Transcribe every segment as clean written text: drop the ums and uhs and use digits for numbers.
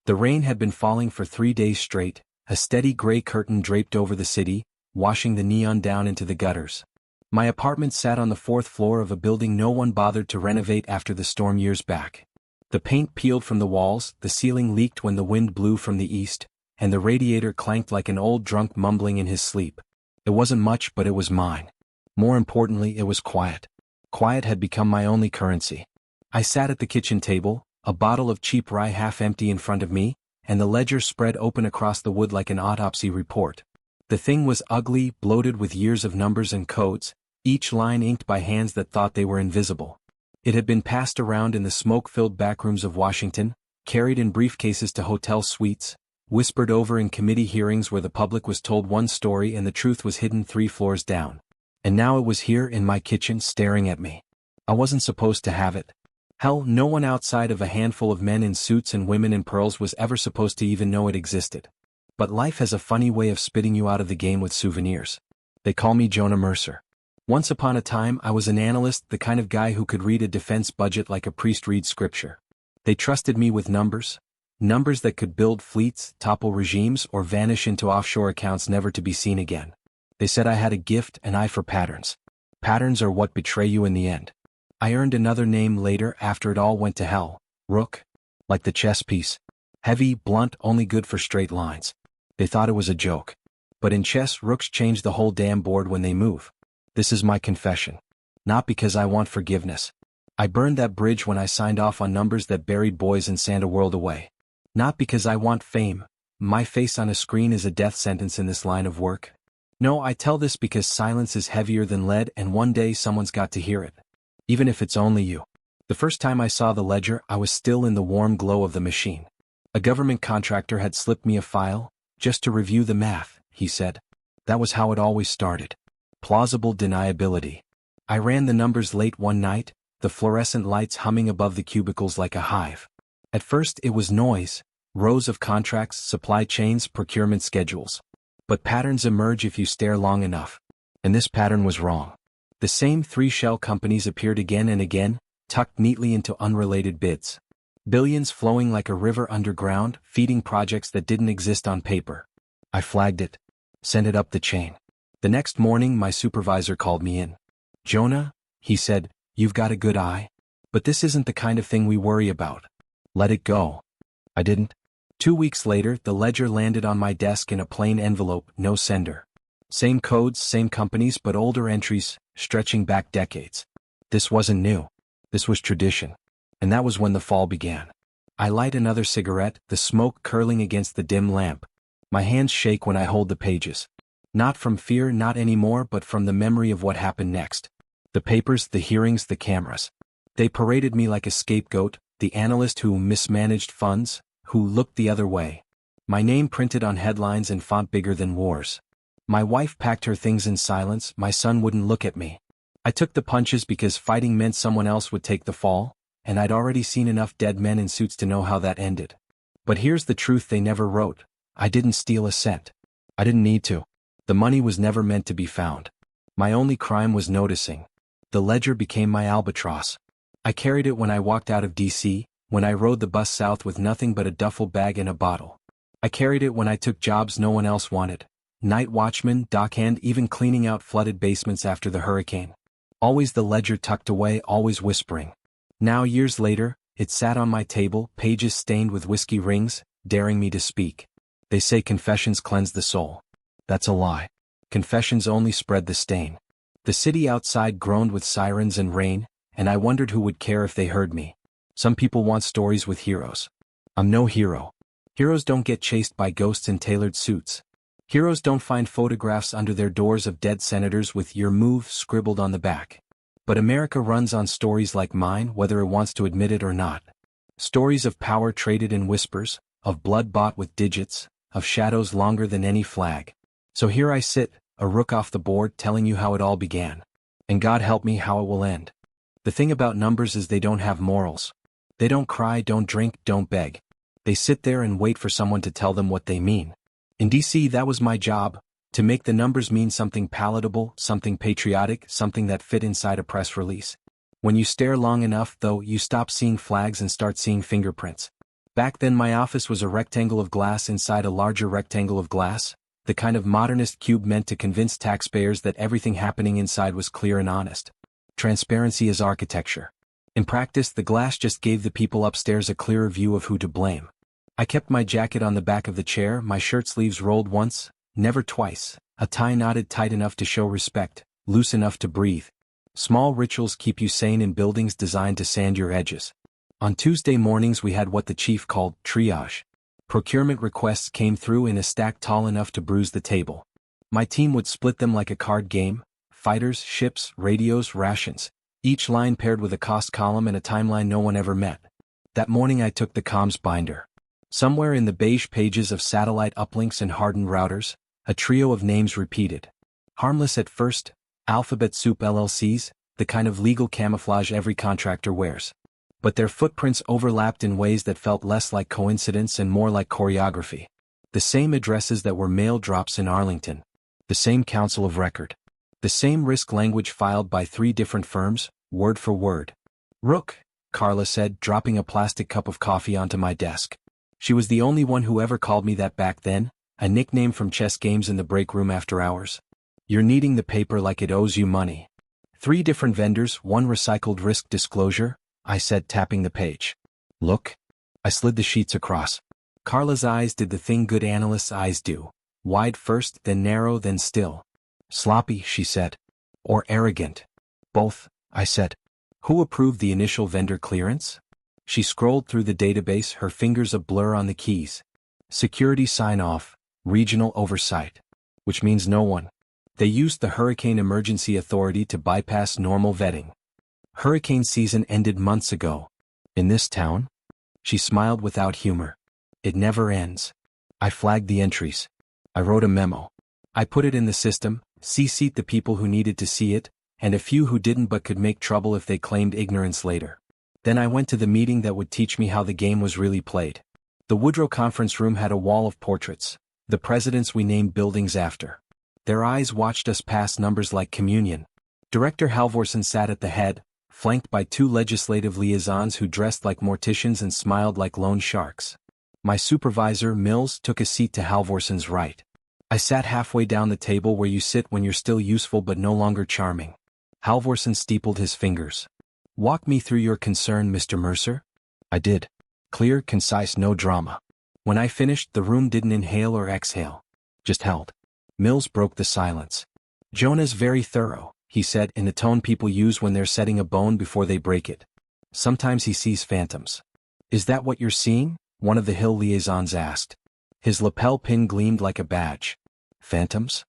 The rain had been falling for 3 days straight, a steady gray curtain draped over the city, washing the neon down into the gutters. My apartment sat on the 4th floor of a building no one bothered to renovate after the storm years back. The paint peeled from the walls, the ceiling leaked when the wind blew from the east, and the radiator clanked like an old drunk mumbling in his sleep. It wasn't much, but it was mine. More importantly, it was quiet. Quiet had become my only currency. I sat at the kitchen table, a bottle of cheap rye half empty in front of me, and the ledger spread open across the wood like an autopsy report. The thing was ugly, bloated with years of numbers and codes, each line inked by hands that thought they were invisible. It had been passed around in the smoke-filled backrooms of Washington, carried in briefcases to hotel suites, whispered over in committee hearings where the public was told one story and the truth was hidden 3 floors down. And now it was here in my kitchen staring at me. I wasn't supposed to have it. Hell, no one outside of a handful of men in suits and women in pearls was ever supposed to even know it existed. But life has a funny way of spitting you out of the game with souvenirs. They call me Jonah Mercer. Once upon a time I was an analyst, the kind of guy who could read a defense budget like a priest reads scripture. They trusted me with numbers. Numbers that could build fleets, topple regimes, or vanish into offshore accounts never to be seen again. They said I had a gift, an eye for patterns. Patterns are what betray you in the end. I earned another name later after it all went to hell, Rook. Like the chess piece. Heavy, blunt, only good for straight lines. They thought it was a joke. But in chess, rooks change the whole damn board when they move. This is my confession. Not because I want forgiveness. I burned that bridge when I signed off on numbers that buried boys and sent a world away. Not because I want fame. My face on a screen is a death sentence in this line of work. No, I tell this because silence is heavier than lead and one day someone's got to hear it. Even if it's only you. The first time I saw the ledger, I was still in the warm glow of the machine. A government contractor had slipped me a file, just to review the math, he said. That was how it always started. Plausible deniability. I ran the numbers late one night, the fluorescent lights humming above the cubicles like a hive. At first it was noise, rows of contracts, supply chains, procurement schedules. But patterns emerge if you stare long enough. And this pattern was wrong. The same 3 shell companies appeared again and again, tucked neatly into unrelated bids. Billions flowing like a river underground, feeding projects that didn't exist on paper. I flagged it. Sent it up the chain. The next morning my supervisor called me in. Jonah, he said, you've got a good eye. But this isn't the kind of thing we worry about. Let it go. I didn't. 2 weeks later, the ledger landed on my desk in a plain envelope, no sender. Same codes, same companies, but older entries, stretching back decades. This wasn't new. This was tradition. And that was when the fall began. I light another cigarette, the smoke curling against the dim lamp. My hands shake when I hold the pages. Not from fear, not anymore, but from the memory of what happened next. The papers, the hearings, the cameras. They paraded me like a scapegoat, the analyst who mismanaged funds, who looked the other way. My name printed on headlines in font bigger than wars. My wife packed her things in silence, my son wouldn't look at me. I took the punches because fighting meant someone else would take the fall, and I'd already seen enough dead men in suits to know how that ended. But here's the truth they never wrote. I didn't steal a cent. I didn't need to. The money was never meant to be found. My only crime was noticing. The ledger became my albatross. I carried it when I walked out of D.C., when I rode the bus south with nothing but a duffel bag and a bottle. I carried it when I took jobs no one else wanted. Night watchman, dockhand, even cleaning out flooded basements after the hurricane. Always the ledger tucked away, always whispering. Now, years later, it sat on my table, pages stained with whiskey rings, daring me to speak. They say confessions cleanse the soul. That's a lie. Confessions only spread the stain. The city outside groaned with sirens and rain, and I wondered who would care if they heard me. Some people want stories with heroes. I'm no hero. Heroes don't get chased by ghosts in tailored suits. Heroes don't find photographs under their doors of dead senators with "your move" scribbled on the back. But America runs on stories like mine, whether it wants to admit it or not. Stories of power traded in whispers, of blood bought with digits, of shadows longer than any flag. So here I sit, a rook off the board, telling you how it all began. And God help me how it will end. The thing about numbers is they don't have morals. They don't cry, don't drink, don't beg. They sit there and wait for someone to tell them what they mean. In D.C., that was my job, to make the numbers mean something palatable, something patriotic, something that fit inside a press release. When you stare long enough, though, you stop seeing flags and start seeing fingerprints. Back then my office was a rectangle of glass inside a larger rectangle of glass, the kind of modernist cube meant to convince taxpayers that everything happening inside was clear and honest. Transparency is architecture. In practice, the glass just gave the people upstairs a clearer view of who to blame. I kept my jacket on the back of the chair, my shirt sleeves rolled once, never twice, a tie knotted tight enough to show respect, loose enough to breathe. Small rituals keep you sane in buildings designed to sand your edges. On Tuesday mornings we had what the chief called triage. Procurement requests came through in a stack tall enough to bruise the table. My team would split them like a card game: fighters, ships, radios, rations, each line paired with a cost column and a timeline no one ever met. That morning I took the comms binder. Somewhere in the beige pages of satellite uplinks and hardened routers, a trio of names repeated. Harmless at first, Alphabet Soup LLCs, the kind of legal camouflage every contractor wears. But their footprints overlapped in ways that felt less like coincidence and more like choreography. The same addresses that were mail drops in Arlington. The same council of record. The same risk language filed by 3 different firms, word for word. "Rook," Carla said, dropping a plastic cup of coffee onto my desk. She was the only one who ever called me that back then, a nickname from chess games in the break room after hours. "You're kneading the paper like it owes you money." 3 different vendors, 1 recycled risk disclosure, I said, tapping the page. "Look." I slid the sheets across. Carla's eyes did the thing good analysts' eyes do. Wide first, then narrow, then still. "Sloppy," she said. "Or arrogant." "Both," I said. "Who approved the initial vendor clearance?" She scrolled through the database, her fingers a blur on the keys. "Security sign-off, regional oversight." Which means no one. They used the Hurricane Emergency Authority to bypass normal vetting. Hurricane season ended months ago. "In this town?" She smiled without humor. "It never ends." I flagged the entries. I wrote a memo. I put it in the system, CC'd the people who needed to see it, and a few who didn't but could make trouble if they claimed ignorance later. Then I went to the meeting that would teach me how the game was really played. The Woodrow conference room had a wall of portraits, the presidents we named buildings after. Their eyes watched us pass numbers like communion. Director Halvorsen sat at the head, flanked by 2 legislative liaisons who dressed like morticians and smiled like loan sharks. My supervisor, Mills, took a seat to Halvorsen's right. I sat halfway down the table where you sit when you're still useful but no longer charming. Halvorsen steepled his fingers. "Walk me through your concern, Mr. Mercer." I did. Clear, concise, no drama. When I finished, the room didn't inhale or exhale. Just held. Mills broke the silence. "Jonah's very thorough," he said in the tone people use when they're setting a bone before they break it. "Sometimes he sees phantoms." "Is that what you're seeing?" one of the Hill liaisons asked. His lapel pin gleamed like a badge. "Phantoms?"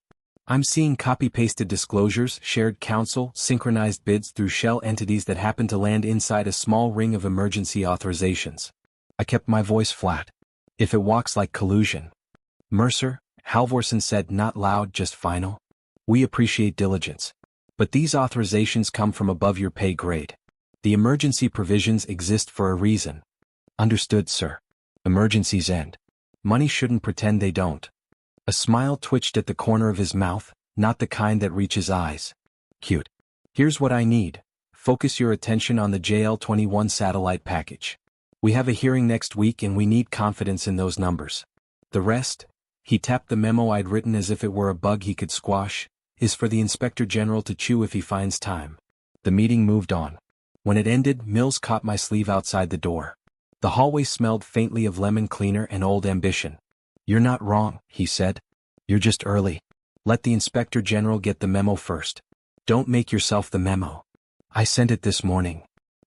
"I'm seeing copy-pasted disclosures, shared counsel, synchronized bids through shell entities that happen to land inside a small ring of emergency authorizations." I kept my voice flat. "If it walks like collusion." "Mercer," Halvorsen said, not loud, just final. "We appreciate diligence. But these authorizations come from above your pay grade. The emergency provisions exist for a reason." "Understood, sir. Emergencies end. Money shouldn't pretend they don't." A smile twitched at the corner of his mouth, not the kind that reaches eyes. "Cute. Here's what I need. Focus your attention on the JL-21 satellite package. We have a hearing next week and we need confidence in those numbers. The rest," he tapped the memo I'd written as if it were a bug he could squash, "is for the Inspector General to chew if he finds time." The meeting moved on. When it ended, Mills caught my sleeve outside the door. The hallway smelled faintly of lemon cleaner and old ambition. "You're not wrong," he said. "You're just early. Let the Inspector General get the memo first. Don't make yourself the memo." "I sent it this morning."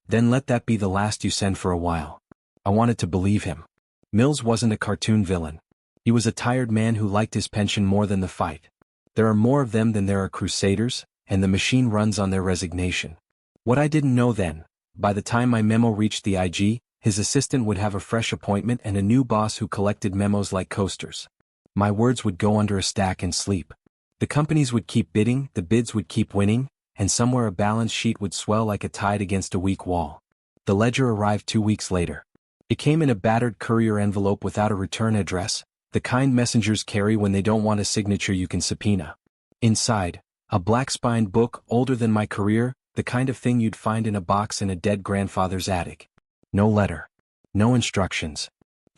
"Then let that be the last you send for a while." I wanted to believe him. Mills wasn't a cartoon villain. He was a tired man who liked his pension more than the fight. There are more of them than there are crusaders, and the machine runs on their resignation. What I didn't know then, by the time my memo reached the IG, his assistant would have a fresh appointment and a new boss who collected memos like coasters. My words would go under a stack and sleep. The companies would keep bidding, the bids would keep winning, and somewhere a balance sheet would swell like a tide against a weak wall. The ledger arrived 2 weeks later. It came in a battered courier envelope without a return address, the kind messengers carry when they don't want a signature you can subpoena. Inside, a black-spined book older than my career, the kind of thing you'd find in a box in a dead grandfather's attic. No letter. No instructions.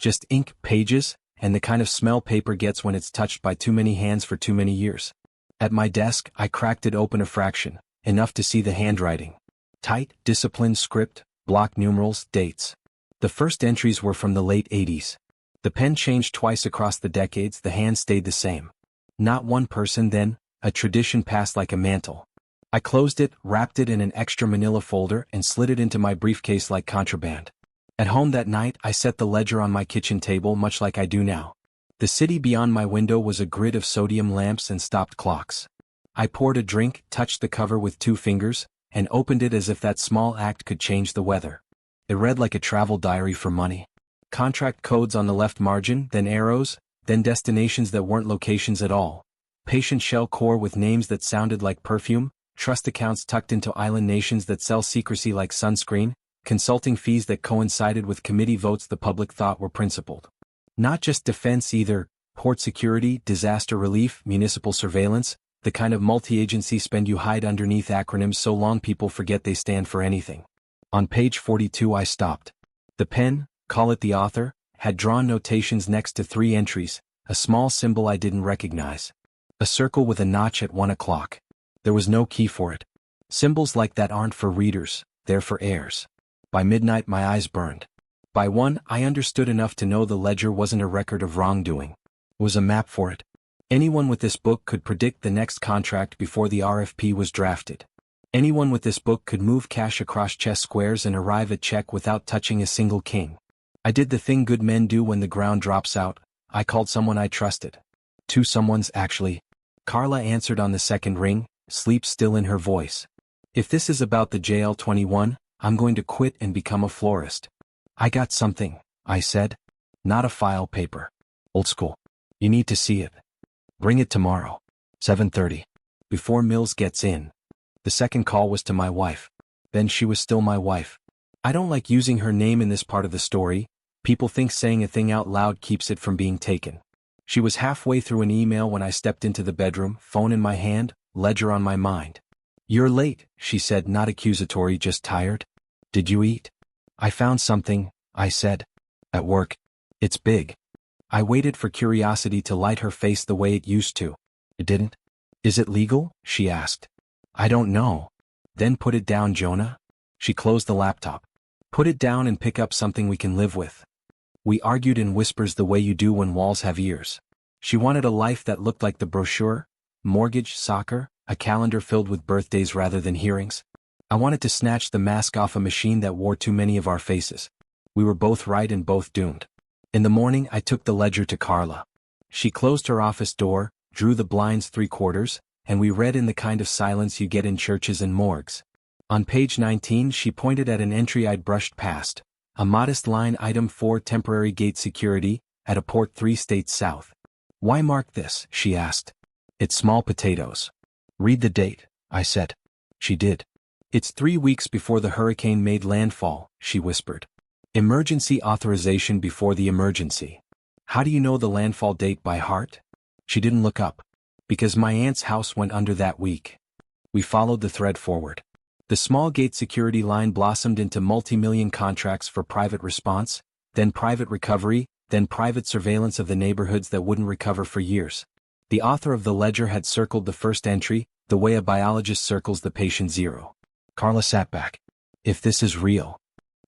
Just ink, pages, and the kind of smell paper gets when it's touched by too many hands for too many years. At my desk, I cracked it open a fraction, enough to see the handwriting. Tight, disciplined script, block numerals, dates. The first entries were from the late 80s. The pen changed twice across the decades, the hand stayed the same. Not one person then, a tradition passed like a mantle. I closed it, wrapped it in an extra manila folder, and slid it into my briefcase like contraband. At home that night, I set the ledger on my kitchen table much like I do now. The city beyond my window was a grid of sodium lamps and stopped clocks. I poured a drink, touched the cover with 2 fingers, and opened it as if that small act could change the weather. It read like a travel diary for money. Contract codes on the left margin, then arrows, then destinations that weren't locations at all. Patient shell core with names that sounded like perfume, trust accounts tucked into island nations that sell secrecy like sunscreen, consulting fees that coincided with committee votes the public thought were principled. Not just defense either, port security, disaster relief, municipal surveillance, the kind of multi-agency spend you hide underneath acronyms so long people forget they stand for anything. On page 42 I stopped. The pen, call it the author, had drawn notations next to 3 entries, a small symbol I didn't recognize. A circle with a notch at 1 o'clock. There was no key for it. Symbols like that aren't for readers, they're for heirs. By midnight my eyes burned. By 1 I understood enough to know the ledger wasn't a record of wrongdoing. It was a map for it. Anyone with this book could predict the next contract before the RFP was drafted. Anyone with this book could move cash across chess squares and arrive at check without touching a single king. I did the thing good men do when the ground drops out. I called someone I trusted. 2 someones actually. Carla answered on the second ring, sleep still in her voice. If this is about the JL-21, I'm going to quit and become a florist. I got something, I said. Not a file paper. Old school. You need to see it. Bring it tomorrow. 7:30. Before Mills gets in. The second call was to my wife. Then she was still my wife. I don't like using her name in this part of the story. People think saying a thing out loud keeps it from being taken. She was halfway through an email when I stepped into the bedroom, phone in my hand, ledger on my mind. You're late, she said, not accusatory, just tired. Did you eat? I found something, I said. At work. It's big. I waited for curiosity to light her face the way it used to. It didn't. Is it legal? She asked. I don't know. Then put it down, Jonah. She closed the laptop. Put it down and pick up something we can live with. We argued in whispers the way you do when walls have ears. She wanted a life that looked like the brochure, mortgage, soccer, a calendar filled with birthdays rather than hearings. I wanted to snatch the mask off a machine that wore too many of our faces. We were both right and both doomed. In the morning I took the ledger to Carla. She closed her office door, drew the blinds 3/4, and we read in the kind of silence you get in churches and morgues. On page 19 she pointed at an entry I'd brushed past. A modest line item 4 temporary gate security, at a port 3 states south. Why mark this? She asked. It's small potatoes. Read the date, I said. She did. It's 3 weeks before the hurricane made landfall, she whispered. Emergency authorization before the emergency. How do you know the landfall date by heart? She didn't look up. Because my aunt's house went under that week. We followed the thread forward. The small gate security line blossomed into multi-million contracts for private response, then private recovery, then private surveillance of the neighborhoods that wouldn't recover for years. The author of the ledger had circled the first entry, the way a biologist circles the patient zero. Carla sat back. If this is real.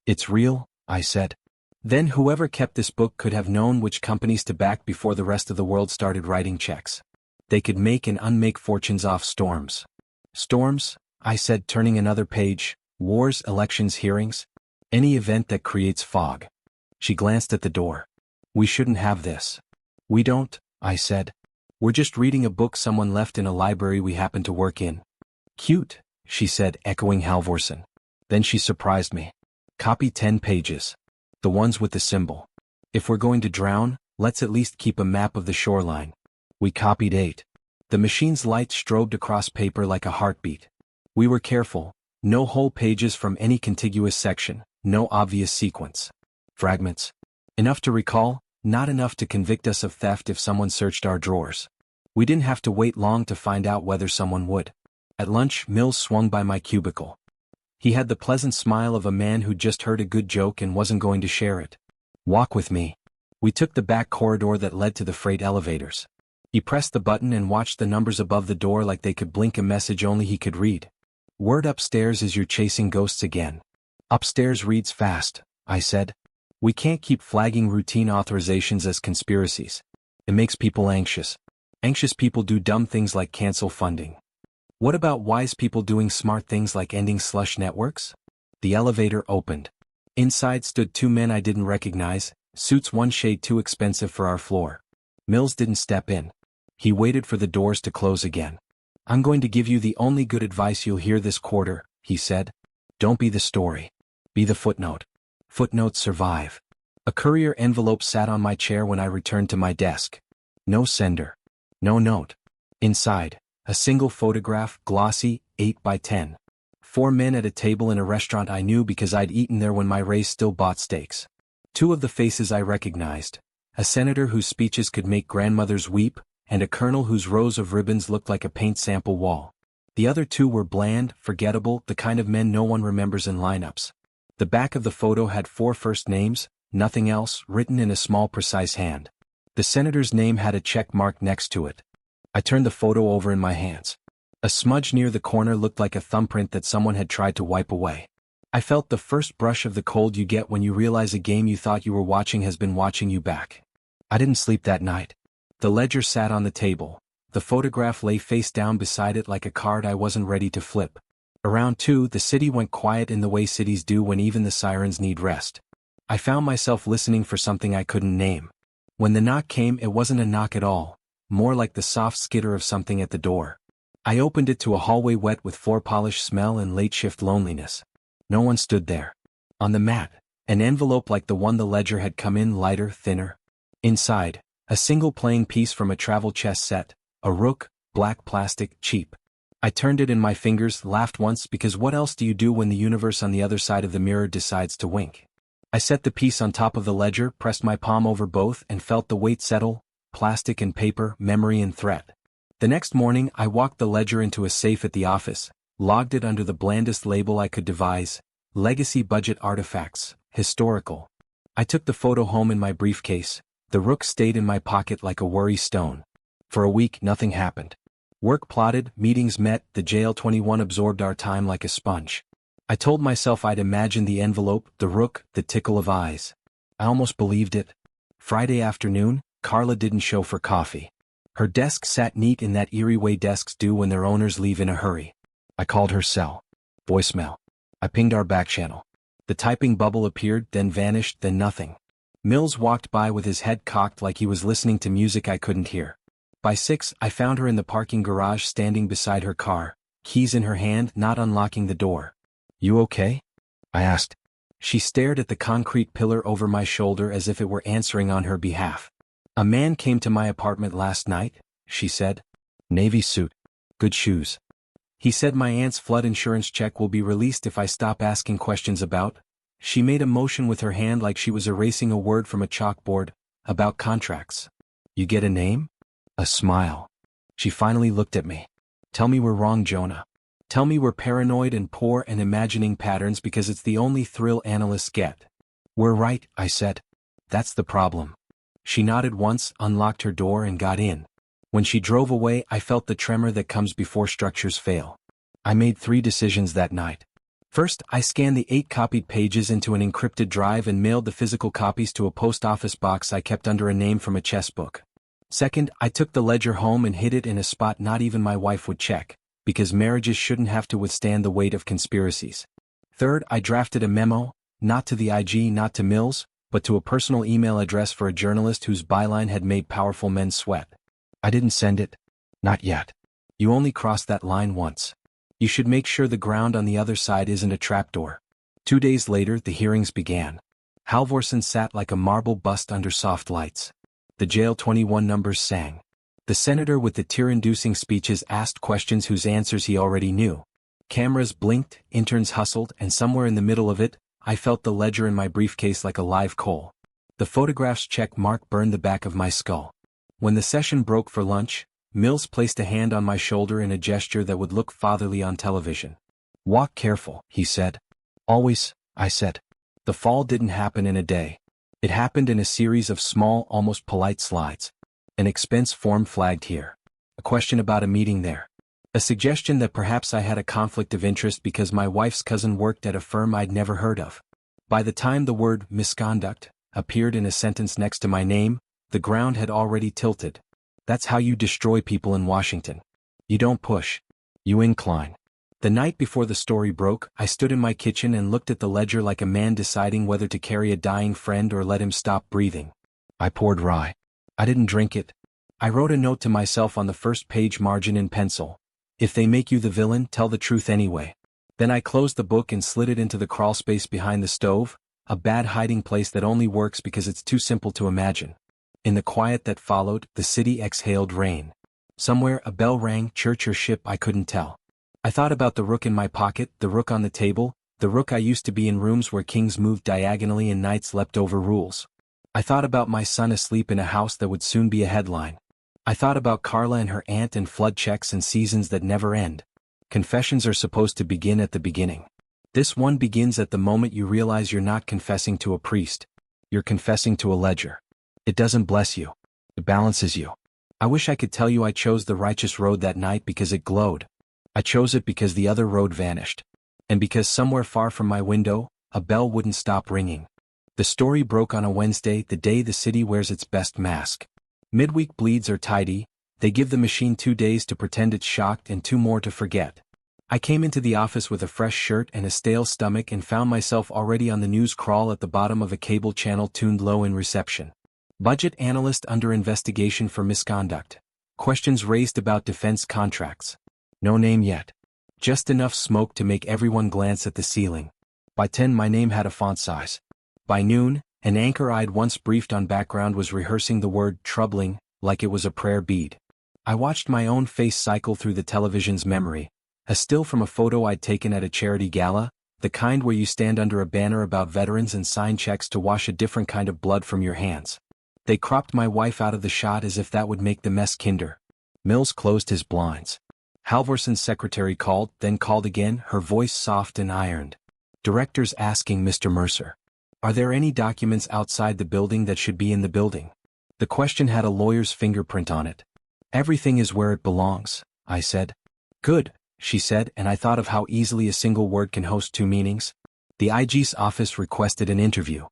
It's real, I said. Then whoever kept this book could have known which companies to back before the rest of the world started writing checks. They could make and unmake fortunes off storms. Storms? I said, turning another page. Wars, elections, hearings. Any event that creates fog. She glanced at the door. We shouldn't have this. We don't, I said. We're just reading a book someone left in a library we happen to work in. Cute, she said, echoing Halvorsen. Then she surprised me. Copy 10 pages. The ones with the symbol. If we're going to drown, let's at least keep a map of the shoreline. We copied 8. The machine's light strobed across paper like a heartbeat. We were careful. No whole pages from any contiguous section, no obvious sequence. Fragments. Enough to recall, not enough to convict us of theft if someone searched our drawers. We didn't have to wait long to find out whether someone would. At lunch, Mills swung by my cubicle. He had the pleasant smile of a man who'd just heard a good joke and wasn't going to share it. Walk with me. We took the back corridor that led to the freight elevators. He pressed the button and watched the numbers above the door like they could blink a message only he could read. Word upstairs is you're chasing ghosts again. Upstairs reads fast, I said. We can't keep flagging routine authorizations as conspiracies. It makes people anxious. Anxious people do dumb things like cancel funding. What about wise people doing smart things like ending slush networks? The elevator opened. Inside stood two men I didn't recognize, suits one shade too expensive for our floor. Mills didn't step in. He waited for the doors to close again. I'm going to give you the only good advice you'll hear this quarter, he said. Don't be the story. Be the footnote. Footnotes survive. A courier envelope sat on my chair when I returned to my desk. No sender. No note. Inside, a single photograph, glossy, 8 by 10. 4 men at a table in a restaurant I knew because I'd eaten there when my race still bought steaks. 2 of the faces I recognized. A senator whose speeches could make grandmothers weep, and a colonel whose rows of ribbons looked like a paint sample wall. The other 2 were bland, forgettable, the kind of men no one remembers in lineups. The back of the photo had 4 first names, nothing else, written in a small precise hand. The senator's name had a check mark next to it. I turned the photo over in my hands. A smudge near the corner looked like a thumbprint that someone had tried to wipe away. I felt the first brush of the cold you get when you realize a game you thought you were watching has been watching you back. I didn't sleep that night. The ledger sat on the table. The photograph lay face down beside it like a card I wasn't ready to flip. Around 2, the city went quiet in the way cities do when even the sirens need rest. I found myself listening for something I couldn't name. When the knock came, it wasn't a knock at all, more like the soft skitter of something at the door. I opened it to a hallway wet with floor polish smell and late-shift loneliness. No one stood there. On the mat, an envelope like the one the ledger had come in, lighter, thinner. Inside, a single playing piece from a travel chess set, a rook, black plastic, cheap. I turned it in my fingers, laughed once because what else do you do when the universe on the other side of the mirror decides to wink? I set the piece on top of the ledger, pressed my palm over both and felt the weight settle, plastic and paper, memory and threat. The next morning I walked the ledger into a safe at the office, logged it under the blandest label I could devise, Legacy Budget Artifacts, Historical. I took the photo home in my briefcase. The rook stayed in my pocket like a worry stone. For a week nothing happened. Work plotted, meetings met, the jail 21 absorbed our time like a sponge. I told myself I'd imagine the envelope, the rook, the tickle of eyes. I almost believed it. Friday afternoon, Carla didn't show for coffee. Her desk sat neat in that eerie way desks do when their owners leave in a hurry. I called her cell. Voicemail. I pinged our back channel. The typing bubble appeared, then vanished, then nothing. Mills walked by with his head cocked like he was listening to music I couldn't hear. By 6, I found her in the parking garage standing beside her car, keys in her hand, not unlocking the door. You okay? I asked. She stared at the concrete pillar over my shoulder as if it were answering on her behalf. A man came to my apartment last night, she said. Navy suit. Good shoes. He said my aunt's flood insurance check will be released if I stop asking questions about. She made a motion with her hand like she was erasing a word from a chalkboard, about contracts. You get a name? A smile. She finally looked at me. Tell me we're wrong, Jonah. Tell me we're paranoid and poor and imagining patterns because it's the only thrill analysts get. We're right, I said. That's the problem. She nodded once, unlocked her door and got in. When she drove away, I felt the tremor that comes before structures fail. I made 3 decisions that night. First, I scanned the 8 copied pages into an encrypted drive and mailed the physical copies to a post office box I kept under a name from a chess book. Second, I took the ledger home and hid it in a spot not even my wife would check, because marriages shouldn't have to withstand the weight of conspiracies. Third, I drafted a memo, not to the IG, not to Mills, but to a personal email address for a journalist whose byline had made powerful men sweat. I didn't send it. Not yet. You only crossed that line once. You should make sure the ground on the other side isn't a trapdoor. 2 days later, the hearings began. Halvorsen sat like a marble bust under soft lights. The jail 21 numbers sang. The senator with the tear-inducing speeches asked questions whose answers he already knew. Cameras blinked, interns hustled, and somewhere in the middle of it, I felt the ledger in my briefcase like a live coal. The photograph's check mark burned the back of my skull. When the session broke for lunch, Mills placed a hand on my shoulder in a gesture that would look fatherly on television. Walk careful, he said. Always, I said. The fall didn't happen in a day. It happened in a series of small, almost polite slides. An expense form flagged here. A question about a meeting there. A suggestion that perhaps I had a conflict of interest because my wife's cousin worked at a firm I'd never heard of. By the time the word misconduct appeared in a sentence next to my name, the ground had already tilted. That's how you destroy people in Washington. You don't push. You incline. The night before the story broke, I stood in my kitchen and looked at the ledger like a man deciding whether to carry a dying friend or let him stop breathing. I poured rye. I didn't drink it. I wrote a note to myself on the first page margin in pencil. If they make you the villain, tell the truth anyway. Then I closed the book and slid it into the crawlspace behind the stove, a bad hiding place that only works because it's too simple to imagine. In the quiet that followed, the city exhaled rain. Somewhere a bell rang, church or ship, I couldn't tell. I thought about the rook in my pocket, the rook on the table, the rook I used to be in rooms where kings moved diagonally and knights leapt over rules. I thought about my son asleep in a house that would soon be a headline. I thought about Carla and her aunt and flood checks and seasons that never end. Confessions are supposed to begin at the beginning. This one begins at the moment you realize you're not confessing to a priest. You're confessing to a ledger. It doesn't bless you. It balances you. I wish I could tell you I chose the righteous road that night because it glowed. I chose it because the other road vanished. And because somewhere far from my window, a bell wouldn't stop ringing. The story broke on a Wednesday, the day the city wears its best mask. Midweek bleeds are tidy. They give the machine 2 days to pretend it's shocked and 2 more to forget. I came into the office with a fresh shirt and a stale stomach and found myself already on the news crawl at the bottom of a cable channel tuned low in reception. Budget analyst under investigation for misconduct. Questions raised about defense contracts. No name yet. Just enough smoke to make everyone glance at the ceiling. By 10 my name had a font size. By noon, an anchor I'd once briefed on background was rehearsing the word troubling, like it was a prayer bead. I watched my own face cycle through the television's memory. A still from a photo I'd taken at a charity gala, the kind where you stand under a banner about veterans and sign checks to wash a different kind of blood from your hands. They cropped my wife out of the shot as if that would make the mess kinder. Mills closed his blinds. Halvorson's secretary called, then called again, her voice soft and ironed. Director's asking Mr. Mercer. Are there any documents outside the building that should be in the building? The question had a lawyer's fingerprint on it. Everything is where it belongs, I said. Good, she said, and I thought of how easily a single word can host 2 meanings. The IG's office requested an interview.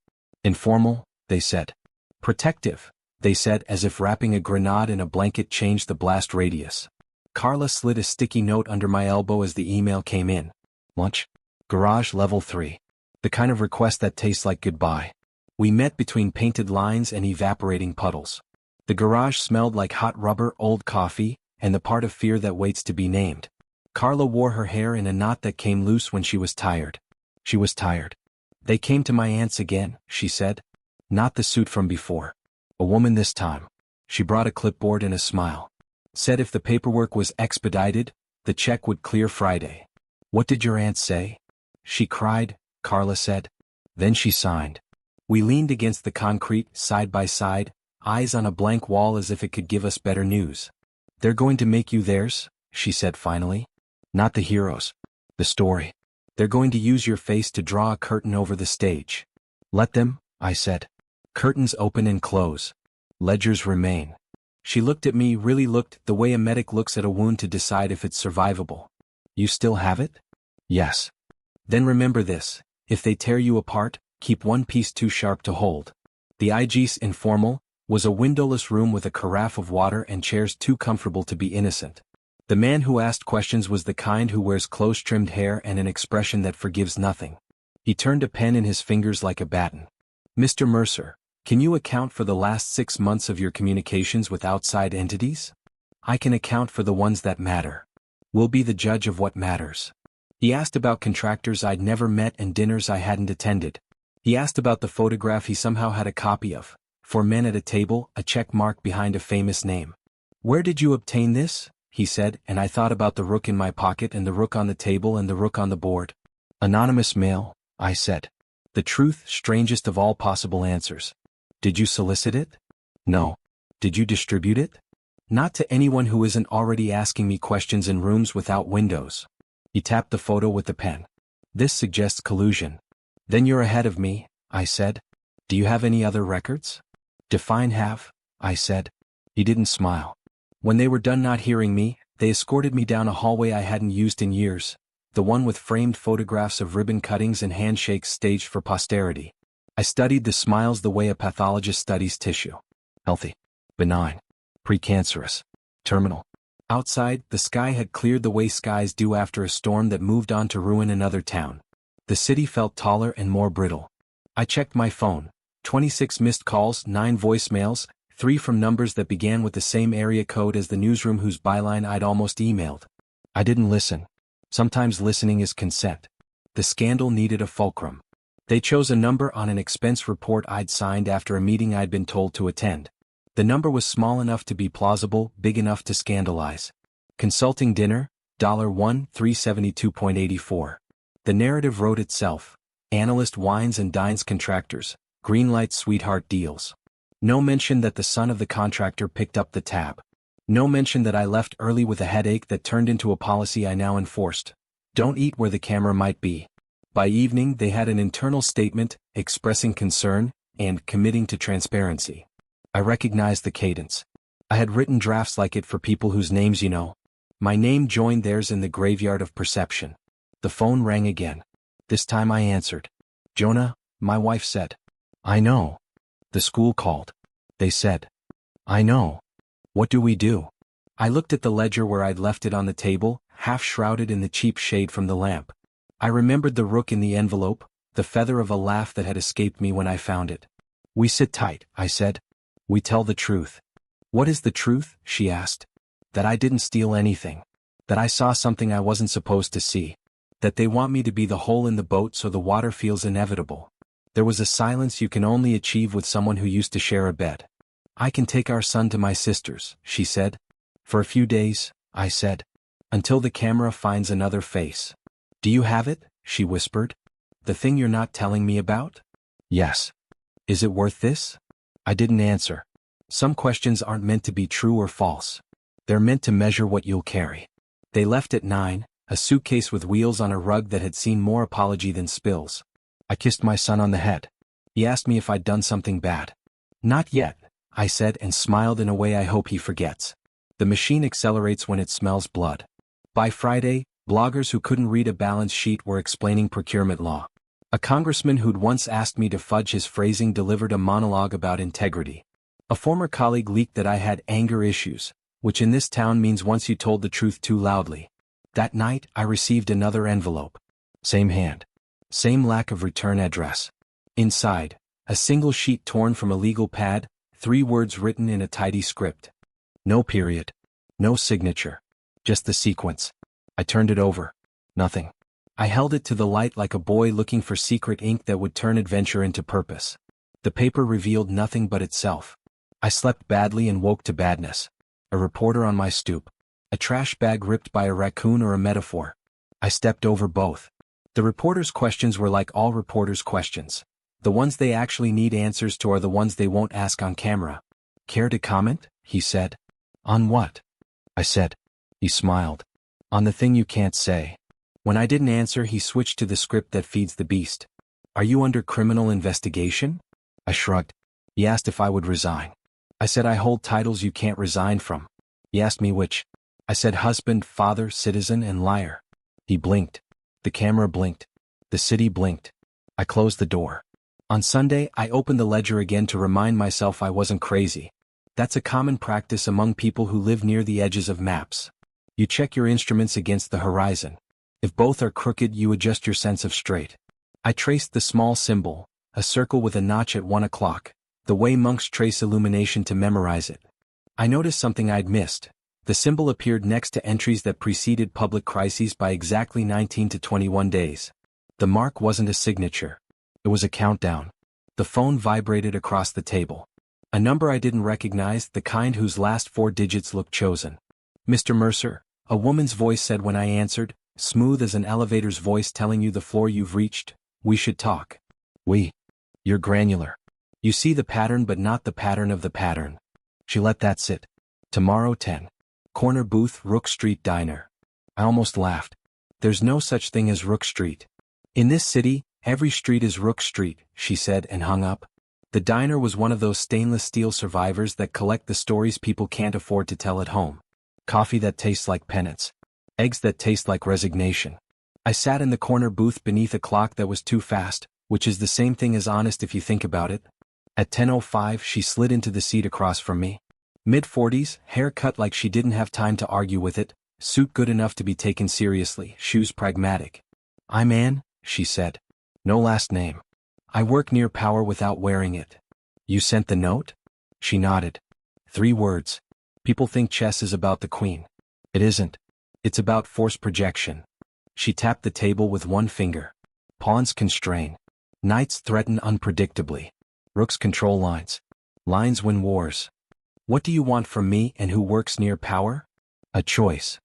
Informal, they said. Protective, they said, as if wrapping a grenade in a blanket changed the blast radius. Carla slid a sticky note under my elbow as the email came in. Lunch? Garage level 3. The kind of request that tastes like goodbye. We met between painted lines and evaporating puddles. The garage smelled like hot rubber, old coffee, and the part of fear that waits to be named. Carla wore her hair in a knot that came loose when she was tired. She was tired. They came to my aunt's again, she said. Not the suit from before. A woman this time. She brought a clipboard and a smile. Said if the paperwork was expedited, the check would clear Friday. What did your aunt say? She cried, Carla said. Then she signed. We leaned against the concrete, side by side, eyes on a blank wall as if it could give us better news. They're going to make you theirs, she said finally. Not the heroes. The story. They're going to use your face to draw a curtain over the stage. Let them, I said. Curtains open and close. Ledgers remain. She looked at me, really looked, the way a medic looks at a wound to decide if it's survivable. You still have it? Yes. Then remember this, if they tear you apart, keep one piece too sharp to hold. The IG's informal was a windowless room with a carafe of water and chairs too comfortable to be innocent. The man who asked questions was the kind who wears close-trimmed hair and an expression that forgives nothing. He turned a pen in his fingers like a baton. Mr. Mercer, can you account for the last 6 months of your communications with outside entities? I can account for the ones that matter. We'll be the judge of what matters. He asked about contractors I'd never met and dinners I hadn't attended. He asked about the photograph he somehow had a copy of. 4 men at a table, a check mark behind a famous name. Where did you obtain this? He said, and I thought about the rook in my pocket and the rook on the table and the rook on the board. Anonymous mail, I said. The truth, strangest of all possible answers. Did you solicit it? No. Did you distribute it? Not to anyone who isn't already asking me questions in rooms without windows. He tapped the photo with the pen. This suggests collusion. Then you're ahead of me, I said. Do you have any other records? Define have, I said. He didn't smile. When they were done not hearing me, they escorted me down a hallway I hadn't used in years, the one with framed photographs of ribbon cuttings and handshakes staged for posterity. I studied the smiles the way a pathologist studies tissue. Healthy. Benign. Precancerous. Terminal. Outside, the sky had cleared the way skies do after a storm that moved on to ruin another town. The city felt taller and more brittle. I checked my phone. 26 missed calls, 9 voicemails, 3 from numbers that began with the same area code as the newsroom whose byline I'd almost emailed. I didn't listen. Sometimes listening is consent. The scandal needed a fulcrum. They chose a number on an expense report I'd signed after a meeting I'd been told to attend. The number was small enough to be plausible, big enough to scandalize. Consulting dinner, $1,372.84. The narrative wrote itself. Analyst wines and dines contractors, greenlight sweetheart deals. No mention that the son of the contractor picked up the tab. No mention that I left early with a headache that turned into a policy I now enforced. Don't eat where the camera might be. By evening they had an internal statement, expressing concern, and committing to transparency. I recognized the cadence. I had written drafts like it for people whose names you know. My name joined theirs in the graveyard of perception. The phone rang again. This time I answered. Jonah, my wife said. I know. The school called. They said. I know. What do we do? I looked at the ledger where I'd left it on the table, half shrouded in the cheap shade from the lamp. I remembered the rook in the envelope, the feather of a laugh that had escaped me when I found it. We sit tight, I said. We tell the truth. What is the truth? She asked. That I didn't steal anything. That I saw something I wasn't supposed to see. That they want me to be the hole in the boat so the water feels inevitable. There was a silence you can only achieve with someone who used to share a bed. I can take our son to my sister's, she said. For a few days, I said. Until the camera finds another face. Do you have it? She whispered. The thing you're not telling me about? Yes. Is it worth this? I didn't answer. Some questions aren't meant to be true or false. They're meant to measure what you'll carry. They left at 9, a suitcase with wheels on a rug that had seen more apology than spills. I kissed my son on the head. He asked me if I'd done something bad. Not yet, I said and smiled in a way I hope he forgets. The machine accelerates when it smells blood. By Friday, bloggers who couldn't read a balance sheet were explaining procurement law. A congressman who'd once asked me to fudge his phrasing delivered a monologue about integrity. A former colleague leaked that I had anger issues, which in this town means once you told the truth too loudly. That night, I received another envelope. Same hand. Same lack of return address. Inside, a single sheet torn from a legal pad, 3 words written in a tidy script. No period. No signature. Just the sequence. I turned it over. Nothing. I held it to the light like a boy looking for secret ink that would turn adventure into purpose. The paper revealed nothing but itself. I slept badly and woke to badness. A reporter on my stoop. A trash bag ripped by a raccoon or a metaphor. I stepped over both. The reporter's questions were like all reporters' questions. The ones they actually need answers to are the ones they won't ask on camera. Care to comment? He said. On what? I said. He smiled. On the thing you can't say. When I didn't answer, he switched to the script that feeds the beast. Are you under criminal investigation? I shrugged. He asked if I would resign. I said I hold titles you can't resign from. He asked me which. I said husband, father, citizen, and liar. He blinked. The camera blinked. The city blinked. I closed the door. On Sunday, I opened the ledger again to remind myself I wasn't crazy. That's a common practice among people who live near the edges of maps. You check your instruments against the horizon. If both are crooked, you adjust your sense of straight. I traced the small symbol, a circle with a notch at 1 o'clock, the way monks trace illumination to memorize it. I noticed something I'd missed. The symbol appeared next to entries that preceded public crises by exactly 19 to 21 days. The mark wasn't a signature. It was a countdown. The phone vibrated across the table. A number I didn't recognize, the kind whose last 4 digits looked chosen. Mr. Mercer, a woman's voice said when I answered, smooth as an elevator's voice telling you the floor you've reached. We should talk. You're granular. You see the pattern but not the pattern of the pattern. She let that sit. Tomorrow 10. Corner booth, Rook Street Diner. I almost laughed. There's no such thing as Rook Street. In this city, every street is Rook Street, she said and hung up. The diner was one of those stainless steel survivors that collect the stories people can't afford to tell at home. Coffee that tastes like penance. Eggs that taste like resignation. I sat in the corner booth beneath a clock that was too fast, which is the same thing as honest if you think about it. At 10:05 she slid into the seat across from me. Mid-40s, hair cut like she didn't have time to argue with it, suit good enough to be taken seriously, shoes pragmatic. "I'm Anne," she said. "No last name. I work near power without wearing it." "You sent the note?" She nodded. 3 words. "People think chess is about the queen. It isn't. It's about force projection." She tapped the table with one finger. "Pawns constrain. Knights threaten unpredictably. Rooks control lines. Lines win wars. What do you want from me and who works near power?" "A choice."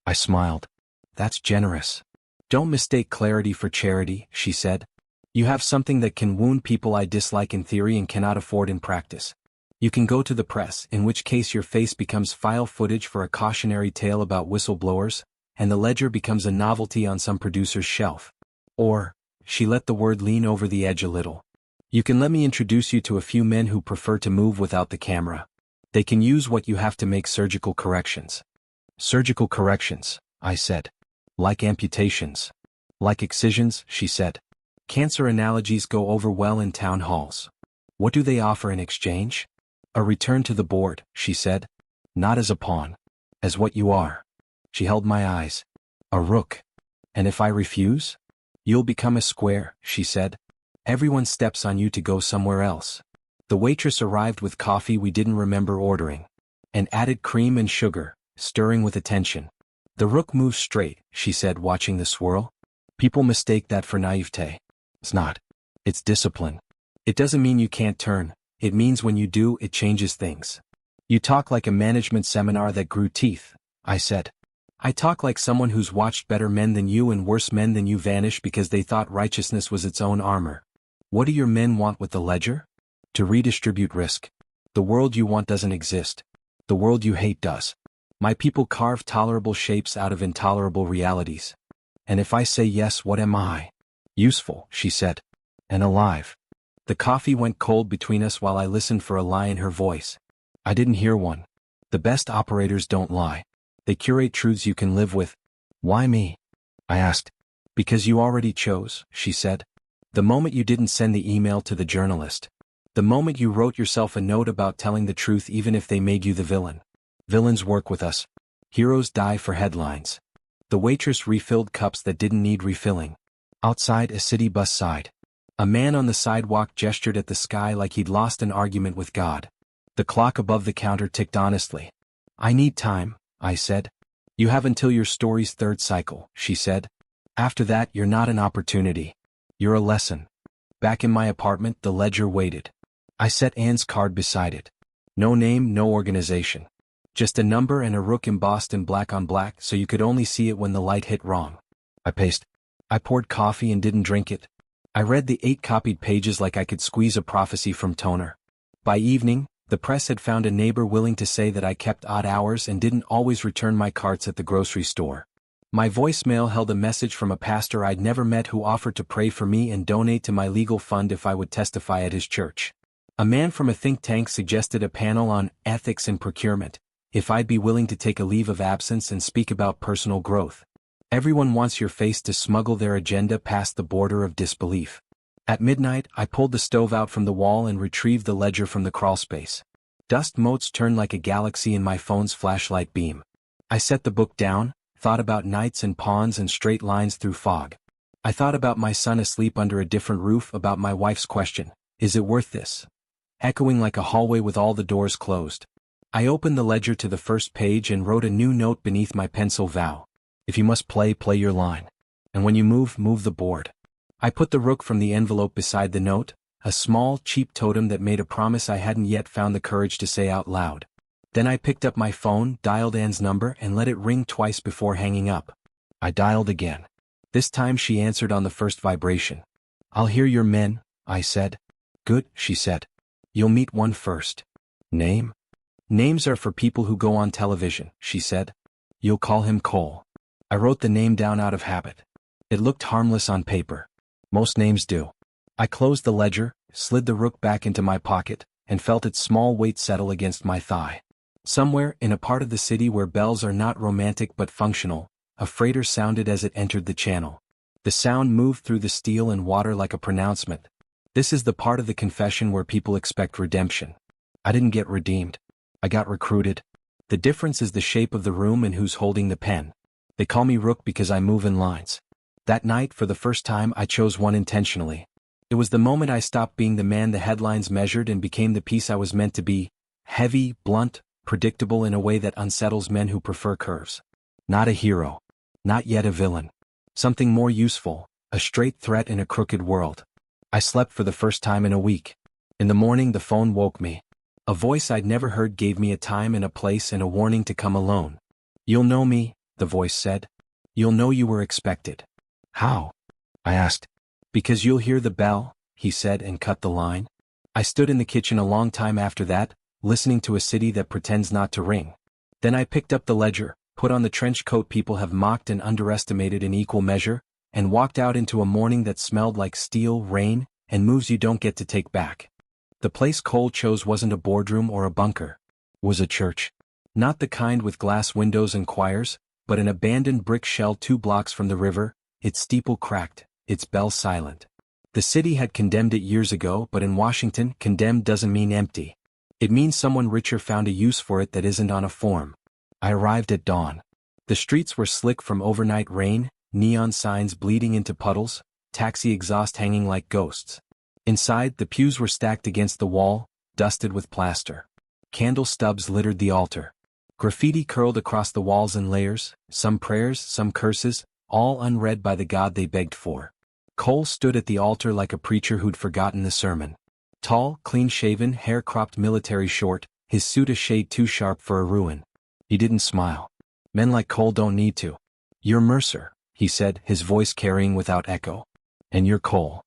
I smiled. "That's generous." "Don't mistake clarity for charity," she said. "You have something that can wound people I dislike in theory and cannot afford in practice. You can go to the press, in which case your face becomes file footage for a cautionary tale about whistleblowers, and the ledger becomes a novelty on some producer's shelf. Or," she let the word lean over the edge a little, "you can let me introduce you to a few men who prefer to move without the camera. They can use what you have to make surgical corrections." "Surgical corrections," I said. "Like amputations." "Like excisions," she said. "Cancer analogies go over well in town halls. What do they offer in exchange?" "A return to the board," she said. "Not as a pawn. As what you are." She held my eyes. "A rook. And if I refuse?" "You'll become a square," she said. "Everyone steps on you to go somewhere else." The waitress arrived with coffee we didn't remember ordering. And added cream and sugar, stirring with attention. "The rook moves straight," she said, watching the swirl. "People mistake that for naivete. It's not. It's discipline. It doesn't mean you can't turn. It means when you do, it changes things." "You talk like a management seminar that grew teeth," I said. "I talk like someone who's watched better men than you and worse men than you vanish because they thought righteousness was its own armor. What do your men want with the ledger? To redistribute risk. The world you want doesn't exist. The world you hate does. My people carve tolerable shapes out of intolerable realities. And if I say yes, what am I?" "Useful," she said. "And alive." The coffee went cold between us while I listened for a lie in her voice. I didn't hear one. The best operators don't lie. They curate truths you can live with. "Why me?" I asked. "Because you already chose," she said. "The moment you didn't send the email to the journalist. The moment you wrote yourself a note about telling the truth even if they made you the villain. Villains work with us. Heroes die for headlines." The waitress refilled cups that didn't need refilling. Outside, a city bus sighed. A man on the sidewalk gestured at the sky like he'd lost an argument with God. The clock above the counter ticked honestly. "I need time," I said. "You have until your story's 3rd cycle," she said. "After that, you're not an opportunity. You're a lesson." Back in my apartment, the ledger waited. I set Anne's card beside it. No name, no organization. Just a number and a rook embossed in black on black so you could only see it when the light hit wrong. I poured coffee and didn't drink it. I read the 8 copied pages like I could squeeze a prophecy from toner. By evening, the press had found a neighbor willing to say that I kept odd hours and didn't always return my carts at the grocery store. My voicemail held a message from a pastor I'd never met who offered to pray for me and donate to my legal fund if I would testify at his church. A man from a think tank suggested a panel on ethics and procurement, if I'd be willing to take a leave of absence and speak about personal growth. Everyone wants your face to smuggle their agenda past the border of disbelief. At midnight, I pulled the stove out from the wall and retrieved the ledger from the crawlspace. Dust motes turned like a galaxy in my phone's flashlight beam. I set the book down, thought about knights and pawns and straight lines through fog. I thought about my son asleep under a different roof, about my wife's question, "Is it worth this?" echoing like a hallway with all the doors closed. I opened the ledger to the first page and wrote a new note beneath my pencil vow. "If you must play, play your line. And when you move, move the board." I put the rook from the envelope beside the note, a small, cheap totem that made a promise I hadn't yet found the courage to say out loud. Then I picked up my phone, dialed Anne's number, and let it ring twice before hanging up. I dialed again. This time she answered on the first vibration. "I'll hear your men," I said. "Good," she said. "You'll meet one first." "Name?" "Names are for people who go on television," she said. "You'll call him Cole." I wrote the name down out of habit. It looked harmless on paper. Most names do. I closed the ledger, slid the rook back into my pocket, and felt its small weight settle against my thigh. Somewhere, in a part of the city where bells are not romantic but functional, a freighter sounded as it entered the channel. The sound moved through the steel and water like a pronouncement. This is the part of the confession where people expect redemption. I didn't get redeemed. I got recruited. The difference is the shape of the room and who's holding the pen. They call me Rook because I move in lines. That night, for the first time, I chose one intentionally. It was the moment I stopped being the man the headlines measured and became the piece I was meant to be: heavy, blunt, predictable in a way that unsettles men who prefer curves. Not a hero. Not yet a villain. Something more useful, a straight threat in a crooked world. I slept for the first time in a week. In the morning the phone woke me. A voice I'd never heard gave me a time and a place and a warning to come alone. "You'll know me," the voice said. "You'll know you were expected." "How?" I asked. "Because you'll hear the bell," he said, and cut the line. I stood in the kitchen a long time after that, listening to a city that pretends not to ring. Then I picked up the ledger, put on the trench coat people have mocked and underestimated in equal measure, and walked out into a morning that smelled like steel, rain, and moves you don't get to take back. The place Cole chose wasn't a boardroom or a bunker. It was a church. Not the kind with glass windows and choirs, but an abandoned brick shell 2 blocks from the river, its steeple cracked, its bell silent. The city had condemned it years ago, but in Washington, condemned doesn't mean empty. It means someone richer found a use for it that isn't on a form. I arrived at dawn. The streets were slick from overnight rain, neon signs bleeding into puddles, taxi exhaust hanging like ghosts. Inside, the pews were stacked against the wall, dusted with plaster. Candle stubs littered the altar. Graffiti curled across the walls in layers, some prayers, some curses, all unread by the God they begged for. Cole stood at the altar like a preacher who'd forgotten the sermon. Tall, clean-shaven, hair-cropped military short, his suit a shade too sharp for a ruin. He didn't smile. "Men like Cole don't need to. You're Mercer," he said, his voice carrying without echo. "And you're Cole.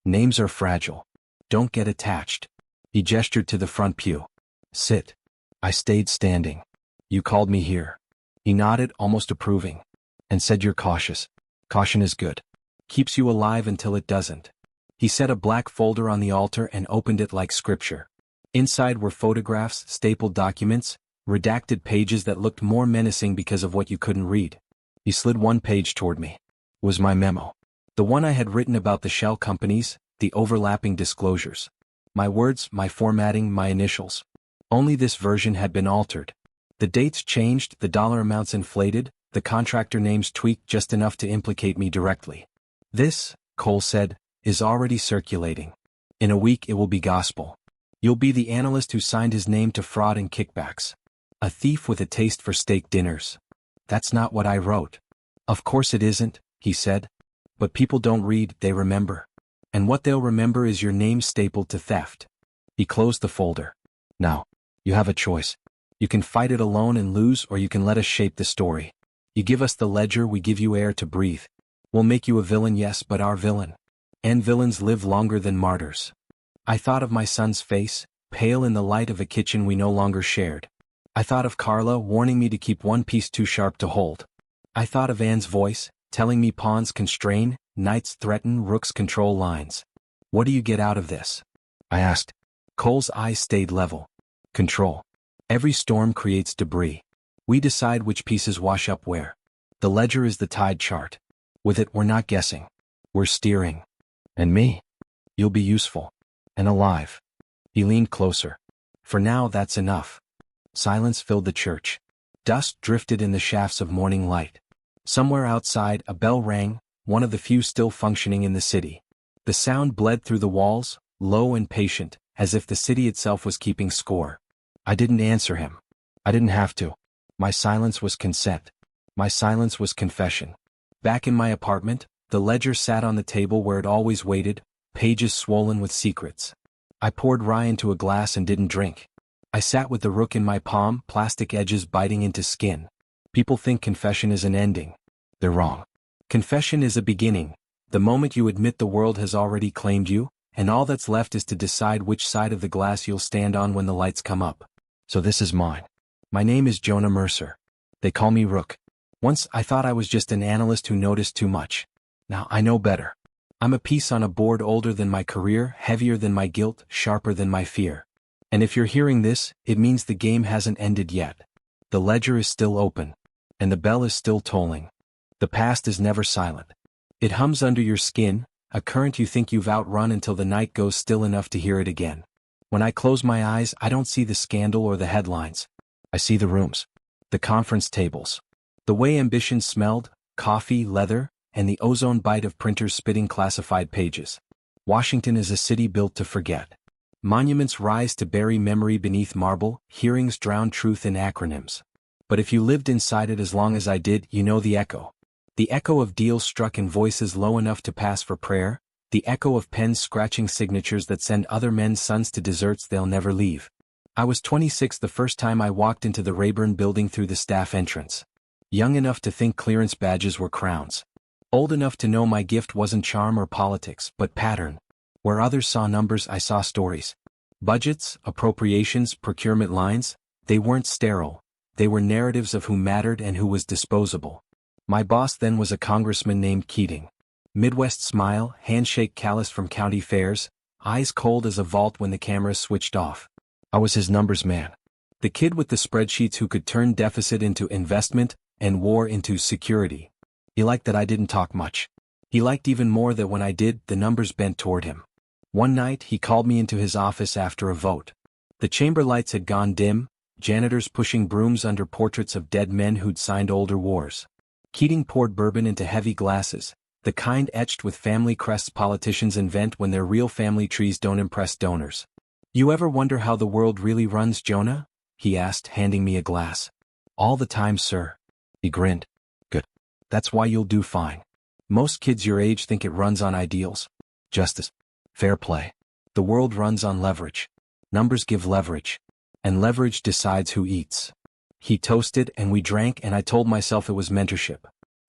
Names are fragile. Don't get attached." He gestured to the front pew. "Sit." I stayed standing. "You called me here." He nodded, almost approving. "And said you're cautious. Caution is good. Keeps you alive until it doesn't." He set a black folder on the altar and opened it like scripture. Inside were photographs, stapled documents, redacted pages that looked more menacing because of what you couldn't read. He slid one page toward me. It was my memo. The one I had written about the shell companies, the overlapping disclosures. My words, my formatting, my initials. Only this version had been altered. The dates changed, the dollar amounts inflated, the contractor names tweaked just enough to implicate me directly. "This," Cole said, "is already circulating. In a week it will be gospel. You'll be the analyst who signed his name to fraud and kickbacks. A thief with a taste for steak dinners." "That's not what I wrote." "Of course it isn't," he said. "But people don't read, they remember. And what they'll remember is your name stapled to theft." He closed the folder. "Now, you have a choice. You can fight it alone and lose, or you can let us shape the story. You give us the ledger, we give you air to breathe. We'll make you a villain, yes, but our villain. And villains live longer than martyrs." I thought of my son's face, pale in the light of a kitchen we no longer shared. I thought of Carla warning me to keep one piece too sharp to hold. I thought of Anne's voice, telling me pawns constrain, knights threaten, rooks control lines. "What do you get out of this?" I asked. Cole's eyes stayed level. "Control. Every storm creates debris. We decide which pieces wash up where. The ledger is the tide chart. With it, we're not guessing. We're steering. And me? You'll be useful. And alive." He leaned closer. "For now, that's enough." Silence filled the church. Dust drifted in the shafts of morning light. Somewhere outside, a bell rang, one of the few still functioning in the city. The sound bled through the walls, low and patient, as if the city itself was keeping score. I didn't answer him. I didn't have to. My silence was consent. My silence was confession. Back in my apartment, the ledger sat on the table where it always waited, pages swollen with secrets. I poured rye into a glass and didn't drink. I sat with the rook in my palm, plastic edges biting into skin. People think confession is an ending. They're wrong. Confession is a beginning. The moment you admit the world has already claimed you, and all that's left is to decide which side of the glass you'll stand on when the lights come up. So this is mine. My name is Jonah Mercer. They call me Rook. Once I thought I was just an analyst who noticed too much. Now I know better. I'm a piece on a board older than my career, heavier than my guilt, sharper than my fear. And if you're hearing this, it means the game hasn't ended yet. The ledger is still open. And the bell is still tolling. The past is never silent. It hums under your skin, a current you think you've outrun until the night goes still enough to hear it again. When I close my eyes, I don't see the scandal or the headlines. I see the rooms. The conference tables. The way ambition smelled, coffee, leather, and the ozone bite of printers spitting classified pages. Washington is a city built to forget. Monuments rise to bury memory beneath marble, hearings drown truth in acronyms. But if you lived inside it as long as I did, you know the echo. The echo of deals struck in voices low enough to pass for prayer, the echo of pens scratching signatures that send other men's sons to deserts they'll never leave. I was 26 the first time I walked into the Rayburn building through the staff entrance. Young enough to think clearance badges were crowns. Old enough to know my gift wasn't charm or politics, but pattern. Where others saw numbers, I saw stories. Budgets, appropriations, procurement lines, they weren't sterile. They were narratives of who mattered and who was disposable. My boss then was a congressman named Keating. Midwest smile, handshake calloused from county fairs, eyes cold as a vault when the cameras switched off. I was his numbers man. The kid with the spreadsheets who could turn deficit into investment and war into security. He liked that I didn't talk much. He liked even more that when I did, the numbers bent toward him. One night, he called me into his office after a vote. The chamber lights had gone dim, janitors pushing brooms under portraits of dead men who'd signed older wars. Keating poured bourbon into heavy glasses, the kind etched with family crests politicians invent when their real family trees don't impress donors. "You ever wonder how the world really runs, Jonah?" he asked, handing me a glass. "All the time, sir." He grinned. "Good. That's why you'll do fine. Most kids your age think it runs on ideals. Justice. Fair play. The world runs on leverage. Numbers give leverage. And leverage decides who eats." He toasted and we drank and I told myself it was mentorship.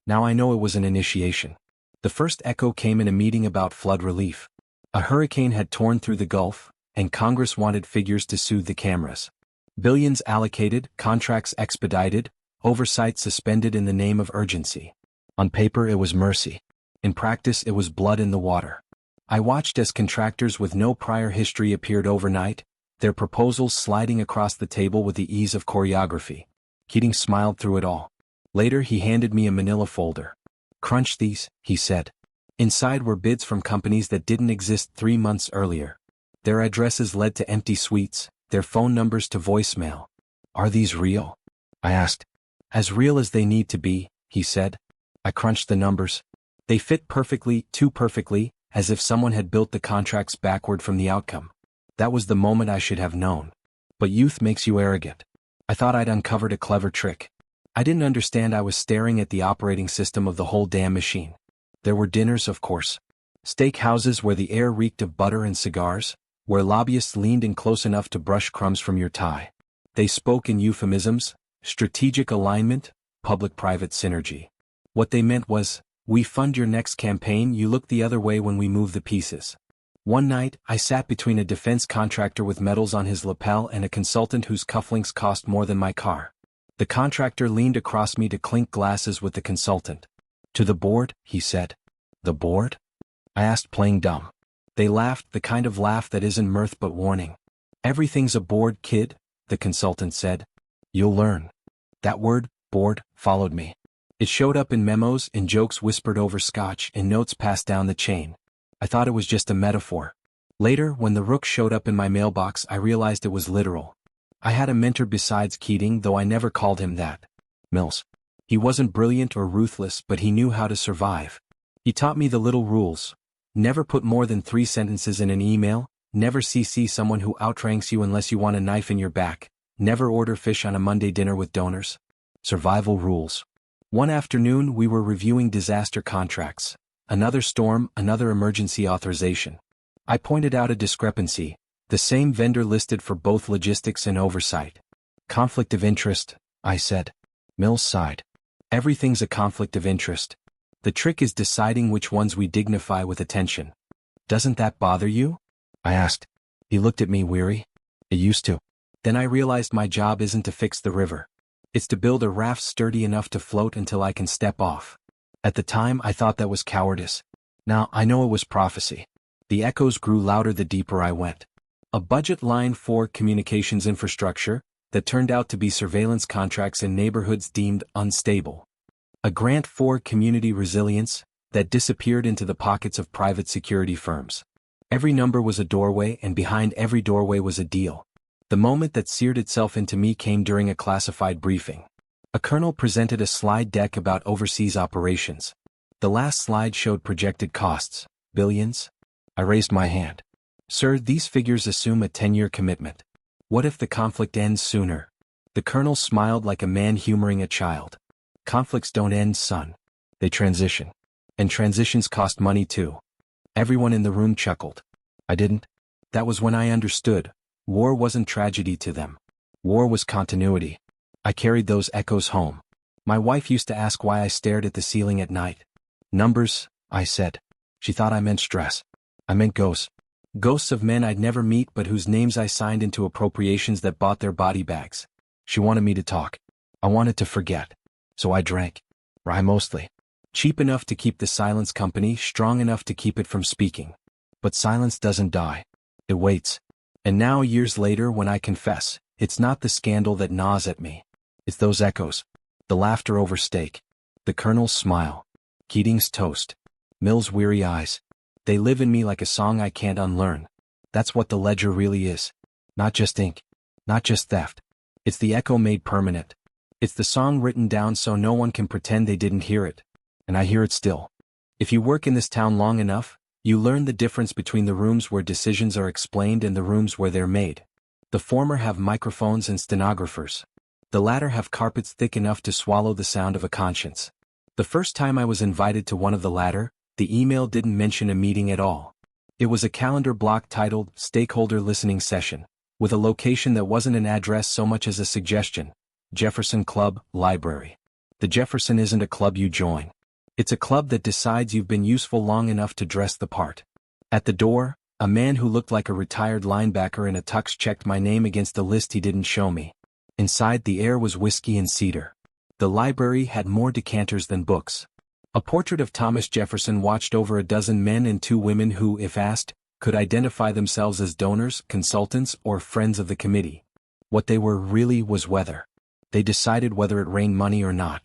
Now I know it was an initiation. The first echo came in a meeting about flood relief. A hurricane had torn through the Gulf, and Congress wanted figures to soothe the cameras. Billions allocated, contracts expedited, oversight suspended in the name of urgency. On paper it was mercy. In practice it was blood in the water. I watched as contractors with no prior history appeared overnight, their proposals sliding across the table with the ease of choreography. Keating smiled through it all. Later he handed me a manila folder. "Crunch these," he said. Inside were bids from companies that didn't exist 3 months earlier. Their addresses led to empty suites, their phone numbers to voicemail. "Are these real?" I asked. "As real as they need to be," he said. I crunched the numbers. They fit perfectly, too perfectly, as if someone had built the contracts backward from the outcome. That was the moment I should have known. But youth makes you arrogant. I thought I'd uncovered a clever trick. I didn't understand I was staring at the operating system of the whole damn machine. There were dinners, of course. Steak houses where the air reeked of butter and cigars, where lobbyists leaned in close enough to brush crumbs from your tie. They spoke in euphemisms, strategic alignment, public-private synergy. What they meant was, "We fund your next campaign, you look the other way when we move the pieces." One night, I sat between a defense contractor with medals on his lapel and a consultant whose cufflinks cost more than my car. The contractor leaned across me to clink glasses with the consultant. "To the board," he said. "The board?" I asked, playing dumb. They laughed, the kind of laugh that isn't mirth but warning. "Everything's a board, kid," the consultant said. "You'll learn." That word, board, followed me. It showed up in memos, in jokes whispered over scotch, in notes passed down the chain. I thought it was just a metaphor. Later, when the rook showed up in my mailbox, I realized it was literal. I had a mentor besides Keating, though I never called him that. Mills. He wasn't brilliant or ruthless, but he knew how to survive. He taught me the little rules. Never put more than 3 sentences in an email, never CC someone who outranks you unless you want a knife in your back, never order fish on a Monday dinner with donors. Survival rules. One afternoon we were reviewing disaster contracts. Another storm, another emergency authorization. I pointed out a discrepancy, the same vendor listed for both logistics and oversight. "Conflict of interest," I said. Mills sighed. "Everything's a conflict of interest. The trick is deciding which ones we dignify with attention." "Doesn't that bother you?" I asked. He looked at me weary. "It used to." Then I realized my job isn't to fix the river. It's to build a raft sturdy enough to float until I can step off. At the time I thought that was cowardice. Now, I know it was prophecy. The echoes grew louder the deeper I went. A budget line for communications infrastructure that turned out to be surveillance contracts in neighborhoods deemed unstable. A grant for community resilience that disappeared into the pockets of private security firms. Every number was a doorway, and behind every doorway was a deal. The moment that seared itself into me came during a classified briefing. A colonel presented a slide deck about overseas operations. The last slide showed projected costs, billions. I raised my hand. Sir, these figures assume a 10-year commitment. What if the conflict ends sooner? The colonel smiled like a man humoring a child. Conflicts don't end, son. They transition. And transitions cost money too. Everyone in the room chuckled. I didn't. That was when I understood. War wasn't tragedy to them. War was continuity. I carried those echoes home. My wife used to ask why I stared at the ceiling at night. Numbers, I said. She thought I meant stress. I meant ghosts. Ghosts of men I'd never meet but whose names I signed into appropriations that bought their body bags. She wanted me to talk. I wanted to forget. So I drank. Rye mostly. Cheap enough to keep the silence company, strong enough to keep it from speaking. But silence doesn't die. It waits. And now, years later, when I confess, it's not the scandal that gnaws at me. It's those echoes. The laughter over steak. The colonel's smile. Keating's toast. Mill's weary eyes. They live in me like a song I can't unlearn. That's what the ledger really is. Not just ink. Not just theft. It's the echo made permanent. It's the song written down so no one can pretend they didn't hear it. And I hear it still. If you work in this town long enough, you learn the difference between the rooms where decisions are explained and the rooms where they're made. The former have microphones and stenographers. The latter have carpets thick enough to swallow the sound of a conscience. The first time I was invited to one of the latter, the email didn't mention a meeting at all. It was a calendar block titled Stakeholder Listening Session, with a location that wasn't an address so much as a suggestion. Jefferson Club, Library. The Jefferson isn't a club you join. It's a club that decides you've been useful long enough to dress the part. At the door, a man who looked like a retired linebacker in a tux checked my name against the list he didn't show me. Inside, the air was whiskey and cedar. The library had more decanters than books. A portrait of Thomas Jefferson watched over a dozen men and 2 women who, if asked, could identify themselves as donors, consultants, or friends of the committee. What they were really was weather. They decided whether it rained money or not.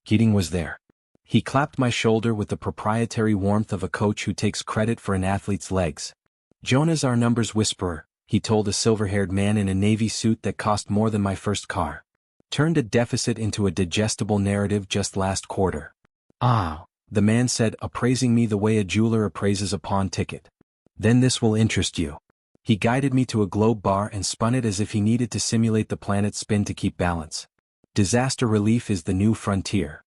Keating was there. He clapped my shoulder with the proprietary warmth of a coach who takes credit for an athlete's legs. Jonah's our numbers whisperer, he told a silver-haired man in a navy suit that cost more than my first car. Turned a deficit into a digestible narrative just last quarter. Ah, the man said, appraising me the way a jeweler appraises a pawn ticket. Then this will interest you. He guided me to a globe bar and spun it as if he needed to simulate the planet's spin to keep balance. Disaster relief is the new frontier.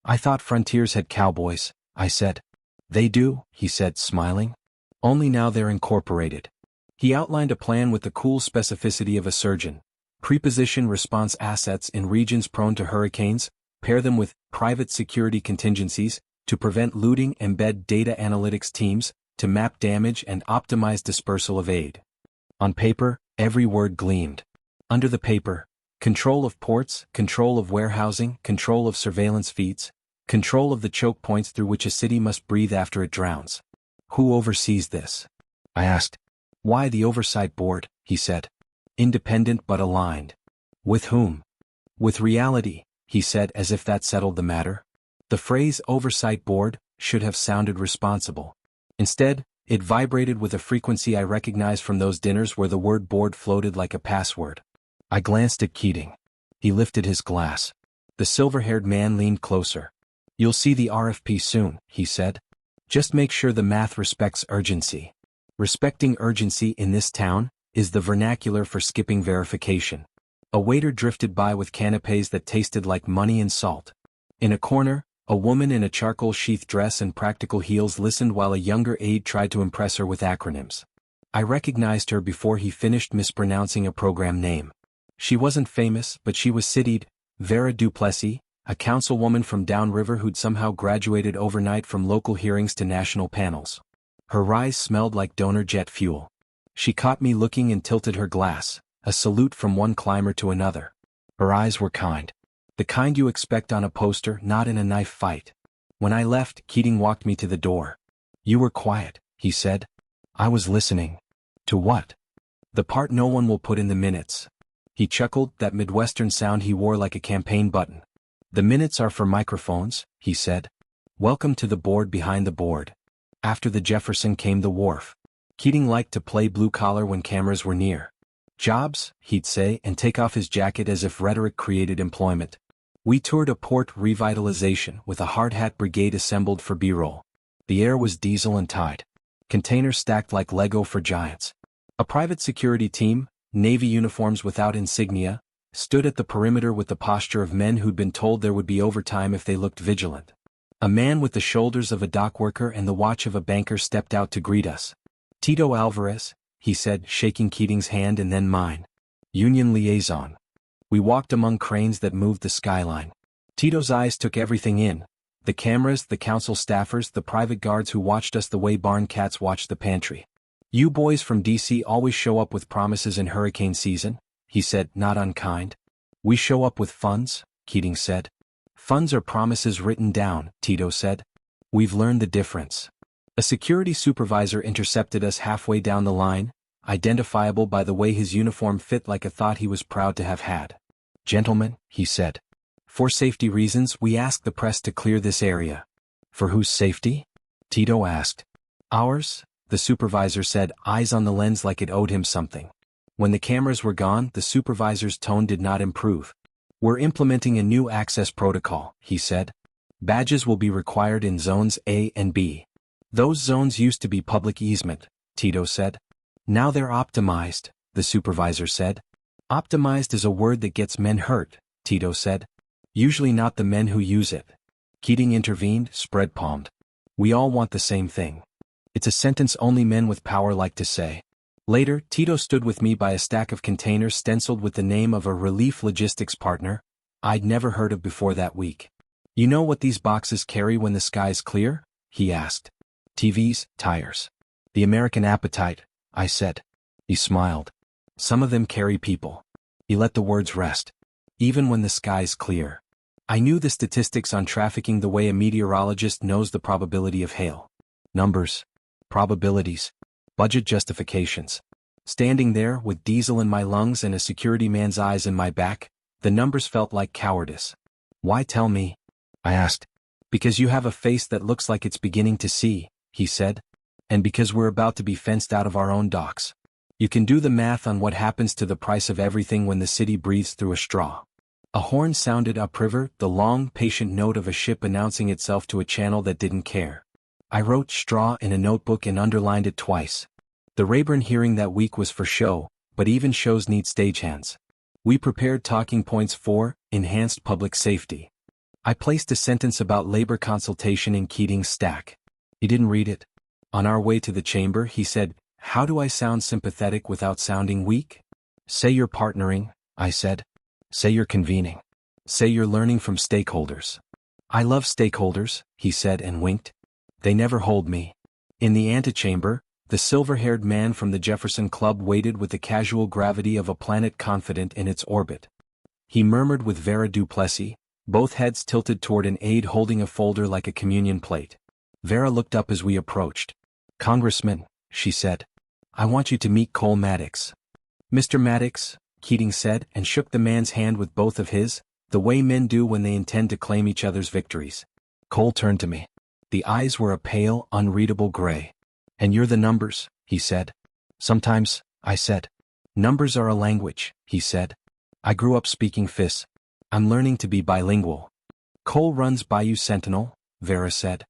I thought frontiers had cowboys, I said. They do, he said, smiling. Only now they're incorporated. He outlined a plan with the cool specificity of a surgeon. Preposition response assets in regions prone to hurricanes, pair them with private security contingencies, to prevent looting, embed data analytics teams, to map damage and optimize dispersal of aid. On paper, every word gleamed. Under the paper, control of ports, control of warehousing, control of surveillance feeds, control of the choke points through which a city must breathe after it drowns. Who oversees this? I asked. Why, the oversight board, he said. Independent but aligned. With whom? With reality, he said, as if that settled the matter. The phrase oversight board should have sounded responsible. Instead, it vibrated with a frequency I recognized from those dinners where the word board floated like a password. I glanced at Keating. He lifted his glass. The silver-haired man leaned closer. You'll see the RFP soon, he said. Just make sure the math respects urgency. Respecting urgency in this town is the vernacular for skipping verification. A waiter drifted by with canapés that tasted like money and salt. In a corner, a woman in a charcoal-sheath dress and practical heels listened while a younger aide tried to impress her with acronyms. I recognized her before he finished mispronouncing a program name. She wasn't famous, but she was citied, Vera Duplessis, a councilwoman from downriver who'd somehow graduated overnight from local hearings to national panels. Her rise smelled like donor jet fuel. She caught me looking and tilted her glass, a salute from one climber to another. Her eyes were kind. The kind you expect on a poster, not in a knife fight. When I left, Keating walked me to the door. You were quiet, he said. I was listening. To what? The part no one will put in the minutes. He chuckled, that Midwestern sound he wore like a campaign button. The minutes are for microphones, he said. Welcome to the board behind the board. After the Jefferson came the wharf. Keating liked to play blue-collar when cameras were near. Jobs, he'd say, and take off his jacket as if rhetoric created employment. We toured a port revitalization with a hard hat brigade assembled for B-roll. The air was diesel and tide. Containers stacked like Lego for giants. A private security team, Navy uniforms without insignia, stood at the perimeter with the posture of men who'd been told there would be overtime if they looked vigilant. A man with the shoulders of a dock worker and the watch of a banker stepped out to greet us. Tito Alvarez, he said, shaking Keating's hand and then mine. Union liaison. We walked among cranes that moved the skyline. Tito's eyes took everything in. The cameras, the council staffers, the private guards who watched us the way barn cats watch the pantry. You boys from D.C. always show up with promises in hurricane season, he said, not unkind. We show up with funds, Keating said. Funds are promises written down, Tito said. We've learned the difference. A security supervisor intercepted us halfway down the line, identifiable by the way his uniform fit like a thought he was proud to have had. Gentlemen, he said. For safety reasons, we ask the press to clear this area. For whose safety? Tito asked. Ours, the supervisor said, eyes on the lens like it owed him something. When the cameras were gone, the supervisor's tone did not improve. We're implementing a new access protocol, he said. Badges will be required in zones A and B. Those zones used to be public easement, Tito said. Now they're optimized, the supervisor said. Optimized is a word that gets men hurt, Tito said. Usually not the men who use it. Keating intervened, spread-palmed. We all want the same thing. It's a sentence only men with power like to say. Later, Tito stood with me by a stack of containers stenciled with the name of a relief logistics partner I'd never heard of before that week. You know what these boxes carry when the sky's clear? He asked. TVs, tires. The American appetite, I said. He smiled. Some of them carry people. He let the words rest. Even when the sky's clear. I knew the statistics on trafficking the way a meteorologist knows the probability of hail. Numbers. Probabilities. Budget justifications. Standing there, with diesel in my lungs and a security man's eyes in my back, the numbers felt like cowardice. Why tell me? I asked. Because you have a face that looks like it's beginning to see, he said. And because we're about to be fenced out of our own docks. You can do the math on what happens to the price of everything when the city breathes through a straw. A horn sounded upriver, the long, patient note of a ship announcing itself to a channel that didn't care. I wrote straw in a notebook and underlined it twice. The Rayburn hearing that week was for show, but even shows need stagehands. We prepared talking points for enhanced public safety. I placed a sentence about labor consultation in Keating's stack. He didn't read it. On our way to the chamber, he said, "How do I sound sympathetic without sounding weak?" "Say you're partnering," I said. "Say you're convening. Say you're learning from stakeholders." "I love stakeholders," he said and winked. "They never hold me." In the antechamber, the silver-haired man from the Jefferson Club waited with the casual gravity of a planet confident in its orbit. He murmured with Vera Duplessis, both heads tilted toward an aide holding a folder like a communion plate. Vera looked up as we approached. "Congressman," she said, "I want you to meet Cole Maddox." "Mr. Maddox," Keating said and shook the man's hand with both of his, the way men do when they intend to claim each other's victories. Cole turned to me. The eyes were a pale, unreadable gray. "And you're the numbers," he said. "Sometimes," I said. "Numbers are a language," he said. "I grew up speaking FIS. I'm learning to be bilingual." "Cole runs Bayou Sentinel," Vera said.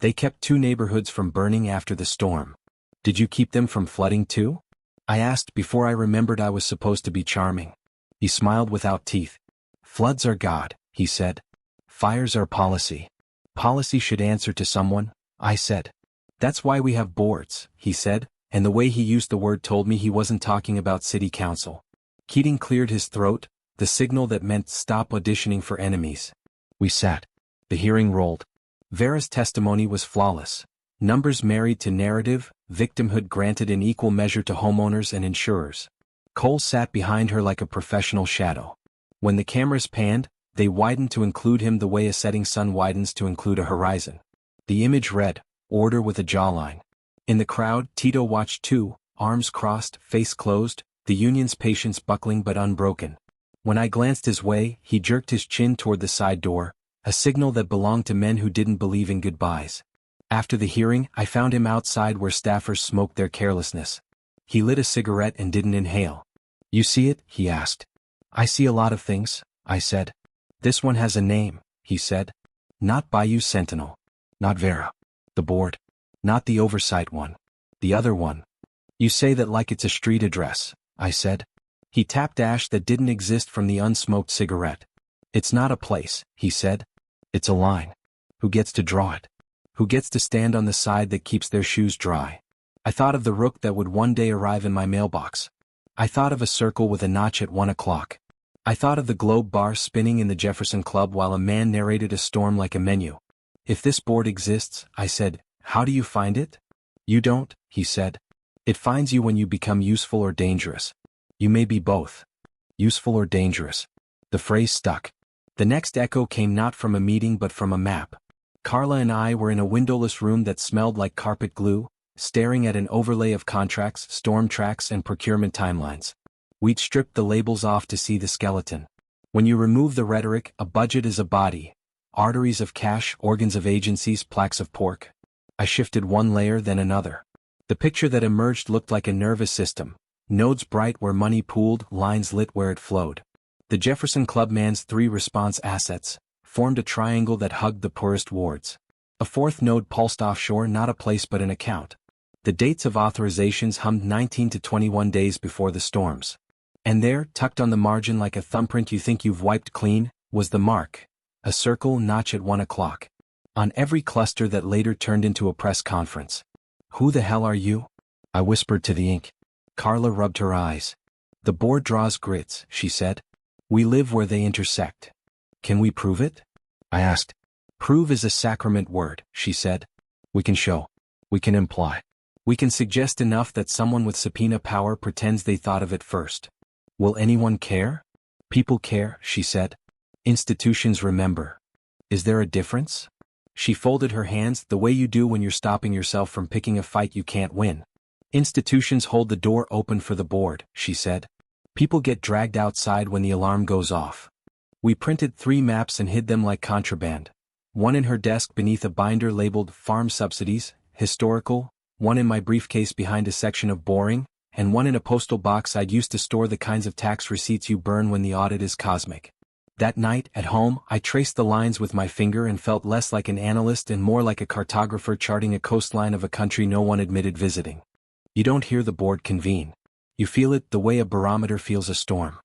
"They kept 2 neighborhoods from burning after the storm. Did you keep them from flooding too?" I asked before I remembered I was supposed to be charming. He smiled without teeth. "Floods are God," he said. "Fires are policy. Policy should answer to someone," I said. "That's why we have boards," he said, and the way he used the word told me he wasn't talking about city council. Keating cleared his throat, the signal that meant stop auditioning for enemies. We sat. The hearing rolled. Vera's testimony was flawless. Numbers married to narrative, victimhood granted in equal measure to homeowners and insurers. Cole sat behind her like a professional shadow. When the cameras panned, they widened to include him the way a setting sun widens to include a horizon. The image read, order with a jawline. In the crowd, Tito watched too, arms crossed, face closed, the union's patience buckling but unbroken. When I glanced his way, he jerked his chin toward the side door, a signal that belonged to men who didn't believe in goodbyes. After the hearing, I found him outside where staffers smoked their carelessness. He lit a cigarette and didn't inhale. "You see it?" he asked. "I see a lot of things," I said. "This one has a name," he said. "Not Bayou Sentinel. Not Vera. The board. Not the oversight one. The other one." "You say that like it's a street address," I said. He tapped ash that didn't exist from the unsmoked cigarette. "It's not a place," he said. "It's a line. Who gets to draw it? Who gets to stand on the side that keeps their shoes dry?" I thought of the rook that would one day arrive in my mailbox. I thought of a circle with a notch at 1 o'clock. I thought of the globe bar spinning in the Jefferson Club while a man narrated a storm like a menu. "If this board exists," I said, "how do you find it?" "You don't," he said. "It finds you when you become useful or dangerous. You may be both. Useful or dangerous." The phrase stuck. The next echo came not from a meeting but from a map. Carla and I were in a windowless room that smelled like carpet glue, staring at an overlay of contracts, storm tracks, and procurement timelines. We'd stripped the labels off to see the skeleton. When you remove the rhetoric, a budget is a body. Arteries of cash, organs of agencies, plaques of pork. I shifted one layer, then another. The picture that emerged looked like a nervous system. Nodes bright where money pooled, lines lit where it flowed. The Jefferson Club man's 3 response assets formed a triangle that hugged the poorest wards. A 4th node pulsed offshore, not a place but an account. The dates of authorizations hummed 19 to 21 days before the storms. And there, tucked on the margin like a thumbprint you think you've wiped clean, was the mark. A circle notch at 1 o'clock. On every cluster that later turned into a press conference. "Who the hell are you?" I whispered to the ink. Carla rubbed her eyes. "The board draws grits," she said. "We live where they intersect." "Can we prove it?" I asked. "Prove is a sacrament word," she said. "We can show. We can imply. We can suggest enough that someone with subpoena power pretends they thought of it first." "Will anyone care?" "People care," she said. "Institutions remember." "Is there a difference?" She folded her hands, "The way you do when you're stopping yourself from picking a fight you can't win. Institutions hold the door open for the board," she said. "People get dragged outside when the alarm goes off." We printed 3 maps and hid them like contraband. One in her desk beneath a binder labeled Farm Subsidies, Historical, one in my briefcase behind a section of Boring, and one in a postal box I'd used to store the kinds of tax receipts you burn when the audit is cosmic. That night, at home, I traced the lines with my finger and felt less like an analyst and more like a cartographer charting a coastline of a country no one admitted visiting. You don't hear the board convene. You feel it the way a barometer feels a storm.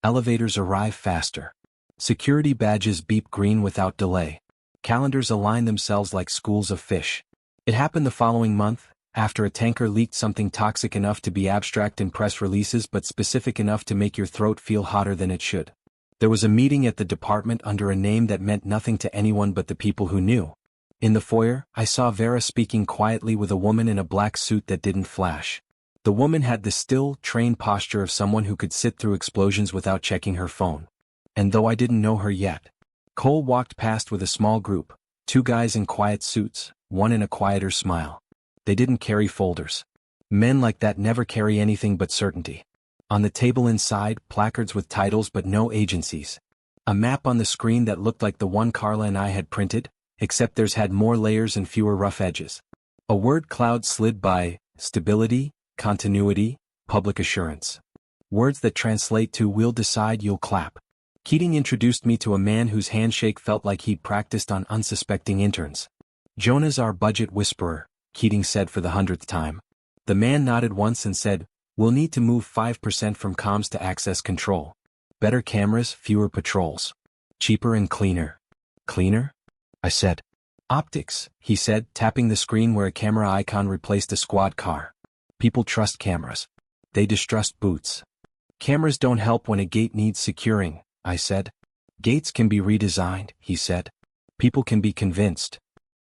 Elevators arrive faster. Security badges beep green without delay. Calendars align themselves like schools of fish. It happened the following month, after a tanker leaked something toxic enough to be abstract in press releases but specific enough to make your throat feel hotter than it should. There was a meeting at the department under a name that meant nothing to anyone but the people who knew. In the foyer, I saw Vera speaking quietly with a woman in a black suit that didn't flash. The woman had the still, trained posture of someone who could sit through explosions without checking her phone. And though I didn't know her yet, Cole walked past with a small group, 2 guys in quiet suits, one in a quieter smile. They didn't carry folders. Men like that never carry anything but certainty. On the table inside, placards with titles but no agencies. A map on the screen that looked like the one Carla and I had printed, except theirs had more layers and fewer rough edges. A word cloud slid by: stability, continuity, public assurance. Words that translate to "we'll decide, you'll clap." Keating introduced me to a man whose handshake felt like he'd practiced on unsuspecting interns. "Jonah's our budget whisperer," Keating said for the 100th time. The man nodded once and said, "We'll need to move 5% from comms to access control. Better cameras, fewer patrols. Cheaper and cleaner." "Cleaner?" I said. "Optics," he said, tapping the screen where a camera icon replaced a squad car. "People trust cameras. They distrust boots. Cameras don't help when a gate needs securing," I said. "Gates can be redesigned," he said. "People can be convinced."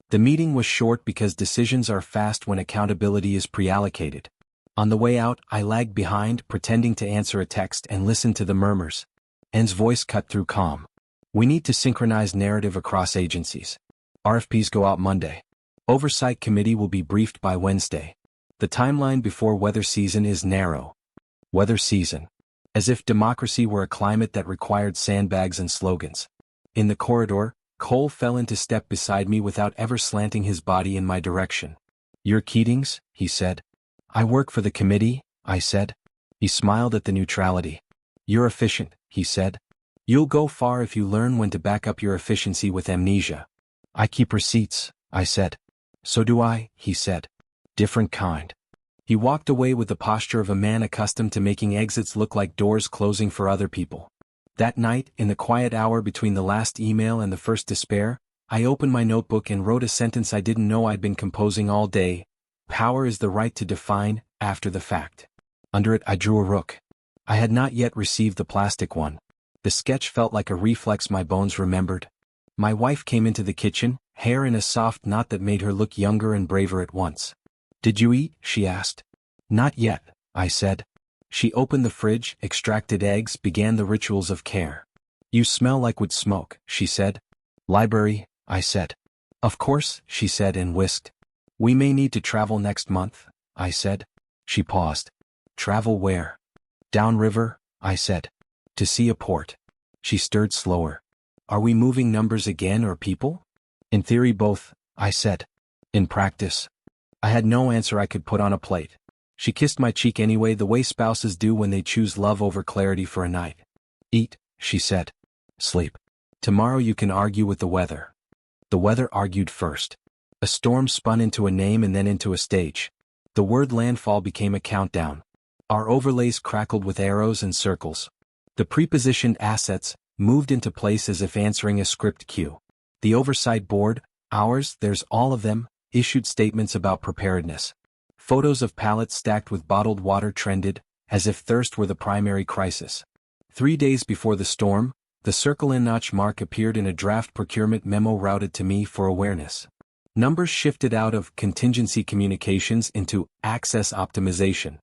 The meeting was short because decisions are fast when accountability is pre-allocated. On the way out, I lagged behind, pretending to answer a text and listened to the murmurs. N's voice cut through calm. "We need to synchronize narrative across agencies. RFPs go out Monday." Oversight committee will be briefed by Wednesday. The timeline before weather season is narrow. Weather season. As if democracy were a climate that required sandbags and slogans. In the corridor, Cole fell into step beside me without ever slanting his body in my direction. "You're Keatings?" he said. "I work for the committee," I said. He smiled at the neutrality. "You're efficient," he said. "You'll go far if you learn when to back up your efficiency with amnesia." "I keep receipts," I said. "So do I," he said. "Different kind." He walked away with the posture of a man accustomed to making exits look like doors closing for other people. That night, in the quiet hour between the last email and the first despair, I opened my notebook and wrote a sentence I didn't know I'd been composing all day. "Power is the right to define, after the fact." Under it I drew a rook. I had not yet received the plastic one. The sketch felt like a reflex my bones remembered. My wife came into the kitchen, hair in a soft knot that made her look younger and braver at once. "Did you eat?" she asked. "Not yet," I said. She opened the fridge, extracted eggs, began the rituals of care. "You smell like wood smoke," she said. "Library," I said. "Of course," she said and whisked. "We may need to travel next month," I said. She paused. "Travel where?" "Downriver," I said. "To see a port." She stirred slower. "Are we moving numbers again or people?" "In theory both," I said. "In practice?" I had no answer I could put on a plate. She kissed my cheek anyway, the way spouses do when they choose love over clarity for a night. "Eat," she said. "Sleep. Tomorrow you can argue with the weather." The weather argued first. A storm spun into a name and then into a stage. The word landfall became a countdown. Our overlays crackled with arrows and circles. The prepositioned assets moved into place as if answering a script cue. The oversight board, ours, theirs, all of them, issued statements about preparedness. Photos of pallets stacked with bottled water trended, as if thirst were the primary crisis. 3 days before the storm, the circle and notch mark appeared in a draft procurement memo routed to me for awareness. Numbers shifted out of contingency communications into access optimization.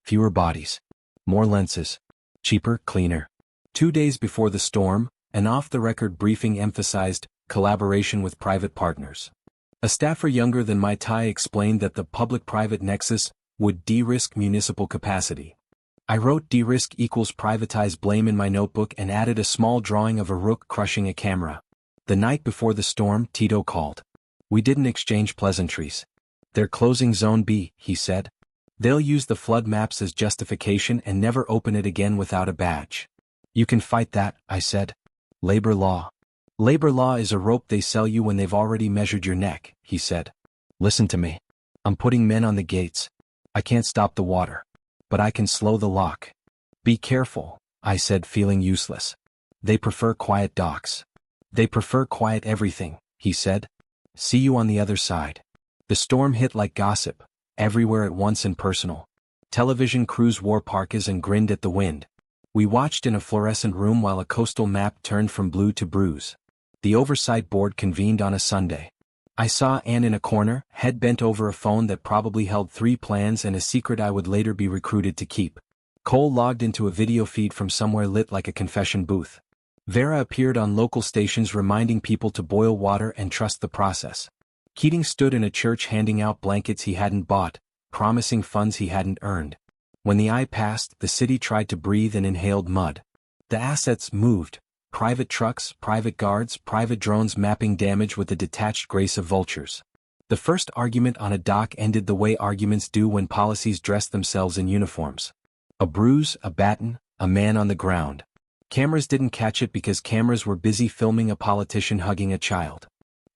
Fewer bodies. More lenses. Cheaper, cleaner. 2 days before the storm, an off-the-record briefing emphasized collaboration with private partners. A staffer younger than my tie explained that the public-private nexus would de-risk municipal capacity. I wrote de-risk equals privatize blame in my notebook and added a small drawing of a rook crushing a camera. The night before the storm, Tito called. We didn't exchange pleasantries. "They're closing Zone B," he said. "They'll use the flood maps as justification and never open it again without a badge." "You can fight that," I said. "Labor law." "Labor law is a rope they sell you when they've already measured your neck," he said. "Listen to me. I'm putting men on the gates. I can't stop the water. But I can slow the lock." "Be careful," I said, feeling useless. "They prefer quiet docks." "They prefer quiet everything," he said. "See you on the other side." The storm hit like gossip, everywhere at once and personal. Television crews wore parkas and grinned at the wind. We watched in a fluorescent room while a coastal map turned from blue to bruise. The oversight board convened on a Sunday. I saw Anne in a corner, head bent over a phone that probably held 3 plans and a secret I would later be recruited to keep. Cole logged into a video feed from somewhere lit like a confession booth. Vera appeared on local stations reminding people to boil water and trust the process. Keating stood in a church handing out blankets he hadn't bought, promising funds he hadn't earned. When the eye passed, the city tried to breathe and inhaled mud. The assets moved. Private trucks, private guards, private drones mapping damage with the detached grace of vultures. The first argument on a dock ended the way arguments do when policies dress themselves in uniforms. A bruise, a baton, a man on the ground. Cameras didn't catch it because cameras were busy filming a politician hugging a child.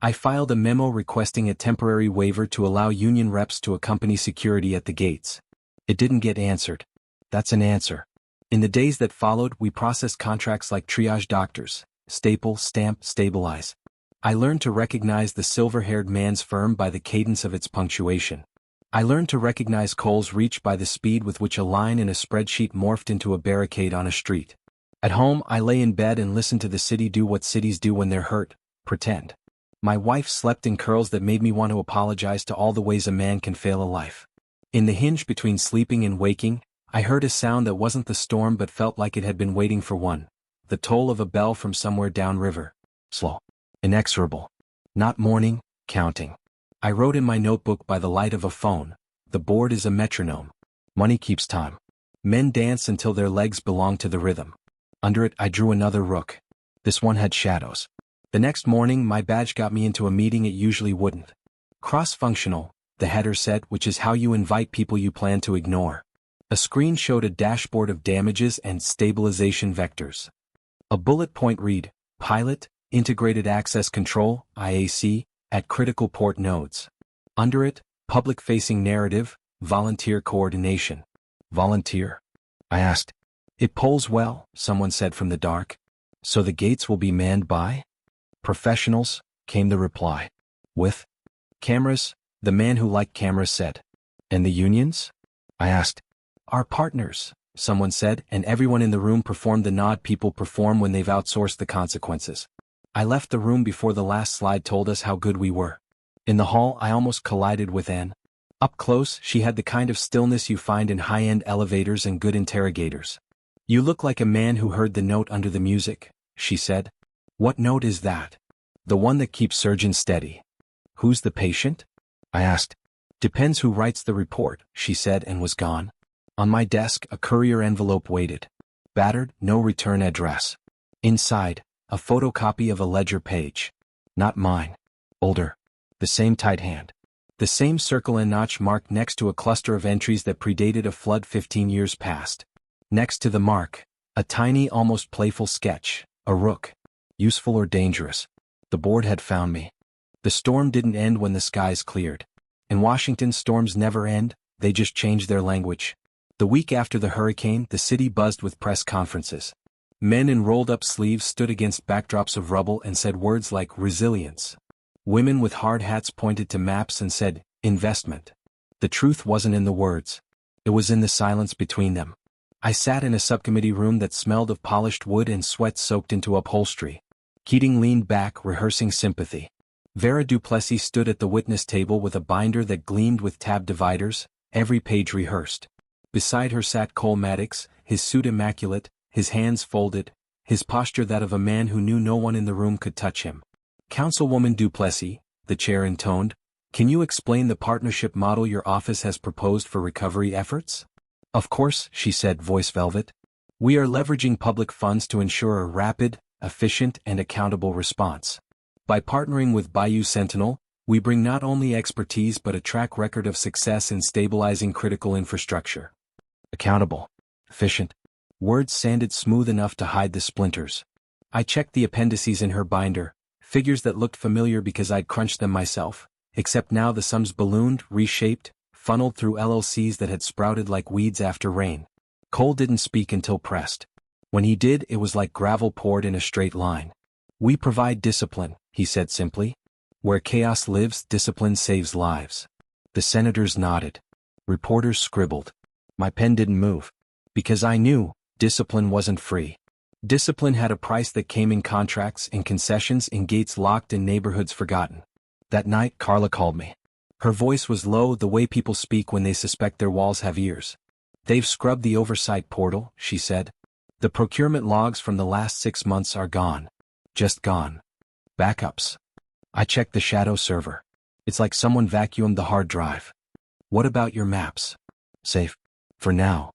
I filed a memo requesting a temporary waiver to allow union reps to accompany security at the gates. It didn't get answered. That's an answer. In the days that followed, we processed contracts like triage doctors, staple, stamp, stabilize. I learned to recognize the silver-haired man's firm by the cadence of its punctuation. I learned to recognize Cole's reach by the speed with which a line in a spreadsheet morphed into a barricade on a street. At home, I lay in bed and listened to the city do what cities do when they're hurt, pretend. My wife slept in curls that made me want to apologize to all the ways a man can fail a life. In the hinge between sleeping and waking, I heard a sound that wasn't the storm but felt like it had been waiting for one. The toll of a bell from somewhere downriver. Slow. Inexorable. Not mourning, counting. I wrote in my notebook by the light of a phone. The board is a metronome. Money keeps time. Men dance until their legs belong to the rhythm. Under it I drew another rook. This one had shadows. The next morning my badge got me into a meeting it usually wouldn't. Cross-functional, the header said, which is how you invite people you plan to ignore. A screen showed a dashboard of damages and stabilization vectors. A bullet point read, Pilot, Integrated Access Control, IAC, at critical port nodes. Under it, public-facing narrative, volunteer coordination. Volunteer? I asked. It polls well, someone said from the dark. So the gates will be manned by? Professionals, came the reply. With? Cameras, the man who liked cameras said. And the unions? I asked. Our partners, someone said, and everyone in the room performed the nod people perform when they've outsourced the consequences. I left the room before the last slide told us how good we were. In the hall I almost collided with Anne. Up close, she had the kind of stillness you find in high-end elevators and good interrogators. You look like a man who heard the note under the music, she said. What note is that? The one that keeps surgeons steady. Who's the patient? I asked. Depends who writes the report, she said and was gone. On my desk, a courier envelope waited. Battered, no return address. Inside, a photocopy of a ledger page. Not mine. Older. The same tight hand. The same circle and notch marked next to a cluster of entries that predated a flood 15 years past. Next to the mark, a tiny, almost playful sketch, a rook. Useful or dangerous? The board had found me. The storm didn't end when the skies cleared. In Washington, storms never end, they just change their language. The week after the hurricane, the city buzzed with press conferences. Men in rolled-up sleeves stood against backdrops of rubble and said words like resilience. Women with hard hats pointed to maps and said, investment. The truth wasn't in the words. It was in the silence between them. I sat in a subcommittee room that smelled of polished wood and sweat soaked into upholstery. Keating leaned back, rehearsing sympathy. Vera Duplessis stood at the witness table with a binder that gleamed with tab dividers, every page rehearsed. Beside her sat Cole Maddox, his suit immaculate, his hands folded, his posture that of a man who knew no one in the room could touch him. Councilwoman Duplessis, the chair intoned, can you explain the partnership model your office has proposed for recovery efforts? Of course, she said, voice velvet. We are leveraging public funds to ensure a rapid, efficient, and accountable response. By partnering with Bayou Sentinel, we bring not only expertise but a track record of success in stabilizing critical infrastructure. Accountable. Efficient. Words sanded smooth enough to hide the splinters. I checked the appendices in her binder, figures that looked familiar because I'd crunched them myself, except now the sums ballooned, reshaped, funneled through LLCs that had sprouted like weeds after rain. Cole didn't speak until pressed. When he did, it was like gravel poured in a straight line. We provide discipline, he said simply. Where chaos lives, discipline saves lives. The senators nodded. Reporters scribbled. My pen didn't move. Because I knew, discipline wasn't free. Discipline had a price that came in contracts, in concessions, in gates locked, in neighborhoods forgotten. That night, Carla called me. Her voice was low, the way people speak when they suspect their walls have ears. They've scrubbed the oversight portal, she said. The procurement logs from the last 6 months are gone. Just gone. Backups. I checked the shadow server. It's like someone vacuumed the hard drive. What about your maps? Safe. For now.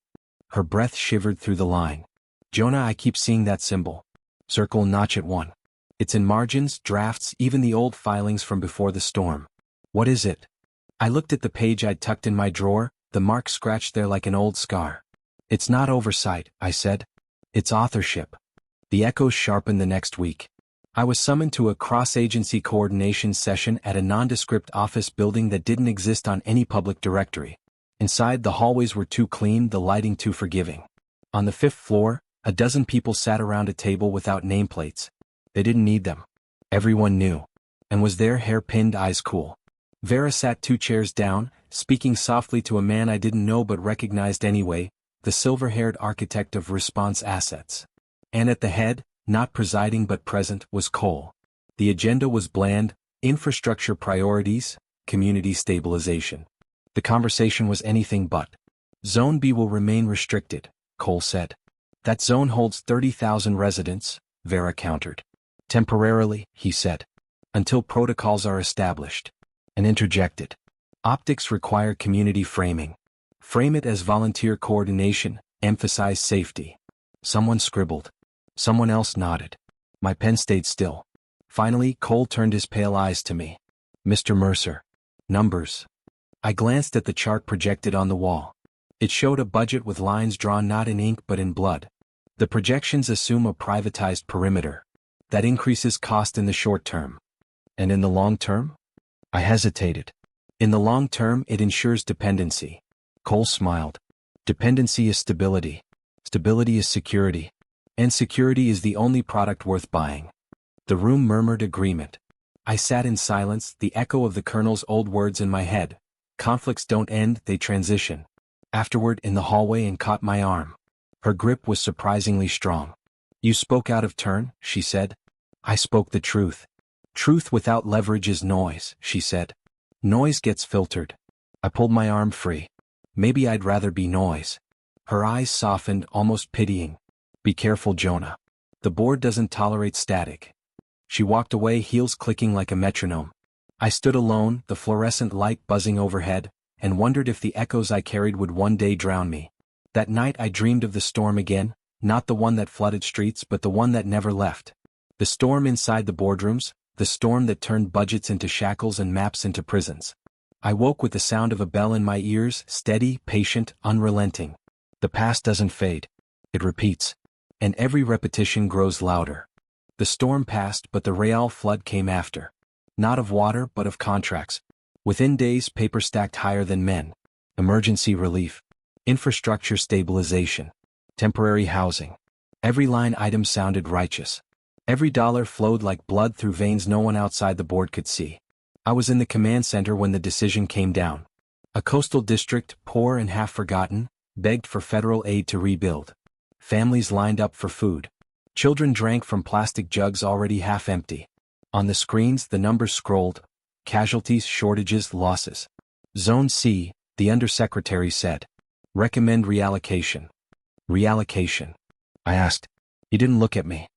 Her breath shivered through the line. Jonah, I keep seeing that symbol. Circle notch at 1. It's in margins, drafts, even the old filings from before the storm. What is it? I looked at the page I'd tucked in my drawer, the mark scratched there like an old scar. It's not oversight, I said. It's authorship. The echoes sharpened the next week. I was summoned to a cross-agency coordination session at a nondescript office building that didn't exist on any public directory. Inside, the hallways were too clean, the lighting too forgiving. On the 5th floor, a dozen people sat around a table without nameplates. They didn't need them. Everyone knew. And was there, hair pinned, eyes cool. Vera sat 2 chairs down, speaking softly to a man I didn't know but recognized anyway, the silver-haired architect of response assets. And at the head, not presiding but present, was Cole. The agenda was bland: infrastructure priorities, community stabilization. The conversation was anything but. Zone B will remain restricted, Cole said. That zone holds 30,000 residents, Vera countered. Temporarily, he said. Until protocols are established. and interjected. Optics require community framing. Frame it as volunteer coordination, emphasize safety. Someone scribbled. Someone else nodded. My pen stayed still. Finally, Cole turned his pale eyes to me. Mr. Mercer. Numbers. I glanced at the chart projected on the wall. It showed a budget with lines drawn not in ink but in blood. The projections assume a privatized perimeter. That increases cost in the short term. And in the long term? I hesitated. In the long term, it ensures dependency. Cole smiled. Dependency is stability. Stability is security. And security is the only product worth buying. The room murmured agreement. I sat in silence, the echo of the colonel's old words in my head. Conflicts don't end, they transition. Afterward, in the hallway, and caught my arm. Her grip was surprisingly strong. You spoke out of turn, she said. I spoke the truth. Truth without leverage is noise, she said. Noise gets filtered. I pulled my arm free. Maybe I'd rather be noise. Her eyes softened, almost pitying. Be careful, Jonah. The board doesn't tolerate static. She walked away, heels clicking like a metronome. I stood alone, the fluorescent light buzzing overhead, and wondered if the echoes I carried would one day drown me. That night I dreamed of the storm again, not the one that flooded streets but the one that never left. The storm inside the boardrooms, the storm that turned budgets into shackles and maps into prisons. I woke with the sound of a bell in my ears, steady, patient, unrelenting. The past doesn't fade. It repeats. And every repetition grows louder. The storm passed, but the real flood came after. Not of water but of contracts. Within days, paper stacked higher than men. Emergency relief. Infrastructure stabilization. Temporary housing. Every line item sounded righteous. Every dollar flowed like blood through veins no one outside the board could see. I was in the command center when the decision came down. A coastal district, poor and half forgotten, begged for federal aid to rebuild. Families lined up for food. Children drank from plastic jugs already half empty. On the screens, the numbers scrolled. Casualties, shortages, losses. Zone C, the undersecretary said. Recommend reallocation. Reallocation. I asked. He didn't look at me.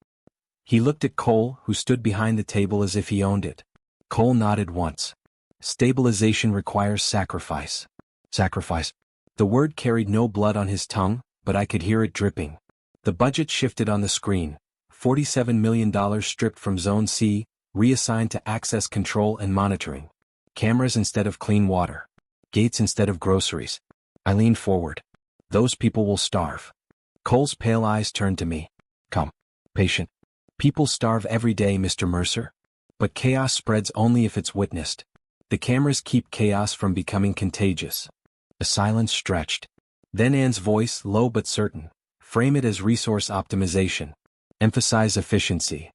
He looked at Cole, who stood behind the table as if he owned it. Cole nodded once. Stabilization requires sacrifice. Sacrifice. The word carried no blood on his tongue, but I could hear it dripping. The budget shifted on the screen. $47 million stripped from Zone C, reassigned to access control and monitoring. Cameras instead of clean water. Gates instead of groceries. I leaned forward. Those people will starve. Cole's pale eyes turned to me. Come. Patient. People starve every day, Mr. Mercer. But chaos spreads only if it's witnessed. The cameras keep chaos from becoming contagious. A silence stretched. Then Anne's voice, low but certain. Frame it as resource optimization. Emphasize efficiency.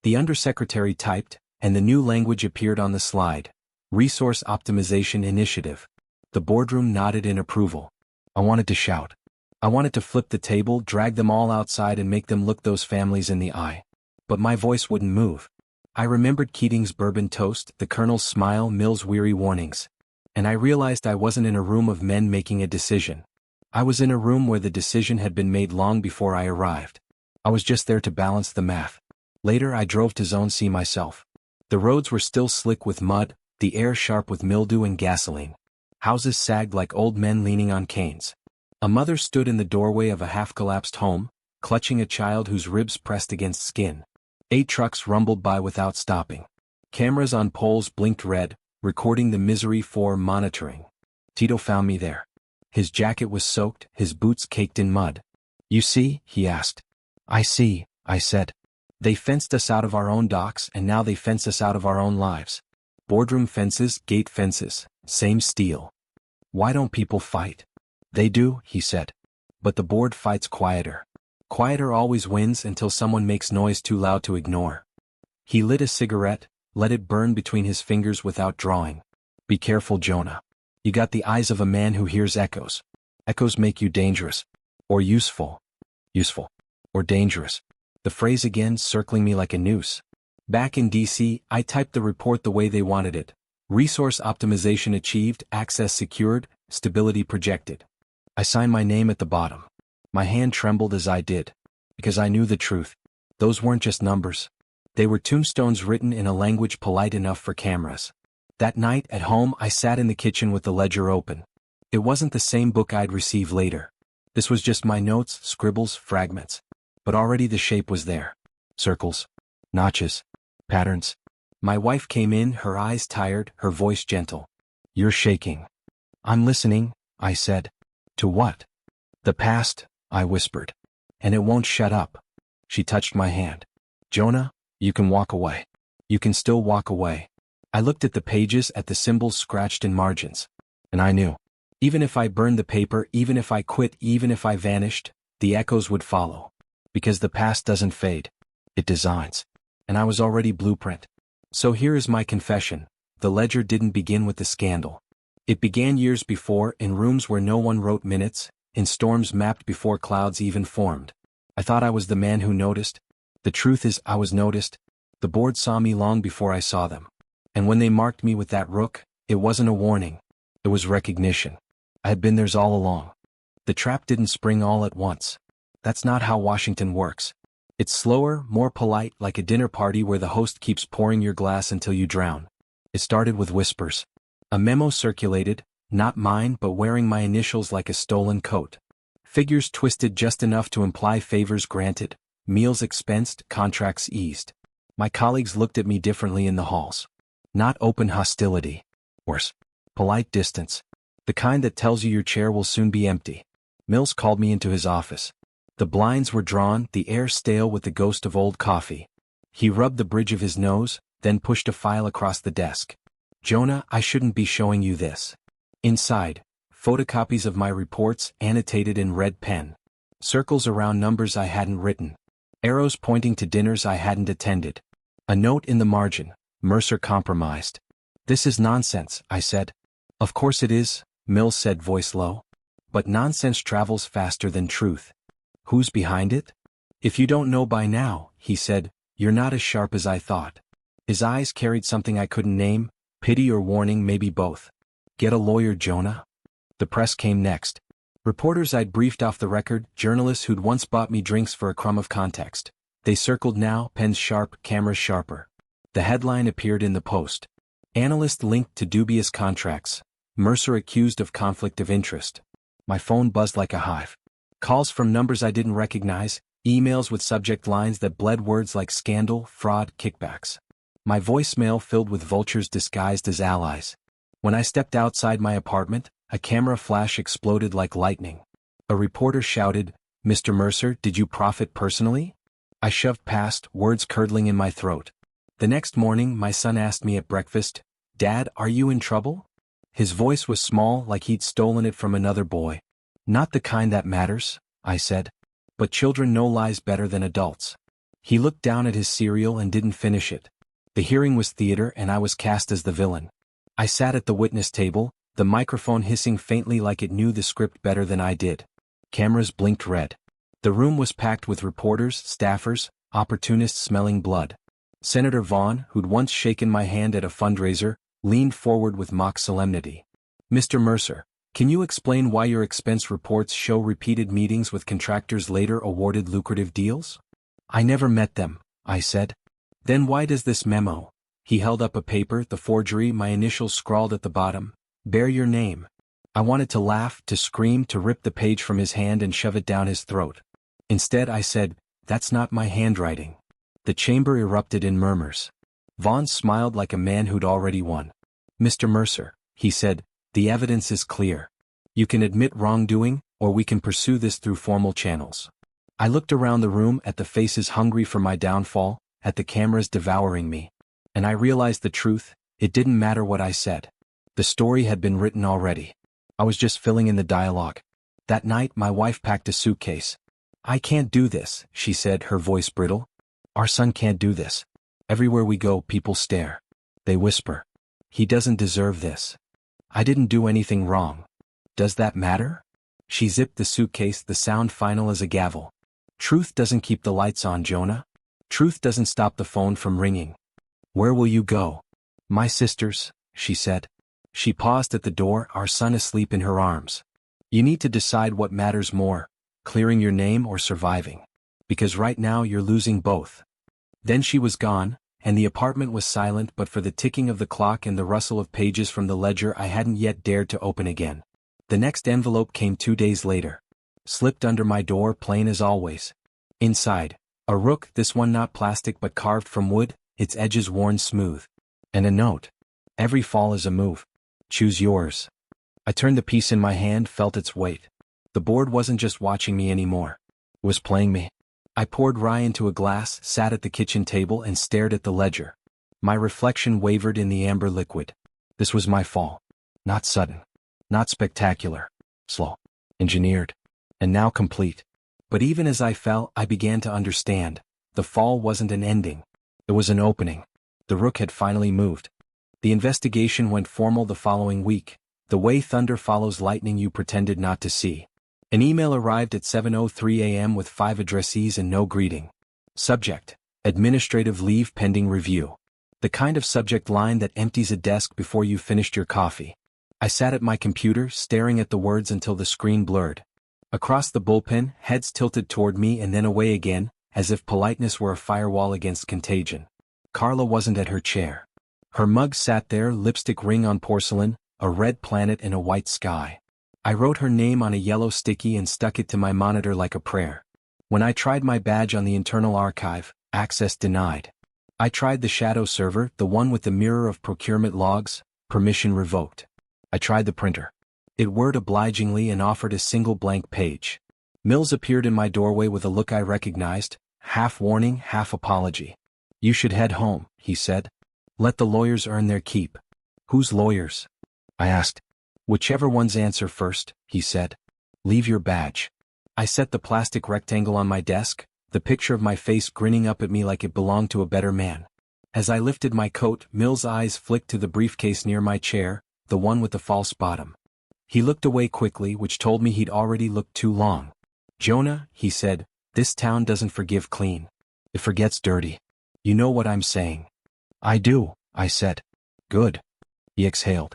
The undersecretary typed, and the new language appeared on the slide. Resource Optimization Initiative. The boardroom nodded in approval. I wanted to shout. I wanted to flip the table, drag them all outside and make them look those families in the eye. But my voice wouldn't move. I remembered Keating's bourbon toast, the colonel's smile, Mill's weary warnings. And I realized I wasn't in a room of men making a decision. I was in a room where the decision had been made long before I arrived. I was just there to balance the math. Later I drove to Zone C myself. The roads were still slick with mud, the air sharp with mildew and gasoline. Houses sagged like old men leaning on canes. A mother stood in the doorway of a half-collapsed home, clutching a child whose ribs pressed against skin. 8 trucks rumbled by without stopping. Cameras on poles blinked red, recording the misery for monitoring. Tito found me there. His jacket was soaked, his boots caked in mud. You see, he asked. I see, I said. They fenced us out of our own docks and now they fence us out of our own lives. Boardroom fences, gate fences, same steel. Why don't people fight? They do, he said. But the board fights quieter. Quieter always wins until someone makes noise too loud to ignore. He lit a cigarette, let it burn between his fingers without drawing. Be careful, Jonah. You got the eyes of a man who hears echoes. Echoes make you dangerous. Or useful. Useful. Or dangerous. The phrase again circling me like a noose. Back in DC, I typed the report the way they wanted it. Resource optimization achieved, access secured, stability projected. I signed my name at the bottom. My hand trembled as I did. Because I knew the truth. Those weren't just numbers. They were tombstones written in a language polite enough for cameras. That night at home I sat in the kitchen with the ledger open. It wasn't the same book I'd receive later. This was just my notes, scribbles, fragments. But already the shape was there. Circles. Notches. Patterns. My wife came in, her eyes tired, her voice gentle. "You're shaking." "I'm listening," I said. "To what?" "The past," I whispered. "And it won't shut up." She touched my hand. "Jonah, you can walk away. You can still walk away." I looked at the pages, at the symbols scratched in margins. And I knew. Even if I burned the paper, even if I quit, even if I vanished, the echoes would follow. Because the past doesn't fade. It designs. And I was already blueprint. So here is my confession. The ledger didn't begin with the scandal. It began years before, in rooms where no one wrote minutes, in storms mapped before clouds even formed. I thought I was the man who noticed. The truth is, I was noticed. The board saw me long before I saw them. And when they marked me with that rook, it wasn't a warning. It was recognition. I had been theirs all along. The trap didn't spring all at once. That's not how Washington works. It's slower, more polite, like a dinner party where the host keeps pouring your glass until you drown. It started with whispers. A memo circulated, not mine but wearing my initials like a stolen coat. Figures twisted just enough to imply favors granted, meals expensed, contracts eased. My colleagues looked at me differently in the halls. Not open hostility. Worse. Polite distance. The kind that tells you your chair will soon be empty. Mills called me into his office. The blinds were drawn, the air stale with the ghost of old coffee. He rubbed the bridge of his nose, then pushed a file across the desk. "Jonah, I shouldn't be showing you this." Inside, photocopies of my reports annotated in red pen. Circles around numbers I hadn't written. Arrows pointing to dinners I hadn't attended. A note in the margin, Mercer compromised. "This is nonsense," I said. "Of course it is," Mills said, voice low. "But nonsense travels faster than truth." "Who's behind it?" "If you don't know by now," he said, "you're not as sharp as I thought." His eyes carried something I couldn't name, pity or warning, maybe both. "Get a lawyer, Jonah." The press came next. Reporters I'd briefed off the record, journalists who'd once bought me drinks for a crumb of context. They circled now, pens sharp, cameras sharper. The headline appeared in the Post. Analyst linked to dubious contracts. Mercer accused of conflict of interest. My phone buzzed like a hive. Calls from numbers I didn't recognize, emails with subject lines that bled words like scandal, fraud, kickbacks. My voicemail filled with vultures disguised as allies. When I stepped outside my apartment, a camera flash exploded like lightning. A reporter shouted, "Mr. Mercer, did you profit personally?" I shoved past, words curdling in my throat. The next morning my son asked me at breakfast, "Dad, are you in trouble?" His voice was small, like he'd stolen it from another boy. "Not the kind that matters," I said. "But children know lies better than adults." He looked down at his cereal and didn't finish it. The hearing was theater and I was cast as the villain. I sat at the witness table, the microphone hissing faintly like it knew the script better than I did. Cameras blinked red. The room was packed with reporters, staffers, opportunists smelling blood. Senator Vaughn, who'd once shaken my hand at a fundraiser, leaned forward with mock solemnity. "Mr. Mercer, can you explain why your expense reports show repeated meetings with contractors later awarded lucrative deals?" "I never met them," I said. "Then why does this memo?" He held up a paper, the forgery, my initials scrawled at the bottom. "Bear your name." I wanted to laugh, to scream, to rip the page from his hand and shove it down his throat. Instead I said, "That's not my handwriting." The chamber erupted in murmurs. Vaughn smiled like a man who'd already won. "Mr. Mercer," he said, "the evidence is clear. You can admit wrongdoing, or we can pursue this through formal channels." I looked around the room at the faces hungry for my downfall, at the cameras devouring me. And I realized the truth, it didn't matter what I said. The story had been written already. I was just filling in the dialogue. That night my wife packed a suitcase. "I can't do this," she said, her voice brittle. "Our son can't do this. Everywhere we go people stare. They whisper. He doesn't deserve this. I didn't do anything wrong. Does that matter?" She zipped the suitcase, the sound final as a gavel. "Truth doesn't keep the lights on, Jonah. Truth doesn't stop the phone from ringing. Where will you go?" "My sister's," she said. She paused at the door, our son asleep in her arms. "You need to decide what matters more, clearing your name or surviving. Because right now you're losing both." Then she was gone, and the apartment was silent but for the ticking of the clock and the rustle of pages from the ledger I hadn't yet dared to open again. The next envelope came 2 days later. Slipped under my door plain as always. Inside, a rook, this one not plastic but carved from wood, its edges worn smooth. And a note. Every fall is a move. Choose yours. I turned the piece in my hand, felt its weight. The board wasn't just watching me anymore. It was playing me. I poured rye into a glass, sat at the kitchen table and stared at the ledger. My reflection wavered in the amber liquid. This was my fall. Not sudden. Not spectacular. Slow. Engineered. And now complete. But even as I fell, I began to understand. The fall wasn't an ending. It was an opening. The rook had finally moved. The investigation went formal the following week. The way thunder follows lightning you pretended not to see. An email arrived at 7:03 a.m. with 5 addressees and no greeting. Subject: administrative leave pending review. The kind of subject line that empties a desk before you've finished your coffee. I sat at my computer, staring at the words until the screen blurred. Across the bullpen, heads tilted toward me and then away again, as if politeness were a firewall against contagion. Carla wasn't at her chair. Her mug sat there, lipstick ring on porcelain, a red planet in a white sky. I wrote her name on a yellow sticky and stuck it to my monitor like a prayer. When I tried my badge on the internal archive, access denied. I tried the shadow server, the one with the mirror of procurement logs, permission revoked. I tried the printer. It whirred obligingly and offered a single blank page. Mills appeared in my doorway with a look I recognized, half warning, half apology. You should head home, he said. Let the lawyers earn their keep. Whose lawyers? I asked. Whichever ones answer first, he said. Leave your badge. I set the plastic rectangle on my desk, the picture of my face grinning up at me like it belonged to a better man. As I lifted my coat, Mill's eyes flicked to the briefcase near my chair, the one with the false bottom. He looked away quickly, which told me he'd already looked too long. Jonah, he said, this town doesn't forgive clean. It forgets dirty. You know what I'm saying. I do, I said. Good. He exhaled.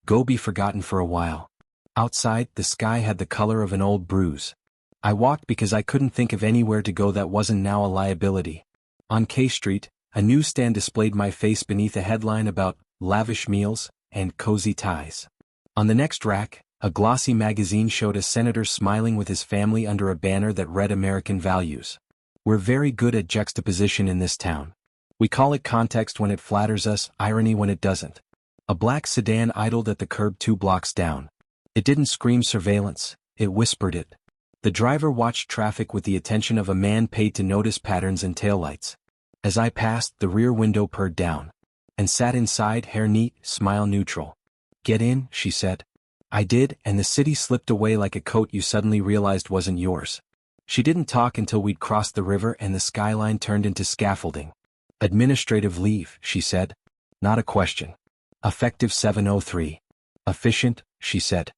Go be forgotten for a while. Outside, the sky had the color of an old bruise. I walked because I couldn't think of anywhere to go that wasn't now a liability. On K Street, a newsstand displayed my face beneath a headline about lavish meals and cozy ties. On the next rack, a glossy magazine showed a senator smiling with his family under a banner that read American values. We're very good at juxtaposition in this town. We call it context when it flatters us, irony when it doesn't. A black sedan idled at the curb 2 blocks down. It didn't scream surveillance, it whispered it. The driver watched traffic with the attention of a man paid to notice patterns and taillights. As I passed, the rear window purred down. And sat inside, hair neat, smile neutral. Get in, she said. I did, and the city slipped away like a coat you suddenly realized wasn't yours. She didn't talk until we'd crossed the river and the skyline turned into scaffolding. Administrative leave, she said. Not a question. Effective 7:03. Efficient, she said.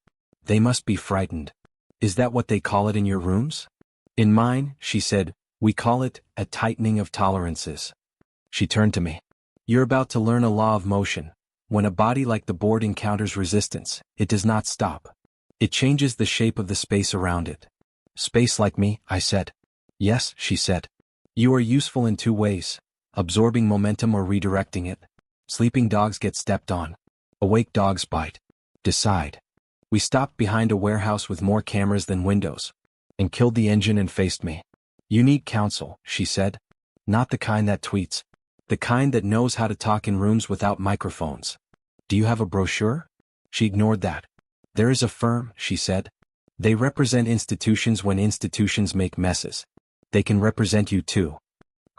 They must be frightened. Is that what they call it in your rooms? In mine, she said, we call it a tightening of tolerances. She turned to me. You're about to learn a law of motion. When a body like the board encounters resistance, it does not stop. It changes the shape of the space around it. Space like me, I said. Yes, she said. You are useful in 2 ways, absorbing momentum or redirecting it. Sleeping dogs get stepped on. Awake dogs bite. Decide. We stopped behind a warehouse with more cameras than windows. And killed the engine and faced me. You need counsel, she said. Not the kind that tweets. The kind that knows how to talk in rooms without microphones. Do you have a brochure? She ignored that. There is a firm, she said. They represent institutions when institutions make messes. They can represent you too.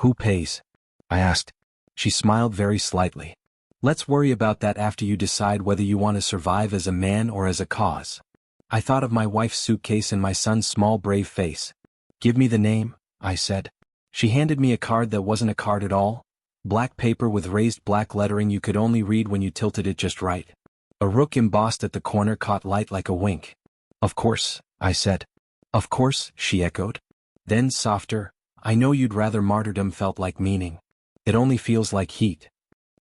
Who pays? I asked. She smiled very slightly. Let's worry about that after you decide whether you want to survive as a man or as a cause. I thought of my wife's suitcase and my son's small brave face. Give me the name, I said. She handed me a card that wasn't a card at all. Black paper with raised black lettering you could only read when you tilted it just right. A rook embossed at the corner caught light like a wink. Of course, I said. Of course, she echoed. Then softer, I know you'd rather martyrdom felt like meaning. It only feels like heat.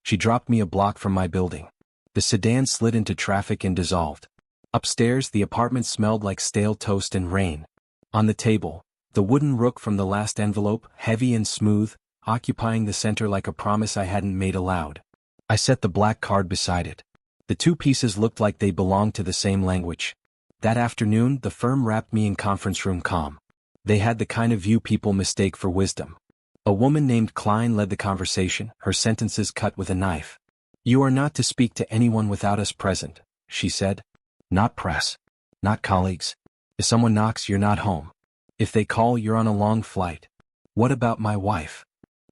She dropped me a block from my building. The sedan slid into traffic and dissolved. Upstairs, the apartment smelled like stale toast and rain. On the table, the wooden rook from the last envelope, heavy and smooth, occupying the center like a promise I hadn't made aloud. I set the black card beside it. The two pieces looked like they belonged to the same language. That afternoon, the firm wrapped me in conference room calm. They had the kind of view people mistake for wisdom. A woman named Klein led the conversation, her sentences cut with a knife. "You are not to speak to anyone without us present," she said. "Not press. Not colleagues. If someone knocks, you're not home. If they call, you're on a long flight. What about my wife?"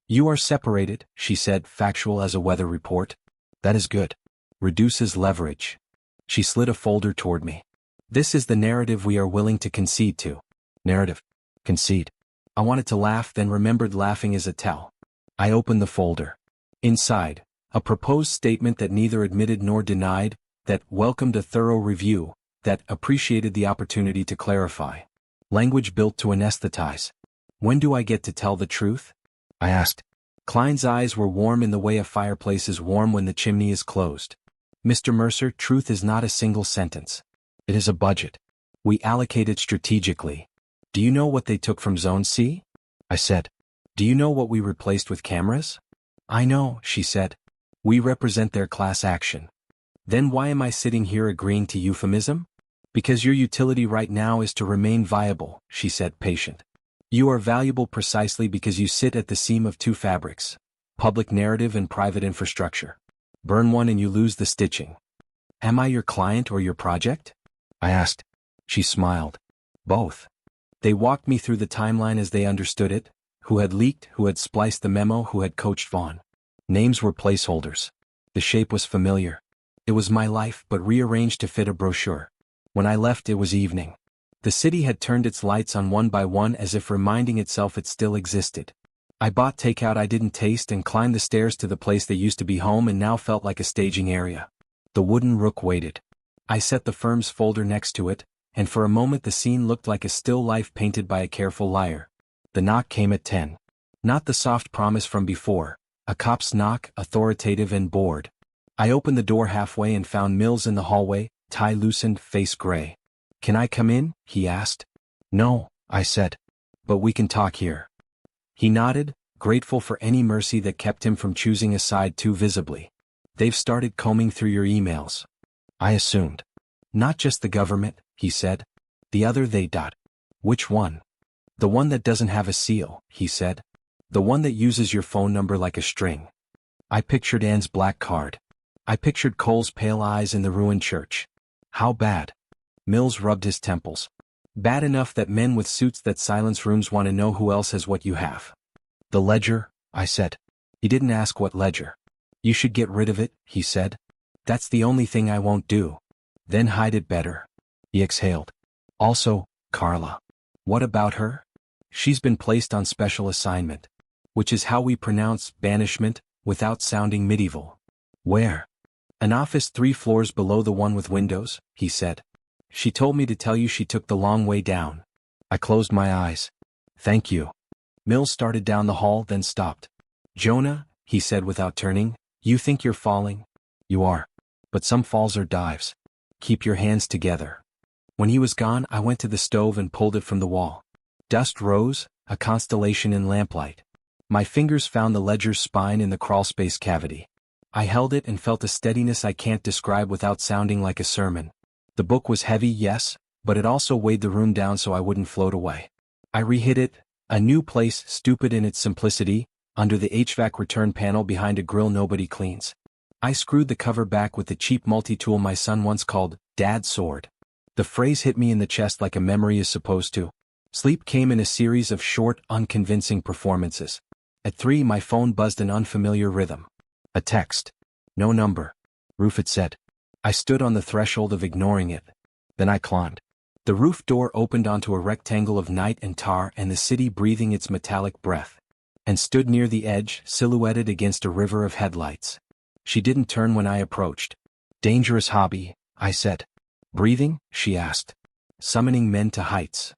"You are separated," she said, factual as a weather report. "That is good. Reduces leverage." She slid a folder toward me. "This is the narrative we are willing to concede to." Narrative. Concede. I wanted to laugh, then remembered laughing is a tell. I opened the folder. Inside, a proposed statement that neither admitted nor denied, that welcomed a thorough review, that appreciated the opportunity to clarify. Language built to anesthetize. "When do I get to tell the truth?" I asked. Klein's eyes were warm in the way a fireplace is warm when the chimney is closed. "Mr. Mercer, truth is not a single sentence. It is a budget. We allocate it strategically. Do you know what they took from Zone C?" I said. "Do you know what we replaced with cameras?" "I know," she said. "We represent their class action." "Then why am I sitting here agreeing to euphemism?" "Because your utility right now is to remain viable," she said, patient. "You are valuable precisely because you sit at the seam of two fabrics, public narrative and private infrastructure. Burn one and you lose the stitching." "Am I your client or your project?" I asked. She smiled. "Both." They walked me through the timeline as they understood it, who had leaked, who had spliced the memo, who had coached Vaughn. Names were placeholders. The shape was familiar. It was my life, but rearranged to fit a brochure. When I left, it was evening. The city had turned its lights on one by one as if reminding itself it still existed. I bought takeout I didn't taste and climbed the stairs to the place that used to be home and now felt like a staging area. The wooden rook waited. I set the firm's folder next to it, and for a moment the scene looked like a still life painted by a careful liar. The knock came at 10. Not the soft promise from before, a cop's knock, authoritative and bored. I opened the door halfway and found Mills in the hallway, tie loosened, face gray. "Can I come in?" he asked. "No," I said. "But we can talk here." He nodded, grateful for any mercy that kept him from choosing a side too visibly. "They've started combing through your emails." I assumed. "Not just the government," he said. "The other they dot." "Which one?" "The one that doesn't have a seal," he said. "The one that uses your phone number like a string." I pictured Anne's black card. I pictured Cole's pale eyes in the ruined church. "How bad?" Mills rubbed his temples. "Bad enough that men with suits that silence rooms want to know who else has what you have." "The ledger," I said. He didn't ask what ledger. "You should get rid of it," he said. "That's the only thing I won't do." "Then hide it better." He exhaled. "Also, Carla." "What about her?" "She's been placed on special assignment." Which is how we pronounce banishment, without sounding medieval. "Where?" "An office 3 floors below the one with windows," he said. "She told me to tell you she took the long way down." I closed my eyes. "Thank you." Mills started down the hall, then stopped. "Jonah," he said without turning, "you think you're falling?" "You are. But some falls are dives. Keep your hands together." When he was gone, I went to the stove and pulled it from the wall. Dust rose, a constellation in lamplight. My fingers found the ledger's spine in the crawlspace cavity. I held it and felt a steadiness I can't describe without sounding like a sermon. The book was heavy, yes, but it also weighed the room down so I wouldn't float away. I rehid it, a new place, stupid in its simplicity, under the HVAC return panel behind a grill nobody cleans. I screwed the cover back with the cheap multi-tool my son once called Dad's sword. The phrase hit me in the chest like a memory is supposed to. Sleep came in a series of short, unconvincing performances. At 3 my phone buzzed an unfamiliar rhythm. A text. "No number." "Roof," it said. I stood on the threshold of ignoring it. Then I climbed. The roof door opened onto a rectangle of night and tar and the city breathing its metallic breath. And stood near the edge, silhouetted against a river of headlights. She didn't turn when I approached. "Dangerous hobby," I said. "Breathing?" she asked. "Summoning men to heights.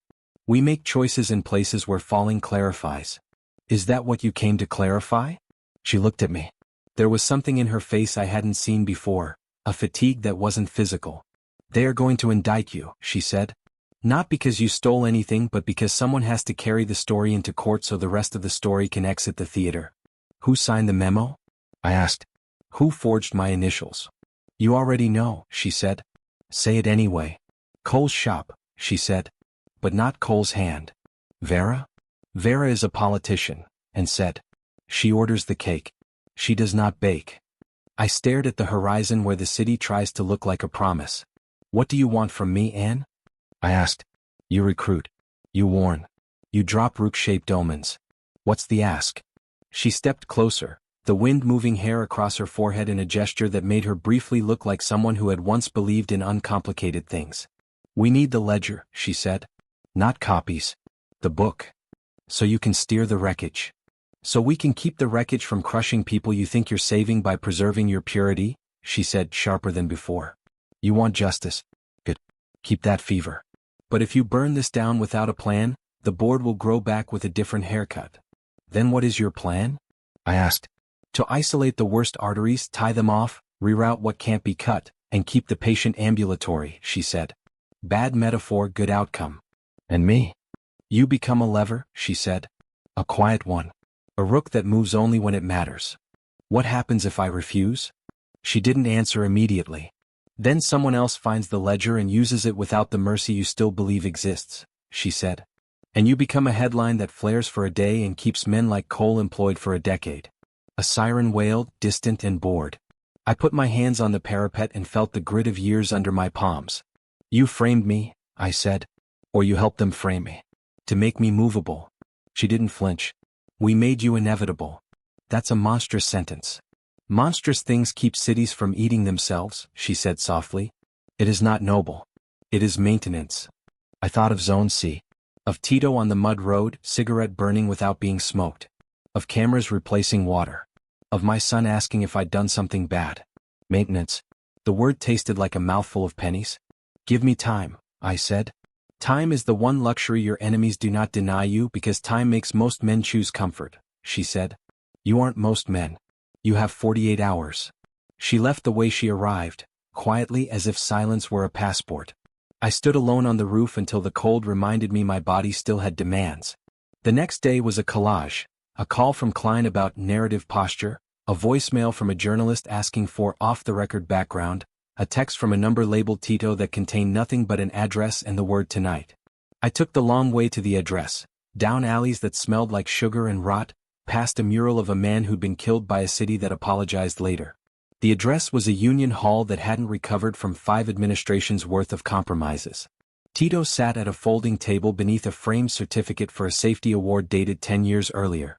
We make choices in places where falling clarifies." "Is that what you came to clarify?" She looked at me. There was something in her face I hadn't seen before, a fatigue that wasn't physical. "They are going to indict you," she said. Not because you stole anything but because someone has to carry the story into court so the rest of the story can exit the theater. Who signed the memo? I asked. Who forged my initials? You already know, she said. Say it anyway. Cole's shop, she said. But not Cole's hand. Vera? Vera is a politician, and said. She orders the cake. She does not bake. I stared at the horizon where the city tries to look like a promise. What do you want from me, Anne? I asked. You recruit. You warn. You drop rook-shaped omens. What's the ask? She stepped closer, the wind moving hair across her forehead in a gesture that made her briefly look like someone who had once believed in uncomplicated things. We need the ledger, she said. Not copies. The book. So you can steer the wreckage. So we can keep the wreckage from crushing people you think you're saving by preserving your purity, she said, sharper than before. You want justice? Good. Keep that fever. But if you burn this down without a plan, the board will grow back with a different haircut. Then what is your plan? I asked. To isolate the worst arteries, tie them off, reroute what can't be cut, and keep the patient ambulatory, she said. Bad metaphor, good outcome. And me? You become a lever, she said. A quiet one. A rook that moves only when it matters. What happens if I refuse? She didn't answer immediately. Then someone else finds the ledger and uses it without the mercy you still believe exists, she said. And you become a headline that flares for a day and keeps men like Cole employed for a decade. A siren wailed, distant and bored. I put my hands on the parapet and felt the grit of years under my palms. You framed me, I said. Or you helped them frame me. To make me movable. She didn't flinch. We made you inevitable. That's a monstrous sentence. Monstrous things keep cities from eating themselves, she said softly. It is not noble. It is maintenance. I thought of Zone C. Of Tito on the mud road, cigarette burning without being smoked. Of cameras replacing water. Of my son asking if I'd done something bad. Maintenance. The word tasted like a mouthful of pennies. Give me time, I said. Time is the one luxury your enemies do not deny you because time makes most men choose comfort, she said. You aren't most men. You have 48 hours. She left the way she arrived, quietly as if silence were a passport. I stood alone on the roof until the cold reminded me my body still had demands. The next day was a collage, a call from Klein about narrative posture, a voicemail from a journalist asking for off-the-record background, a text from a number labeled Tito that contained nothing but an address and the word tonight. I took the long way to the address, down alleys that smelled like sugar and rot, past a mural of a man who'd been killed by a city that apologized later. The address was a union hall that hadn't recovered from 5 administrations' worth of compromises. Tito sat at a folding table beneath a framed certificate for a safety award dated 10 years earlier.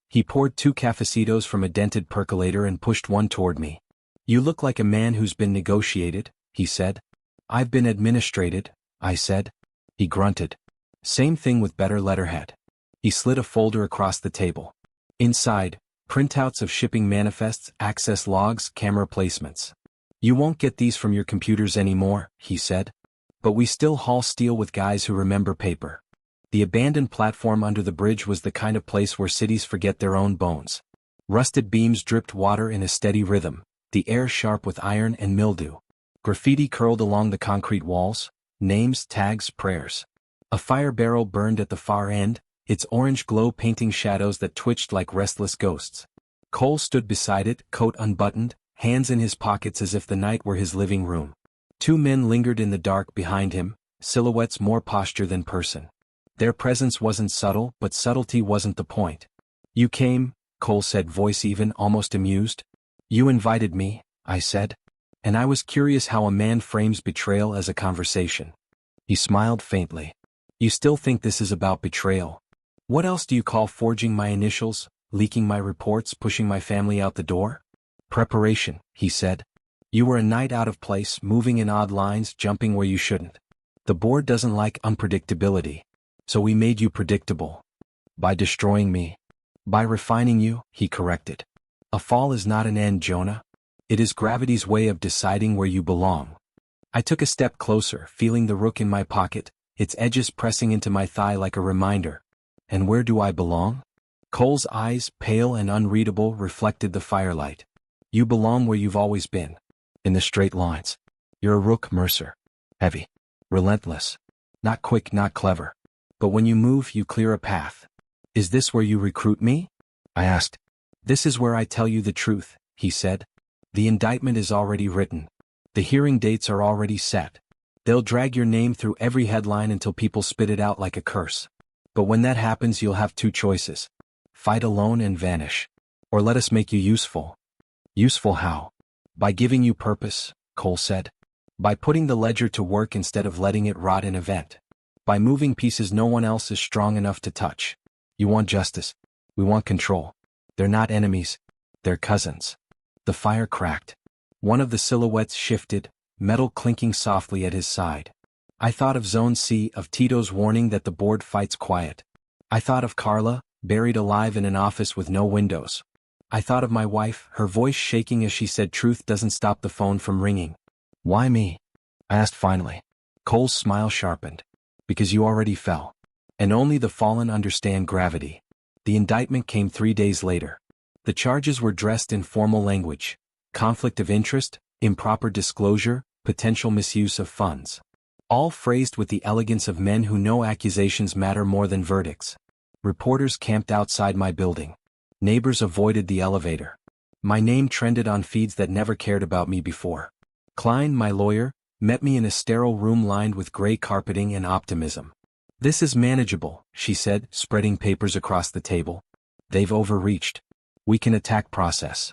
He poured 2 cafecitos from a dented percolator and pushed one toward me. You look like a man who's been negotiated, he said. I've been administrated, I said. He grunted. Same thing with better letterhead. He slid a folder across the table. Inside, printouts of shipping manifests, access logs, camera placements. You won't get these from your computers anymore, he said. But we still haul steel with guys who remember paper. The abandoned platform under the bridge was the kind of place where cities forget their own bones. Rusted beams dripped water in a steady rhythm, the air sharp with iron and mildew. Graffiti curled along the concrete walls, names, tags, prayers. A fire barrel burned at the far end, its orange glow painting shadows that twitched like restless ghosts. Cole stood beside it, coat unbuttoned, hands in his pockets as if the night were his living room. 2 men lingered in the dark behind him, silhouettes more posture than person. Their presence wasn't subtle, but subtlety wasn't the point. You came, Cole said, voice even, almost amused. You invited me, I said. And I was curious how a man frames betrayal as a conversation. He smiled faintly. You still think this is about betrayal? What else do you call forging my initials, leaking my reports, pushing my family out the door? Preparation, he said. You were a knight out of place, moving in odd lines, jumping where you shouldn't. The board doesn't like unpredictability. So we made you predictable. By destroying me. By refining you, he corrected. A fall is not an end, Jonah. It is gravity's way of deciding where you belong. I took a step closer, feeling the rook in my pocket, its edges pressing into my thigh like a reminder. And where do I belong? Cole's eyes, pale and unreadable, reflected the firelight. You belong where you've always been. In the straight lines. You're a rook, Mercer. Heavy. Relentless. Not quick, not clever. But when you move, you clear a path. Is this where you recruit me? I asked. This is where I tell you the truth, he said. The indictment is already written. The hearing dates are already set. They'll drag your name through every headline until people spit it out like a curse. But when that happens, you'll have two choices. Fight alone and vanish. Or let us make you useful. Useful how? By giving you purpose, Cole said. By putting the ledger to work instead of letting it rot in a vent. By moving pieces no one else is strong enough to touch. You want justice. We want control. They're not enemies. They're cousins. The fire cracked. One of the silhouettes shifted, metal clinking softly at his side. I thought of Zone C, of Tito's warning that the board fights quiet. I thought of Carla, buried alive in an office with no windows. I thought of my wife, her voice shaking as she said truth doesn't stop the phone from ringing. Why me? I asked finally. Cole's smile sharpened. Because you already fell. And only the fallen understand gravity. The indictment came 3 days later. The charges were dressed in formal language. Conflict of interest, improper disclosure, potential misuse of funds. All phrased with the elegance of men who know accusations matter more than verdicts. Reporters camped outside my building. Neighbors avoided the elevator. My name trended on feeds that never cared about me before. Klein, my lawyer, met me in a sterile room lined with gray carpeting and optimism. This is manageable, she said, spreading papers across the table. They've overreached. We can attack process.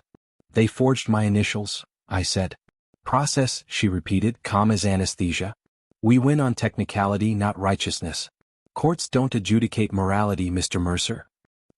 They forged my initials, I said. Process, she repeated, calm as anesthesia. We win on technicality, not righteousness. Courts don't adjudicate morality, Mr. Mercer.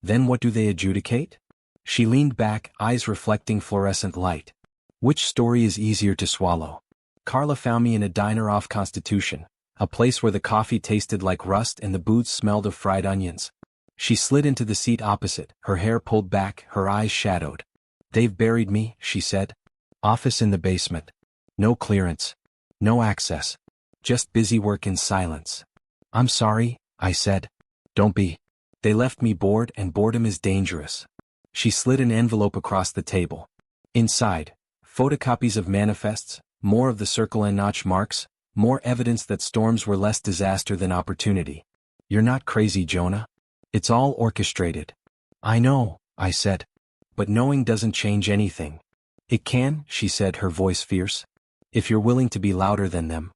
Then what do they adjudicate? She leaned back, eyes reflecting fluorescent light. Which story is easier to swallow? Carla found me in a diner off Constitution, a place where the coffee tasted like rust and the booze smelled of fried onions. She slid into the seat opposite, her hair pulled back, her eyes shadowed. They've buried me, she said. Office in the basement. No clearance. No access. Just busy work in silence. I'm sorry, I said. Don't be. They left me bored, and boredom is dangerous. She slid an envelope across the table. Inside, photocopies of manifests, more of the circle and notch marks, more evidence that storms were less disaster than opportunity. You're not crazy, Jonah. It's all orchestrated. I know, I said. But knowing doesn't change anything. It can, she said, her voice fierce. If you're willing to be louder than them.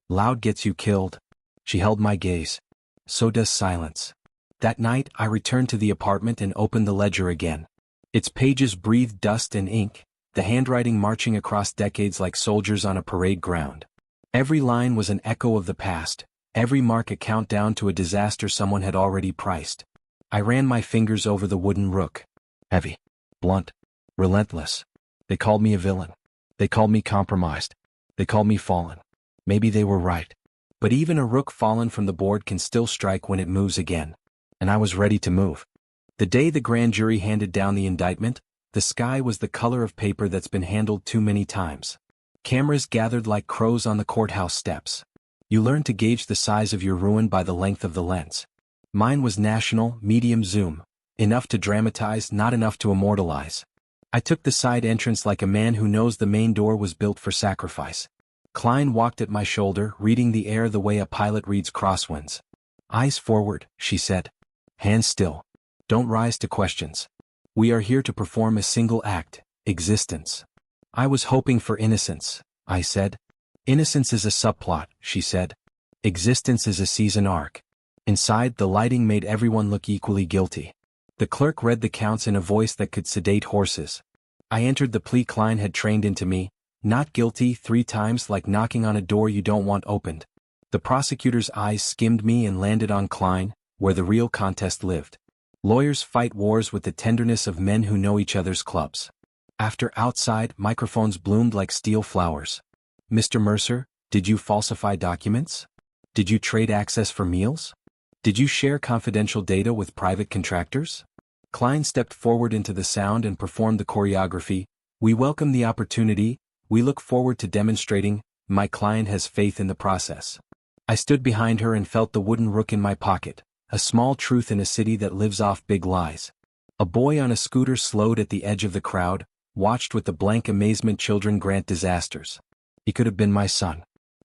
Loud gets you killed. She held my gaze. So does silence. That night, I returned to the apartment and opened the ledger again. Its pages breathed dust and ink, the handwriting marching across decades like soldiers on a parade ground. Every line was an echo of the past, every mark a countdown to a disaster someone had already priced. I ran my fingers over the wooden rook. Heavy. Blunt. Relentless. They called me a villain. They called me compromised. They called me fallen. Maybe they were right. But even a rook fallen from the board can still strike when it moves again. And I was ready to move. The day the grand jury handed down the indictment, the sky was the color of paper that's been handled too many times. Cameras gathered like crows on the courthouse steps. You learn to gauge the size of your ruin by the length of the lens. Mine was national, medium zoom. Enough to dramatize, not enough to immortalize. I took the side entrance like a man who knows the main door was built for sacrifice. Klein walked at my shoulder, reading the air the way a pilot reads crosswinds. Eyes forward, she said. Hands still. Don't rise to questions. We are here to perform a single act, existence. I was hoping for innocence, I said. Innocence is a subplot, she said. Existence is a season arc. Inside, the lighting made everyone look equally guilty. The clerk read the counts in a voice that could sedate horses. I entered the plea Klein had trained into me, not guilty 3 times like knocking on a door you don't want opened. The prosecutor's eyes skimmed me and landed on Klein, where the real contest lived. Lawyers fight wars with the tenderness of men who know each other's clubs. After outside, microphones bloomed like steel flowers. Mr. Mercer, did you falsify documents? Did you trade access for meals? Did you share confidential data with private contractors? Klein stepped forward into the sound and performed the choreography. We welcome the opportunity. We look forward to demonstrating. My client has faith in the process. I stood behind her and felt the wooden rook in my pocket. A small truth in a city that lives off big lies. A boy on a scooter slowed at the edge of the crowd, watched with the blank amazement children grant disasters. He could have been my son.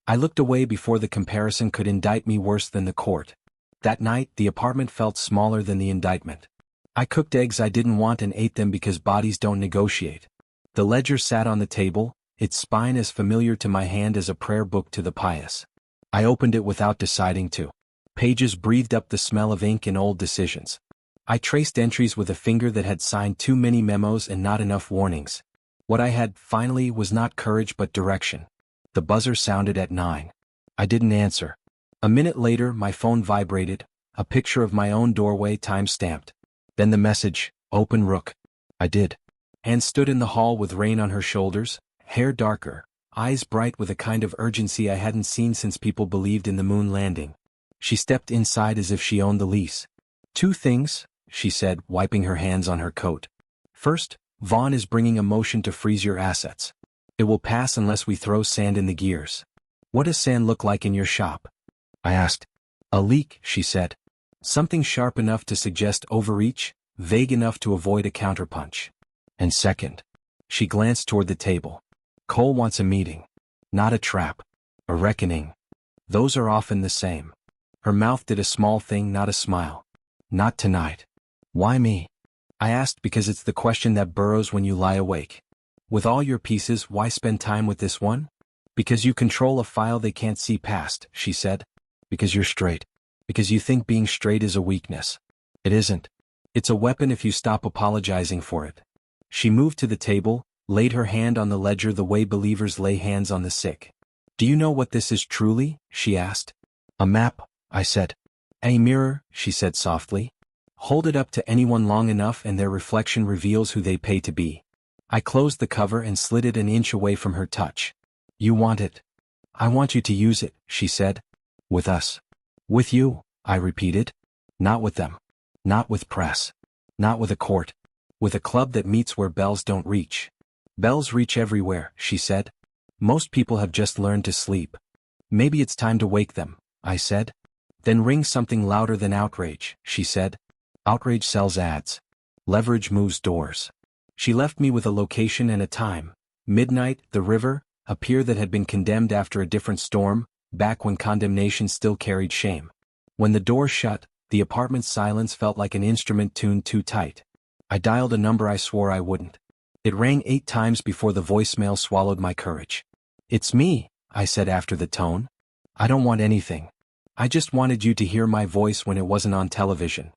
I looked away before the comparison could indict me worse than the court. That night, the apartment felt smaller than the indictment. I cooked eggs I didn't want and ate them because bodies don't negotiate. The ledger sat on the table, its spine as familiar to my hand as a prayer book to the pious. I opened it without deciding to. Pages breathed up the smell of ink and old decisions. I traced entries with a finger that had signed too many memos and not enough warnings. What I had, finally, was not courage but direction. The buzzer sounded at 9. I didn't answer. A minute later, my phone vibrated, a picture of my own doorway time-stamped. Then the message, "Open Rook." I did. Anne stood in the hall with rain on her shoulders, hair darker, eyes bright with a kind of urgency I hadn't seen since people believed in the moon landing. She stepped inside as if she owned the lease. "Two things," she said, wiping her hands on her coat. "First, Vaughn is bringing a motion to freeze your assets. It will pass unless we throw sand in the gears." "What does sand look like in your shop?" I asked. "A leak," she said. "Something sharp enough to suggest overreach, vague enough to avoid a counterpunch. And second," she glanced toward the table, "Cole wants a meeting. Not a trap. A reckoning. Those are often the same." Her mouth did a small thing, not a smile. "Not tonight." "Why me?" I asked, because it's the question that burrows when you lie awake. "With all your pieces, why spend time with this one?" "Because you control a file they can't see past," she said. "Because you're straight. Because you think being straight is a weakness. It isn't. It's a weapon if you stop apologizing for it." She moved to the table, laid her hand on the ledger the way believers lay hands on the sick. "Do you know what this is truly?" she asked. "A map," I said. "A mirror," she said softly. "Hold it up to anyone long enough and their reflection reveals who they pay to be." I closed the cover and slid it an inch away from her touch. "You want it?" "I want you to use it," she said. "With us." "With you," I repeated. "Not with them. Not with press. Not with a court. With a club that meets where bells don't reach." "Bells reach everywhere," she said. "Most people have just learned to sleep." "Maybe it's time to wake them," I said. "Then ring something louder than outrage," she said. "Outrage sells ads. Leverage moves doors." She left me with a location and a time. Midnight, the river, a pier that had been condemned after a different storm, back when condemnation still carried shame. When the door shut, the apartment's silence felt like an instrument tuned too tight. I dialed a number I swore I wouldn't. It rang 8 times before the voicemail swallowed my courage. "It's me," I said after the tone. "I don't want anything. I just wanted you to hear my voice when it wasn't on television."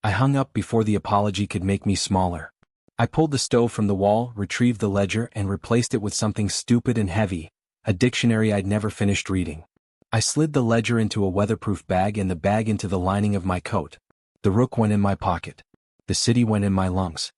I hung up before the apology could make me smaller. I pulled the stove from the wall, retrieved the ledger, and replaced it with something stupid and heavy, a dictionary I'd never finished reading. I slid the ledger into a weatherproof bag and the bag into the lining of my coat. The Rook went in my pocket. The city went in my lungs.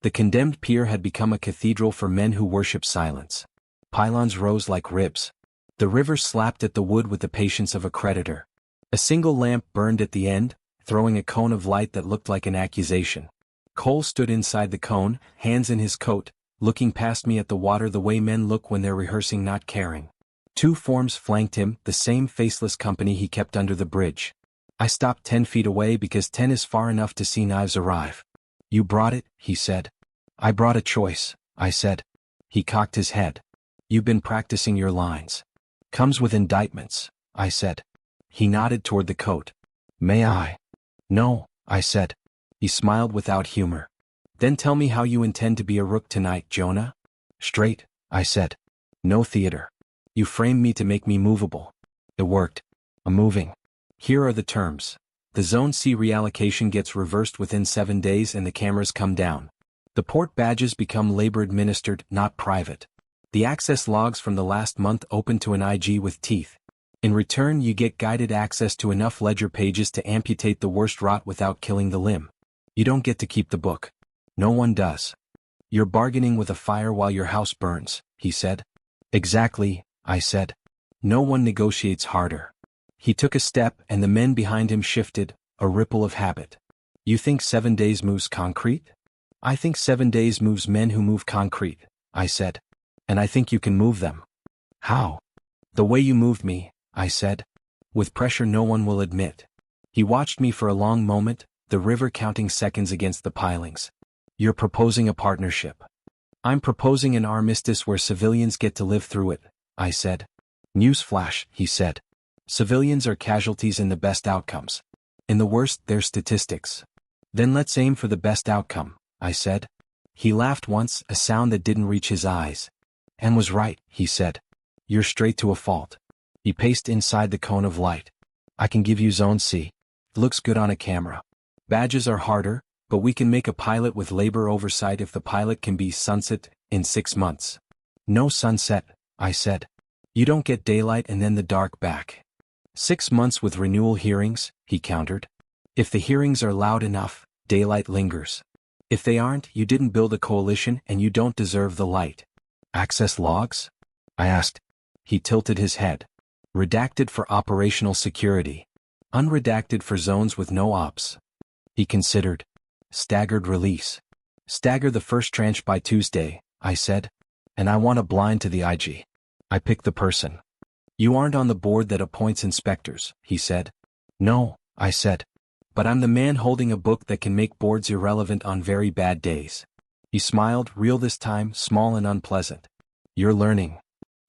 The condemned pier had become a cathedral for men who worship silence. Pylons rose like ribs. The river slapped at the wood with the patience of a creditor. A single lamp burned at the end, throwing a cone of light that looked like an accusation. Cole stood inside the cone, hands in his coat, looking past me at the water the way men look when they're rehearsing not caring. 2 forms flanked him, the same faceless company he kept under the bridge. I stopped 10 feet away because 10 is far enough to see knives arrive. "You brought it," he said. "I brought a choice," I said. He cocked his head. "You've been practicing your lines." "Comes with indictments," I said. He nodded toward the coat. "May I?" "No," I said. He smiled without humor. "Then tell me how you intend to be a rook tonight, Jonah." "Straight," I said. "No theater. You framed me to make me movable. It worked. I'm moving. Here are the terms. The Zone C reallocation gets reversed within 7 days and the cameras come down. The port badges become labor-administered, not private. The access logs from the last month open to an IG with teeth. In return, you get guided access to enough ledger pages to amputate the worst rot without killing the limb. You don't get to keep the book. No one does. You're bargaining with a fire while your house burns," he said. "Exactly," I said. "No one negotiates harder." He took a step and the men behind him shifted, a ripple of habit. "You think 7 days moves concrete?" "I think 7 days moves men who move concrete," I said. "And I think you can move them." "How?" "The way you moved me," I said. "With pressure no one will admit." He watched me for a long moment, the river counting seconds against the pilings. "You're proposing a partnership." "I'm proposing an armistice where civilians get to live through it," I said. Newsflash, he said. Civilians are casualties in the best outcomes. In the worst, they're statistics. Then let's aim for the best outcome, I said. He laughed once, a sound that didn't reach his eyes. And was right, he said. You're straight to a fault. He paced inside the cone of light. I can give you Zone C. Looks good on a camera. Badges are harder, but we can make a pilot with labor oversight if the pilot can be sunset in 6 months. No sunset, I said. You don't get daylight and then the dark back. 6 months with renewal hearings, he countered. If the hearings are loud enough, daylight lingers. If they aren't, you didn't build a coalition and you don't deserve the light. Access logs? I asked. He tilted his head. Redacted for operational security. Unredacted for zones with no ops. He considered. Staggered release. Stagger the first tranche by Tuesday, I said. And I want a blind to the IG. I picked the person. You aren't on the board that appoints inspectors, he said. No, I said. But I'm the man holding a book that can make boards irrelevant on very bad days. He smiled, real this time, small and unpleasant. You're learning.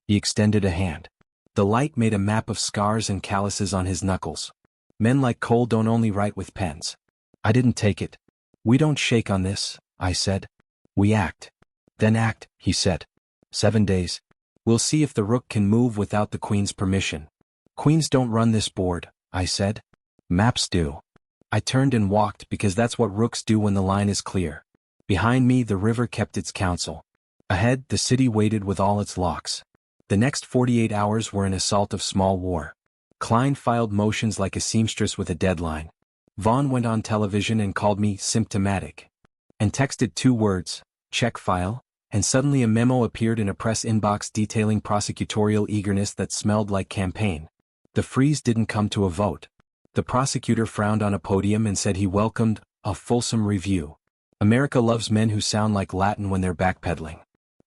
He extended a hand. The light made a map of scars and calluses on his knuckles. Men like Cole don't only write with pens. I didn't take it. We don't shake on this, I said. We act. Then act, he said. 7 days. We'll see if the rook can move without the queen's permission. Queens don't run this board, I said. Maps do. I turned and walked because that's what rooks do when the line is clear. Behind me the river kept its counsel. Ahead the city waited with all its locks. The next 48 hours were an assault of small war. Klein filed motions like a seamstress with a deadline. Vaughn went on television and called me symptomatic. And texted 2 words, check file, and suddenly a memo appeared in a press inbox detailing prosecutorial eagerness that smelled like campaign. The freeze didn't come to a vote. The prosecutor frowned on a podium and said he welcomed a fulsome review. America loves men who sound like Latin when they're backpedaling.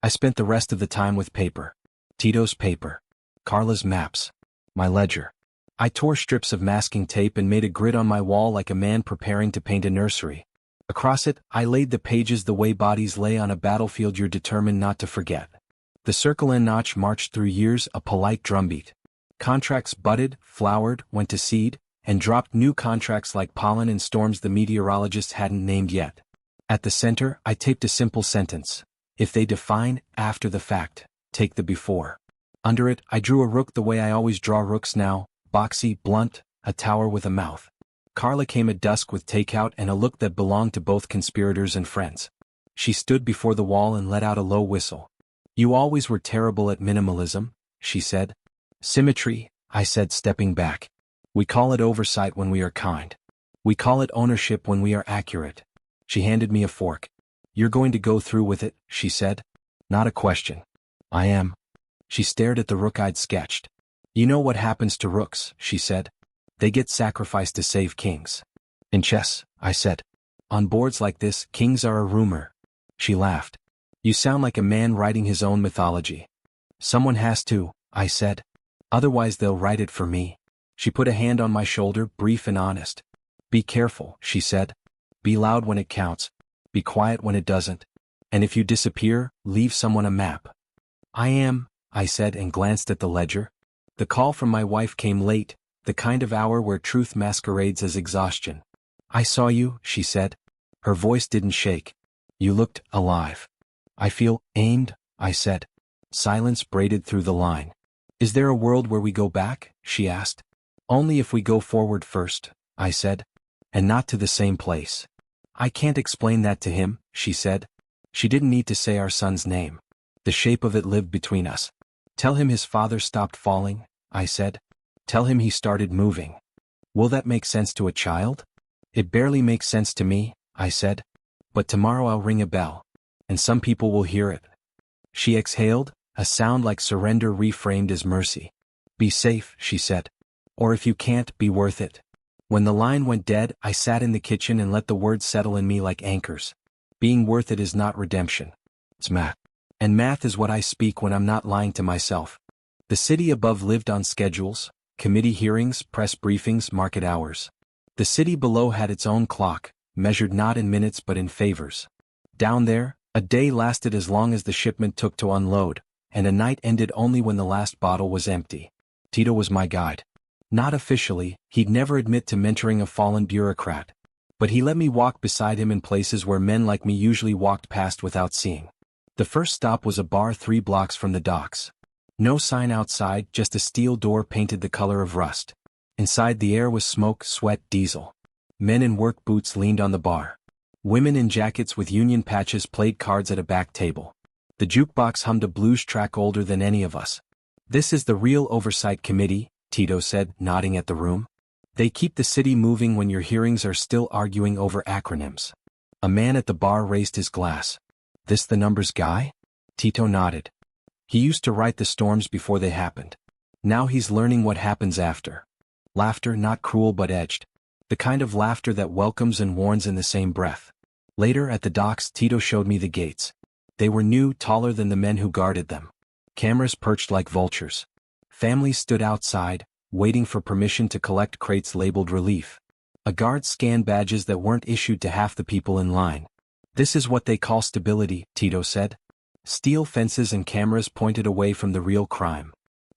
I spent the rest of the time with paper. Tito's paper. Carla's maps. My ledger. I tore strips of masking tape and made a grid on my wall like a man preparing to paint a nursery. Across it, I laid the pages the way bodies lay on a battlefield you're determined not to forget. The circle and notch marched through years, a polite drumbeat. Contracts budded, flowered, went to seed, and dropped new contracts like pollen in storms the meteorologists hadn't named yet. At the center, I taped a simple sentence. If they define, after the fact, take the before. Under it, I drew a rook the way I always draw rooks now, boxy, blunt, a tower with a mouth. Carla came at dusk with takeout and a look that belonged to both conspirators and friends. She stood before the wall and let out a low whistle. You always were terrible at minimalism, she said. Symmetry, I said, stepping back. We call it oversight when we are kind. We call it ownership when we are accurate. She handed me a fork. You're going to go through with it, she said. Not a question. I am. She stared at the rook I'd sketched. You know what happens to rooks, she said. They get sacrificed to save kings. In chess, I said. On boards like this, kings are a rumor. She laughed. You sound like a man writing his own mythology. Someone has to, I said. Otherwise they'll write it for me. She put a hand on my shoulder, brief and honest. Be careful, she said. Be loud when it counts. Be quiet when it doesn't. And if you disappear, leave someone a map. I am, I said and glanced at the ledger. The call from my wife came late, the kind of hour where truth masquerades as exhaustion. I saw you, she said. Her voice didn't shake. You looked alive. I feel aimed, I said. Silence braided through the line. Is there a world where we go back? She asked. Only if we go forward first, I said. And not to the same place. I can't explain that to him, she said. She didn't need to say our son's name. The shape of it lived between us. Tell him his father stopped falling, I said. Tell him he started moving. Will that make sense to a child? It barely makes sense to me, I said. But tomorrow I'll ring a bell. And some people will hear it. She exhaled, a sound like surrender reframed as mercy. Be safe, she said. Or if you can't, be worth it. When the line went dead, I sat in the kitchen and let the words settle in me like anchors. Being worth it is not redemption. It's math. And math is what I speak when I'm not lying to myself. The city above lived on schedules, committee hearings, press briefings, market hours. The city below had its own clock, measured not in minutes but in favors. Down there, a day lasted as long as the shipment took to unload, and a night ended only when the last bottle was empty. Tito was my guide. Not officially, he'd never admit to mentoring a fallen bureaucrat. But he let me walk beside him in places where men like me usually walked past without seeing. The first stop was a bar 3 blocks from the docks. No sign outside, just a steel door painted the color of rust. Inside the air was smoke, sweat, diesel. Men in work boots leaned on the bar. Women in jackets with union patches played cards at a back table. The jukebox hummed a blues track older than any of us. "This is the real oversight committee," Tito said, nodding at the room. "They keep the city moving when your hearings are still arguing over acronyms." A man at the bar raised his glass. "This the numbers guy?" Tito nodded. He used to write the storms before they happened. Now he's learning what happens after. Laughter not cruel but edged. The kind of laughter that welcomes and warns in the same breath. Later at the docks, Tito showed me the gates. They were new, taller than the men who guarded them. Cameras perched like vultures. Families stood outside, waiting for permission to collect crates labeled relief. A guard scanned badges that weren't issued to half the people in line. "This is what they call stability," Tito said. Steel fences and cameras pointed away from the real crime.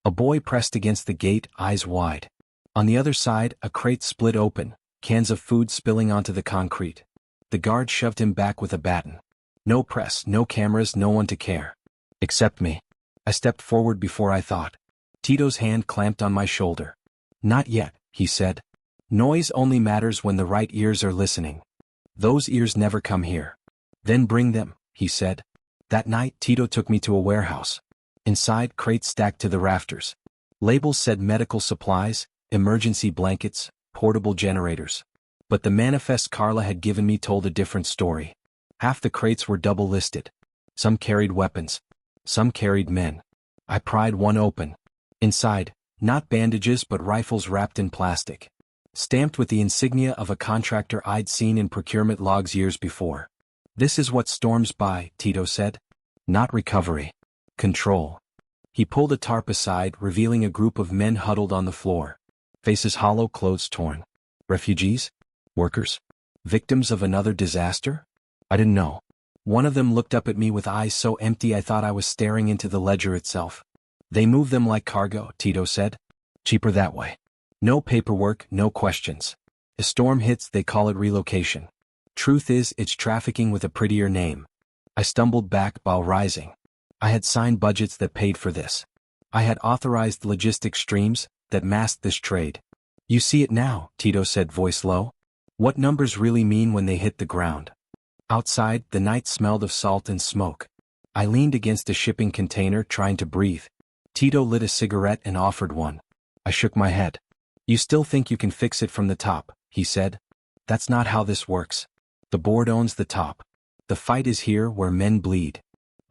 A boy pressed against the gate, eyes wide. On the other side, a crate split open, cans of food spilling onto the concrete. The guard shoved him back with a baton. No press, no cameras, no one to care. Except me. I stepped forward before I thought. Tito's hand clamped on my shoulder. "Not yet," he said. "Noise only matters when the right ears are listening. Those ears never come here." "Then bring them," he said. That night, Tito took me to a warehouse. Inside, crates stacked to the rafters. Labels said medical supplies, emergency blankets, portable generators. But the manifest Carla had given me told a different story. Half the crates were double-listed. Some carried weapons. Some carried men. I pried one open. Inside, not bandages but rifles wrapped in plastic. Stamped with the insignia of a contractor I'd seen in procurement logs years before. "This is what storms buy," Tito said. "Not recovery. Control." He pulled a tarp aside, revealing a group of men huddled on the floor. Faces hollow, clothes torn. Refugees? Workers? Victims of another disaster? I didn't know. One of them looked up at me with eyes so empty I thought I was staring into the ledger itself. "They move them like cargo," Tito said. "Cheaper that way. No paperwork, no questions. A storm hits, they call it relocation. Truth is, it's trafficking with a prettier name." I stumbled back while rising. I had signed budgets that paid for this. I had authorized logistics streams that masked this trade. "You see it now," Tito said, voice low. "What numbers really mean when they hit the ground." Outside, the night smelled of salt and smoke. I leaned against a shipping container trying to breathe. Tito lit a cigarette and offered one. I shook my head. "You still think you can fix it from the top," he said. "That's not how this works. The board owns the top. The fight is here where men bleed."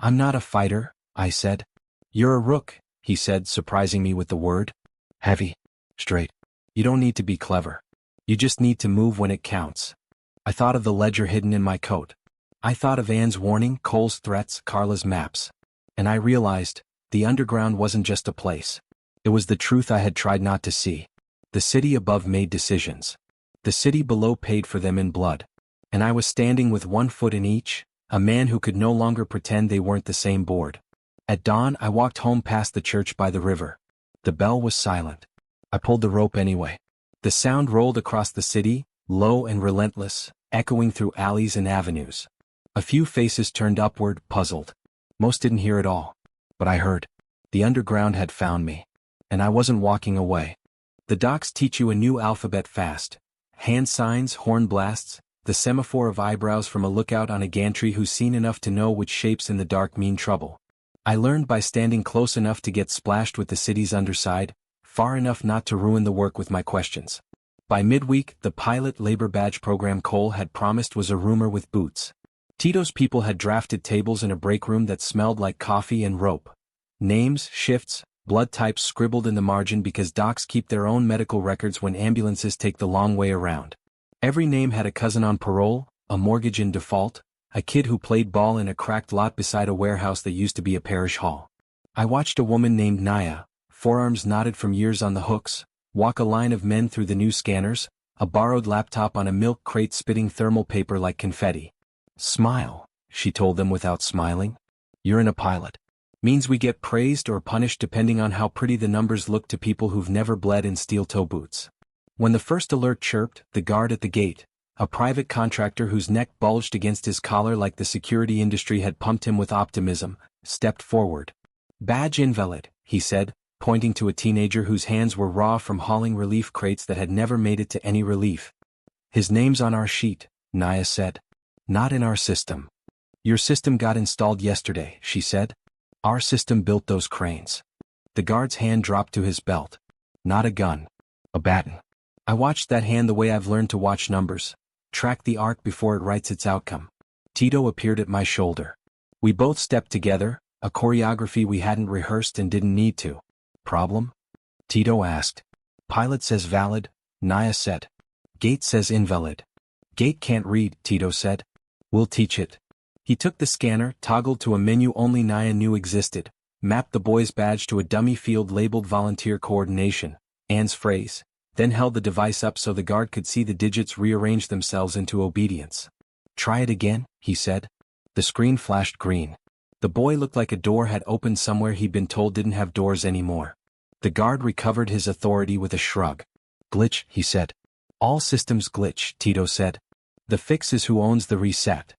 "I'm not a fighter," I said. "You're a rook," he said, surprising me with the word. Heavy. Straight. You don't need to be clever. You just need to move when it counts. I thought of the ledger hidden in my coat. I thought of Anne's warning, Cole's threats, Carla's maps. And I realized, the underground wasn't just a place. It was the truth I had tried not to see. The city above made decisions. The city below paid for them in blood. And I was standing with one foot in each, a man who could no longer pretend they weren't the same board. At dawn, I walked home past the church by the river. The bell was silent. I pulled the rope anyway. The sound rolled across the city, low and relentless, echoing through alleys and avenues. A few faces turned upward, puzzled. Most didn't hear at all. But I heard. The underground had found me. And I wasn't walking away. The docks teach you a new alphabet fast. Hand signs, horn blasts, the semaphore of eyebrows from a lookout on a gantry who's seen enough to know which shapes in the dark mean trouble. I learned by standing close enough to get splashed with the city's underside, far enough not to ruin the work with my questions. By midweek, the pilot labor badge program Cole had promised was a rumor with boots. Tito's people had drafted tables in a break room that smelled like coffee and rope. Names, shifts, blood types scribbled in the margin because docs keep their own medical records when ambulances take the long way around. Every name had a cousin on parole, a mortgage in default, a kid who played ball in a cracked lot beside a warehouse that used to be a parish hall. I watched a woman named Naya, forearms knotted from years on the hooks, walk a line of men through the new scanners, a borrowed laptop on a milk crate spitting thermal paper like confetti. "Smile," she told them without smiling. "You're in a pilot. Means we get praised or punished depending on how pretty the numbers look to people who've never bled in steel-toe boots. When the first alert chirped, the guard at the gate, a private contractor whose neck bulged against his collar like the security industry had pumped him with optimism, stepped forward. "Badge invalid," he said, pointing to a teenager whose hands were raw from hauling relief crates that had never made it to any relief. "His name's on our sheet," Naya said. "Not in our system." "Your system got installed yesterday," she said. "Our system built those cranes." The guard's hand dropped to his belt. "Not a gun. A baton." I watched that hand the way I've learned to watch numbers, track the arc before it writes its outcome. Tito appeared at my shoulder. We both stepped together, a choreography we hadn't rehearsed and didn't need to. "Problem?" Tito asked. "Pilot says valid," Naya said. "Gate says invalid." "Gate can't read," Tito said. "We'll teach it." He took the scanner, toggled to a menu only Naya knew existed, mapped the boy's badge to a dummy field labeled volunteer coordination, Anne's phrase, then held the device up so the guard could see the digits rearrange themselves into obedience. "Try it again," he said. The screen flashed green. The boy looked like a door had opened somewhere he'd been told didn't have doors anymore. The guard recovered his authority with a shrug. "Glitch," he said. "All systems glitch," Tito said. "The fix is who owns the reset."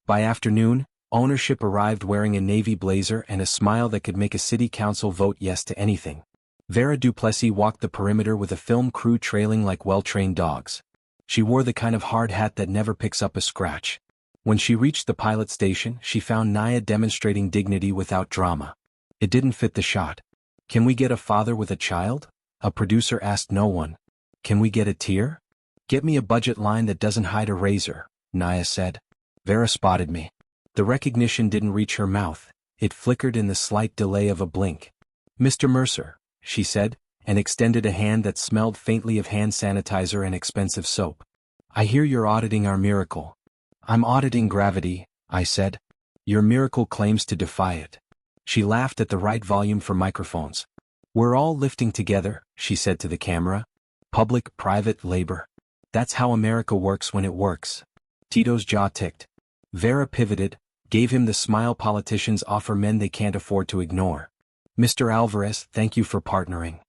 By afternoon, ownership arrived wearing a navy blazer and a smile that could make a city council vote yes to anything. Vera Duplessis walked the perimeter with a film crew trailing like well-trained dogs. She wore the kind of hard hat that never picks up a scratch. When she reached the pilot station, she found Naya demonstrating dignity without drama. It didn't fit the shot. "Can we get a father with a child?" a producer asked no one. "Can we get a tear?" "Get me a budget line that doesn't hide a razor," Naya said. Vera spotted me. The recognition didn't reach her mouth, it flickered in the slight delay of a blink. "Mr. Mercer," she said, and extended a hand that smelled faintly of hand sanitizer and expensive soap. "I hear you're auditing our miracle." "I'm auditing gravity," I said. "Your miracle claims to defy it." She laughed at the right volume for microphones. "We're all lifting together," she said to the camera. "Public, private, labor. That's how America works when it works." Tito's jaw ticked. Vera pivoted, gave him the smile politicians offer men they can't afford to ignore. "Mr. Alvarez, thank you for partnering."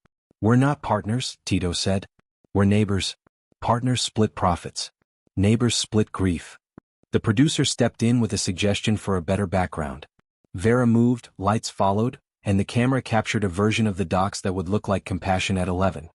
"We're not partners," Tito said. "We're neighbors. Partners split profits. Neighbors split grief." The producer stepped in with a suggestion for a better background. Vera moved, lights followed, and the camera captured a version of the docs that would look like Compassion at 11.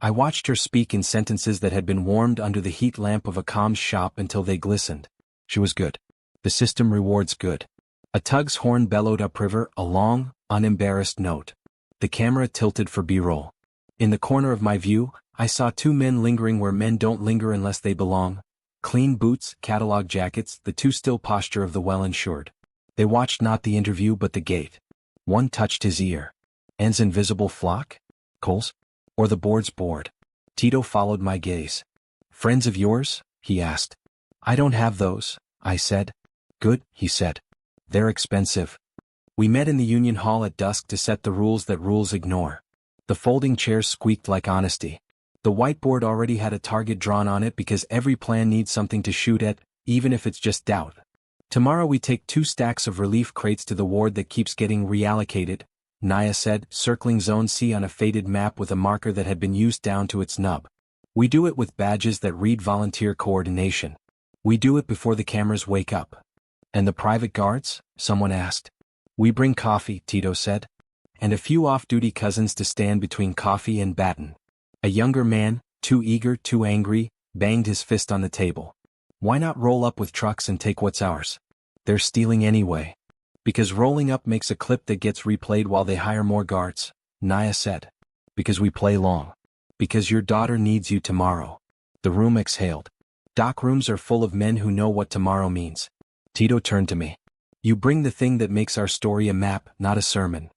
I watched her speak in sentences that had been warmed under the heat lamp of a comms shop until they glistened. She was good. The system rewards good. A tug's horn bellowed upriver, a long, unembarrassed note. The camera tilted for B-roll. In the corner of my view, I saw two men lingering where men don't linger unless they belong. Clean boots, catalog jackets, the too still posture of the well-insured. They watched not the interview but the gate. One touched his ear. "Anne's invisible flock? Coles? Or the board's board?" Tito followed my gaze. "Friends of yours?" he asked. "I don't have those," I said. "Good," he said. "They're expensive." We met in the Union Hall at dusk to set the rules that rules ignore. The folding chairs squeaked like honesty. The whiteboard already had a target drawn on it because every plan needs something to shoot at, even if it's just doubt. "Tomorrow we take 2 stacks of relief crates to the ward that keeps getting reallocated," Naya said, circling Zone C on a faded map with a marker that had been used down to its nub. "We do it with badges that read volunteer coordination. We do it before the cameras wake up." "And the private guards?" someone asked. "We bring coffee," Tito said. "And a few off-duty cousins to stand between coffee and baton." A younger man, too eager, too angry, banged his fist on the table. "Why not roll up with trucks and take what's ours? They're stealing anyway." "Because rolling up makes a clip that gets replayed while they hire more guards," Naya said. "Because we play long. Because your daughter needs you tomorrow." The room exhaled. Doc rooms are full of men who know what tomorrow means. Tito turned to me. "You bring the thing that makes our story a map, not a sermon."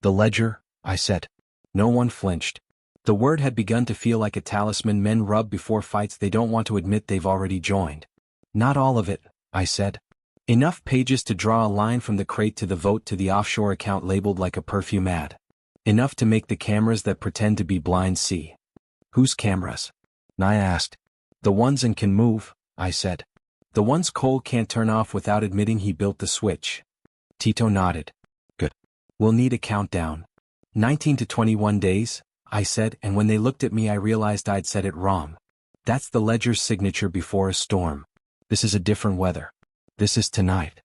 "The ledger," I said. No one flinched. The word had begun to feel like a talisman men rub before fights they don't want to admit they've already joined. "Not all of it," I said. "Enough pages to draw a line from the crate to the vote to the offshore account labeled like a perfume ad. Enough to make the cameras that pretend to be blind see." "Whose cameras?" Naya asked. "The ones and can move," I said. "The ones Cole can't turn off without admitting he built the switch." Tito nodded. "Good. We'll need a countdown. 19 to 21 days, I said, and when they looked at me I realized I'd said it wrong. That's the ledger's signature before a storm. This is a different weather. This is tonight.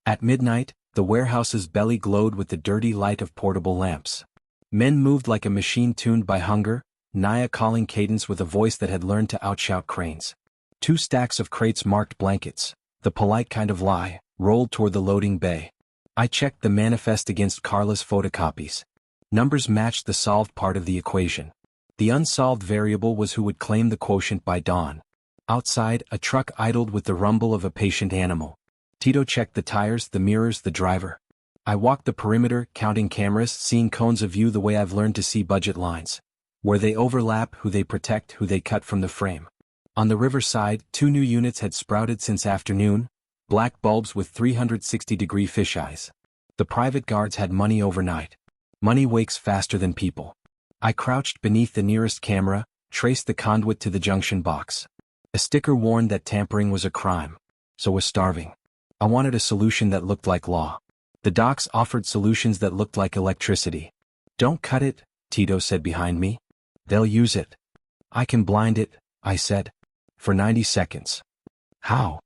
At midnight, the warehouse's belly glowed with the dirty light of portable lamps. Men moved like a machine tuned by hunger, Naya calling cadence with a voice that had learned to outshout cranes. 2 stacks of crates marked blankets, the polite kind of lie, rolled toward the loading bay. I checked the manifest against Carla's photocopies. Numbers matched the solved part of the equation. The unsolved variable was who would claim the quotient by dawn. Outside, a truck idled with the rumble of a patient animal. Tito checked the tires, the mirrors, the driver. I walked the perimeter, counting cameras, seeing cones of view the way I've learned to see budget lines. Where they overlap, who they protect, who they cut from the frame. On the riverside, 2 new units had sprouted since afternoon, black bulbs with 360-degree fisheyes. The private guards had money overnight. Money wakes faster than people. I crouched beneath the nearest camera, traced the conduit to the junction box. A sticker warned that tampering was a crime. So was starving. I wanted a solution that looked like law. The docs offered solutions that looked like electricity. Don't cut it, Tito said behind me. They'll use it. I can blind it, I said. For 90 seconds. How?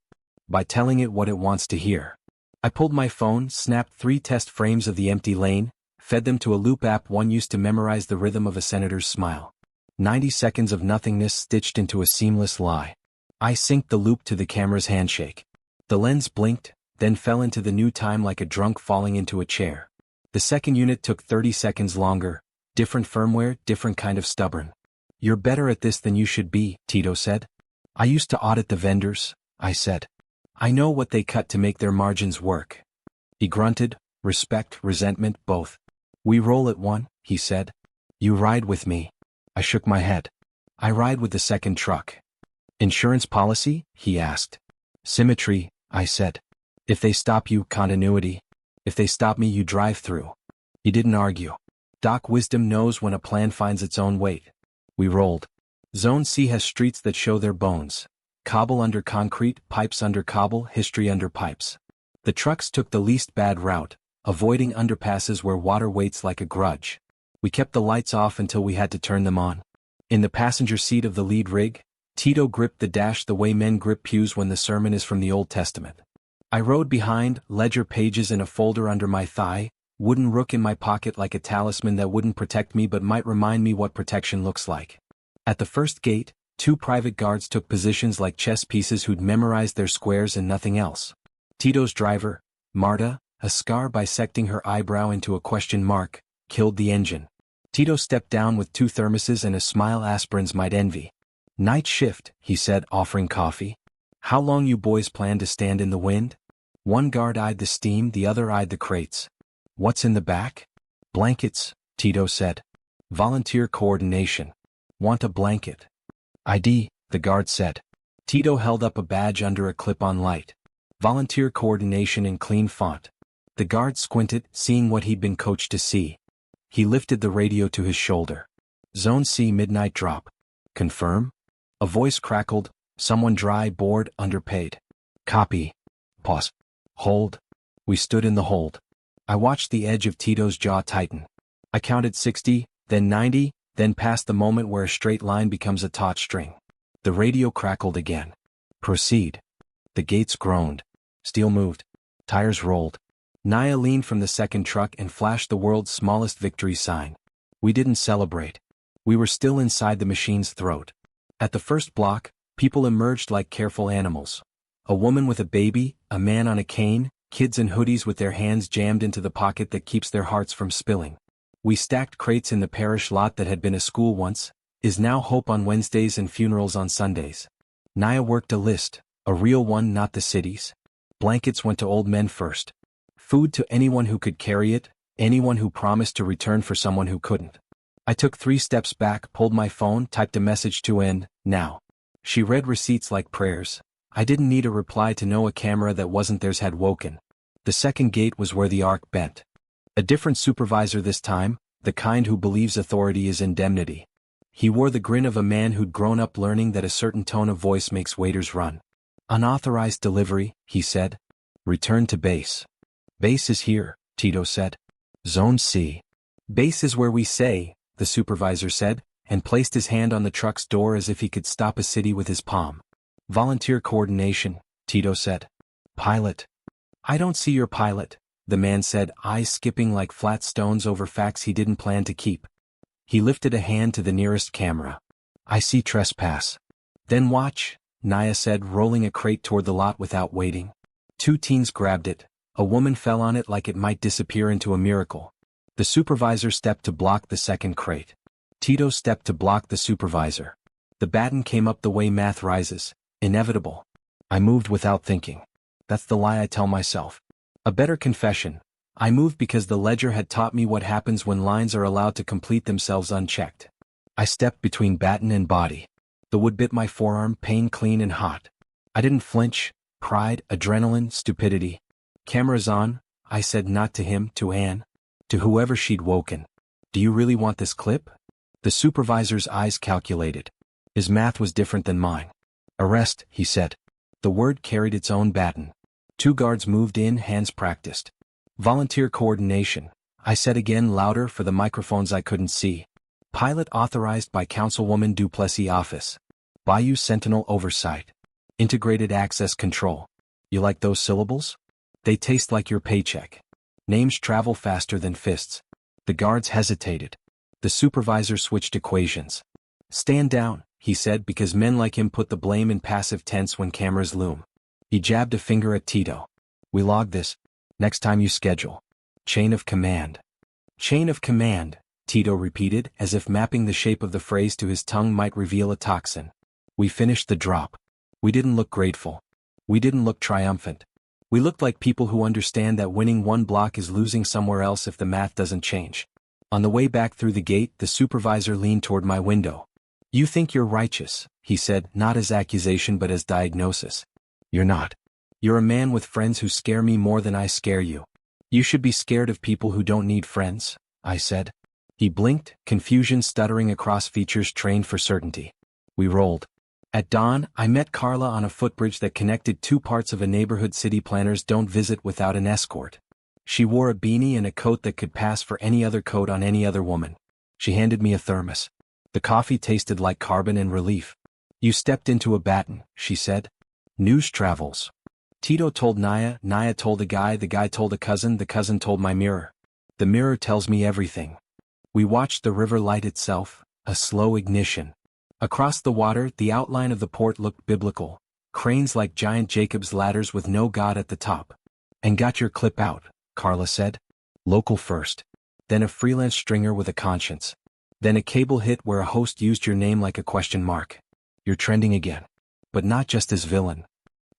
By telling it what it wants to hear. I pulled my phone, snapped 3 test frames of the empty lane, fed them to a loop app one used to memorize the rhythm of a senator's smile. 90 seconds of nothingness stitched into a seamless lie. I synced the loop to the camera's handshake. The lens blinked, then fell into the new time like a drunk falling into a chair. The second unit took 30 seconds longer, different firmware, different kind of stubborn. You're better at this than you should be, Tito said. I used to audit the vendors, I said. I know what they cut to make their margins work. He grunted, respect, resentment, both. We roll at 1, he said. You ride with me. I shook my head. I ride with the second truck. Insurance policy? He asked. Symmetry, I said. If they stop you, continuity. If they stop me, you drive through. He didn't argue. Doc wisdom knows when a plan finds its own weight. We rolled. Zone C has streets that show their bones. Cobble under concrete, pipes under cobble, history under pipes. The trucks took the least bad route, avoiding underpasses where water waits like a grudge. We kept the lights off until we had to turn them on. In the passenger seat of the lead rig, Tito gripped the dash the way men grip pews when the sermon is from the Old Testament. I rode behind, ledger pages in a folder under my thigh, wooden rook in my pocket like a talisman that wouldn't protect me but might remind me what protection looks like. At the first gate, 2 private guards took positions like chess pieces who'd memorized their squares and nothing else. Tito's driver, Marta, a scar bisecting her eyebrow into a question mark, killed the engine. Tito stepped down with 2 thermoses and a smile aspirins might envy. Night shift, he said, offering coffee. How long you boys plan to stand in the wind? One guard eyed the steam, the other eyed the crates. What's in the back? Blankets, Tito said. Volunteer coordination. Want a blanket? ID, the guard said. Tito held up a badge under a clip-on light. Volunteer coordination in clean font. The guard squinted, seeing what he'd been coached to see. He lifted the radio to his shoulder. Zone C midnight drop. Confirm? A voice crackled, someone dry, bored, underpaid. Copy. Pause. Hold. We stood in the hold. I watched the edge of Tito's jaw tighten. I counted 60, then 90, then past the moment where a straight line becomes a taut string. The radio crackled again. Proceed. The gates groaned. Steel moved. Tires rolled. Naya leaned from the second truck and flashed the world's smallest victory sign. We didn't celebrate. We were still inside the machine's throat. At the first block, people emerged like careful animals. A woman with a baby, a man on a cane, kids in hoodies with their hands jammed into the pocket that keeps their hearts from spilling. We stacked crates in the parish lot that had been a school once, is now Hope on Wednesdays and funerals on Sundays. Naya worked a list, a real one, not the city's. Blankets went to old men first. Food to anyone who could carry it, anyone who promised to return for someone who couldn't. I took 3 steps back, pulled my phone, typed a message to N, now. She read receipts like prayers. I didn't need a reply to know a camera that wasn't theirs had woken. The second gate was where the arc bent. A different supervisor this time, the kind who believes authority is indemnity. He wore the grin of a man who'd grown up learning that a certain tone of voice makes waiters run. Unauthorized delivery, he said. Return to base. Base is here, Tito said. Zone C. Base is where we say, the supervisor said, and placed his hand on the truck's door as if he could stop a city with his palm. Volunteer coordination, Tito said. Pilot. I don't see your pilot, the man said, eyes skipping like flat stones over facts he didn't plan to keep. He lifted a hand to the nearest camera. I see trespass. Then watch, Naya said, rolling a crate toward the lot without waiting. Two teens grabbed it. A woman fell on it like it might disappear into a miracle. The supervisor stepped to block the second crate. Tito stepped to block the supervisor. The baton came up the way math rises, inevitable. I moved without thinking. That's the lie I tell myself. A better confession. I moved because the ledger had taught me what happens when lines are allowed to complete themselves unchecked. I stepped between baton and body. The wood bit my forearm, pain clean and hot. I didn't flinch. Pride, adrenaline, stupidity. Cameras on, I said, not to him, to Anne. To whoever she'd woken. Do you really want this clip? The supervisor's eyes calculated. His math was different than mine. Arrest, he said. The word carried its own baton. Two guards moved in, hands practiced. Volunteer coordination, I said again louder for the microphones I couldn't see. Pilot authorized by Councilwoman Duplessis' office. Bayou Sentinel oversight. Integrated access control. You like those syllables? They taste like your paycheck. Names travel faster than fists. The guards hesitated. The supervisor switched equations. Stand down, he said, because men like him put the blame in passive tense when cameras loom. He jabbed a finger at Tito. We log this. Next time you schedule. Chain of command. Chain of command, Tito repeated, as if mapping the shape of the phrase to his tongue might reveal a toxin. We finished the drop. We didn't look grateful. We didn't look triumphant. We looked like people who understand that winning one block is losing somewhere else if the math doesn't change. On the way back through the gate, the supervisor leaned toward my window. You think you're righteous, he said, not as accusation but as diagnosis. You're not. You're a man with friends who scare me more than I scare you. You should be scared of people who don't need friends, I said. He blinked, confusion stuttering across features trained for certainty. We rolled. At dawn, I met Carla on a footbridge that connected two parts of a neighborhood city planners don't visit without an escort. She wore a beanie and a coat that could pass for any other coat on any other woman. She handed me a thermos. The coffee tasted like carbon and relief. You stepped into a baton, she said. News travels. Tito told Naya, Naya told the guy told a cousin, the cousin told my mirror. The mirror tells me everything. We watched the river light itself, a slow ignition. Across the water, the outline of the port looked biblical, cranes like giant Jacob's ladders with no God at the top. And got your clip out, Carla said. Local first. Then a freelance stringer with a conscience. Then a cable hit where a host used your name like a question mark. You're trending again. But not just as villain.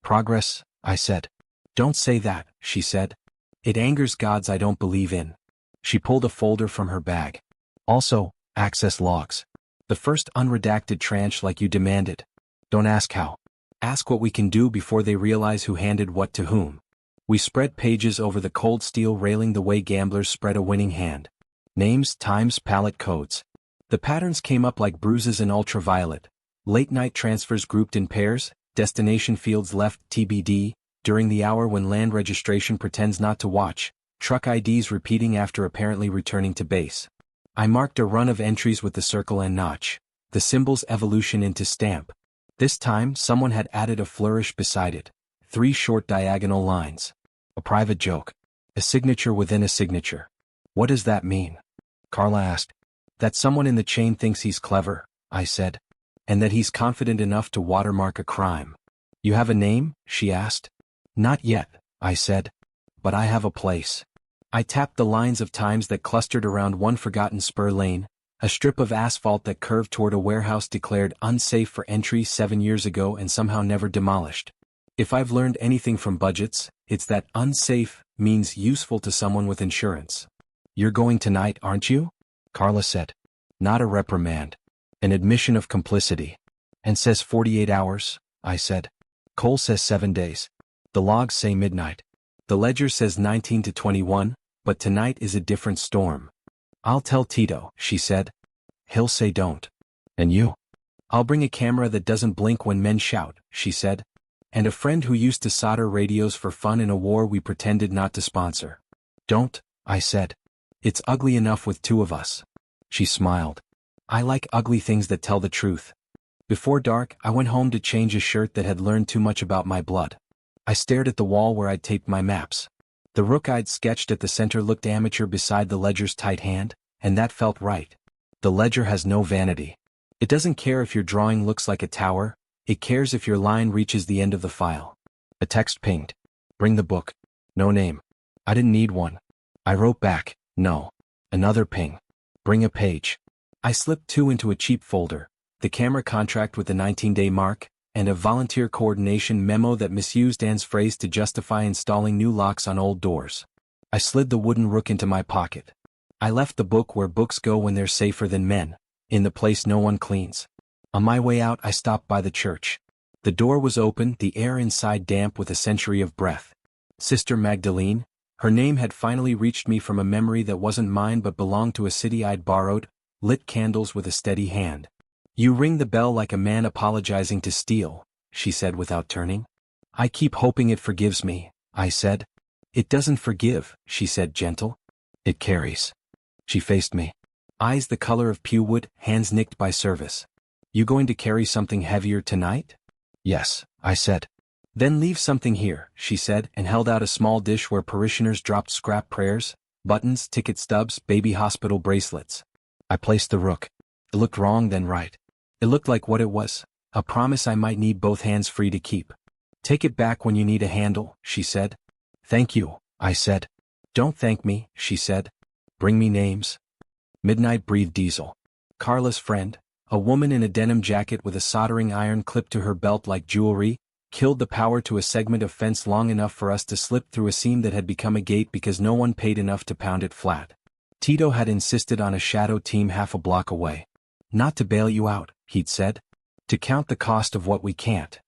Progress, I said. Don't say that, she said. It angers gods I don't believe in. She pulled a folder from her bag. Also, access logs. The first unredacted tranche like you demanded. Don't ask how. Ask what we can do before they realize who handed what to whom. We spread pages over the cold steel railing the way gamblers spread a winning hand. Names, times, palette codes. The patterns came up like bruises in ultraviolet. Late-night transfers grouped in pairs, destination fields left TBD, during the hour when land registration pretends not to watch, truck IDs repeating after apparently returning to base. I marked a run of entries with the circle and notch, the symbol's evolution into stamp. This time, someone had added a flourish beside it. 3 short diagonal lines. A private joke. A signature within a signature. What does that mean? Carla asked. That someone in the chain thinks he's clever, I said. And that he's confident enough to watermark a crime. You have a name? She asked. Not yet, I said. But I have a place. I tapped the lines of times that clustered around one forgotten spur lane, a strip of asphalt that curved toward a warehouse declared unsafe for entry 7 years ago and somehow never demolished. If I've learned anything from budgets, it's that unsafe means useful to someone with insurance. You're going tonight, aren't you? Carla said. Not a reprimand. An admission of complicity. And says 48 hours, I said. Cole says 7 days. The logs say midnight. The ledger says 19 to 21, but tonight is a different storm. I'll tell Tito, she said. He'll say don't. And you? I'll bring a camera that doesn't blink when men shout, she said. And a friend who used to solder radios for fun in a war we pretended not to sponsor. Don't, I said. It's ugly enough with two of us. She smiled. I like ugly things that tell the truth. Before dark, I went home to change a shirt that had learned too much about my blood. I stared at the wall where I'd taped my maps. The rook I'd sketched at the center looked amateur beside the ledger's tight hand, and that felt right. The ledger has no vanity. It doesn't care if your drawing looks like a tower, it cares if your line reaches the end of the file. A text pinged. Bring the book. No name. I didn't need one. I wrote back, no. Another ping. Bring a page. I slipped two into a cheap folder, the camera contract with the 19-day mark, and a volunteer coordination memo that misused Anne's phrase to justify installing new locks on old doors. I slid the wooden rook into my pocket. I left the book where books go when they're safer than men, in the place no one cleans. On my way out, I stopped by the church. The door was open, the air inside damp with a century of breath. Sister Magdalene, her name had finally reached me from a memory that wasn't mine but belonged to a city I'd borrowed, lit candles with a steady hand. You ring the bell like a man apologizing to steal, she said without turning. I keep hoping it forgives me, I said. It doesn't forgive, she said gentle. It carries. She faced me. Eyes the color of pewwood, hands nicked by service. You going to carry something heavier tonight? Yes, I said. Then leave something here, she said, and held out a small dish where parishioners dropped scrap prayers, buttons, ticket stubs, baby hospital bracelets. I placed the rook. It looked wrong then right. It looked like what it was, a promise I might need both hands free to keep. Take it back when you need a handle, she said. Thank you, I said. Don't thank me, she said. Bring me names. Midnight breathed Diesel. Carla's friend, a woman in a denim jacket with a soldering iron clipped to her belt like jewelry, killed the power to a segment of fence long enough for us to slip through a seam that had become a gate because no one paid enough to pound it flat. Tito had insisted on a shadow team half a block away. Not to bail you out, he'd said. To count the cost of what we can't.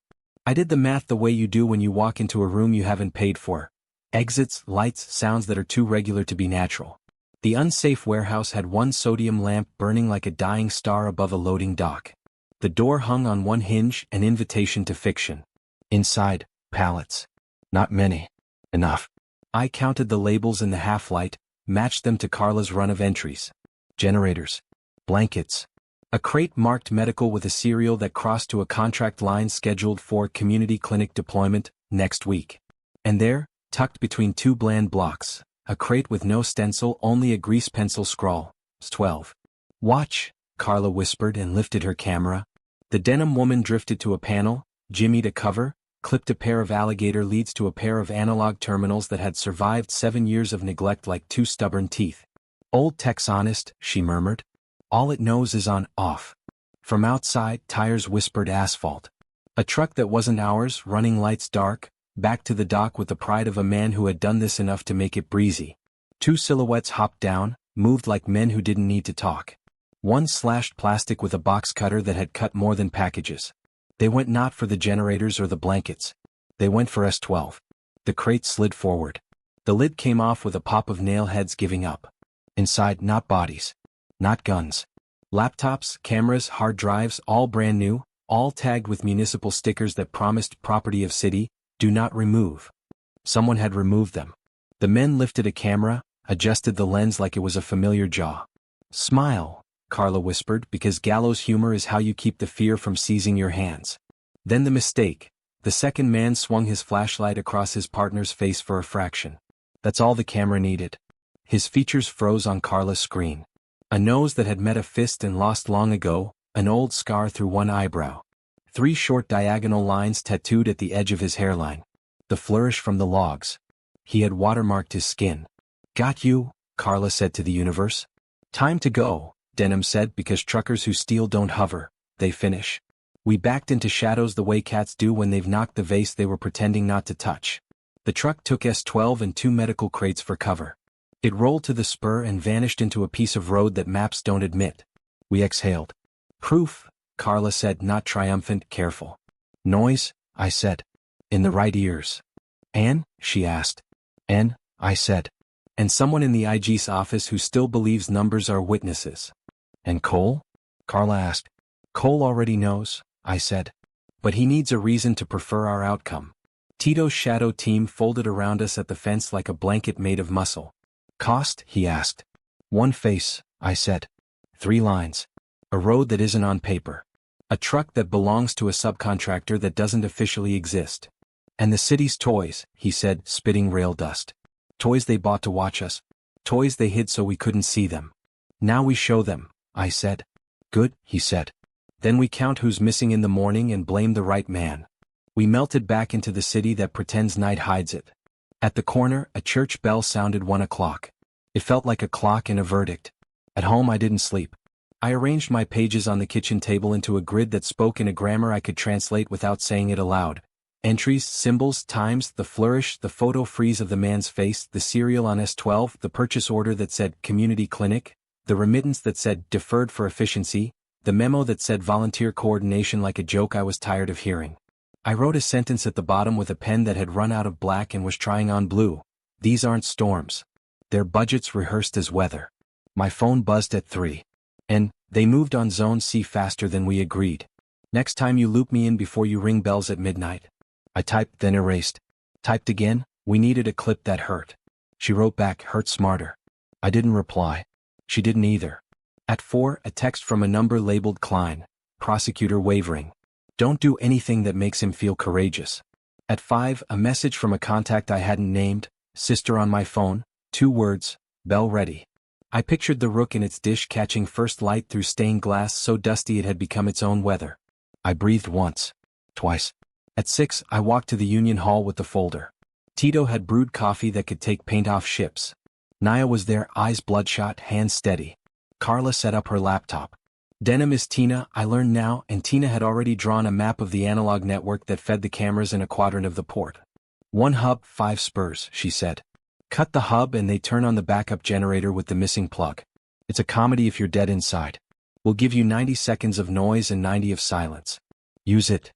I did the math the way you do when you walk into a room you haven't paid for. Exits, lights, sounds that are too regular to be natural. The unsafe warehouse had one sodium lamp burning like a dying star above a loading dock. The door hung on one hinge, an invitation to fiction. Inside, pallets. Not many. Enough. I counted the labels in the half-light, matched them to Carla's run of entries. Generators. Blankets. A crate marked medical with a serial that crossed to a contract line scheduled for community clinic deployment next week. And there, tucked between two bland blocks, a crate with no stencil, only a grease pencil scrawl. 12. Watch, Carla whispered and lifted her camera. The denim woman drifted to a panel, jimmied a cover, clipped a pair of alligator leads to a pair of analog terminals that had survived 7 years of neglect like two stubborn teeth. Old tech's honest, she murmured. All it knows is on, off. From outside, tires whispered asphalt. A truck that wasn't ours, running lights dark, back to the dock with the pride of a man who had done this enough to make it breezy. Two silhouettes hopped down, moved like men who didn't need to talk. One slashed plastic with a box cutter that had cut more than packages. They went not for the generators or the blankets. They went for S12. The crate slid forward. The lid came off with a pop of nail heads giving up. Inside, not bodies. Not guns. Laptops, cameras, hard drives, all brand new, all tagged with municipal stickers that promised property of city, do not remove. Someone had removed them. The men lifted a camera, adjusted the lens like it was a familiar jaw. Smile, Carla whispered, because gallows humor is how you keep the fear from seizing your hands. Then the mistake. The second man swung his flashlight across his partner's face for a fraction. That's all the camera needed. His features froze on Carla's screen. A nose that had met a fist and lost long ago, an old scar through one eyebrow. 3 short diagonal lines tattooed at the edge of his hairline. The flourish from the logs. He had watermarked his skin. Got you, Carla said to the universe. Time to go, Denham said, because truckers who steal don't hover, they finish. We backed into shadows the way cats do when they've knocked the vase they were pretending not to touch. The truck took S12 and 2 medical crates for cover. It rolled to the spur and vanished into a piece of road that maps don't admit. We exhaled. Proof, Carla said, not triumphant, careful. Noise, I said. In the right ears. Anne, she asked. Anne, I said. And someone in the IG's office who still believes numbers are witnesses. And Cole? Carla asked. Cole already knows, I said. But he needs a reason to prefer our outcome. Tito's shadow team folded around us at the fence like a blanket made of muscle. Cost? He asked. One face, I said. 3 lines. A road that isn't on paper. A truck that belongs to a subcontractor that doesn't officially exist. And the city's toys, he said, spitting rail dust. Toys they bought to watch us. Toys they hid so we couldn't see them. Now we show them, I said. Good, he said. Then we count who's missing in the morning and blame the right man. We melted back into the city that pretends night hides it. At the corner, a church bell sounded 1 o'clock. It felt like a clock and a verdict. At home I didn't sleep. I arranged my pages on the kitchen table into a grid that spoke in a grammar I could translate without saying it aloud. Entries, symbols, times, the flourish, the photo freeze of the man's face, the serial on S12, the purchase order that said community clinic, the remittance that said deferred for efficiency, the memo that said volunteer coordination like a joke I was tired of hearing. I wrote a sentence at the bottom with a pen that had run out of black and was trying on blue. These aren't storms. They're budgets rehearsed as weather. My phone buzzed at 3. And they moved on Zone C faster than we agreed. Next time you loop me in before you ring bells at midnight. I typed, then erased. Typed again, we needed a clip that hurt. She wrote back, hurt smarter. I didn't reply. She didn't either. At 4, a text from a number labeled Klein, prosecutor wavering. Don't do anything that makes him feel courageous. At 5, a message from a contact I hadn't named, sister on my phone, 2 words, bell ready. I pictured the rook in its dish catching first light through stained glass so dusty it had become its own weather. I breathed once. Twice. At 6, I walked to the Union Hall with the folder. Tito had brewed coffee that could take paint off ships. Naya was there, eyes bloodshot, hands steady. Carla set up her laptop. Denim is Tina, I learned now, and Tina had already drawn a map of the analog network that fed the cameras in a quadrant of the port. 1 hub, 5 spurs, she said. Cut the hub and they turn on the backup generator with the missing plug. It's a comedy if you're dead inside. We'll give you 90 seconds of noise and 90 of silence. Use it.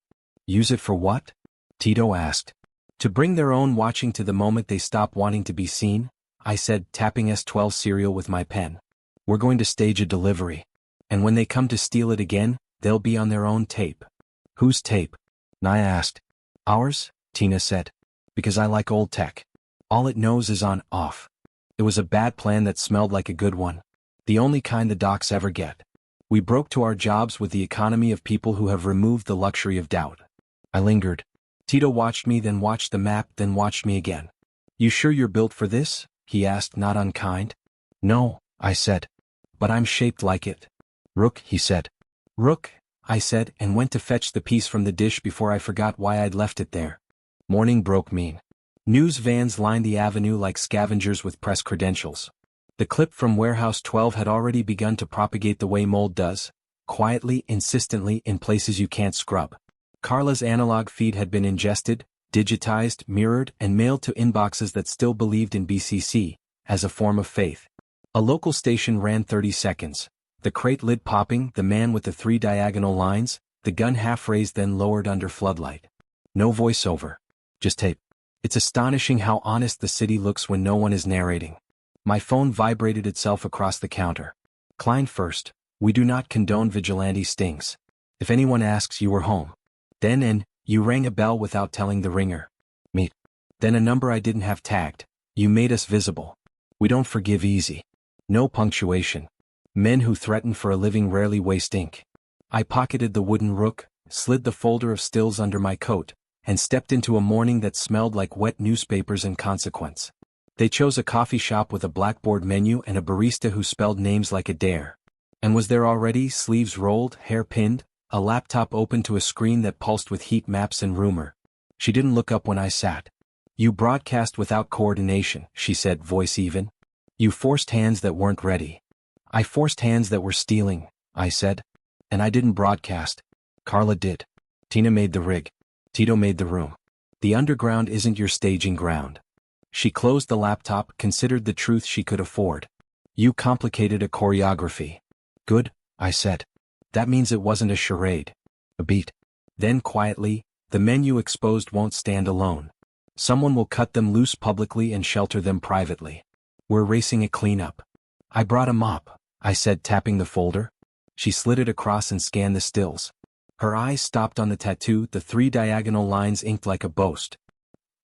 Use it for what? Tito asked. To bring their own watching to the moment they stop wanting to be seen, I said, tapping S12 serial with my pen. We're going to stage a delivery. And when they come to steal it again, they'll be on their own tape. Whose tape? Naya asked. Ours, Tina said. Because I like old tech. All it knows is on, off. It was a bad plan that smelled like a good one. The only kind the docs ever get. We broke to our jobs with the economy of people who have removed the luxury of doubt. I lingered. Tito watched me, then watched the map, then watched me again. You sure you're built for this? He asked, not unkind. No, I said. But I'm shaped like it. Rook, he said. Rook, I said, and went to fetch the piece from the dish before I forgot why I'd left it there. Morning broke mean. News vans lined the avenue like scavengers with press credentials. The clip from Warehouse 12 had already begun to propagate the way mold does, quietly, insistently, in places you can't scrub. Carla's analog feed had been ingested, digitized, mirrored, and mailed to inboxes that still believed in BCC, as a form of faith. A local station ran 30 seconds. The crate lid popping, the man with the 3 diagonal lines, the gun half raised then lowered under floodlight. No voiceover. Just tape. It's astonishing how honest the city looks when no one is narrating. My phone vibrated itself across the counter. Klein first. We do not condone vigilante stings. If anyone asks, you were home. Then and you rang a bell without telling the ringer. Meet. Then a number I didn't have tagged. You made us visible. We don't forgive easy. No punctuation. Men who threaten for a living rarely waste ink. I pocketed the wooden rook, slid the folder of stills under my coat, and stepped into a morning that smelled like wet newspapers and consequence. They chose a coffee shop with a blackboard menu and a barista who spelled names like a dare. And was there already, sleeves rolled, hair pinned, a laptop open to a screen that pulsed with heat maps and rumor. She didn't look up when I sat. You broadcast without coordination, she said, voice even. You forced hands that weren't ready. I forced hands that were stealing, I said. And I didn't broadcast. Carla did. Tina made the rig. Tito made the room. The underground isn't your staging ground. She closed the laptop, considered the truth she could afford. You complicated a choreography. Good, I said. That means it wasn't a charade. A beat. Then quietly, the men you exposed won't stand alone. Someone will cut them loose publicly and shelter them privately. We're racing a cleanup. I brought a mop, I said, tapping the folder. She slid it across and scanned the stills. Her eyes stopped on the tattoo, the 3 diagonal lines inked like a boast.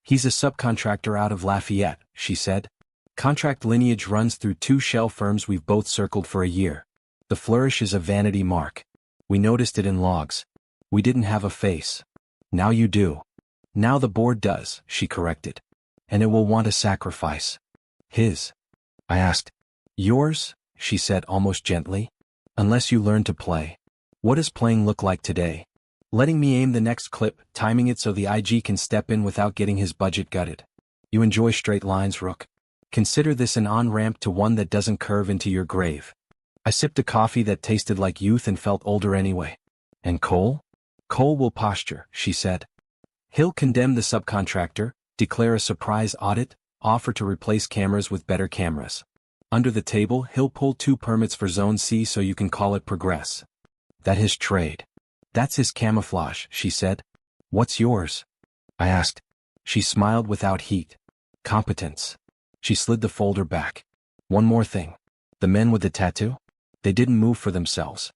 He's a subcontractor out of Lafayette, she said. Contract lineage runs through 2 shell firms we've both circled for a year. The flourish is a vanity mark. We noticed it in logs. We didn't have a face. Now you do. Now the board does, she corrected. And it will want a sacrifice. His. I asked. Yours, she said almost gently. Unless you learn to play. What does playing look like today? Letting me aim the next clip, timing it so the IG can step in without getting his budget gutted. You enjoy straight lines, Rook. Consider this an on-ramp to one that doesn't curve into your grave. I sipped a coffee that tasted like youth and felt older anyway. And Cole? Cole will posture, she said. He'll condemn the subcontractor, declare a surprise audit, offer to replace cameras with better cameras. Under the table, he'll pull 2 permits for Zone C so you can call it progress. That his trade. That's his camouflage, she said. What's yours? I asked. She smiled without heat. Competence. She slid the folder back. One more thing. The men with the tattoo? They didn't move for themselves.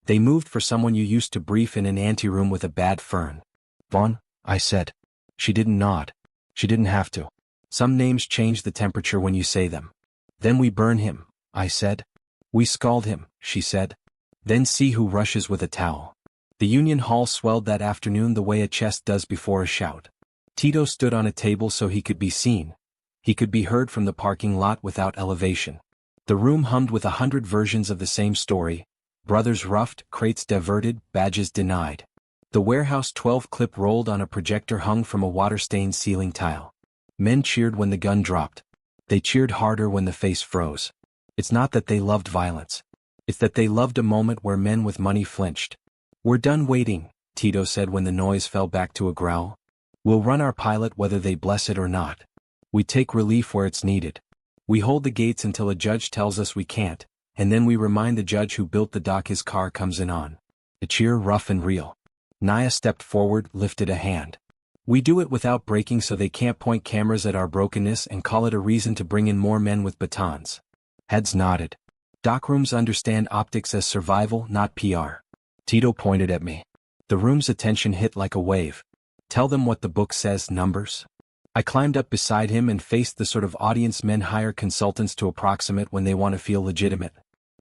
They moved for someone you used to brief in an anteroom with a bad fern. Vaughn, I said. She didn't nod. She didn't have to. Some names change the temperature when you say them. Then we burn him, I said. We scald him, she said. Then see who rushes with a towel. The Union Hall swelled that afternoon the way a chest does before a shout. Tito stood on a table so he could be seen. He could be heard from the parking lot without elevation. The room hummed with 100 versions of the same story. Brothers roughed, crates diverted, badges denied. The warehouse 12 clip rolled on a projector hung from a water-stained ceiling tile. Men cheered when the gun dropped. They cheered harder when the face froze. It's not that they loved violence. It's that they loved a moment where men with money flinched. We're done waiting, Tito said when the noise fell back to a growl. We'll run our pilot whether they bless it or not. We take relief where it's needed. We hold the gates until a judge tells us we can't, and then we remind the judge who built the dock his car comes in on. A cheer rough and real. Naya stepped forward, lifted a hand. We do it without breaking so they can't point cameras at our brokenness and call it a reason to bring in more men with batons. Heads nodded. Dockrooms understand optics as survival, not PR. Tito pointed at me. The room's attention hit like a wave. Tell them what the book says, numbers. I climbed up beside him and faced the sort of audience men hire consultants to approximate when they want to feel legitimate.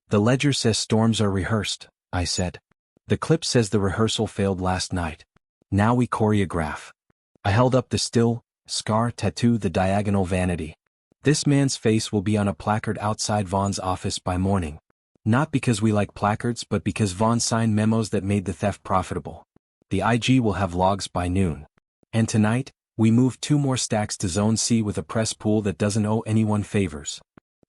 The ledger says storms are rehearsed, I said. The clip says the rehearsal failed last night. Now we choreograph. I held up the still, scar tattoo, the diagonal vanity. This man's face will be on a placard outside Vaughn's office by morning. Not because we like placards but because Vaughn signed memos that made the theft profitable. The IG will have logs by noon. And tonight, we moved 2 more stacks to Zone C with a press pool that doesn't owe anyone favors.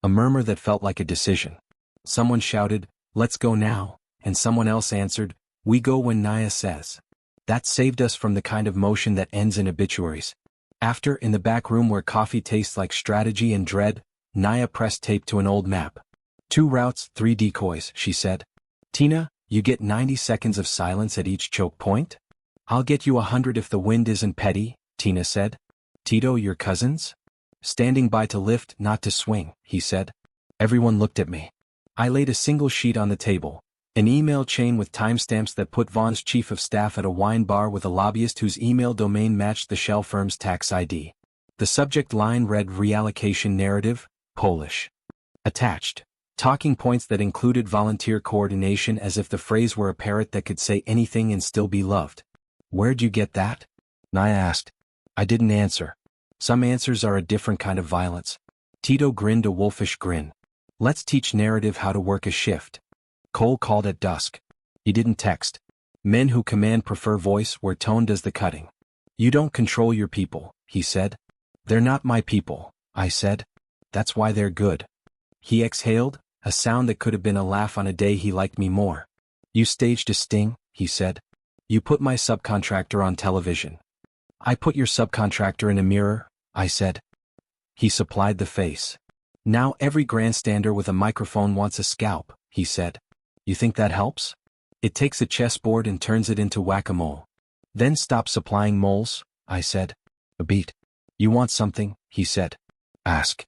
A murmur that felt like a decision. Someone shouted, "Let's go now," and someone else answered, "We go when Naya says." That saved us from the kind of motion that ends in obituaries. After, in the back room where coffee tastes like strategy and dread, Naya pressed tape to an old map. 2 routes, 3 decoys, she said. Tina, you get 90 seconds of silence at each choke point? I'll get you 100 if the wind isn't petty, Tina said. Tito, your cousins? Standing by to lift, not to swing, he said. Everyone looked at me. I laid a single sheet on the table. An email chain with timestamps that put Vaughn's chief of staff at a wine bar with a lobbyist whose email domain matched the shell firm's tax ID. The subject line read reallocation narrative, Polish. Attached. Talking points that included volunteer coordination as if the phrase were a parrot that could say anything and still be loved. Where'd you get that? Naya asked. I didn't answer. Some answers are a different kind of violence. Tito grinned a wolfish grin. Let's teach narrative how to work a shift. Cole called at dusk. He didn't text. Men who command prefer voice where tone does the cutting. You don't control your people, he said. They're not my people, I said. That's why they're good. He exhaled, a sound that could have been a laugh on a day he liked me more. You staged a sting, he said. You put my subcontractor on television. I put your subcontractor in a mirror, I said. He supplied the face. Now every grandstander with a microphone wants a scalp, he said. You think that helps? It takes a chessboard and turns it into whack-a-mole. Then stop supplying moles, I said. A beat. You want something, he said. Ask.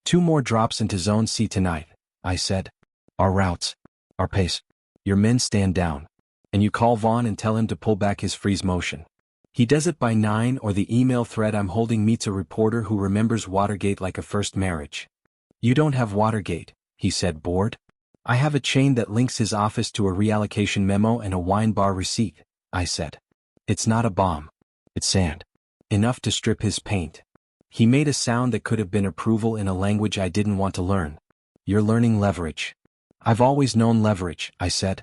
2 more drops into Zone C tonight, I said. Our routes. Our pace. Your men stand down. And you call Vaughn and tell him to pull back his freeze motion. He does it by 9 or the email thread I'm holding meets a reporter who remembers Watergate like a first marriage. You don't have Watergate, he said, bored. I have a chain that links his office to a reallocation memo and a wine bar receipt, I said. It's not a bomb. It's sand. Enough to strip his paint. He made a sound that could have been approval in a language I didn't want to learn. You're learning leverage. I've always known leverage, I said.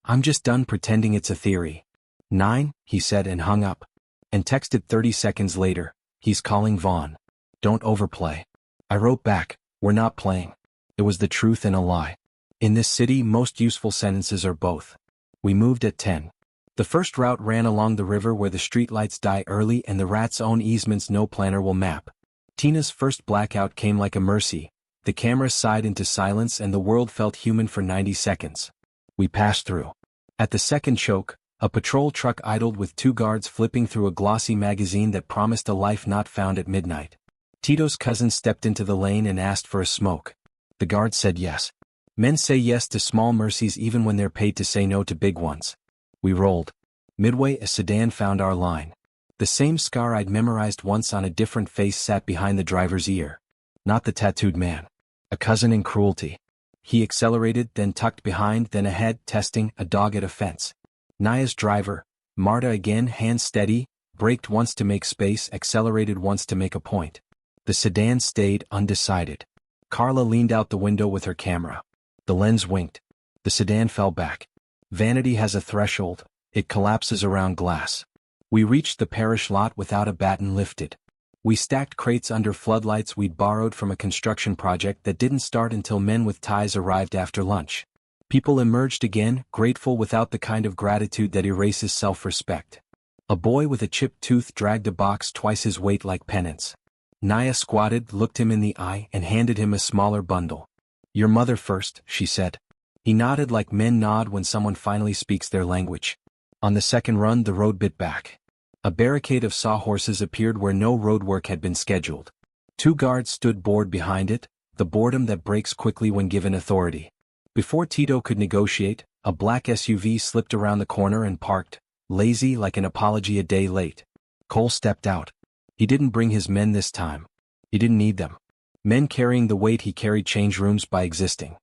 I'm just done pretending it's a theory. 9, he said and hung up. And texted 30 seconds later, he's calling Vaughn. Don't overplay. I wrote back, we're not playing. It was the truth and a lie. In this city, most useful sentences are both. We moved at 10. The first route ran along the river where the streetlights die early and the rat's own easements no planner will map. Tina's first blackout came like a mercy. The camera sighed into silence and the world felt human for 90 seconds. We passed through. At the second choke, a patrol truck idled with 2 guards flipping through a glossy magazine that promised a life not found at midnight. Tito's cousin stepped into the lane and asked for a smoke. The guard said yes. Men say yes to small mercies even when they're paid to say no to big ones. We rolled. Midway, a sedan found our line. The same scar I'd memorized once on a different face sat behind the driver's ear. Not the tattooed man. A cousin in cruelty. He accelerated, then tucked behind, then ahead, testing, a dog at a fence. Naya's driver, Marta again, hands steady, braked once to make space, accelerated once to make a point. The sedan stayed undecided. Carla leaned out the window with her camera. The lens winked. The sedan fell back. Vanity has a threshold. It collapses around glass. We reached the parish lot without a baton lifted. We stacked crates under floodlights we'd borrowed from a construction project that didn't start until men with ties arrived after lunch. People emerged again, grateful without the kind of gratitude that erases self-respect. A boy with a chipped tooth dragged a box twice his weight like penance. Naya squatted, looked him in the eye, and handed him a smaller bundle. Your mother first, she said. He nodded like men nod when someone finally speaks their language. On the second run, the road bit back. A barricade of sawhorses appeared where no roadwork had been scheduled. 2 guards stood bored behind it, the boredom that breaks quickly when given authority. Before Tito could negotiate, a black SUV slipped around the corner and parked, lazy like an apology a day late. Cole stepped out. He didn't bring his men this time. He didn't need them. Men carrying the weight he carried change rooms by existing.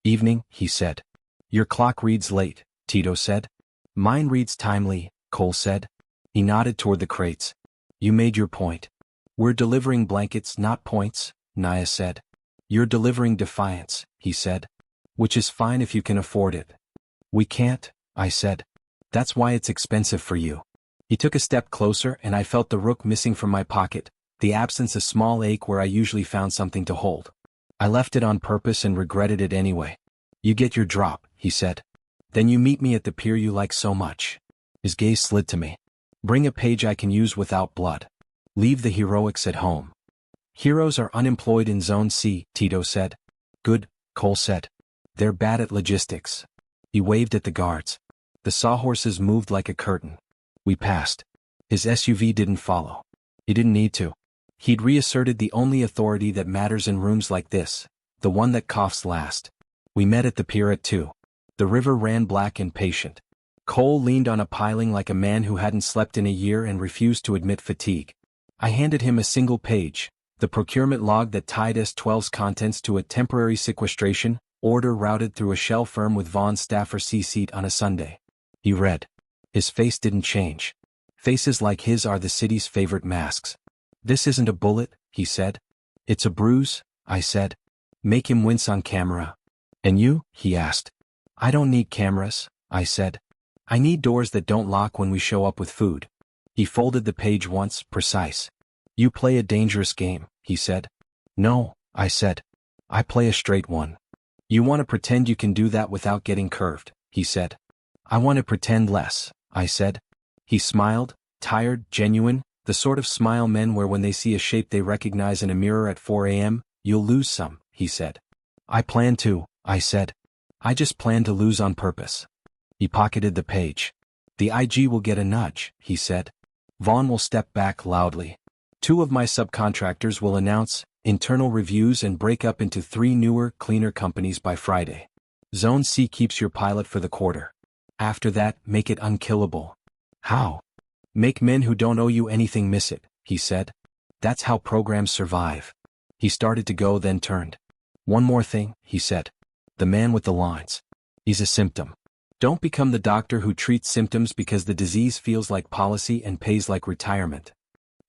Evening, he said. Your clock reads late, Tito said. Mine reads timely, Cole said. He nodded toward the crates. You made your point. We're delivering blankets, not points, Naya said. You're delivering defiance, he said. Which is fine if you can afford it. We can't, I said. That's why it's expensive for you. He took a step closer and I felt the rook missing from my pocket, the absence a small ache where I usually found something to hold. I left it on purpose and regretted it anyway. You get your drop, he said. Then you meet me at the pier you like so much. His gaze slid to me. Bring a page I can use without blood. Leave the heroics at home. Heroes are unemployed in Zone C, Tito said. Good, Cole said. They're bad at logistics. He waved at the guards. The sawhorses moved like a curtain. We passed. His SUV didn't follow. He didn't need to. He'd reasserted the only authority that matters in rooms like this, the one that coughs last. We met at the pier at 2. The river ran black and patient. Cole leaned on a piling like a man who hadn't slept in a year and refused to admit fatigue. I handed him a single page, the procurement log that tied S12's contents to a temporary sequestration order routed through a shell firm with Vaughn's staffer CC'd on a Sunday. He read. His face didn't change. Faces like his are the city's favorite masks. This isn't a bullet, he said. It's a bruise, I said. Make him wince on camera. And you? He asked. I don't need cameras, I said. I need doors that don't lock when we show up with food. He folded the page once, precise. You play a dangerous game, he said. No, I said. I play a straight one. You want to pretend you can do that without getting curved, he said. I want to pretend less, I said. He smiled, tired, genuine, the sort of smile men wear when they see a shape they recognize in a mirror at 4 a.m. You'll lose some, he said. I plan to, I said. I just plan to lose on purpose. He pocketed the page. The IG will get a nudge, he said. Vaughn will step back loudly. 2 of my subcontractors will announce internal reviews and break up into 3 newer, cleaner companies by Friday. Zone C keeps your pilot for the quarter. After that, make it unkillable. How? Make men who don't owe you anything miss it, he said. That's how programs survive. He started to go, then turned. One more thing, he said. The man with the lines. He's a symptom. Don't become the doctor who treats symptoms because the disease feels like policy and pays like retirement.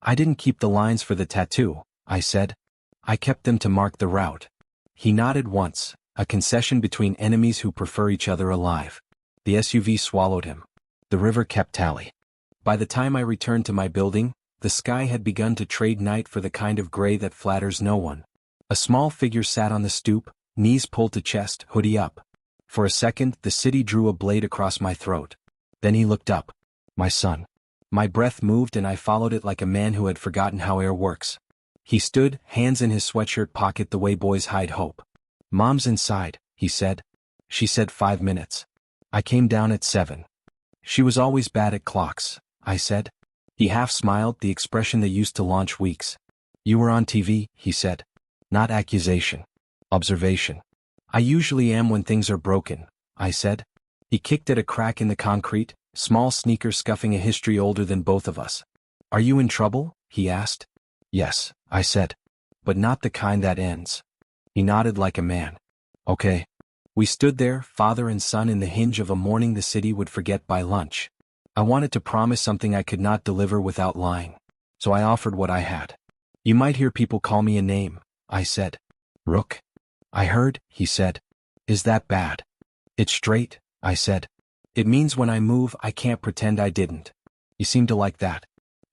I didn't keep the lines for the tattoo, I said. I kept them to mark the route. He nodded once, a concession between enemies who prefer each other alive. The SUV swallowed him. The river kept tally. By the time I returned to my building, the sky had begun to trade night for the kind of gray that flatters no one. A small figure sat on the stoop, knees pulled to chest, hoodie up. For a second, the city drew a blade across my throat. Then he looked up. My son. My breath moved and I followed it like a man who had forgotten how air works. He stood, hands in his sweatshirt pocket the way boys hide hope. Mom's inside, he said. She said 5 minutes. I came down at 7. She was always bad at clocks, I said. He half smiled, the expression that used to launch weeks. You were on TV, he said. Not accusation. Observation. I usually am when things are broken, I said. He kicked at a crack in the concrete, small sneaker scuffing a history older than both of us. Are you in trouble? He asked. Yes, I said. But not the kind that ends. He nodded like a man. Okay. We stood there, father and son, in the hinge of a morning the city would forget by lunch. I wanted to promise something I could not deliver without lying. So I offered what I had. You might hear people call me a name, I said. Rook? I heard, he said. Is that bad? It's straight, I said. It means when I move I can't pretend I didn't. You seem to like that.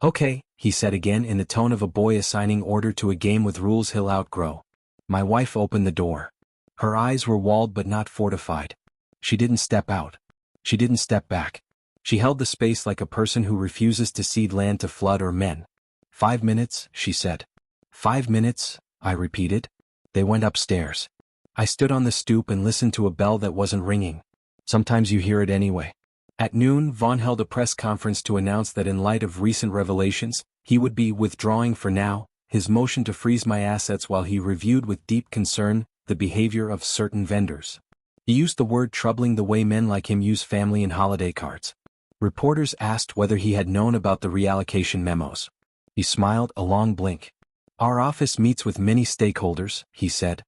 Okay, he said again in the tone of a boy assigning order to a game with rules he'll outgrow. My wife opened the door. Her eyes were walled but not fortified. She didn't step out. She didn't step back. She held the space like a person who refuses to cede land to flood or men. 5 minutes, she said. 5 minutes, I repeated. They went upstairs. I stood on the stoop and listened to a bell that wasn't ringing. Sometimes you hear it anyway. At noon, Vaughn held a press conference to announce that in light of recent revelations, he would be withdrawing for now, his motion to freeze my assets while he reviewed with deep concern the behavior of certain vendors. He used the word troubling the way men like him use family and holiday cards. Reporters asked whether he had known about the reallocation memos. He smiled, a long blink. Our office meets with many stakeholders, he said.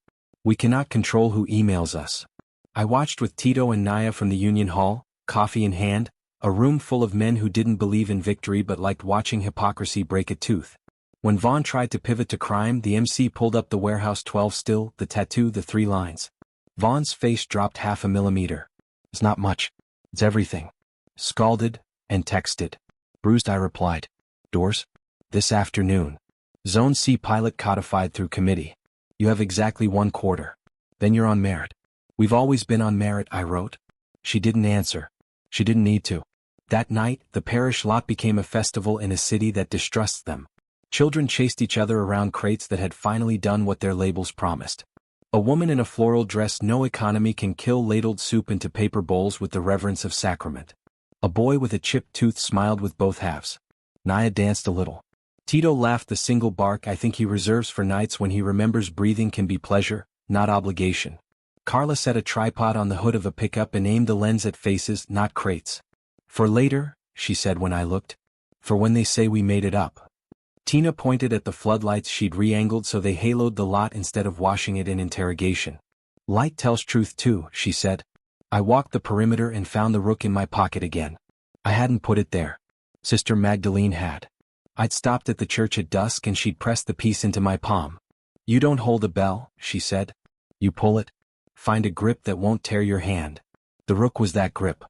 We cannot control who emails us. I watched with Tito and Naya from the Union Hall, coffee in hand, a room full of men who didn't believe in victory but liked watching hypocrisy break a tooth. When Vaughn tried to pivot to crime, the MC pulled up the Warehouse 12 still, the tattoo, the 3 lines. Vaughn's face dropped 0.5 millimeter. It's not much. It's everything. Scalded, and texted. Bruised, I replied. Doors? This afternoon. Zone C pilot codified through committee. You have exactly 1 quarter. Then you're on merit. We've always been on merit, I wrote. She didn't answer. She didn't need to. That night, the parish lot became a festival in a city that distrusts them. Children chased each other around crates that had finally done what their labels promised. A woman in a floral dress, no economy can kill, ladled soup into paper bowls with the reverence of sacrament. A boy with a chipped tooth smiled with both halves. Naya danced a little. Tito laughed the single bark I think he reserves for nights when he remembers breathing can be pleasure, not obligation. Carla set a tripod on the hood of a pickup and aimed the lens at faces, not crates. For later, she said when I looked. For when they say we made it up. Tina pointed at the floodlights she'd re-angled so they haloed the lot instead of washing it in interrogation. Light tells truth too, she said. I walked the perimeter and found the rook in my pocket again. I hadn't put it there. Sister Magdalene had. I'd stopped at the church at dusk and she'd pressed the piece into my palm. You don't hold a bell, she said. You pull it. Find a grip that won't tear your hand. The rook was that grip.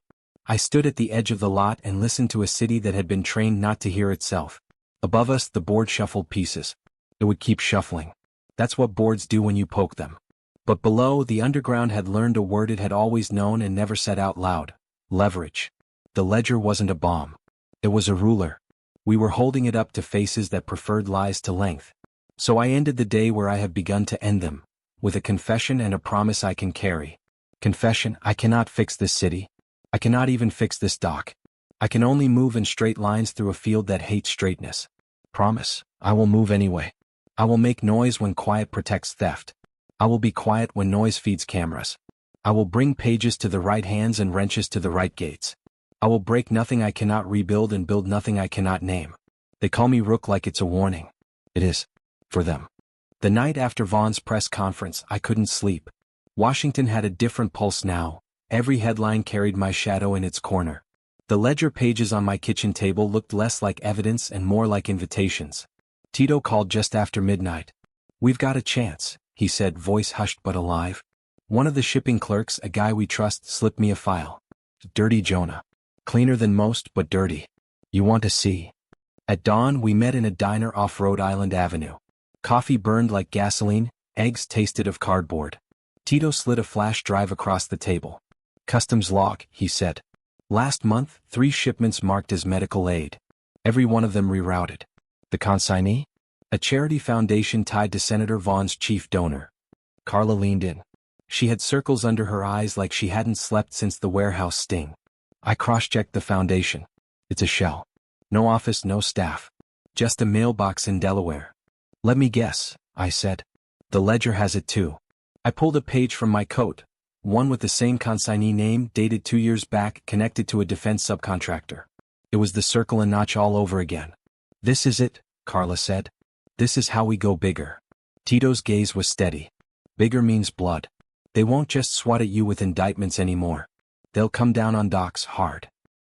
I stood at the edge of the lot and listened to a city that had been trained not to hear itself. Above us, the board shuffled pieces. It would keep shuffling. That's what boards do when you poke them. But below, the underground had learned a word it had always known and never said out loud. Leverage. The ledger wasn't a bomb. It was a ruler. We were holding it up to faces that preferred lies to length. So I ended the day where I have begun to end them, with a confession and a promise I can carry. Confession: I cannot fix this city. I cannot even fix this dock. I can only move in straight lines through a field that hates straightness. Promise: I will move anyway. I will make noise when quiet protects theft. I will be quiet when noise feeds cameras. I will bring pages to the right hands and wrenches to the right gates. I will break nothing I cannot rebuild and build nothing I cannot name. They call me Rook like it's a warning. It is. For them. The night after Vaughn's press conference, I couldn't sleep. Washington had a different pulse now. Every headline carried my shadow in its corner. The ledger pages on my kitchen table looked less like evidence and more like invitations. Tito called just after midnight. "We've got a chance," he said, voice hushed but alive. "One of the shipping clerks, a guy we trust, slipped me a file. Dirty Jonah. Cleaner than most, but dirty. You want to see?" At dawn, we met in a diner off Rhode Island Avenue. Coffee burned like gasoline, eggs tasted of cardboard. Tito slid a flash drive across the table. "Customs log," he said. "Last month, 3 shipments marked as medical aid. Every one of them rerouted. The consignee? A charity foundation tied to Senator Vaughn's chief donor." Carla leaned in. She had circles under her eyes like she hadn't slept since the warehouse sting. I cross-checked the foundation. It's a shell. No office, no staff. Just a mailbox in Delaware. "Let me guess," I said. "The ledger has it too." I pulled a page from my coat, one with the same consignee name, dated 2 years back, connected to a defense subcontractor. It was the circle and notch all over again. "This is it," Carla said. "This is how we go bigger." Tito's gaze was steady. "Bigger means blood. They won't just swat at you with indictments anymore. They'll come down on docs hard.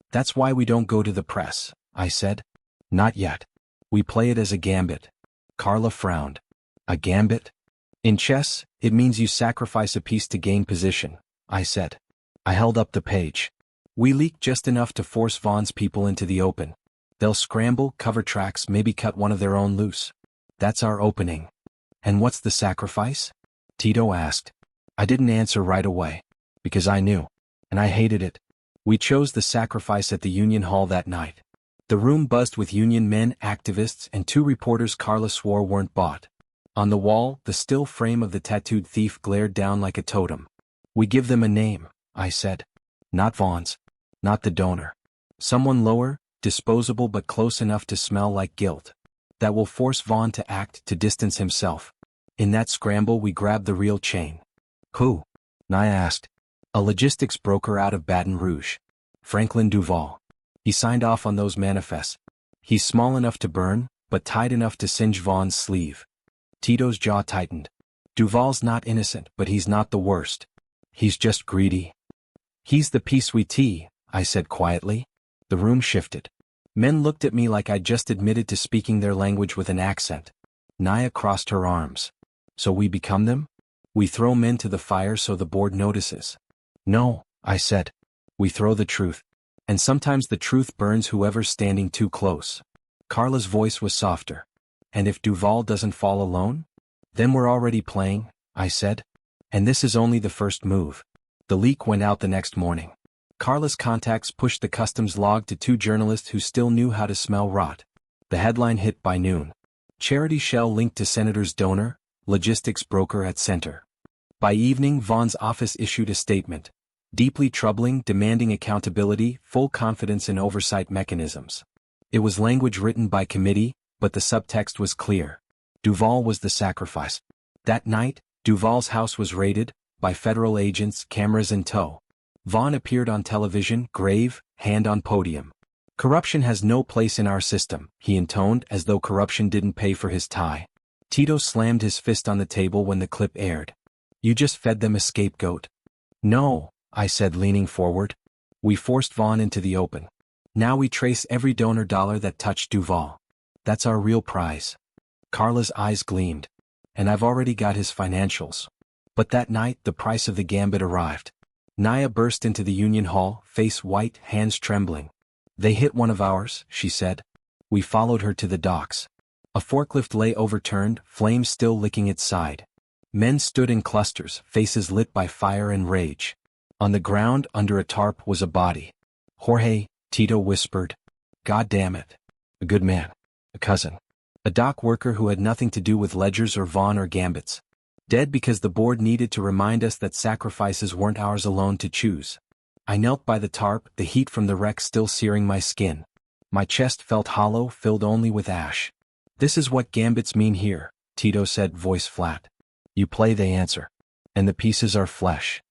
That's why we don't go to the press," I said. "Not yet. We play it as a gambit." Carla frowned. "A gambit? In chess, it means you sacrifice a piece to gain position," I said. I held up the page. "We leak just enough to force Vaughn's people into the open. They'll scramble, cover tracks, maybe cut one of their own loose. That's our opening." "And what's the sacrifice?" Tito asked. I didn't answer right away. Because I knew. And I hated it. We chose the sacrifice at the Union Hall that night. The room buzzed with union men, activists, and 2 reporters Carla swore weren't bought. On the wall, the still frame of the tattooed thief glared down like a totem. "We give them a name," I said. "Not Vaughn's. Not the donor. Someone lower, disposable but close enough to smell like guilt. That will force Vaughn to act, to distance himself." In that scramble we grabbed the real chain. "Who?" I asked. "A logistics broker out of Baton Rouge. Franklin Duval. He signed off on those manifests. He's small enough to burn, but tight enough to singe Vaughn's sleeve." Tito's jaw tightened. "Duval's not innocent, but he's not the worst. He's just greedy." "He's the piece we tea," I said quietly. The room shifted. Men looked at me like I'd just admitted to speaking their language with an accent. Naya crossed her arms. "So we become them? We throw men to the fire so the board notices." "No," I said. "We throw the truth. And sometimes the truth burns whoever's standing too close." Carla's voice was softer. "And if Duval doesn't fall alone? Then we're already playing," I said. "And this is only the first move." The leak went out the next morning. Carla's contacts pushed the customs log to 2 journalists who still knew how to smell rot. The headline hit by noon. "Charity shell linked to Senator's donor, logistics broker at center." By evening, Vaughn's office issued a statement. Deeply troubling, demanding accountability, full confidence in oversight mechanisms. It was language written by committee, but the subtext was clear. Duval was the sacrifice. That night, Duval's house was raided, by federal agents, cameras in tow. Vaughn appeared on television, grave, hand on podium. "Corruption has no place in our system," he intoned, as though corruption didn't pay for his tie. Tito slammed his fist on the table when the clip aired. "You just fed them a scapegoat." "No," I said, leaning forward. "We forced Vaughn into the open. Now we trace every donor dollar that touched Duval. That's our real prize." Carla's eyes gleamed. "And I've already got his financials." But that night, the price of the gambit arrived. Naya burst into the Union Hall, face white, hands trembling. "They hit one of ours," she said. We followed her to the docks. A forklift lay overturned, flames still licking its side. Men stood in clusters, faces lit by fire and rage. On the ground, under a tarp, was a body. "Jorge," Tito whispered. "God damn it. A good man. A cousin. A dock worker who had nothing to do with ledgers or Vaughn or gambits. Dead because the board needed to remind us that sacrifices weren't ours alone to choose." I knelt by the tarp, the heat from the wreck still searing my skin. My chest felt hollow, filled only with ash. "This is what gambits mean here," Tito said, voice flat. "You play, they answer. And the pieces are flesh."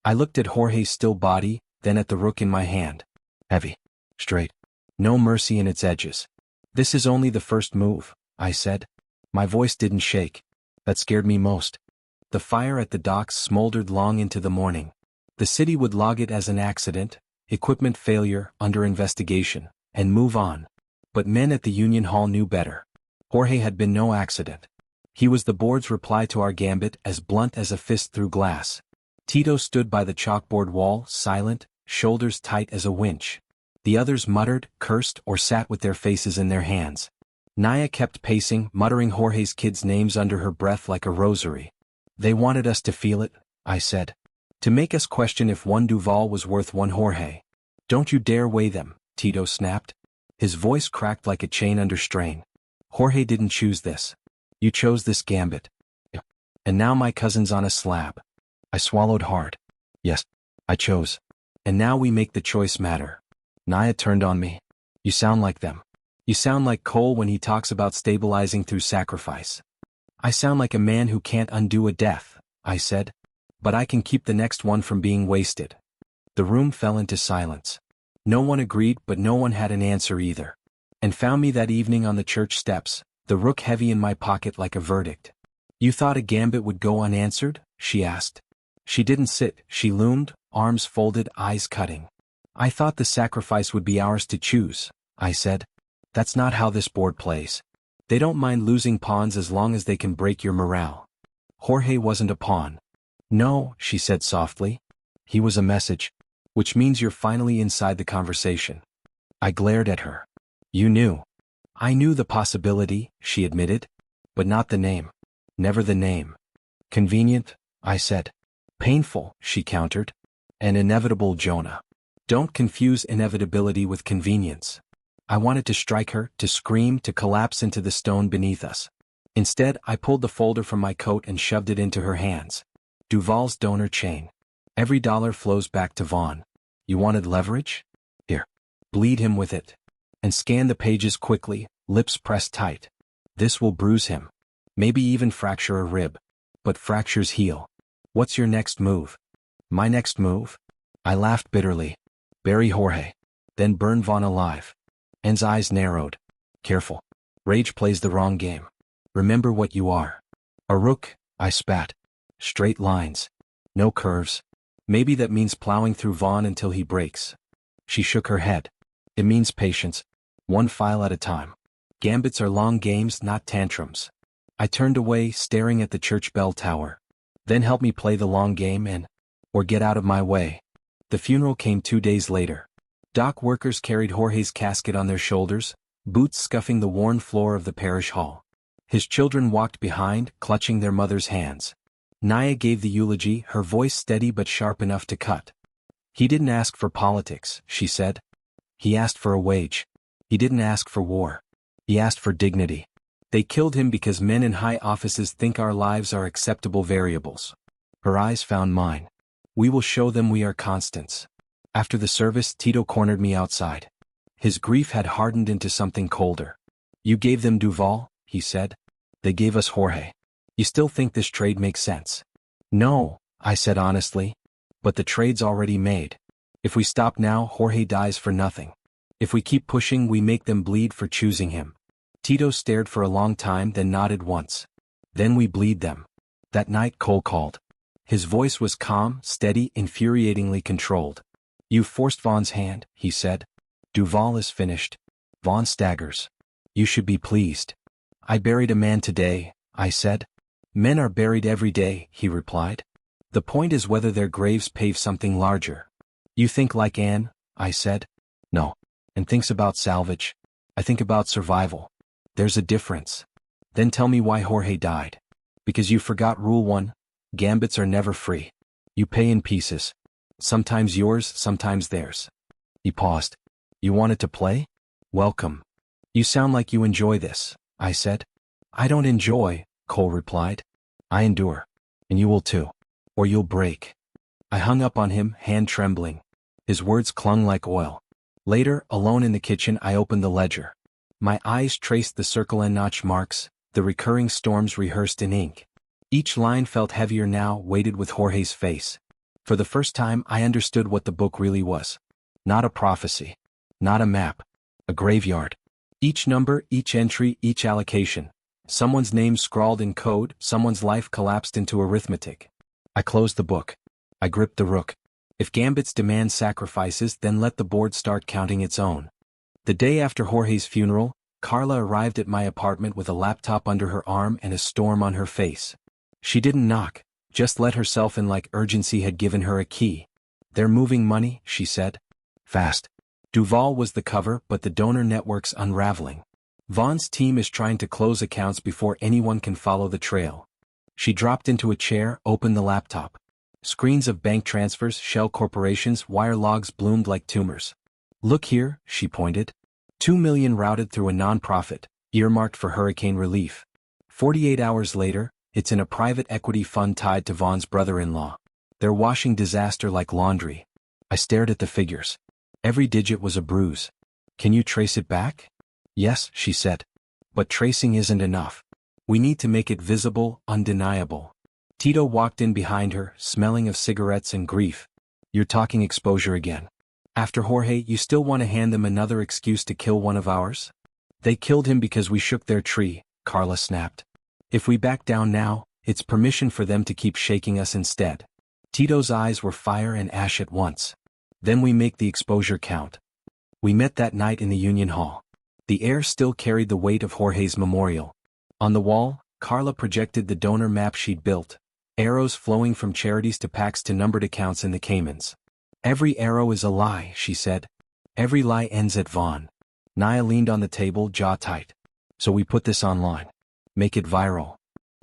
I looked at Jorge's still body, then at the rook in my hand. Heavy. Straight. No mercy in its edges. "This is only the first move," I said. My voice didn't shake. That scared me most. The fire at the docks smoldered long into the morning. The city would log it as an accident, equipment failure, under investigation, and move on. But men at the Union Hall knew better. Jorge had been no accident. He was the board's reply to our gambit, as blunt as a fist through glass. Tito stood by the chalkboard wall, silent, shoulders tight as a winch. The others muttered, cursed, or sat with their faces in their hands. Naya kept pacing, muttering Jorge's kids' names under her breath like a rosary. They wanted us to feel it, I said. To make us question if one Duval was worth one Jorge. Don't you dare weigh them, Tito snapped. His voice cracked like a chain under strain. Jorge didn't choose this. You chose this gambit. And now my cousin's on a slab. I swallowed hard. Yes, I chose. And now we make the choice matter. Naya turned on me. You sound like them. You sound like Cole when he talks about stabilizing through sacrifice. I sound like a man who can't undo a death, I said. But I can keep the next one from being wasted. The room fell into silence. No one agreed, but no one had an answer either. And found me that evening on the church steps, the rook heavy in my pocket like a verdict. You thought a gambit would go unanswered? She asked. She didn't sit, she loomed, arms folded, eyes cutting. I thought the sacrifice would be ours to choose, I said. That's not how this board plays. They don't mind losing pawns as long as they can break your morale. Jorge wasn't a pawn. No, she said softly. He was a message. Which means you're finally inside the conversation. I glared at her. You knew. I knew the possibility, she admitted. But not the name. Never the name. Convenient, I said. Painful, she countered. And inevitable, Jonah. Don't confuse inevitability with convenience. I wanted to strike her, to scream, to collapse into the stone beneath us. Instead, I pulled the folder from my coat and shoved it into her hands. Duval's donor chain. Every dollar flows back to Vaughn. You wanted leverage? Here. Bleed him with it. And scan the pages quickly, lips pressed tight. This will bruise him. Maybe even fracture a rib. But fractures heal. What's your next move? My next move? I laughed bitterly. Bury Jorge. Then burn Vaughn alive. Anne's eyes narrowed. Careful. Rage plays the wrong game. Remember what you are. A rook, I spat. Straight lines. No curves. Maybe that means plowing through Vaughn until he breaks. She shook her head. It means patience. One file at a time. Gambits are long games, not tantrums. I turned away, staring at the church bell tower. Then help me play the long game or get out of my way. The funeral came 2 days later. Dock workers carried Jorge's casket on their shoulders, boots scuffing the worn floor of the parish hall. His children walked behind, clutching their mother's hands. Naya gave the eulogy, her voice steady but sharp enough to cut. He didn't ask for politics, she said. He asked for a wage. He didn't ask for war. He asked for dignity. They killed him because men in high offices think our lives are acceptable variables. Her eyes found mine. We will show them we are constants. After the service, Tito cornered me outside. His grief had hardened into something colder. You gave them Duval, he said. They gave us Jorge. You still think this trade makes sense? No, I said honestly. But the trade's already made. If we stop now, Jorge dies for nothing. If we keep pushing, we make them bleed for choosing him. Tito stared for a long time, then nodded once. Then we bleed them. That night Cole called. His voice was calm, steady, infuriatingly controlled. You forced Vaughn's hand, he said. Duval is finished. Vaughn staggers. You should be pleased. I buried a man today, I said. Men are buried every day, he replied. The point is whether their graves pave something larger. You think like Anne, I said. No. And thinks about salvage. I think about survival. There's a difference. Then tell me why Jorge died. Because you forgot Rule 1. Gambits are never free. You pay in pieces. Sometimes yours, sometimes theirs. He paused. You wanted to play? Welcome. You sound like you enjoy this, I said. I don't enjoy, Cole replied. I endure. And you will too. Or you'll break. I hung up on him, hand trembling. His words clung like oil. Later, alone in the kitchen, I opened the ledger. My eyes traced the circle and notch marks, the recurring storms rehearsed in ink. Each line felt heavier now, weighted with Jorge's face. For the first time, I understood what the book really was. Not a prophecy. Not a map. A graveyard. Each number, each entry, each allocation. Someone's name scrawled in code, someone's life collapsed into arithmetic. I closed the book. I gripped the rook. If gambits demand sacrifices, then let the board start counting its own. The day after Jorge's funeral, Carla arrived at my apartment with a laptop under her arm and a storm on her face. She didn't knock, just let herself in like urgency had given her a key. "They're moving money," she said. "Fast." Duval was the cover, but the donor network's unraveling. Vaughn's team is trying to close accounts before anyone can follow the trail. She dropped into a chair, opened the laptop. Screens of bank transfers, shell corporations, wire logs bloomed like tumors. "Look here," she pointed. 2 million routed through a non-profit, earmarked for hurricane relief. 48 hours later, it's in a private equity fund tied to Vaughn's brother-in-law. They're washing disaster like laundry. I stared at the figures. Every digit was a bruise. "Can you trace it back?" "Yes," she said. "But tracing isn't enough. We need to make it visible, undeniable." Tito walked in behind her, smelling of cigarettes and grief. "You're talking exposure again. After Jorge, you still want to hand them another excuse to kill one of ours?" "They killed him because we shook their tree," Carla snapped. "If we back down now, it's permission for them to keep shaking us instead." Tito's eyes were fire and ash at once. "Then we make the exposure count." We met that night in the Union Hall. The air still carried the weight of Jorge's memorial. On the wall, Carla projected the donor map she'd built, arrows flowing from charities to PACs to numbered accounts in the Caymans. "Every arrow is a lie," she said. "Every lie ends at Vaughn." Nia leaned on the table, jaw tight. "So we put this online. Make it viral."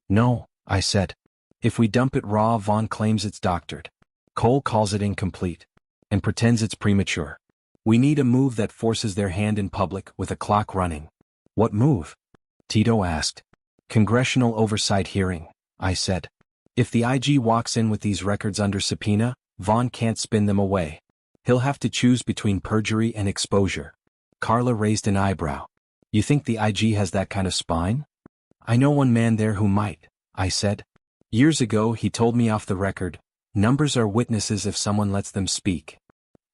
"No," I said. "If we dump it raw, Vaughn claims it's doctored. Cole calls it incomplete. And pretends it's premature. We need a move that forces their hand in public with a clock running." "What move?" Tito asked. "Congressional oversight hearing," I said. "If the IG walks in with these records under subpoena, Vaughn can't spin them away. He'll have to choose between perjury and exposure." Carla raised an eyebrow. "You think the IG has that kind of spine?" "I know one man there who might," I said. "Years ago he told me off the record, numbers are witnesses if someone lets them speak.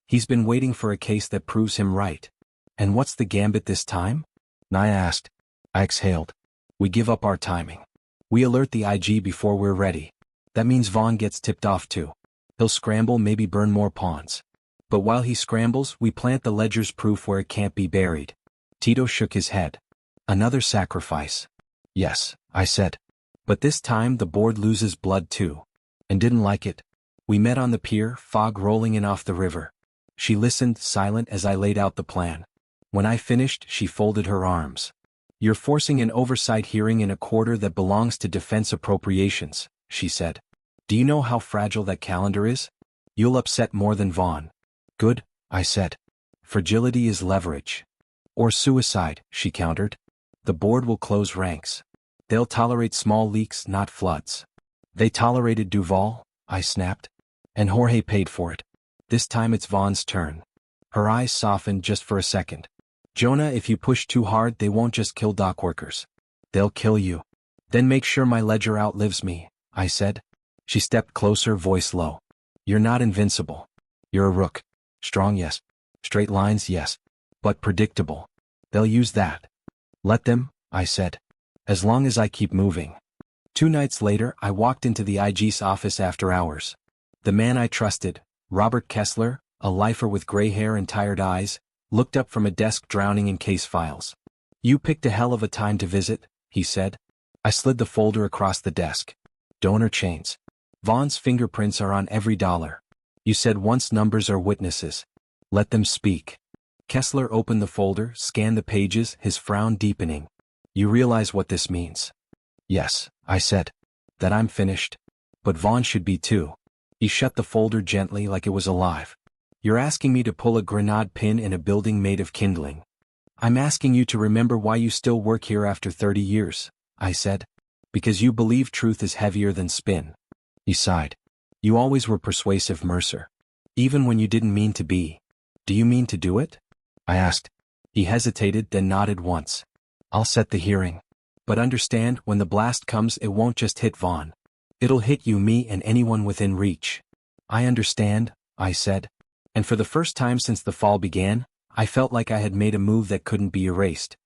He's been waiting for a case that proves him right." "And what's the gambit this time?" Nia asked. I exhaled. "We give up our timing. We alert the IG before we're ready. That means Vaughn gets tipped off too. He'll scramble, maybe burn more pawns. But while he scrambles, we plant the ledger's proof where it can't be buried." Tito shook his head. "Another sacrifice." "Yes," I said. "But this time the board loses blood too." And didn't like it. We met on the pier, fog rolling in off the river. She listened, silent as I laid out the plan. When I finished, she folded her arms. "You're forcing an oversight hearing in a quarter that belongs to defense appropriations," she said. "Do you know how fragile that calendar is? You'll upset more than Vaughn." "Good," I said. "Fragility is leverage." "Or suicide," she countered. "The board will close ranks. They'll tolerate small leaks, not floods." "They tolerated Duval," I snapped. "And Jorge paid for it. This time it's Vaughn's turn." Her eyes softened just for a second. "Jonah, if you push too hard, they won't just kill dock workers. They'll kill you." "Then make sure my ledger outlives me," I said. She stepped closer, voice low. "You're not invincible. You're a rook. Strong, yes. Straight lines, yes. But predictable. They'll use that." "Let them," I said. "As long as I keep moving." 2 nights later, I walked into the IG's office after hours. The man I trusted, Robert Kessler, a lifer with gray hair and tired eyes, looked up from a desk drowning in case files. "You picked a hell of a time to visit," he said. I slid the folder across the desk. "Donor chains. Vaughn's fingerprints are on every dollar. You said once numbers are witnesses. Let them speak." Kessler opened the folder, scanned the pages, his frown deepening. "You realize what this means?" "Yes," I said. "That I'm finished. But Vaughn should be too." He shut the folder gently like it was alive. "You're asking me to pull a grenade pin in a building made of kindling. I'm asking you to remember why you still work here after 30 years, I said. "Because you believe truth is heavier than spin." He sighed. "You always were persuasive, Mercer. Even when you didn't mean to be. Do you mean to do it?" I asked. He hesitated, then nodded once. "I'll set the hearing. But understand, when the blast comes, it won't just hit Vaughn. It'll hit you, me, and anyone within reach." "I understand," I said. And for the first time since the fall began, I felt like I had made a move that couldn't be erased.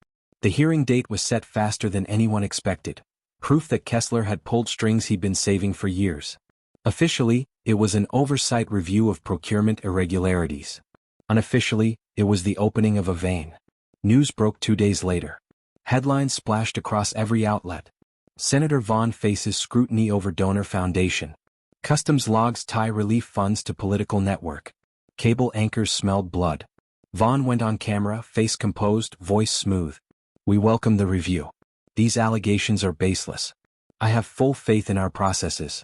The hearing date was set faster than anyone expected, proof that Kessler had pulled strings he'd been saving for years. Officially, it was an oversight review of procurement irregularities. Unofficially, it was the opening of a vein. News broke 2 days later. Headlines splashed across every outlet. Senator Vaughn faces scrutiny over donor foundation. Customs logs tie relief funds to political network. Cable anchors smelled blood. Vaughn went on camera, face composed, voice smooth. "We welcome the review. These allegations are baseless. I have full faith in our processes."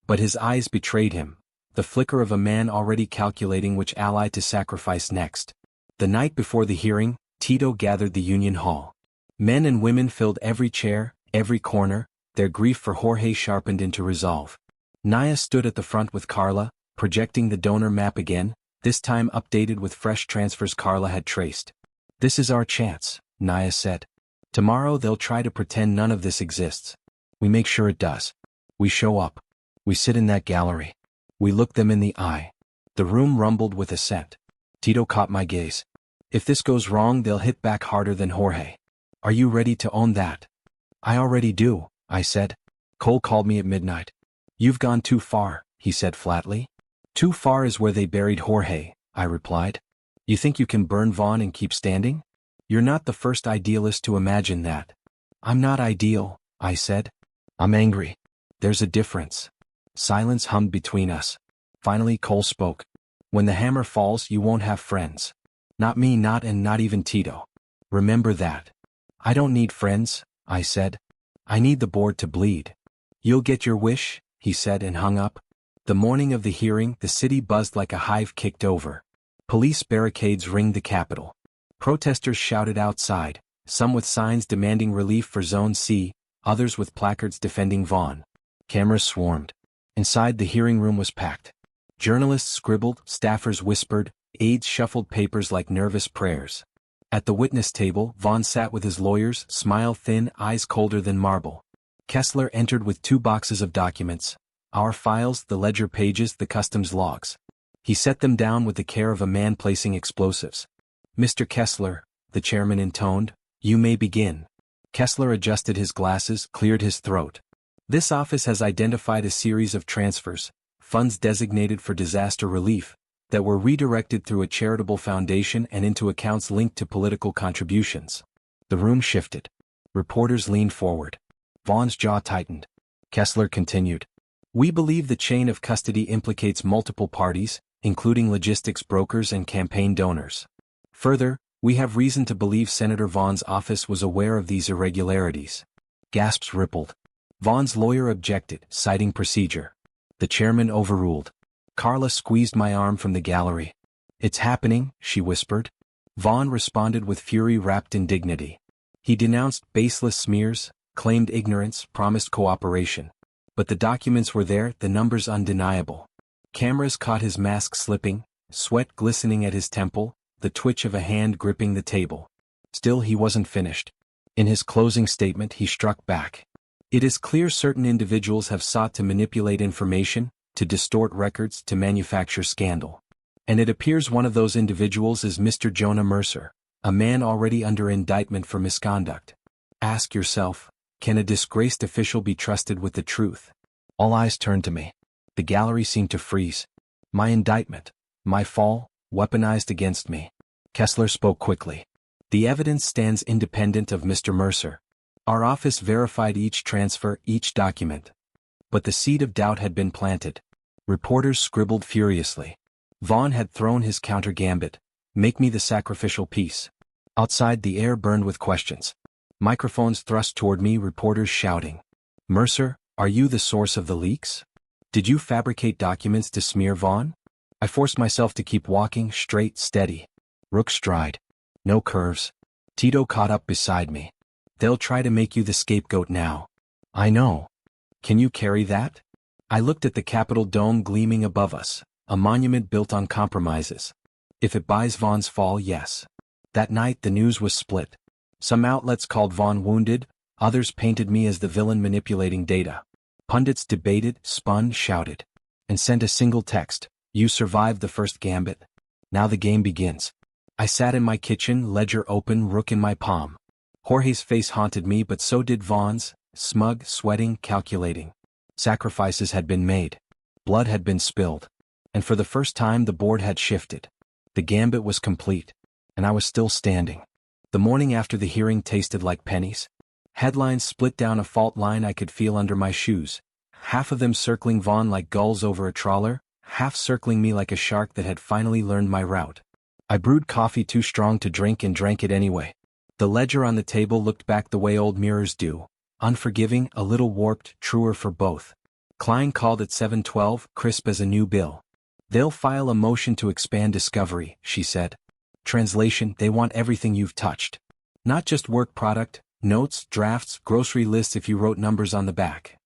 But his eyes betrayed him, the flicker of a man already calculating which ally to sacrifice next. The night before the hearing, Tito gathered the Union Hall. Men and women filled every chair, every corner, their grief for Jorge sharpened into resolve. Naya stood at the front with Carla, projecting the donor map again, this time updated with fresh transfers Carla had traced. "This is our chance," Naya said. "Tomorrow they'll try to pretend none of this exists. We make sure it does. We show up. We sit in that gallery. We look them in the eye." The room rumbled with assent. Tito caught my gaze. "If this goes wrong, they'll hit back harder than Jorge. Are you ready to own that?" "I already do," I said. "Cole called me at midnight." "You've gone too far," he said flatly. "Too far is where they buried Jorge," I replied. "You think you can burn Vaughn and keep standing? You're not the first idealist to imagine that." "I'm not ideal," I said. "I'm angry. There's a difference." Silence hummed between us. Finally Cole spoke. "When the hammer falls, you won't have friends. Not me, not even Tito. Remember that." "I don't need friends," I said. "I need the board to bleed." "You'll get your wish," he said and hung up. The morning of the hearing, the city buzzed like a hive kicked over. Police barricades ringed the Capitol. Protesters shouted outside, some with signs demanding relief for Zone C, others with placards defending Vaughn. Cameras swarmed. Inside, the hearing room was packed. Journalists scribbled, staffers whispered, aides shuffled papers like nervous prayers. At the witness table, Vaughn sat with his lawyers, smile thin, eyes colder than marble. Kessler entered with 2 boxes of documents, our files, the ledger pages, the customs logs. He set them down with the care of a man placing explosives. "Mr. Kessler," the chairman intoned, "you may begin." Kessler adjusted his glasses, cleared his throat. "This office has identified a series of transfers, funds designated for disaster relief, that were redirected through a charitable foundation and into accounts linked to political contributions." The room shifted. Reporters leaned forward. Vaughn's jaw tightened. Kessler continued. "We believe the chain of custody implicates multiple parties, including logistics brokers and campaign donors. Further, we have reason to believe Senator Vaughn's office was aware of these irregularities." Gasps rippled. Vaughn's lawyer objected, citing procedure. The chairman overruled. Carla squeezed my arm from the gallery. "It's happening," she whispered. Vaughn responded with fury wrapped in dignity. He denounced baseless smears, claimed ignorance, promised cooperation. But the documents were there, the numbers undeniable. Cameras caught his mask slipping, sweat glistening at his temple, the twitch of a hand gripping the table. Still he wasn't finished. In his closing statement he struck back. "It is clear certain individuals have sought to manipulate information, to distort records, to manufacture scandal. And it appears one of those individuals is Mr. Jonah Mercer, a man already under indictment for misconduct. Ask yourself, can a disgraced official be trusted with the truth?" All eyes turned to me. The gallery seemed to freeze. My indictment, my fall, weaponized against me. Kessler spoke quickly. "The evidence stands independent of Mr. Mercer. Our office verified each transfer, each document. But the seed of doubt had been planted." Reporters scribbled furiously. Vaughn had thrown his counter gambit. "Make me the sacrificial piece." Outside, the air burned with questions. Microphones thrust toward me, reporters shouting. "Mercer, are you the source of the leaks? Did you fabricate documents to smear Vaughn?" I forced myself to keep walking, straight, steady. Rook stride. No curves. Tito caught up beside me. "They'll try to make you the scapegoat now." "I know. Can you carry that?" I looked at the Capitol dome gleaming above us, a monument built on compromises. If it buys Vaughn's fall, yes. That night the news was split. Some outlets called Vaughn wounded, others painted me as the villain manipulating data. Pundits debated, spun, shouted. And sent a single text: "You survived the first gambit. Now the game begins." I sat in my kitchen, ledger open, rook in my palm. Jorge's face haunted me, but so did Vaughn's, smug, sweating, calculating. Sacrifices had been made. Blood had been spilled. And for the first time the board had shifted. The gambit was complete. And I was still standing. The morning after the hearing tasted like pennies. Headlines split down a fault line I could feel under my shoes. Half of them circling Vaughn like gulls over a trawler, half circling me like a shark that had finally learned my route. I brewed coffee too strong to drink and drank it anyway. The ledger on the table looked back the way old mirrors do. Unforgiving, a little warped, truer for both. Klein called at 7:12, crisp as a new bill. They'll file a motion to expand discovery, she said. Translation, they want everything you've touched. Not just work product, notes, drafts, grocery lists if you wrote numbers on the back.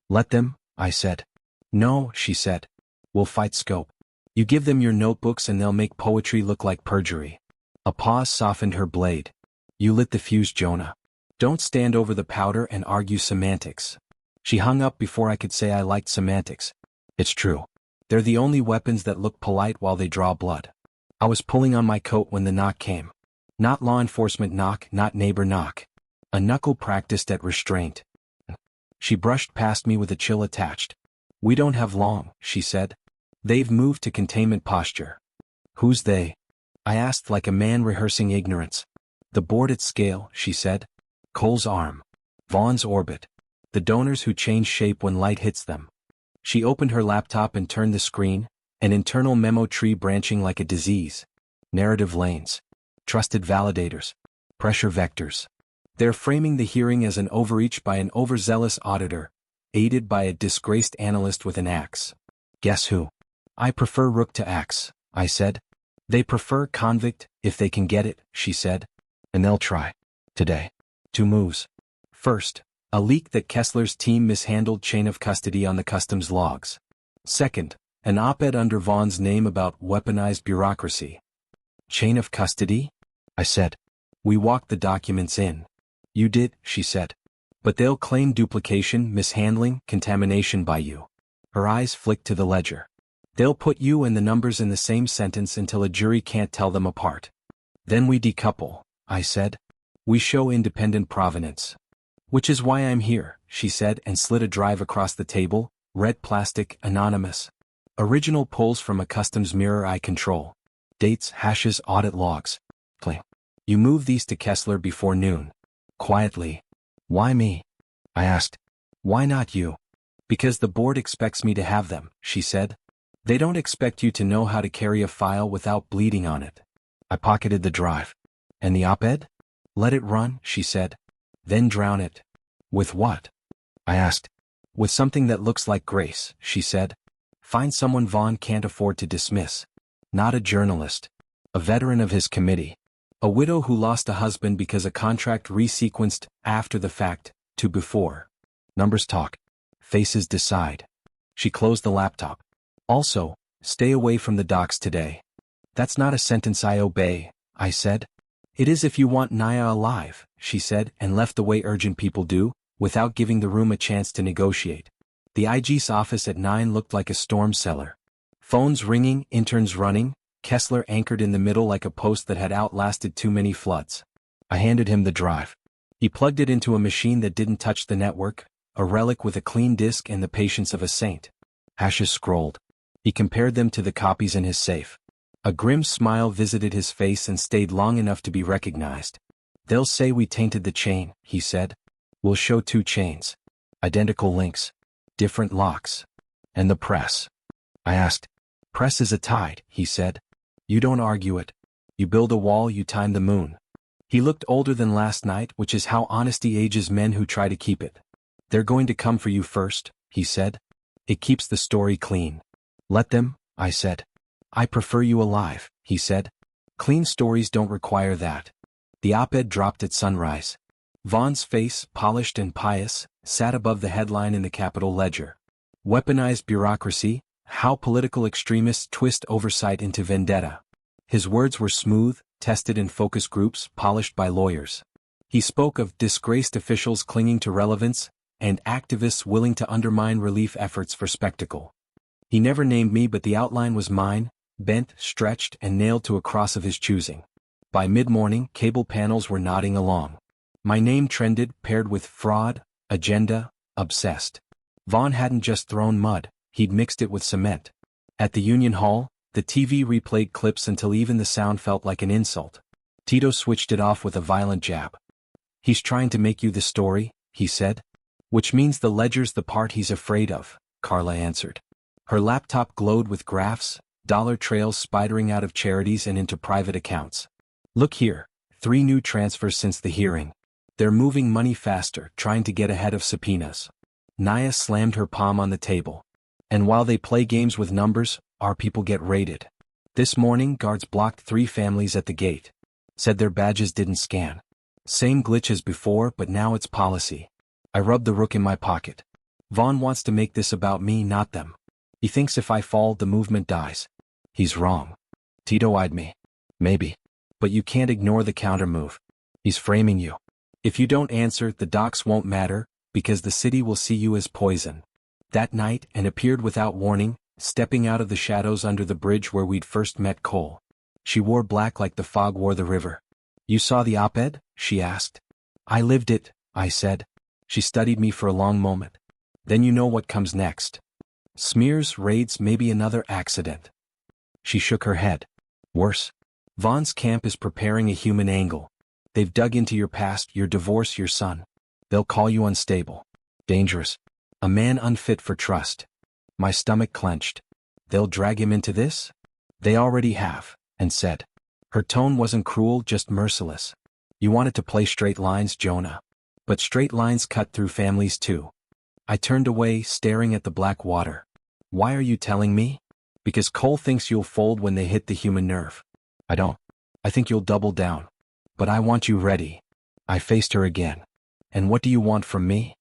Let them, I said. No, she said. We'll fight scope. You give them your notebooks and they'll make poetry look like perjury. A pause softened her blade. You lit the fuse, Jonah. Don't stand over the powder and argue semantics. She hung up before I could say I liked semantics. It's true. They're the only weapons that look polite while they draw blood. I was pulling on my coat when the knock came. Not law enforcement knock, not neighbor knock. A knuckle practiced at restraint. She brushed past me with a chill attached. We don't have long, she said. They've moved to containment posture. Who's they? I asked like a man rehearsing ignorance. The board at scale, she said. Cole's arm. Vaughn's orbit. The donors who change shape when light hits them. She opened her laptop and turned the screen, an internal memo tree branching like a disease. Narrative lanes. Trusted validators. Pressure vectors. They're framing the hearing as an overreach by an overzealous auditor, aided by a disgraced analyst with an axe. Guess who? I prefer rook to axe, I said. They prefer convict, if they can get it, she said. And they'll try. Today. 2 moves. First, a leak that Kessler's team mishandled chain of custody on the customs logs. Second, an op-ed under Vaughn's name about weaponized bureaucracy. Chain of custody? I said. We walked the documents in. You did, she said. But they'll claim duplication, mishandling, contamination by you. Her eyes flicked to the ledger. They'll put you and the numbers in the same sentence until a jury can't tell them apart. Then we decouple, I said. We show independent provenance. Which is why I'm here, she said and slid a drive across the table, red plastic, anonymous. Original pulls from a customs mirror I control. Dates, hashes, audit logs. Cling. You move these to Kessler before noon. Quietly. Why me? I asked. Why not you? Because the board expects me to have them, she said. They don't expect you to know how to carry a file without bleeding on it. I pocketed the drive. And the op-ed? Let it run, she said. Then drown it. With what? I asked. With something that looks like grace, she said. Find someone Vaughn can't afford to dismiss. Not a journalist. A veteran of his committee. A widow who lost a husband because a contract resequenced after the fact to before. Numbers talk. Faces decide. She closed the laptop. Also, stay away from the docks today. That's not a sentence I obey, I said. It is if you want Naya alive, she said and left the way urgent people do, without giving the room a chance to negotiate. The IG's office at 9 looked like a storm cellar. Phones ringing, interns running, Kessler anchored in the middle like a post that had outlasted too many floods. I handed him the drive. He plugged it into a machine that didn't touch the network, a relic with a clean disk and the patience of a saint. Hashes scrolled. He compared them to the copies in his safe. A grim smile visited his face and stayed long enough to be recognized. They'll say we tainted the chain, he said. We'll show 2 chains. Identical links. Different locks. And the press. I asked. Press is a tide, he said. You don't argue it. You build a wall, you time the moon. He looked older than last night, which is how honesty ages men who try to keep it. They're going to come for you first, he said. It keeps the story clean. Let them, I said. I prefer you alive, he said. Clean stories don't require that. The op-ed dropped at sunrise. Vaughn's face, polished and pious, sat above the headline in the Capitol Ledger. Weaponized bureaucracy, how political extremists twist oversight into vendetta. His words were smooth, tested in focus groups, polished by lawyers. He spoke of disgraced officials clinging to relevance, and activists willing to undermine relief efforts for spectacle. He never named me, but the outline was mine, bent, stretched, and nailed to a cross of his choosing. By mid-morning, cable panels were nodding along. My name trended, paired with fraud, agenda, obsessed. Vaughn hadn't just thrown mud, he'd mixed it with cement. At the Union Hall, the TV replayed clips until even the sound felt like an insult. Tito switched it off with a violent jab. "He's trying to make you the story," he said. "Which means the ledger's the part he's afraid of," Carla answered. Her laptop glowed with graphs, dollar trails spidering out of charities and into private accounts. "Look here, 3 new transfers since the hearing. They're moving money faster, trying to get ahead of subpoenas." Naya slammed her palm on the table. "And while they play games with numbers, our people get raided. This morning, guards blocked 3 families at the gate. Said their badges didn't scan. Same glitch as before, but now it's policy." I rubbed the rook in my pocket. "Vaughn wants to make this about me, not them. He thinks if I fall, the movement dies." "He's wrong." Tito eyed me. "Maybe. But you can't ignore the countermove. He's framing you. If you don't answer, the docs won't matter, because the city will see you as poison." That night, Anne appeared without warning, stepping out of the shadows under the bridge where we'd first met Cole. She wore black like the fog wore the river. "You saw the op-ed?" she asked. "I lived it," I said. She studied me for a long moment. "Then you know what comes next. Smears, raids, maybe another accident." She shook her head. "Worse. Vaughn's camp is preparing a human angle. They've dug into your past, your divorce, your son. They'll call you unstable. Dangerous. A man unfit for trust." My stomach clenched. "They'll drag him into this?" "They already have," and said. Her tone wasn't cruel, just merciless. "You wanted to play straight lines, Jonah. But straight lines cut through families too." I turned away, staring at the black water. "Why are you telling me?" "Because Cole thinks you'll fold when they hit the human nerve." "I don't. I think you'll double down. But I want you ready." I faced her again. "And what do you want from me?"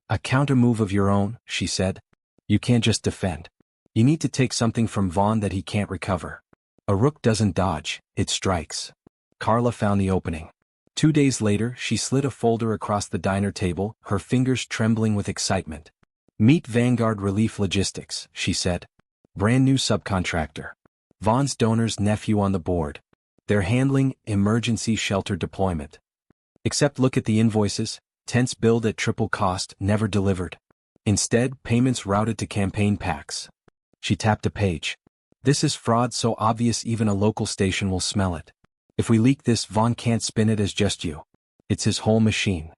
"A counter-move of your own," she said. "You can't just defend. You need to take something from Vaughn that he can't recover. A rook doesn't dodge, it strikes." Carla found the opening. 2 days later, she slid a folder across the diner table, her fingers trembling with excitement. "Meet Vanguard Relief Logistics," she said. "Brand new subcontractor. Vaughn's donor's nephew on the board. They're handling emergency shelter deployment. Except look at the invoices, tents billed at triple cost, never delivered. Instead, payments routed to campaign packs." She tapped a page. "This is fraud so obvious even a local station will smell it. If we leak this, Vaughn can't spin it as just you. It's his whole machine."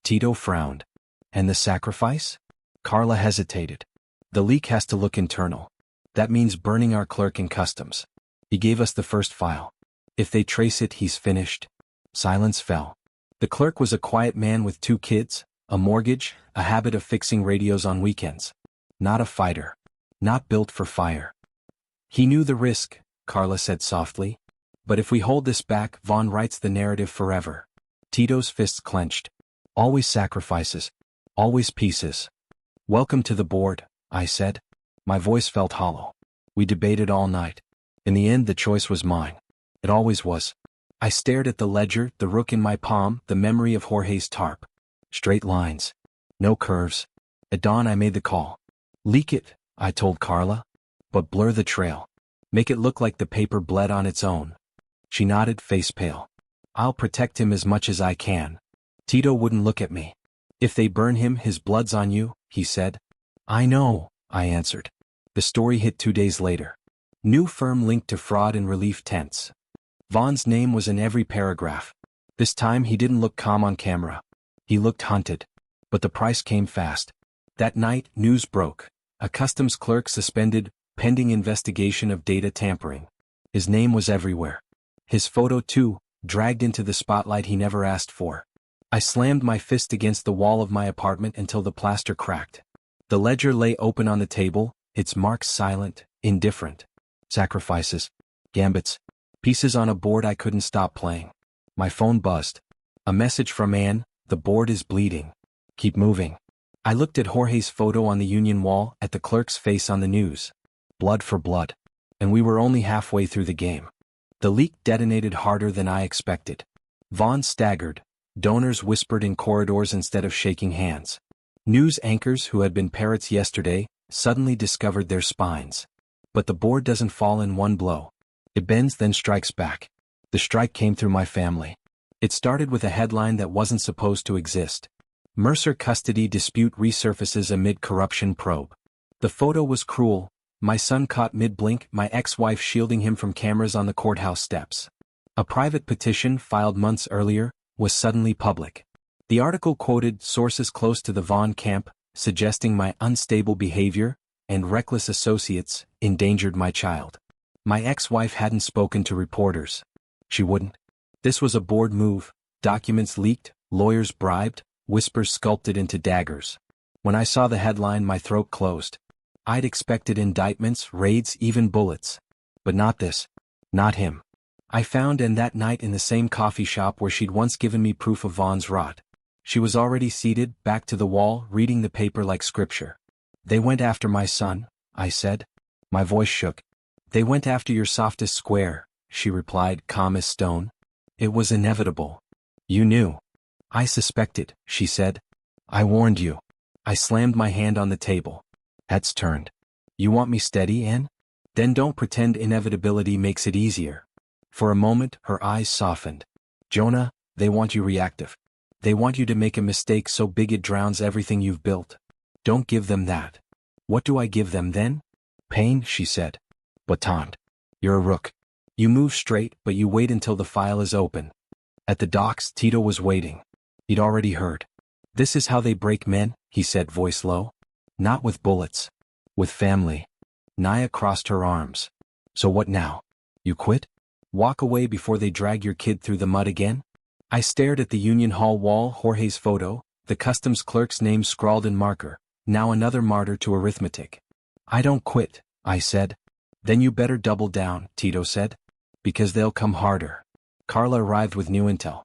Tito frowned. "And the sacrifice?" Carla hesitated. "The leak has to look internal. That means burning our clerk in customs. He gave us the first file. If they trace it, he's finished." Silence fell. The clerk was a quiet man with 2 kids, a mortgage, a habit of fixing radios on weekends. Not a fighter. Not built for fire. "He knew the risk," Carla said softly. "But if we hold this back, Vaughn writes the narrative forever." Tito's fists clenched. "Always sacrifices. Always pieces." "Welcome to the board," I said. My voice felt hollow. We debated all night. In the end, the choice was mine. It always was. I stared at the ledger, the rook in my palm, the memory of Jorge's tarp. Straight lines. No curves. At dawn, I made the call. "Leak it," I told Carla. "But blur the trail. Make it look like the paper bled on its own." She nodded, face pale. "I'll protect him as much as I can." Tito wouldn't look at me. "If they burn him, his blood's on you," he said. "I know," I answered. The story hit 2 days later. New firm linked to fraud and relief tents. Vaughn's name was in every paragraph. This time he didn't look calm on camera. He looked hunted. But the price came fast. That night, news broke. A customs clerk suspended, pending investigation of data tampering. His name was everywhere. His photo, too, dragged into the spotlight he never asked for. I slammed my fist against the wall of my apartment until the plaster cracked. The ledger lay open on the table, its marks silent, indifferent. Sacrifices. Gambits. Pieces on a board I couldn't stop playing. My phone buzzed. A message from Anne: "The board is bleeding. Keep moving." I looked at Jorge's photo on the Union wall, at the clerk's face on the news. Blood for blood. And we were only halfway through the game. The leak detonated harder than I expected. Vaughn staggered. Donors whispered in corridors instead of shaking hands. News anchors who had been parrots yesterday suddenly discovered their spines. But the board doesn't fall in one blow. It bends, then strikes back. The strike came through my family. It started with a headline that wasn't supposed to exist. Mercer custody dispute resurfaces amid corruption probe. The photo was cruel. My son caught mid-blink, my ex-wife shielding him from cameras on the courthouse steps. A private petition filed months earlier was suddenly public. The article quoted sources close to the Vaughn camp, suggesting my unstable behavior and reckless associates endangered my child. My ex-wife hadn't spoken to reporters. She wouldn't. This was a board move, documents leaked, lawyers bribed, whispers sculpted into daggers. When I saw the headline, my throat closed. I'd expected indictments, raids, even bullets. But not this. Not him. I found Anne that night in the same coffee shop where she'd once given me proof of Vaughn's rot. She was already seated, back to the wall, reading the paper like scripture. "They went after my son," I said. My voice shook. "They went after your softest square," she replied, calm as stone. "It was inevitable. You knew." "I suspected," she said. "I warned you." I slammed my hand on the table. Heads turned. "You want me steady, Anne? Then don't pretend inevitability makes it easier." For a moment, her eyes softened. "Jonah, they want you reactive. They want you to make a mistake so big it drowns everything you've built. Don't give them that." "What do I give them then?" "Pain," she said. "Baton. You're a rook. You move straight, but you wait until the file is open." At the docks, Tito was waiting. He'd already heard. "This is how they break men," he said, voice low. "Not with bullets. With family." Naya crossed her arms. "So what now? You quit? Walk away before they drag your kid through the mud again?" I stared at the Union Hall wall, Jorge's photo, the customs clerk's name scrawled in marker, now another martyr to arithmetic. "I don't quit," I said. "Then you better double down," Tito said. "Because they'll come harder." Carla arrived with new intel.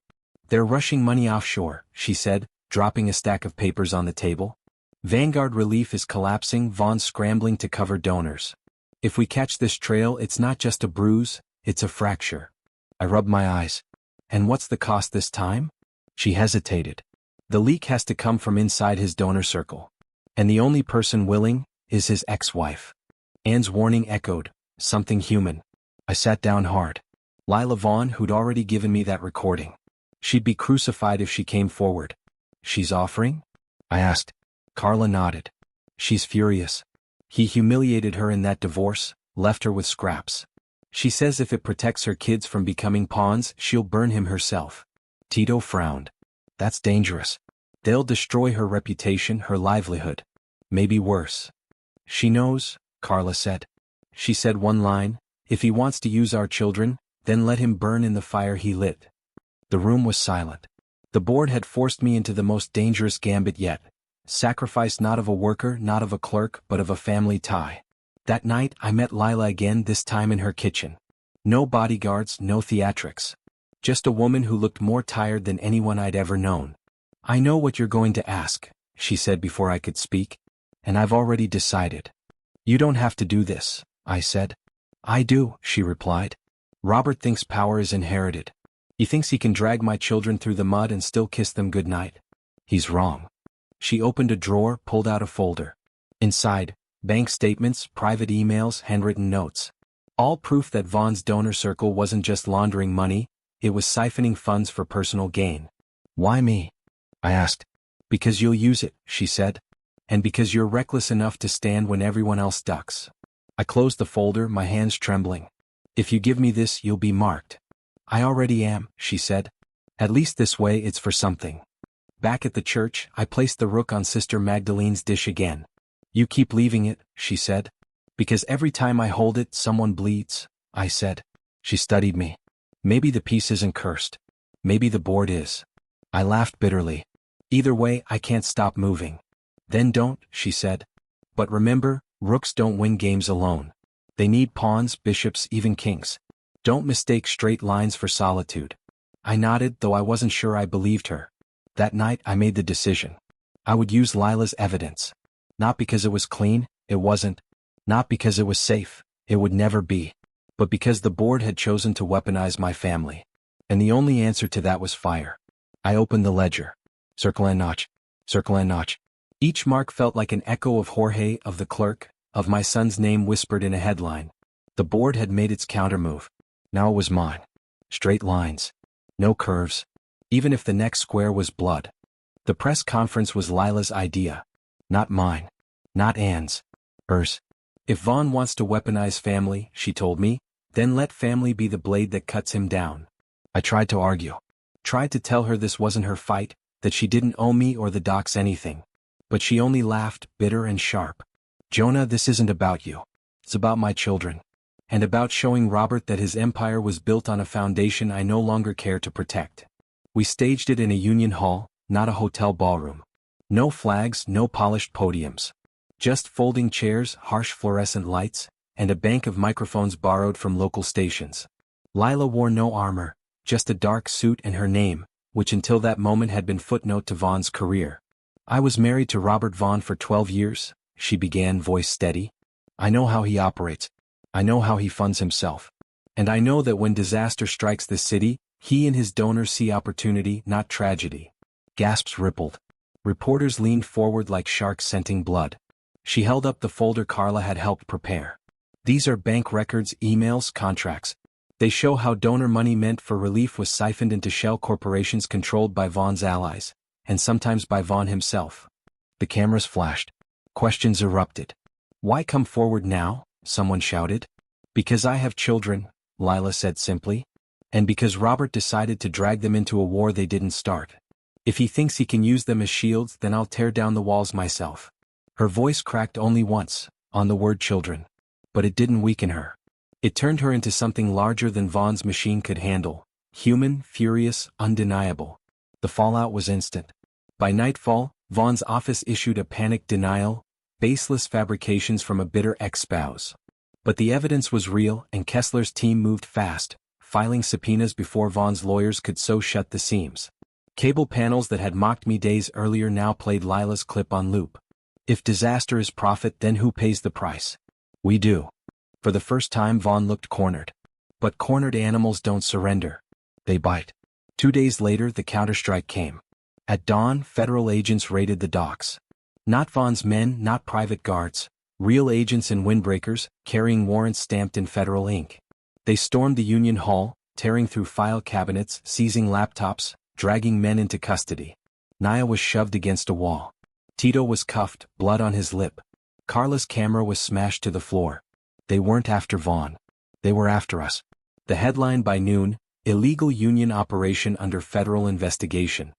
"They're rushing money offshore," she said, dropping a stack of papers on the table. "Vanguard Relief is collapsing, Vaughn's scrambling to cover donors. If we catch this trail, it's not just a bruise, it's a fracture." I rubbed my eyes. "And what's the cost this time?" She hesitated. "The leak has to come from inside his donor circle. And the only person willing is his ex-wife." Anne's warning echoed, something human. I sat down hard. Lila Vaughn, who'd already given me that recording. She'd be crucified if she came forward. "She's offering?" I asked. Carla nodded. "She's furious. He humiliated her in that divorce, left her with scraps. She says if it protects her kids from becoming pawns, she'll burn him herself." Tito frowned. "That's dangerous. They'll destroy her reputation, her livelihood. Maybe worse." "She knows," Carla said. She said one line, "If he wants to use our children, then let him burn in the fire he lit." The room was silent. The board had forced me into the most dangerous gambit yet. Sacrifice not of a worker, not of a clerk, but of a family tie. That night I met Lila again, this time in her kitchen. No bodyguards, no theatrics. Just a woman who looked more tired than anyone I'd ever known. "I know what you're going to ask," she said before I could speak. "And I've already decided." "You don't have to do this," I said. "I do," she replied. "Robert thinks power is inherited. He thinks he can drag my children through the mud and still kiss them goodnight. He's wrong." She opened a drawer, pulled out a folder. Inside, bank statements, private emails, handwritten notes. All proof that Vaughn's donor circle wasn't just laundering money, it was siphoning funds for personal gain. "Why me?" I asked. "Because you'll use it," she said. "And because you're reckless enough to stand when everyone else ducks." I closed the folder, my hands trembling. "If you give me this, you'll be marked." "I already am," she said. "At least this way it's for something." Back at the church, I placed the rook on Sister Magdalene's dish again. "You keep leaving it," she said. "Because every time I hold it, someone bleeds," I said. She studied me. "Maybe the piece isn't cursed. Maybe the board is." I laughed bitterly. "Either way, I can't stop moving." "Then don't," she said. "But remember, rooks don't win games alone. They need pawns, bishops, even kings. Don't mistake straight lines for solitude." I nodded, though I wasn't sure I believed her. That night I made the decision. I would use Lila's evidence. Not because it was clean, it wasn't. Not because it was safe, it would never be. But because the board had chosen to weaponize my family. And the only answer to that was fire. I opened the ledger. Circle and notch. Circle and notch. Each mark felt like an echo of Jorge, of the clerk, of my son's name whispered in a headline. The board had made its countermove. Now it was mine. Straight lines. No curves. even if the next square was blood. The press conference was Lila's idea. Not mine. Not Anne's. Hers. If Vaughn wants to weaponize family, she told me, then let family be the blade that cuts him down. I tried to argue. Tried to tell her this wasn't her fight, that she didn't owe me or the docs anything. But she only laughed, bitter and sharp. Jonah, this isn't about you. It's about my children. And about showing Robert that his empire was built on a foundation I no longer care to protect. We staged it in a union hall, not a hotel ballroom. No flags, no polished podiums. Just folding chairs, harsh fluorescent lights, and a bank of microphones borrowed from local stations. Lila wore no armor, just a dark suit and her name, which until that moment had been footnote to Vaughn's career. I was married to Robert Vaughn for 12 years, she began, voice steady. I know how he operates. I know how he funds himself. And I know that when disaster strikes the city, he and his donors see opportunity, not tragedy. Gasps rippled. Reporters leaned forward like sharks scenting blood. She held up the folder Carla had helped prepare. These are bank records, emails, contracts. They show how donor money meant for relief was siphoned into shell corporations controlled by Vaughn's allies, and sometimes by Vaughn himself. The cameras flashed. Questions erupted. Why come forward now? Someone shouted. Because I have children, Lila said simply. And because Robert decided to drag them into a war they didn't start. If he thinks he can use them as shields, then I'll tear down the walls myself. Her voice cracked only once, on the word children. But it didn't weaken her. It turned her into something larger than Vaughn's machine could handle. Human, furious, undeniable. The fallout was instant. By nightfall, Vaughn's office issued a panicked denial, baseless fabrications from a bitter ex-spouse. But the evidence was real, and Kessler's team moved fast, filing subpoenas before Vaughn's lawyers could sew shut the seams. Cable panels that had mocked me days earlier now played Lila's clip on loop. If disaster is profit, then who pays the price? We do. For the first time, Vaughn looked cornered. But cornered animals don't surrender. They bite. 2 days later, the counterstrike came. At dawn, federal agents raided the docks. Not Vaughn's men, not private guards. Real agents and windbreakers, carrying warrants stamped in federal ink. They stormed the Union Hall, tearing through file cabinets, seizing laptops, dragging men into custody. Nia was shoved against a wall. Tito was cuffed, blood on his lip. Carla's camera was smashed to the floor. They weren't after Vaughn. They were after us. The headline by noon, illegal union operation under federal investigation.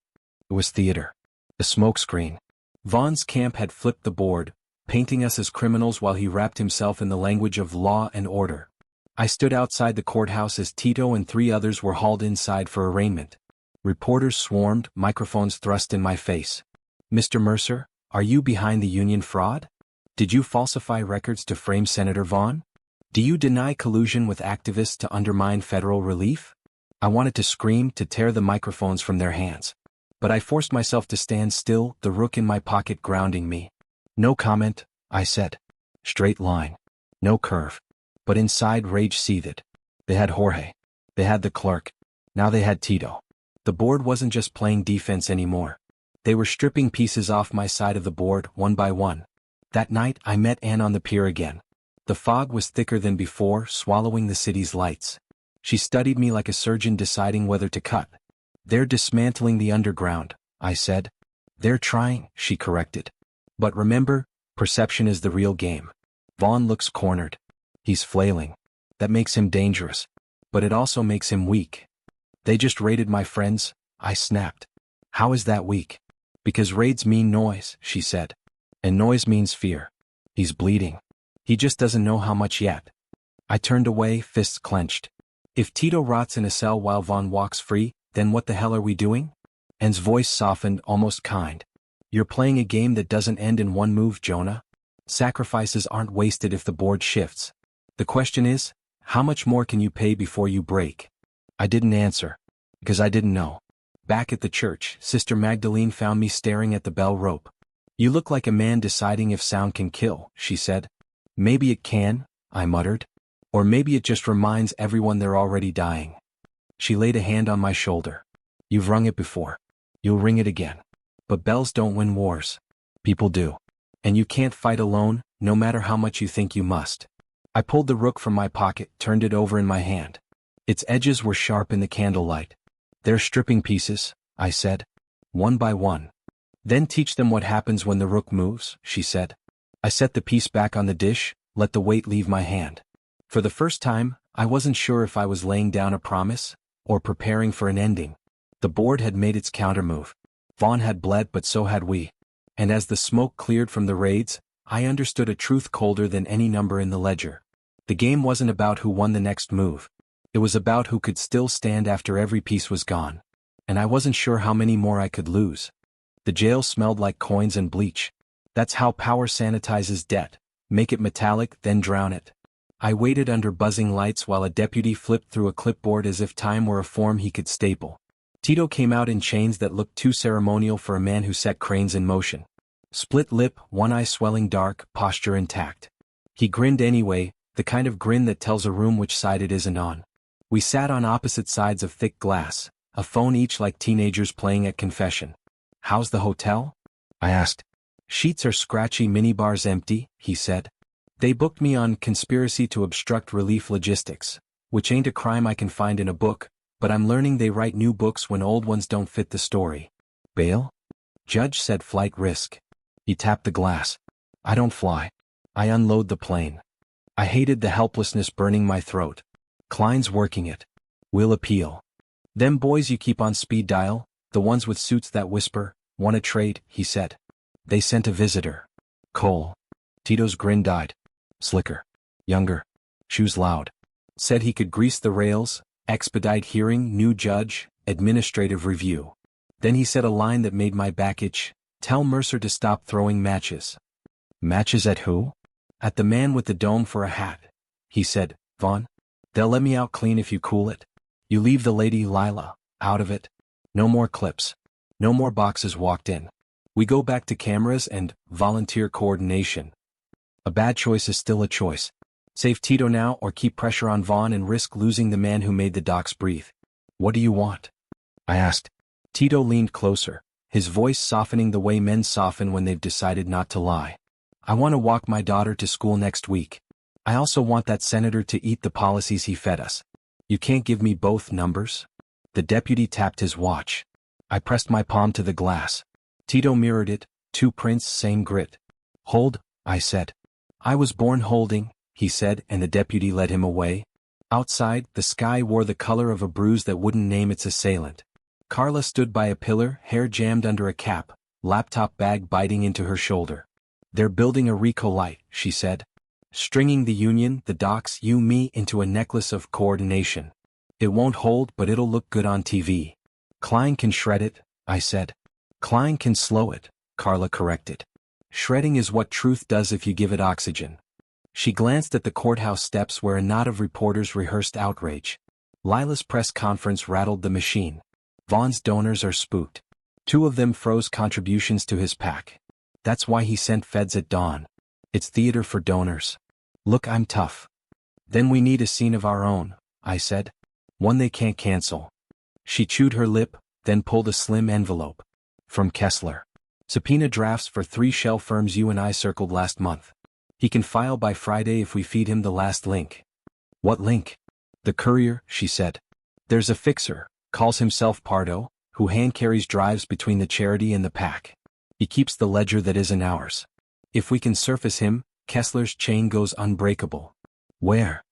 It was theater. The smokescreen. Vaughn's camp had flipped the board, painting us as criminals while he wrapped himself in the language of law and order. I stood outside the courthouse as Tito and 3 others were hauled inside for arraignment. Reporters swarmed, microphones thrust in my face. Mr. Mercer, are you behind the union fraud? Did you falsify records to frame Senator Vaughn? Do you deny collusion with activists to undermine federal relief? I wanted to scream, to tear the microphones from their hands. But I forced myself to stand still, the rook in my pocket grounding me. No comment, I said. Straight line. No curve. But inside rage seethed. They had Jorge. They had the clerk. Now they had Tito. The board wasn't just playing defense anymore. They were stripping pieces off my side of the board, one by one. That night, I met Anne on the pier again. The fog was thicker than before, swallowing the city's lights. She studied me like a surgeon deciding whether to cut. They're dismantling the underground, I said. They're trying, she corrected. But remember, perception is the real game. Vaughn looks cornered. He's flailing. That makes him dangerous. But it also makes him weak. They just raided my friends, I snapped. How is that weak? Because raids mean noise, she said. And noise means fear. He's bleeding. He just doesn't know how much yet. I turned away, fists clenched. If Tito rots in a cell while Vaughn walks free, then what the hell are we doing? Anne's voice softened, almost kind. You're playing a game that doesn't end in one move, Jonah. Sacrifices aren't wasted if the board shifts. The question is, how much more can you pay before you break? I didn't answer. Because I didn't know. Back at the church, Sister Magdalene found me staring at the bell rope. You look like a man deciding if sound can kill, she said. Maybe it can, I muttered. Or maybe it just reminds everyone they're already dying. She laid a hand on my shoulder. You've rung it before. You'll ring it again. But bells don't win wars. People do. And you can't fight alone, no matter how much you think you must. I pulled the rook from my pocket, turned it over in my hand. Its edges were sharp in the candlelight. They're stripping pieces, I said. One by one. Then teach them what happens when the rook moves, she said. I set the piece back on the dish, let the weight leave my hand. For the first time, I wasn't sure if I was laying down a promise, or preparing for an ending. The board had made its countermove. Vaughn had bled, but so had we. And as the smoke cleared from the raids, I understood a truth colder than any number in the ledger. The game wasn't about who won the next move. It was about who could still stand after every piece was gone. And I wasn't sure how many more I could lose. The jail smelled like coins and bleach. That's how power sanitizes debt. Make it metallic, then drown it. I waited under buzzing lights while a deputy flipped through a clipboard as if time were a form he could staple. Tito came out in chains that looked too ceremonial for a man who set cranes in motion. Split lip, one eye swelling dark, posture intact. He grinned anyway, the kind of grin that tells a room which side it isn't on. We sat on opposite sides of thick glass, a phone each like teenagers playing at confession. How's the hotel? I asked. Sheets are scratchy, minibars empty, he said. They booked me on conspiracy to obstruct relief logistics, which ain't a crime I can find in a book, but I'm learning they write new books when old ones don't fit the story. Bail? Judge said flight risk. He tapped the glass. I don't fly. I unload the plane. I hated the helplessness burning my throat. Klein's working it. We'll appeal. Them boys you keep on speed dial, the ones with suits that whisper, wanna trade, he said. They sent a visitor. Cole. Tito's grin died. Slicker. Younger. Shoes loud. Said he could grease the rails, expedite hearing, new judge, administrative review. Then he said a line that made my back itch. Tell Mercer to stop throwing matches. Matches at who? At the man with the dome for a hat. He said, Vaughn. They'll let me out clean if you cool it. You leave the lady Lila out of it. No more clips. No more boxes walked in. We go back to cameras and volunteer coordination. A bad choice is still a choice. Save Tito now or keep pressure on Vaughn and risk losing the man who made the docs breathe. What do you want? I asked. Tito leaned closer, his voice softening the way men soften when they've decided not to lie. I want to walk my daughter to school next week. I also want that senator to eat the policies he fed us. You can't give me both numbers? The deputy tapped his watch. I pressed my palm to the glass. Tito mirrored it, 2 prints, same grit. Hold, I said. I was born holding, he said, and the deputy led him away. Outside, the sky wore the color of a bruise that wouldn't name its assailant. Carla stood by a pillar, hair jammed under a cap, laptop bag biting into her shoulder. They're building a Rico light, she said. Stringing the union, the docs, you, me, into a necklace of coordination. It won't hold, but it'll look good on TV. Klein can shred it, I said. Klein can slow it, Carla corrected. Shredding is what truth does if you give it oxygen. She glanced at the courthouse steps where a knot of reporters rehearsed outrage. Lila's press conference rattled the machine. Vaughn's donors are spooked. 2 of them froze contributions to his PAC. That's why he sent feds at dawn. It's theater for donors. Look, I'm tough. Then we need a scene of our own, I said. One they can't cancel. She chewed her lip, then pulled a slim envelope. From Kessler. Subpoena drafts for 3 shell firms you and I circled last month. He can file by Friday if we feed him the last link. What link? The courier, she said. There's a fixer, calls himself Pardo, who hand-carries drives between the charity and the PAC. He keeps the ledger that isn't ours. If we can surface him, Kessler's chain goes unbreakable. Where?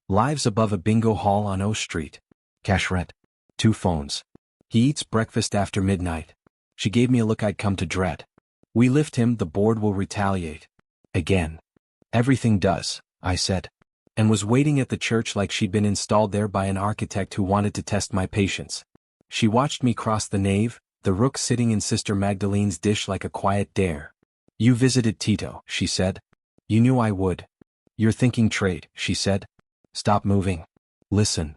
Lives above a bingo hall on O Street. Cash rent. 2 phones. He eats breakfast after midnight. She gave me a look I'd come to dread. We lift him, the board will retaliate. Again. Everything does, I said. And was waiting at the church like she'd been installed there by an architect who wanted to test my patience. She watched me cross the nave, the rook sitting in Sister Magdalene's dish like a quiet dare. You visited Tito, she said. You knew I would. You're thinking trade, she said. Stop moving. Listen.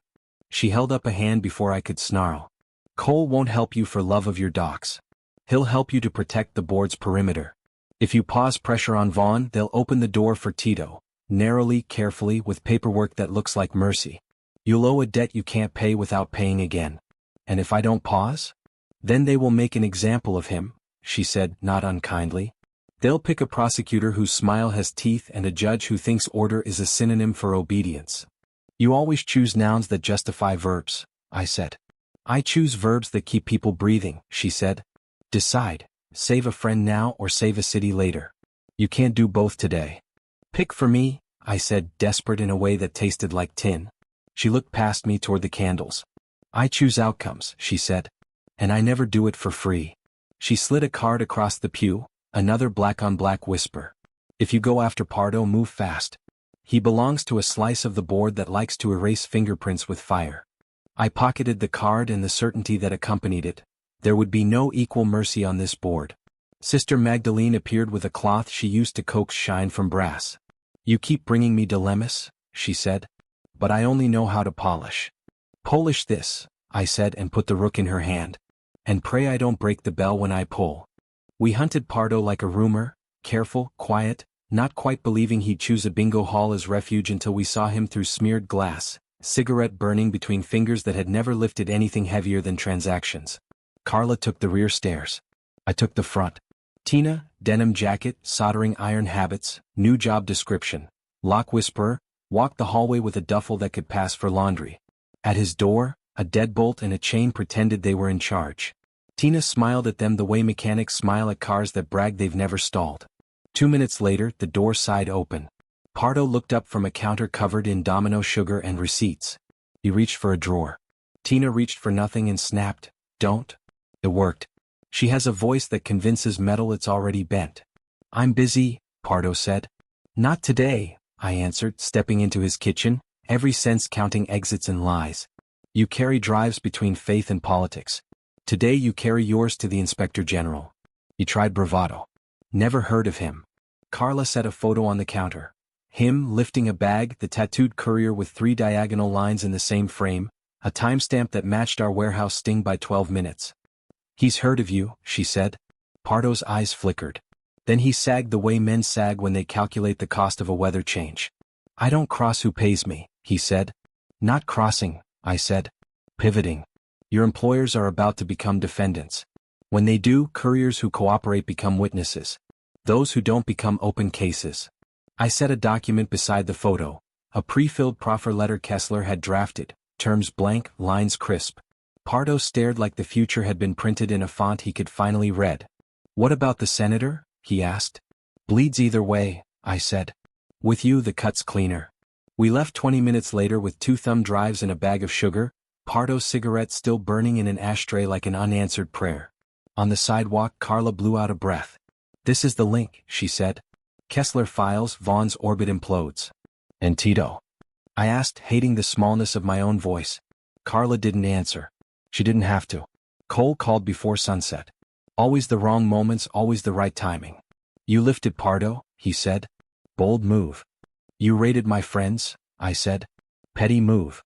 She held up a hand before I could snarl. Cole won't help you for love of your docs. He'll help you to protect the board's perimeter. If you pause pressure on Vaughn, they'll open the door for Tito, narrowly, carefully, with paperwork that looks like mercy. You'll owe a debt you can't pay without paying again. And if I don't pause? Then they will make an example of him, she said, not unkindly. They'll pick a prosecutor whose smile has teeth and a judge who thinks order is a synonym for obedience. You always choose nouns that justify verbs, I said. I choose verbs that keep people breathing, she said. Decide. Save a friend now or save a city later. You can't do both today. Pick for me, I said, desperate in a way that tasted like tin. She looked past me toward the candles. I choose outcomes, she said. And I never do it for free. She slid a card across the pew, another black-on-black whisper. If you go after Pardo, move fast. He belongs to a slice of the board that likes to erase fingerprints with fire. I pocketed the card and the certainty that accompanied it. There would be no equal mercy on this board. Sister Magdalene appeared with a cloth she used to coax shine from brass. You keep bringing me dilemmas, she said. But I only know how to polish. Polish this, I said and put the rook in her hand. And pray I don't break the bell when I pull. We hunted Pardo like a rumor, careful, quiet, not quite believing he'd choose a bingo hall as refuge until we saw him through smeared glass, cigarette burning between fingers that had never lifted anything heavier than transactions. Carla took the rear stairs. I took the front. Tina, denim jacket, soldering iron habits, new job description, lock whisperer, walked the hallway with a duffel that could pass for laundry. At his door, a deadbolt and a chain pretended they were in charge. Tina smiled at them the way mechanics smile at cars that brag they've never stalled. 2 minutes later, the door side open. Pardo looked up from a counter covered in domino sugar and receipts. He reached for a drawer. Tina reached for nothing and snapped, "Don't." It worked. She has a voice that convinces metal it's already bent. "I'm busy," Pardo said. "Not today," I answered, stepping into his kitchen, every sense counting exits and lies. "You carry drives between faith and politics. Today you carry yours to the Inspector General." He tried bravado. "Never heard of him." Carla set a photo on the counter. Him lifting a bag, the tattooed courier with 3 diagonal lines in the same frame, a timestamp that matched our warehouse sting by 12 minutes. "He's heard of you," she said. Pardo's eyes flickered. Then he sagged the way men sag when they calculate the cost of a weather change. "I don't cross who pays me," he said. "Not crossing," I said. "Pivoting. Your employers are about to become defendants. When they do, couriers who cooperate become witnesses. Those who don't become open cases." I set a document beside the photo, a pre-filled proffer letter Kessler had drafted, terms blank, lines crisp. Pardo stared like the future had been printed in a font he could finally read. "What about the senator?" he asked. "Bleeds either way," I said. "With you the cut's cleaner." We left 20 minutes later with 2 thumb drives and a bag of sugar, Pardo's cigarette still burning in an ashtray like an unanswered prayer. On the sidewalk, Carla blew out a breath. "This is the link," she said. Kessler files, Vaughn's orbit implodes. "And Tito?" I asked, hating the smallness of my own voice. Carla didn't answer. She didn't have to. Cole called before sunset. Always the wrong moments, always the right timing. "You lifted Pardo," he said. "Bold move." "You raided my friends," I said. "Petty move."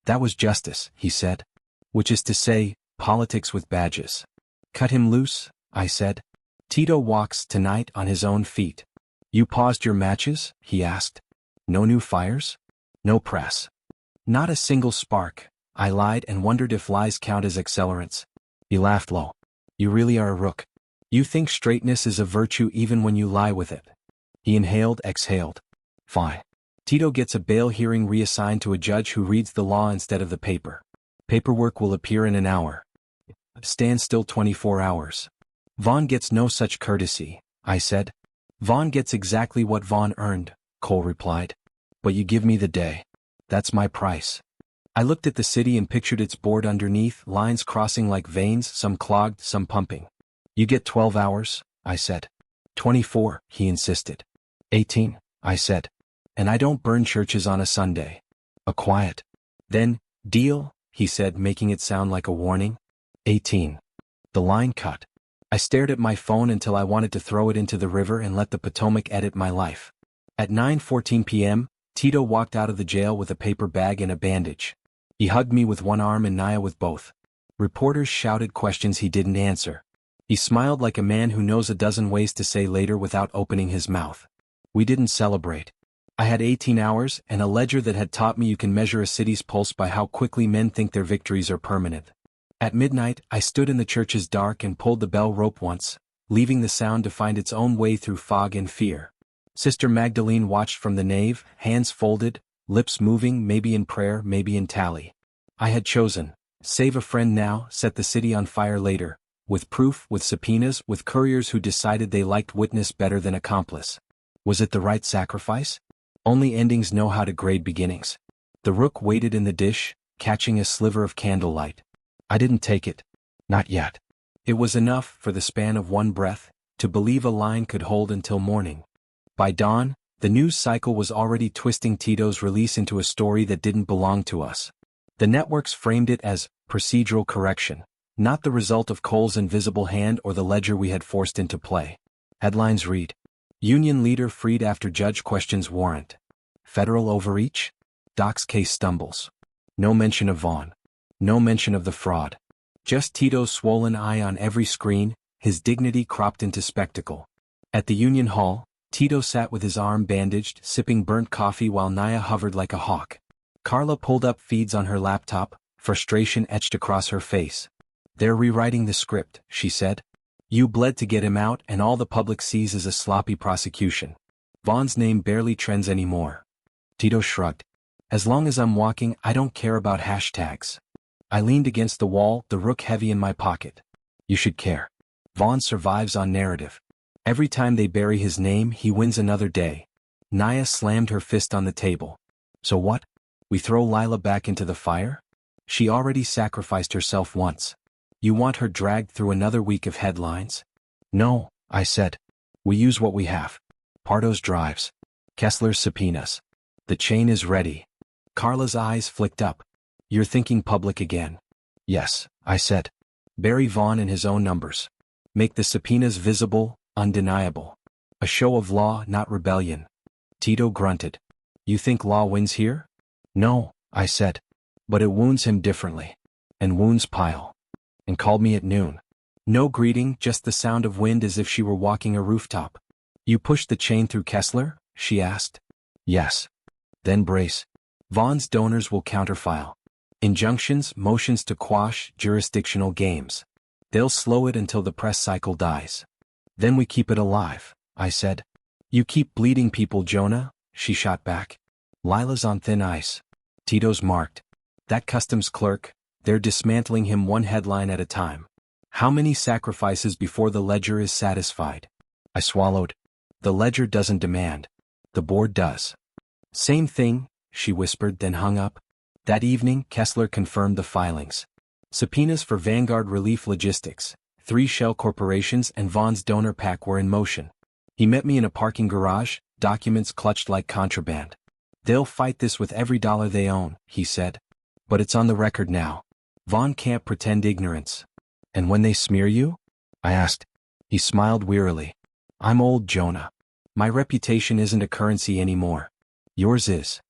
"That was justice," he said. "Which is to say, politics with badges." "Cut him loose," I said. "Tito walks tonight on his own feet." "You paused your matches?" he asked. "No new fires?" "No press." "Not a single spark," I lied and wondered if lies count as accelerants. He laughed low. "You really are a rook. You think straightness is a virtue even when you lie with it." He inhaled, exhaled. "Fine. Tito gets a bail hearing reassigned to a judge who reads the law instead of the paper. Paperwork will appear in an hour. Stand still 24 hours. Vaughn gets no such courtesy," I said. "Vaughn gets exactly what Vaughn earned," Cole replied. "But you give me the day. That's my price." I looked at the city and pictured its board underneath, lines crossing like veins, some clogged, some pumping. "You get 12 hours, I said. 24, he insisted. 18, I said. "And I don't burn churches on a Sunday." A quiet. Then, "Deal," he said, making it sound like a warning. 18. The line cut. I stared at my phone until I wanted to throw it into the river and let the Potomac edit my life. At 9:14 p.m., Tito walked out of the jail with a paper bag and a bandage. He hugged me with one arm and Naya with both. Reporters shouted questions he didn't answer. He smiled like a man who knows a dozen ways to say later without opening his mouth. We didn't celebrate. I had 18 hours and a ledger that had taught me you can measure a city's pulse by how quickly men think their victories are permanent. At midnight, I stood in the church's dark and pulled the bell rope once, leaving the sound to find its own way through fog and fear. Sister Magdalene watched from the nave, hands folded, lips moving, maybe in prayer, maybe in tally. I had chosen, Save a friend now, set the city on fire later, with proof, with subpoenas, with couriers who decided they liked witness better than accomplice. Was it the right sacrifice? Only endings know how to grade beginnings. The rook waited in the dish, catching a sliver of candlelight. I didn't take it. Not yet. It was enough, for the span of one breath, to believe a line could hold until morning. By dawn, the news cycle was already twisting Tito's release into a story that didn't belong to us. The networks framed it as procedural correction, not the result of Cole's invisible hand or the ledger we had forced into play. Headlines read: Union leader freed after judge questions warrant. Federal overreach? Doc's case stumbles. No mention of Vaughn. No mention of the fraud. Just Tito's swollen eye on every screen, his dignity cropped into spectacle. At the Union Hall, Tito sat with his arm bandaged, sipping burnt coffee while Naya hovered like a hawk. Carla pulled up feeds on her laptop, frustration etched across her face. They're rewriting the script, she said. You bled to get him out and all the public sees is a sloppy prosecution. Vaughn's name barely trends anymore. Tito shrugged. As long as I'm walking, I don't care about hashtags. I leaned against the wall, the rook heavy in my pocket. You should care. Vaughn survives on narrative. Every time they bury his name, he wins another day. Naya slammed her fist on the table. So what? We throw Lila back into the fire? She already sacrificed herself once. You want her dragged through another week of headlines? No, I said. We use what we have. Pardo's drives. Kessler's subpoenas. The chain is ready. Carla's eyes flicked up. You're thinking public again. Yes, I said. Bury Vaughn in his own numbers. Make the subpoenas visible, undeniable. A show of law, not rebellion. Tito grunted. You think law wins here? No, I said. But it wounds him differently. And wounds pile. And called me at noon. No greeting, just the sound of wind as if she were walking a rooftop. You pushed the chain through Kessler? She asked. Yes. Then brace. Vaughn's donors will counterfile. Injunctions, motions to quash, jurisdictional games. They'll slow it until the press cycle dies. Then we keep it alive, I said. You keep bleeding people, Jonah, she shot back. Lila's on thin ice. Tito's marked. That customs clerk, they're dismantling him one headline at a time. How many sacrifices before the ledger is satisfied? I swallowed. The ledger doesn't demand. The board does. Same thing, she whispered, then hung up. That evening, Kessler confirmed the filings. Subpoenas for Vanguard Relief Logistics, 3 shell corporations and Vaughn's donor pack were in motion. He met me in a parking garage, documents clutched like contraband. They'll fight this with every dollar they own, he said. But it's on the record now. Vaughn can't pretend ignorance. And when they smear you? I asked. He smiled wearily. I'm old, Jonah. My reputation isn't a currency anymore. Yours is.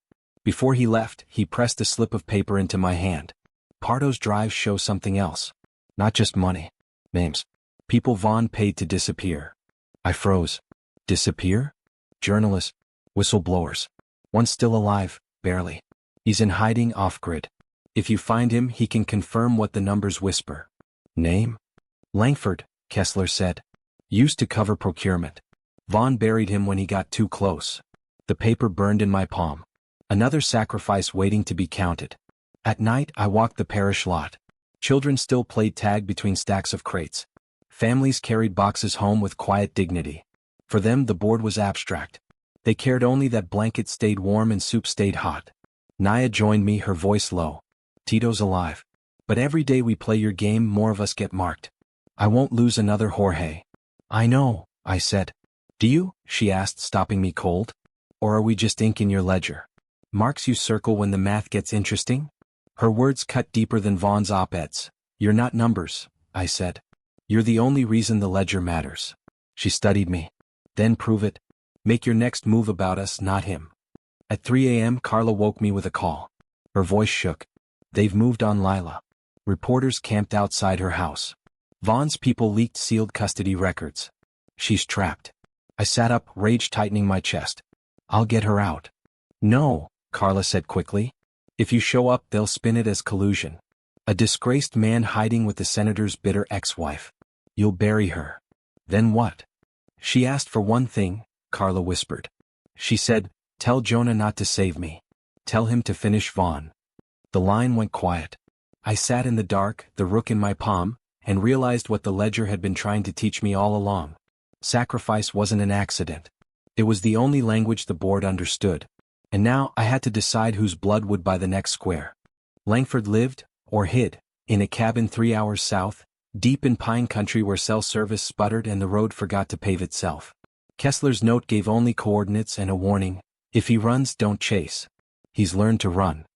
Before he left, he pressed a slip of paper into my hand. Pardo's drives show something else. Not just money. Names. People Vaughn paid to disappear. I froze. Disappear? Journalists. Whistleblowers. One still alive, barely. He's in hiding off-grid. If you find him, he can confirm what the numbers whisper. Name? Langford, Kessler said. Used to cover procurement. Vaughn buried him when he got too close. The paper burned in my palm. Another sacrifice waiting to be counted. At night, I walked the parish lot. Children still played tag between stacks of crates. Families carried boxes home with quiet dignity. For them, the board was abstract. They cared only that blankets stayed warm and soup stayed hot. Naya joined me, her voice low. Tito's alive. But every day we play your game, more of us get marked. I won't lose another Jorge. I know, I said. Do you? She asked, stopping me cold. Or are we just ink in your ledger? Marks you circle when the math gets interesting? Her words cut deeper than Vaughn's op-eds. You're not numbers, I said. You're the only reason the ledger matters. She studied me. Then prove it. Make your next move about us, not him. At 3 a.m. Carla woke me with a call. Her voice shook. They've moved on Lila. Reporters camped outside her house. Vaughn's people leaked sealed custody records. She's trapped. I sat up, rage tightening my chest. I'll get her out. No, Carla said quickly. If you show up, they'll spin it as collusion. A disgraced man hiding with the senator's bitter ex-wife. You'll bury her. Then what? She asked for one thing, Carla whispered. She said, tell Jonah not to save me. Tell him to finish Vaughn. The line went quiet. I sat in the dark, the rook in my palm, and realized what the ledger had been trying to teach me all along. Sacrifice wasn't an accident. It was the only language the board understood. And now I had to decide whose blood would buy the next square. Langford lived, or hid, in a cabin 3 hours south, deep in pine country where cell service sputtered and the road forgot to pave itself. Kessler's note gave only coordinates and a warning: if he runs, don't chase. He's learned to run.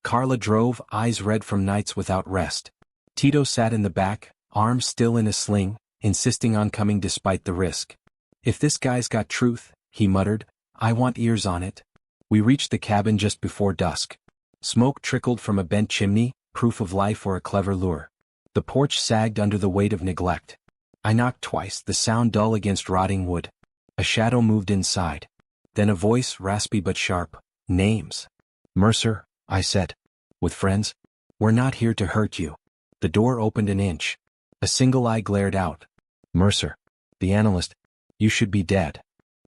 Carla drove, eyes red from nights without rest. Tito sat in the back, arms still in a sling, insisting on coming despite the risk. If this guy's got truth, he muttered, I want ears on it. We reached the cabin just before dusk. Smoke trickled from a bent chimney, proof of life or a clever lure. The porch sagged under the weight of neglect. I knocked twice, the sound dull against rotting wood. A shadow moved inside. Then a voice, raspy but sharp. Names. Mercer, I said. With friends? We're not here to hurt you. The door opened an inch. A single eye glared out. Mercer. The analyst. You should be dead.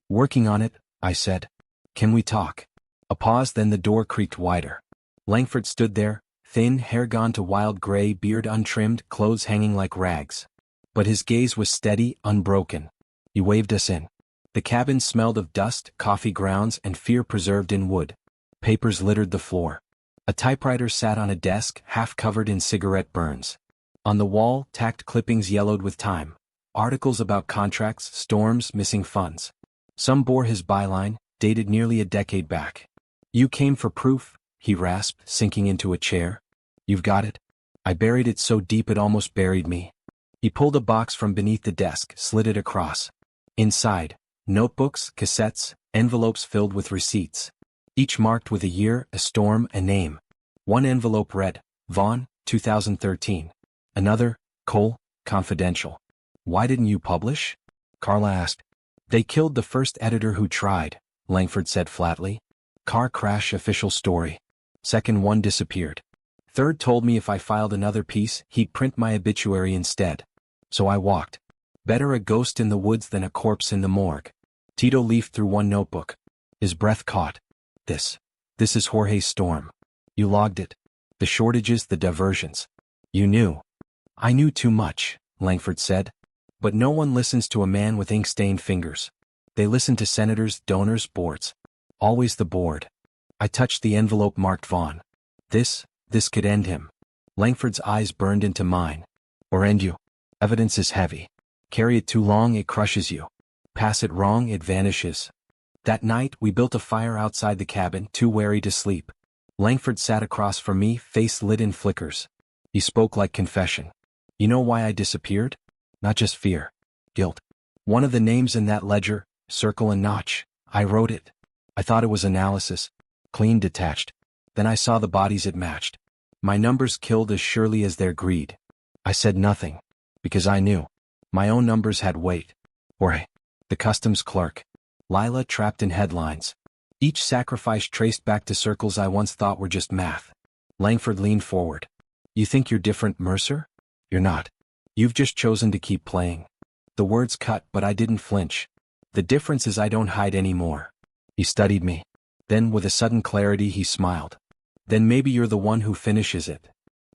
Working on it, I said. Can we talk? A pause, then the door creaked wider. Langford stood there, thin, hair gone to wild gray, beard untrimmed, clothes hanging like rags. But his gaze was steady, unbroken. He waved us in. The cabin smelled of dust, coffee grounds, and fear preserved in wood. Papers littered the floor. A typewriter sat on a desk, half covered in cigarette burns. On the wall, tacked clippings yellowed with time. Articles about contracts, storms, missing funds. Some bore his byline, dated nearly a decade back. You came for proof, he rasped, sinking into a chair. You've got it? I buried it so deep it almost buried me. He pulled a box from beneath the desk, slid it across. Inside, notebooks, cassettes, envelopes filled with receipts. Each marked with a year, a storm, a name. One envelope read, Vaughn, 2013. Another, Cole, confidential. Why didn't you publish? Carla asked. They killed the first editor who tried, Langford said flatly. Car crash official story. Second one disappeared. Third told me if I filed another piece, he'd print my obituary instead. So I walked. Better a ghost in the woods than a corpse in the morgue. Tito leafed through one notebook. His breath caught. This is Jorge's storm. You logged it. The shortages, the diversions. You knew. I knew too much, Langford said. But no one listens to a man with ink-stained fingers. They listen to senators, donors, boards. Always the board. I touched the envelope marked Vaughn. This could end him. Langford's eyes burned into mine. Or end you. Evidence is heavy. Carry it too long, it crushes you. Pass it wrong, it vanishes. That night, we built a fire outside the cabin, too wary to sleep. Langford sat across from me, face lit in flickers. He spoke like confession. You know why I disappeared? Not just fear. Guilt. One of the names in that ledger, circle and notch, I wrote it. I thought it was analysis. Clean, detached. Then I saw the bodies it matched. My numbers killed as surely as their greed. I said nothing. Because I knew. My own numbers had weight. Jorge. The customs clerk. Lila trapped in headlines. Each sacrifice traced back to circles I once thought were just math. Langford leaned forward. You think you're different, Mercer? You're not. You've just chosen to keep playing. The words cut, but I didn't flinch. The difference is I don't hide anymore. He studied me. Then, with a sudden clarity, he smiled. Then maybe you're the one who finishes it.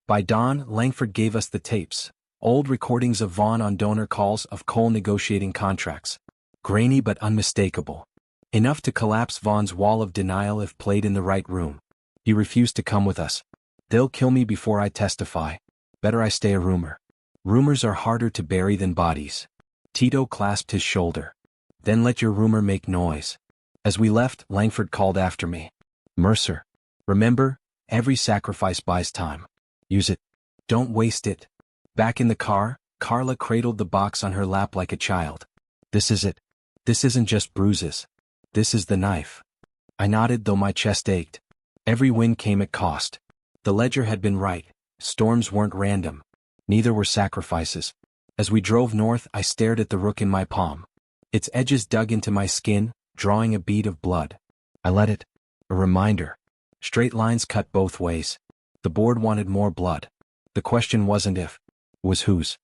By dawn, Langford gave us the tapes. Old recordings of Vaughn on donor calls, of Cole negotiating contracts. Grainy but unmistakable. Enough to collapse Vaughn's wall of denial if played in the right room. He refused to come with us. They'll kill me before I testify. Better I stay a rumor. Rumors are harder to bury than bodies. Tito clasped his shoulder. Then let your rumor make noise. As we left, Langford called after me. Mercer. Remember, every sacrifice buys time. Use it. Don't waste it. Back in the car, Carla cradled the box on her lap like a child. This is it. This isn't just bruises. This is the knife. I nodded, though my chest ached. Every win came at cost. The ledger had been right. Storms weren't random. Neither were sacrifices. As we drove north, I stared at the rook in my palm. Its edges dug into my skin, drawing a bead of blood. I let it. A reminder. Straight lines cut both ways. The board wanted more blood. The question wasn't if. It was whose.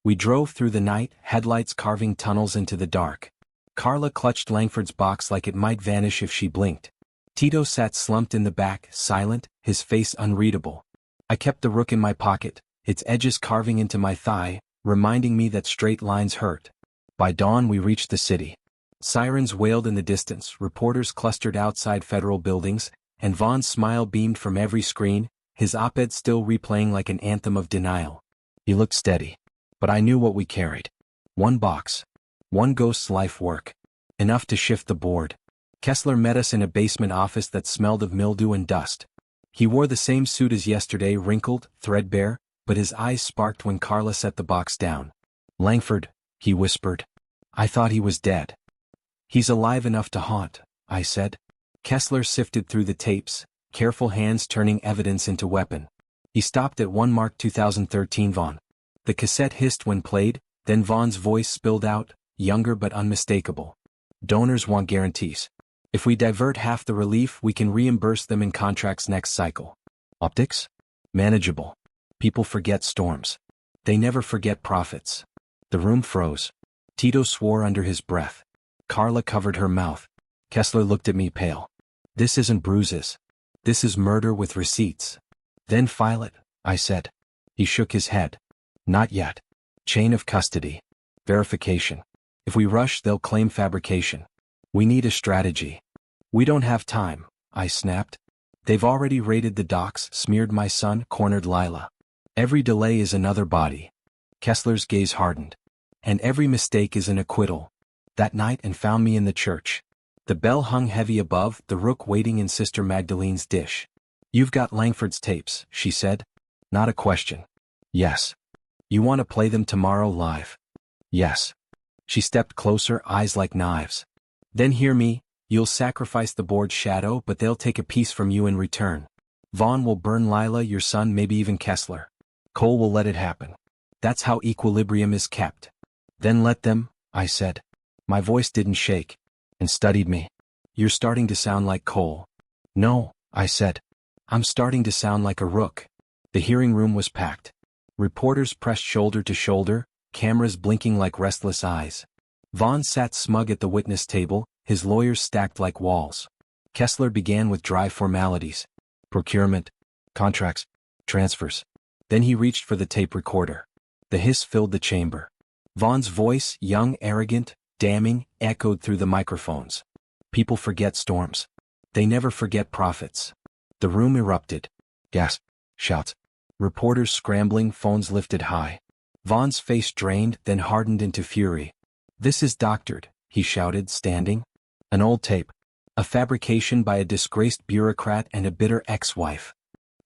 We drove through the night, headlights carving tunnels into the dark. Carla clutched Langford's box like it might vanish if she blinked. Tito sat slumped in the back, silent, his face unreadable. I kept the rook in my pocket, its edges carving into my thigh, reminding me that straight lines hurt. By dawn we reached the city. Sirens wailed in the distance, reporters clustered outside federal buildings, and Vaughn's smile beamed from every screen, his op-ed still replaying like an anthem of denial. He looked steady. But I knew what we carried. One box. One ghost's life work. Enough to shift the board. Kessler met us in a basement office that smelled of mildew and dust. He wore the same suit as yesterday, wrinkled, threadbare, but his eyes sparked when Carla set the box down. "Langford," he whispered. "I thought he was dead." "He's alive enough to haunt," I said. Kessler sifted through the tapes, careful hands turning evidence into weapon. He stopped at one marked 2013 Vaughn. The cassette hissed when played, then Vaughn's voice spilled out, younger but unmistakable. "Donors want guarantees. If we divert half the relief, we can reimburse them in contracts next cycle." Optics? Manageable. People forget storms. They never forget profits. The room froze. Tito swore under his breath. Carla covered her mouth. Kessler looked at me pale. "This isn't bruises. This is murder with receipts." "Then file it," I said. He shook his head. "Not yet. Chain of custody. Verification. If we rush, they'll claim fabrication. We need a strategy." "We don't have time," I snapped. "They've already raided the docks, smeared my son, cornered Lila. Every delay is another body." Kessler's gaze hardened. "And every mistake is an acquittal. That night and found me in the church. The bell hung heavy above, the rook waiting in Sister Magdalene's dish. 'You've got Langford's tapes,' she said. Not a question. Yes. You want to play them tomorrow live? Yes. She stepped closer, eyes like knives. Then hear me, you'll sacrifice the board's shadow, but they'll take a piece from you in return. Vaughn will burn Lila, your son, maybe even Kessler. Cole will let it happen. That's how equilibrium is kept. Then let them," I said. My voice didn't shake, and studied me. "You're starting to sound like Cole." "No," I said. "I'm starting to sound like a rook." The hearing room was packed. Reporters pressed shoulder to shoulder, cameras blinking like restless eyes. Vaughn sat smug at the witness table, his lawyers stacked like walls. Kessler began with dry formalities. Procurement, contracts, transfers. Then he reached for the tape recorder. The hiss filled the chamber. Vaughn's voice, young, arrogant, damning, echoed through the microphones. People forget storms. They never forget profits. The room erupted. Gasp, shouts. Reporters scrambling, phones lifted high. Vaughn's face drained, then hardened into fury. "This is doctored," he shouted, standing. "An old tape. A fabrication by a disgraced bureaucrat and a bitter ex-wife."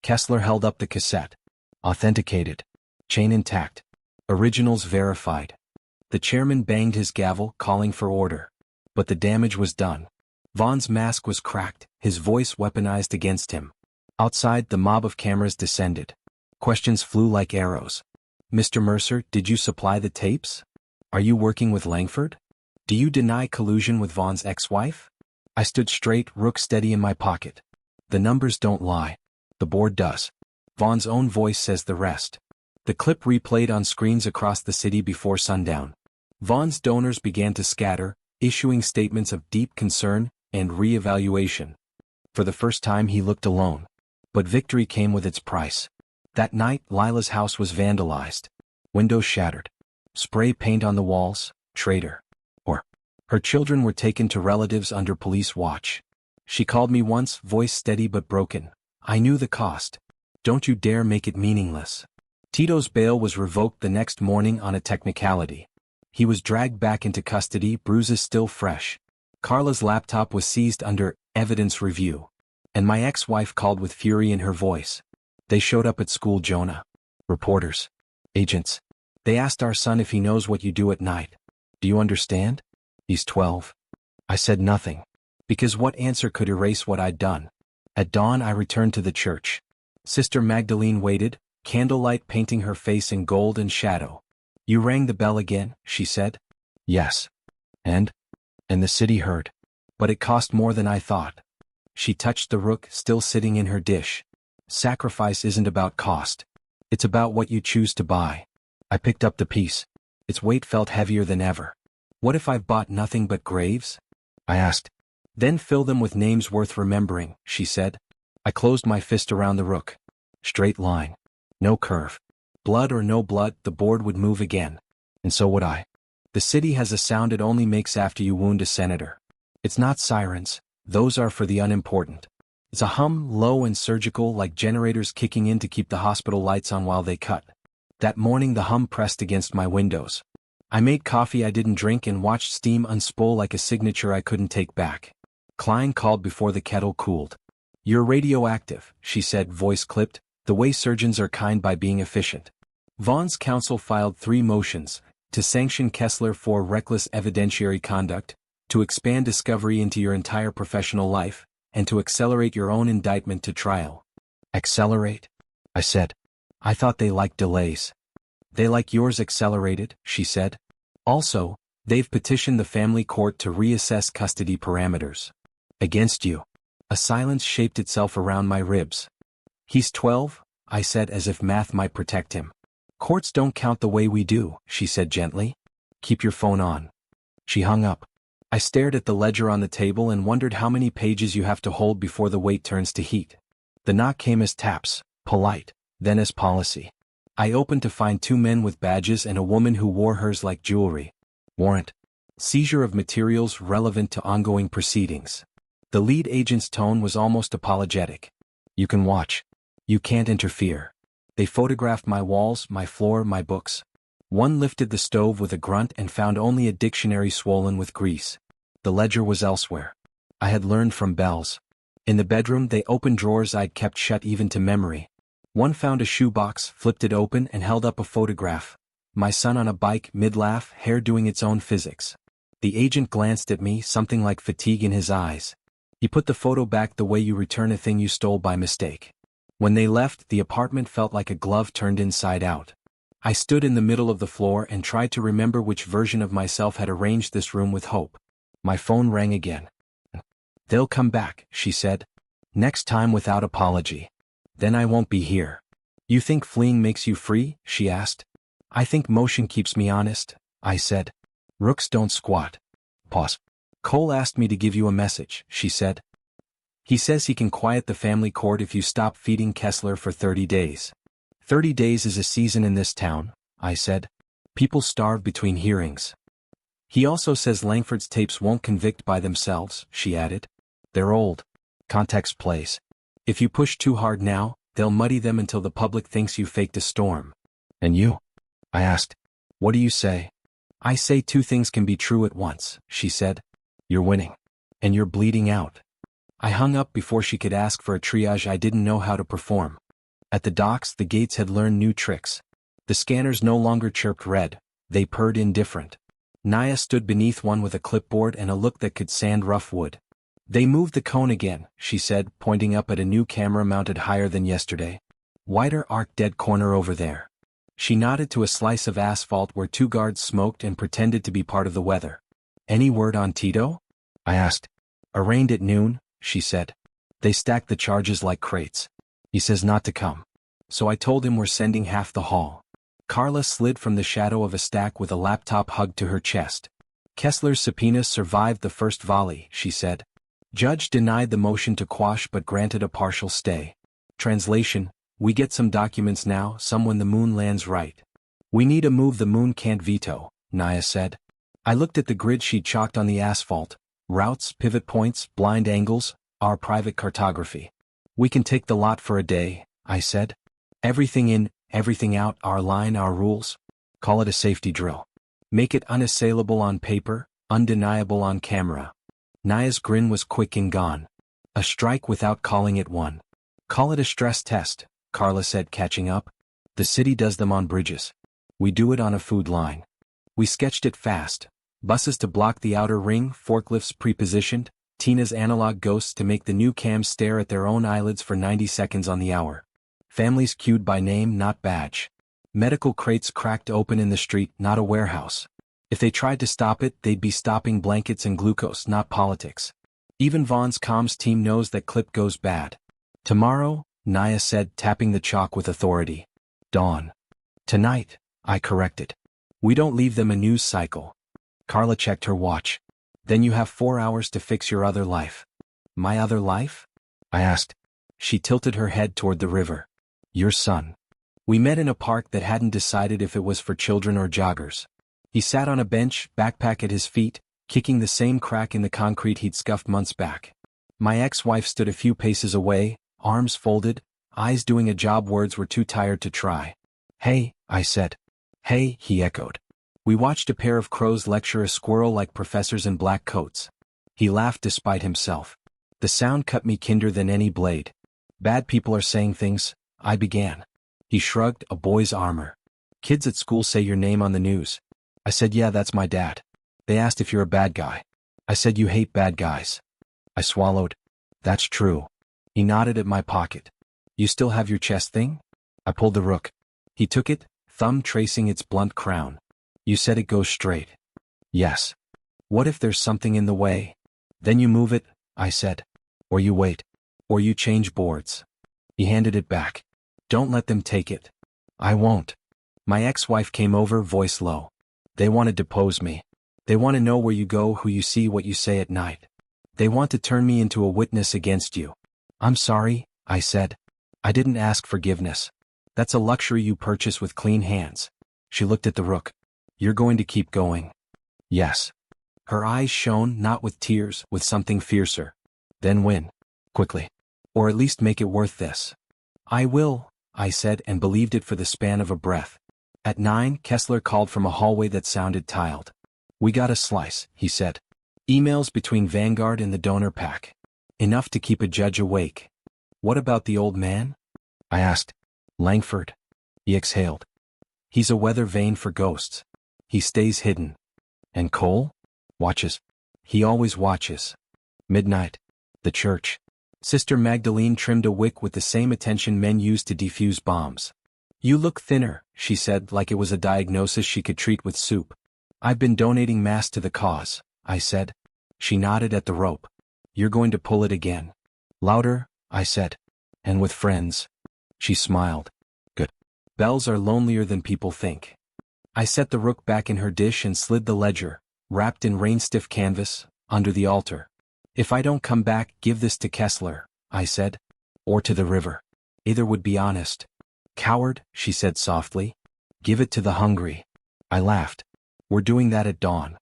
Kessler held up the cassette. "Authenticated. Chain intact. Originals verified." The chairman banged his gavel, calling for order. But the damage was done. Vaughn's mask was cracked, his voice weaponized against him. Outside, the mob of cameras descended. Questions flew like arrows. "Mr. Mercer, did you supply the tapes? Are you working with Langford? Do you deny collusion with Vaughn's ex-wife?" I stood straight, rook steady in my pocket. "The numbers don't lie. The board does. Vaughn's own voice says the rest." The clip replayed on screens across the city before sundown. Vaughn's donors began to scatter, issuing statements of deep concern and re-evaluation. For the first time he looked alone. But victory came with its price. That night, Lila's house was vandalized. Windows shattered. Spray paint on the walls, traitor. Or, her children were taken to relatives under police watch. She called me once, voice steady but broken. I knew the cost. Don't you dare make it meaningless. Tito's bail was revoked the next morning on a technicality. He was dragged back into custody, bruises still fresh. Carla's laptop was seized under evidence review. And my ex-wife called with fury in her voice. They showed up at school, Jonah. Reporters. Agents. They asked our son if he knows what you do at night. Do you understand? He's 12. I said nothing. Because what answer could erase what I'd done? At dawn I returned to the church. Sister Magdalene waited, candlelight painting her face in gold and shadow. You rang the bell again, she said. Yes. And the city heard. But it cost more than I thought. She touched the rook still sitting in her dish. Sacrifice isn't about cost. It's about what you choose to buy. I picked up the piece. Its weight felt heavier than ever. What if I've bought nothing but graves? I asked. Then fill them with names worth remembering, she said. I closed my fist around the rook. Straight line. No curve. Blood or no blood, the board would move again. And so would I. The city has a sound it only makes after you wound a senator. It's not sirens, those are for the unimportant. It's a hum, low and surgical, like generators kicking in to keep the hospital lights on while they cut. That morning the hum pressed against my windows. I made coffee I didn't drink and watched steam unspool like a signature I couldn't take back. Klein called before the kettle cooled. "You're radioactive," she said, voice clipped, "the way surgeons are kind by being efficient." Vaughn's counsel filed 3 motions: to sanction Kessler for reckless evidentiary conduct, to expand discovery into your entire professional life, and to accelerate your own indictment to trial. Accelerate? I said. I thought they liked delays. They like yours accelerated, she said. Also, they've petitioned the family court to reassess custody parameters. Against you. A silence shaped itself around my ribs. He's 12, I said, as if math might protect him. Courts don't count the way we do, she said gently. Keep your phone on. She hung up. I stared at the ledger on the table and wondered how many pages you have to hold before the weight turns to heat. The knock came as taps, polite, then as policy. I opened to find 2 men with badges and a woman who wore hers like jewelry. Warrant. Seizure of materials relevant to ongoing proceedings. The lead agent's tone was almost apologetic. You can watch. You can't interfere. They photographed my walls, my floor, my books. One lifted the stove with a grunt and found only a dictionary swollen with grease. The ledger was elsewhere. I had learned from Bells. In the bedroom they opened drawers I'd kept shut even to memory. One found a shoebox, flipped it open and held up a photograph. My son on a bike, mid-laugh, hair doing its own physics. The agent glanced at me, something like fatigue in his eyes. He put the photo back the way you return a thing you stole by mistake. When they left, the apartment felt like a glove turned inside out. I stood in the middle of the floor and tried to remember which version of myself had arranged this room with hope. My phone rang again. They'll come back, she said. Next time without apology. Then I won't be here. You think fleeing makes you free? She asked. I think motion keeps me honest, I said. Rooks don't squat. Pause. Cole asked me to give you a message, she said. He says he can quiet the family court if you stop feeding Kessler for 30 days. 30 days is a season in this town, I said. People starve between hearings. He also says Langford's tapes won't convict by themselves, she added. They're old. Context plays. If you push too hard now, they'll muddy them until the public thinks you faked a storm. And you? I asked. What do you say? I say 2 things can be true at once, she said. You're winning. And you're bleeding out. I hung up before she could ask for a triage I didn't know how to perform. At the docks, the gates had learned new tricks. The scanners no longer chirped red, they purred indifferent. Naya stood beneath one with a clipboard and a look that could sand rough wood. They moved the cone again, she said, pointing up at a new camera mounted higher than yesterday. Wider arc dead corner over there. She nodded to a slice of asphalt where 2 guards smoked and pretended to be part of the weather. Any word on Tito? I asked. Arraigned at noon, she said. They stacked the charges like crates. He says not to come. So I told him we're sending half the haul. Carla slid from the shadow of a stack with a laptop hugged to her chest. Kessler's subpoena survived the first volley, she said. Judge denied the motion to quash but granted a partial stay. Translation, we get some documents now, some when the moon lands right. We need a move the moon can't veto, Naya said. I looked at the grid she'd chalked on the asphalt. Routes, pivot points, blind angles, our private cartography. We can take the lot for a day, I said. Everything in, everything out, our line, our rules. Call it a safety drill. Make it unassailable on paper, undeniable on camera. Naya's grin was quick and gone. A strike without calling it one. Call it a stress test, Carla said, catching up. The city does them on bridges. We do it on a food line. We sketched it fast. Buses to block the outer ring, forklifts prepositioned, Tina's analog ghosts to make the new cams stare at their own eyelids for 90 seconds on the hour. Families queued by name, not badge. Medical crates cracked open in the street, not a warehouse. If they tried to stop it, they'd be stopping blankets and glucose, not politics. Even Vaughn's comms team knows that clip goes bad. Tomorrow, Naya said, tapping the chalk with authority. Dawn. Tonight, I corrected. We don't leave them a news cycle. Carla checked her watch. Then you have 4 hours to fix your other life. My other life? I asked. She tilted her head toward the river. Your son. We met in a park that hadn't decided if it was for children or joggers. He sat on a bench, backpack at his feet, kicking the same crack in the concrete he'd scuffed months back. My ex-wife stood a few paces away, arms folded, eyes doing a job words were too tired to try. Hey, I said. Hey, he echoed. We watched a pair of crows lecture a squirrel like professors in black coats. He laughed despite himself. The sound cut me kinder than any blade. Bad people are saying things, I began. He shrugged, a boy's armor. Kids at school say your name on the news. I said, yeah, that's my dad. They asked if you're a bad guy. I said, you hate bad guys. I swallowed. That's true. He nodded at my pocket. You still have your chest thing? I pulled the rook. He took it, thumb tracing its blunt crown. You said it goes straight. Yes. What if there's something in the way? Then you move it, I said. Or you wait. Or you change boards. He handed it back. Don't let them take it. I won't. My ex-wife came over, voice low. They want to depose me. They want to know where you go, who you see, what you say at night. They want to turn me into a witness against you. I'm sorry, I said. I didn't ask forgiveness. That's a luxury you purchase with clean hands. She looked at the rook. You're going to keep going. Yes. Her eyes shone, not with tears, with something fiercer. Then win. Quickly. Or at least make it worth this. I will, I said, and believed it for the span of a breath. At 9, Kessler called from a hallway that sounded tiled. We got a slice, he said. Emails between Vanguard and the donor pack. Enough to keep a judge awake. What about the old man? I asked. Langford. He exhaled. He's a weather vane for ghosts. He stays hidden. And Cole? Watches. He always watches. Midnight. The church. Sister Magdalene trimmed a wick with the same attention men use to defuse bombs. You look thinner, she said, like it was a diagnosis she could treat with soup. I've been donating mass to the cause, I said. She nodded at the rope. You're going to pull it again. Louder, I said. And with friends. She smiled. Good. Bells are lonelier than people think. I set the rook back in her dish and slid the ledger, wrapped in rain-stiff canvas, under the altar. If I don't come back, give this to Kessler, I said. Or to the river. Either would be honest. Coward, she said softly. Give it to the hungry. I laughed. We're doing that at dawn.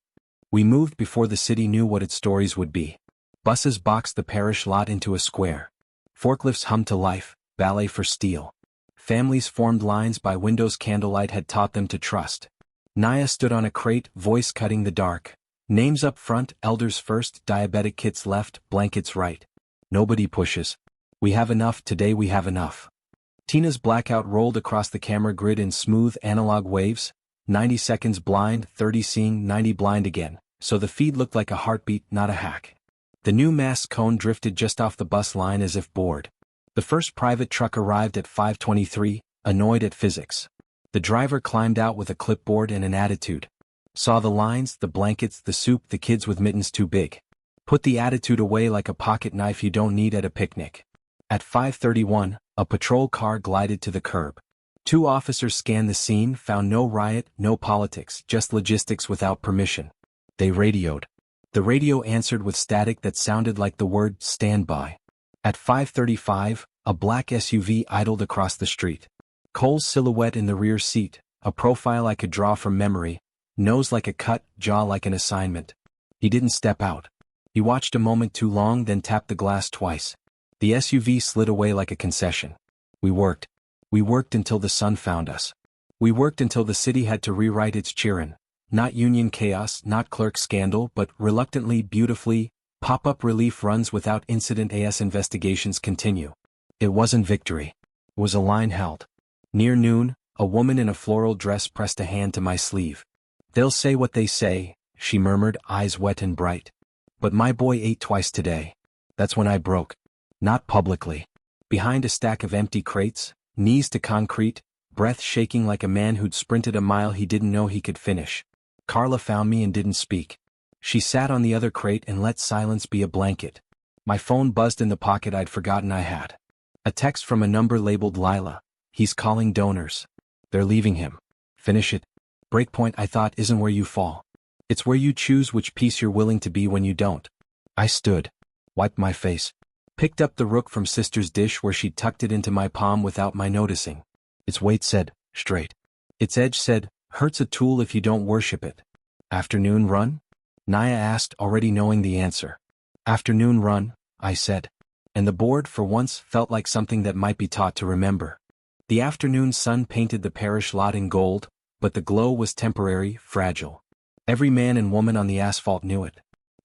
We moved before the city knew what its stories would be. Buses boxed the parish lot into a square. Forklifts hummed to life, ballet for steel. Families formed lines by windows candlelight had taught them to trust. Naya stood on a crate, voice cutting the dark. Names up front, elders first, diabetic kits left, blankets right. Nobody pushes. We have enough, today we have enough. Tina's blackout rolled across the camera grid in smooth analog waves, 90 seconds blind, 30 seeing, 90 blind again, so the feed looked like a heartbeat, not a hack. The new mass cone drifted just off the bus line as if bored. The first private truck arrived at 5:23, annoyed at physics. The driver climbed out with a clipboard and an attitude. Saw the lines, the blankets, the soup, the kids with mittens too big. Put the attitude away like a pocket knife you don't need at a picnic. At 5:31, a patrol car glided to the curb. 2 officers scanned the scene, found no riot, no politics, just logistics without permission. They radioed. The radio answered with static that sounded like the word stand by. At 5:35, a black SUV idled across the street. Cole's silhouette in the rear seat, a profile I could draw from memory, nose like a cut, jaw like an assignment. He didn't step out. He watched a moment too long, then tapped the glass twice. The SUV slid away like a concession. We worked. We worked until the sun found us. We worked until the city had to rewrite its Chiron. Not union chaos, not clerk scandal, but reluctantly, beautifully, pop-up relief runs without incident as investigations continue. It wasn't victory. It was a line held. Near noon, a woman in a floral dress pressed a hand to my sleeve. They'll say what they say, she murmured, eyes wet and bright. But my boy ate twice today. That's when I broke. Not publicly. Behind a stack of empty crates, knees to concrete, breath shaking like a man who'd sprinted a mile he didn't know he could finish. Carla found me and didn't speak. She sat on the other crate and let silence be a blanket. My phone buzzed in the pocket I'd forgotten I had. A text from a number labeled Lila. He's calling donors. They're leaving him. Finish it. Breakpoint, I thought, isn't where you fall. It's where you choose which piece you're willing to be when you don't. I stood. Wiped my face. Picked up the rook from sister's dish where she'd tucked it into my palm without my noticing. Its weight said, straight. Its edge said, hurts a tool if you don't worship it. Afternoon run? Naya asked, already knowing the answer. Afternoon run, I said. And the board, for once, felt like something that might be taught to remember. The afternoon sun painted the parish lot in gold, but the glow was temporary, fragile. Every man and woman on the asphalt knew it.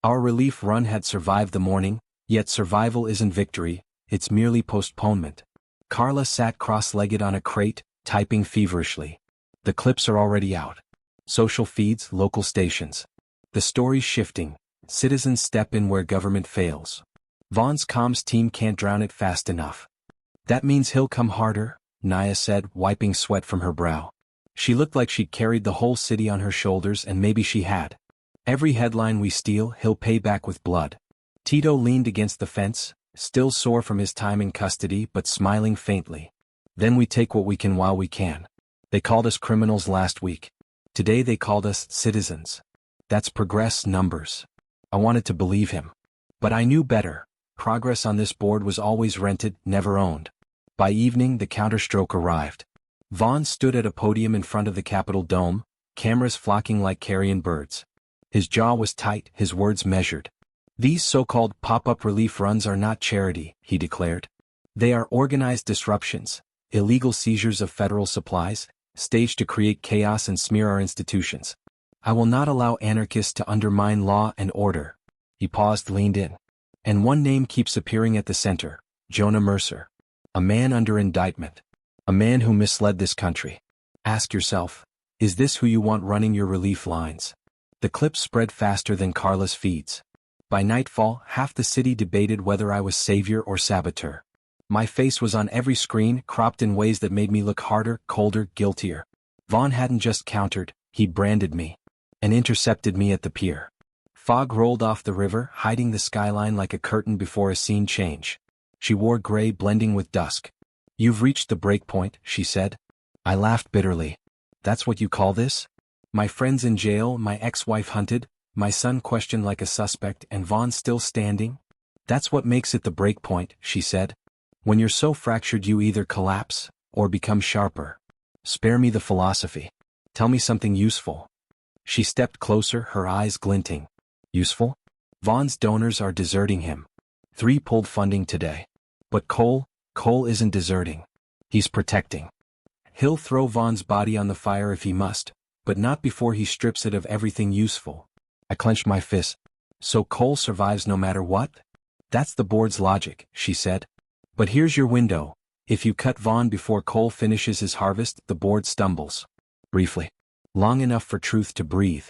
Our relief run had survived the morning, yet survival isn't victory, it's merely postponement. Carla sat cross-legged on a crate, typing feverishly. The clips are already out. Social feeds, local stations. The story's shifting. Citizens step in where government fails. Vaughn's comms team can't drown it fast enough. That means he'll come harder, Naya said, wiping sweat from her brow. She looked like she'd carried the whole city on her shoulders, and maybe she had. Every headline we steal, he'll pay back with blood. Tito leaned against the fence, still sore from his time in custody but smiling faintly. Then we take what we can while we can. They called us criminals last week. Today they called us citizens. That's progress numbers. I wanted to believe him. But I knew better. Progress on this board was always rented, never owned. By evening the counterstroke arrived. Vaughn stood at a podium in front of the Capitol dome, cameras flocking like carrion birds. His jaw was tight, his words measured. These so-called pop-up relief runs are not charity, he declared. They are organized disruptions, illegal seizures of federal supplies, staged to create chaos and smear our institutions. I will not allow anarchists to undermine law and order. He paused, leaned in. And one name keeps appearing at the center, Jonah Mercer. A man under indictment. A man who misled this country. Ask yourself, is this who you want running your relief lines? The clips spread faster than Carla's feeds. By nightfall, half the city debated whether I was savior or saboteur. My face was on every screen, cropped in ways that made me look harder, colder, guiltier. Vaughn hadn't just countered, he branded me. And intercepted me at the pier. Fog rolled off the river, hiding the skyline like a curtain before a scene change. She wore gray blending with dusk. You've reached the break point, she said. I laughed bitterly. That's what you call this? My friend's in jail, my ex-wife hunted, my son questioned like a suspect, and Vaughn still standing? That's what makes it the break point, she said. When you're so fractured you either collapse, or become sharper. Spare me the philosophy. Tell me something useful. She stepped closer, her eyes glinting. Useful? Vaughn's donors are deserting him. 3 pulled funding today. But Cole isn't deserting. He's protecting. He'll throw Vaughn's body on the fire if he must, but not before he strips it of everything useful. I clenched my fist. So Cole survives no matter what? That's the board's logic, she said. But here's your window. If you cut Vaughn before Cole finishes his harvest, the board stumbles. Briefly. Long enough for truth to breathe.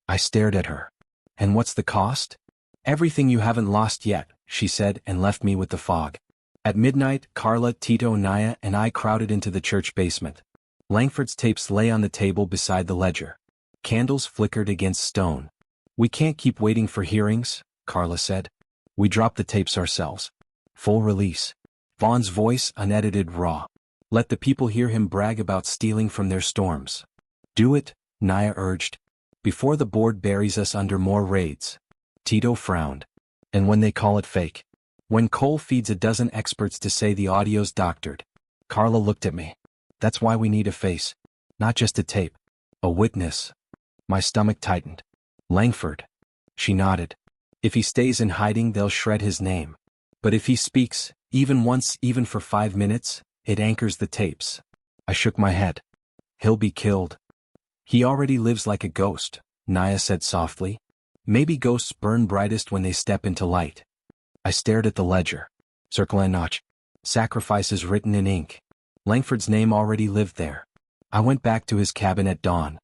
I stared at her. And what's the cost? Everything you haven't lost yet, she said, and left me with the fog. At midnight, Carla, Tito, Naya, and I crowded into the church basement. Langford's tapes lay on the table beside the ledger. Candles flickered against stone. We can't keep waiting for hearings, Carla said. We dropped the tapes ourselves. Full release. Vaughn's voice, unedited, raw. Let the people hear him brag about stealing from their storms. Do it, Naya urged. Before the board buries us under more raids. Tito frowned. And when they call it fake. When Cole feeds a dozen experts to say the audio's doctored. Carla looked at me. That's why we need a face. Not just a tape. A witness. My stomach tightened. Langford. She nodded. If he stays in hiding, they'll shred his name. But if he speaks, even once, even for 5 minutes, it anchors the tapes. I shook my head. He'll be killed. He already lives like a ghost, Naya said softly. Maybe ghosts burn brightest when they step into light. I stared at the ledger. Circle and notch. Sacrifices written in ink. Langford's name already lived there. I went back to his cabin at dawn.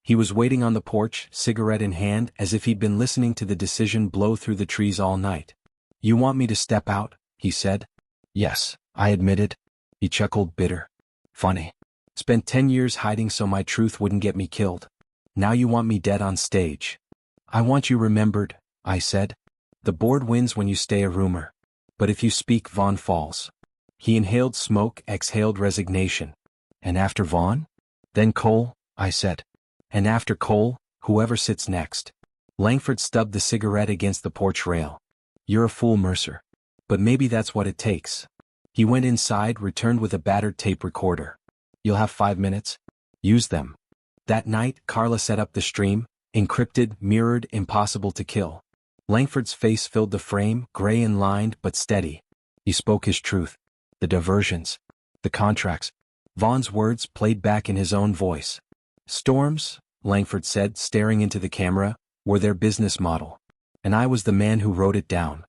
He was waiting on the porch, cigarette in hand, as if he'd been listening to the decision blow through the trees all night. You want me to step out? He said. Yes, I admitted. He chuckled, bitter. Funny. Spent 10 years hiding so my truth wouldn't get me killed. Now you want me dead on stage. I want you remembered, I said. The board wins when you stay a rumor. But if you speak, Vaughn falls. He inhaled smoke, exhaled resignation. And after Vaughn? Then Cole, I said. And after Cole, whoever sits next. Langford stubbed the cigarette against the porch rail. You're a fool, Mercer. But maybe that's what it takes. He went inside, returned with a battered tape recorder. You'll have 5 minutes? Use them. That night, Carla set up the stream, encrypted, mirrored, impossible to kill. Langford's face filled the frame, gray and lined but steady. He spoke his truth. The diversions. The contracts. Vaughn's words played back in his own voice. Storms, Langford said, staring into the camera, were their business model. And I was the man who wrote it down.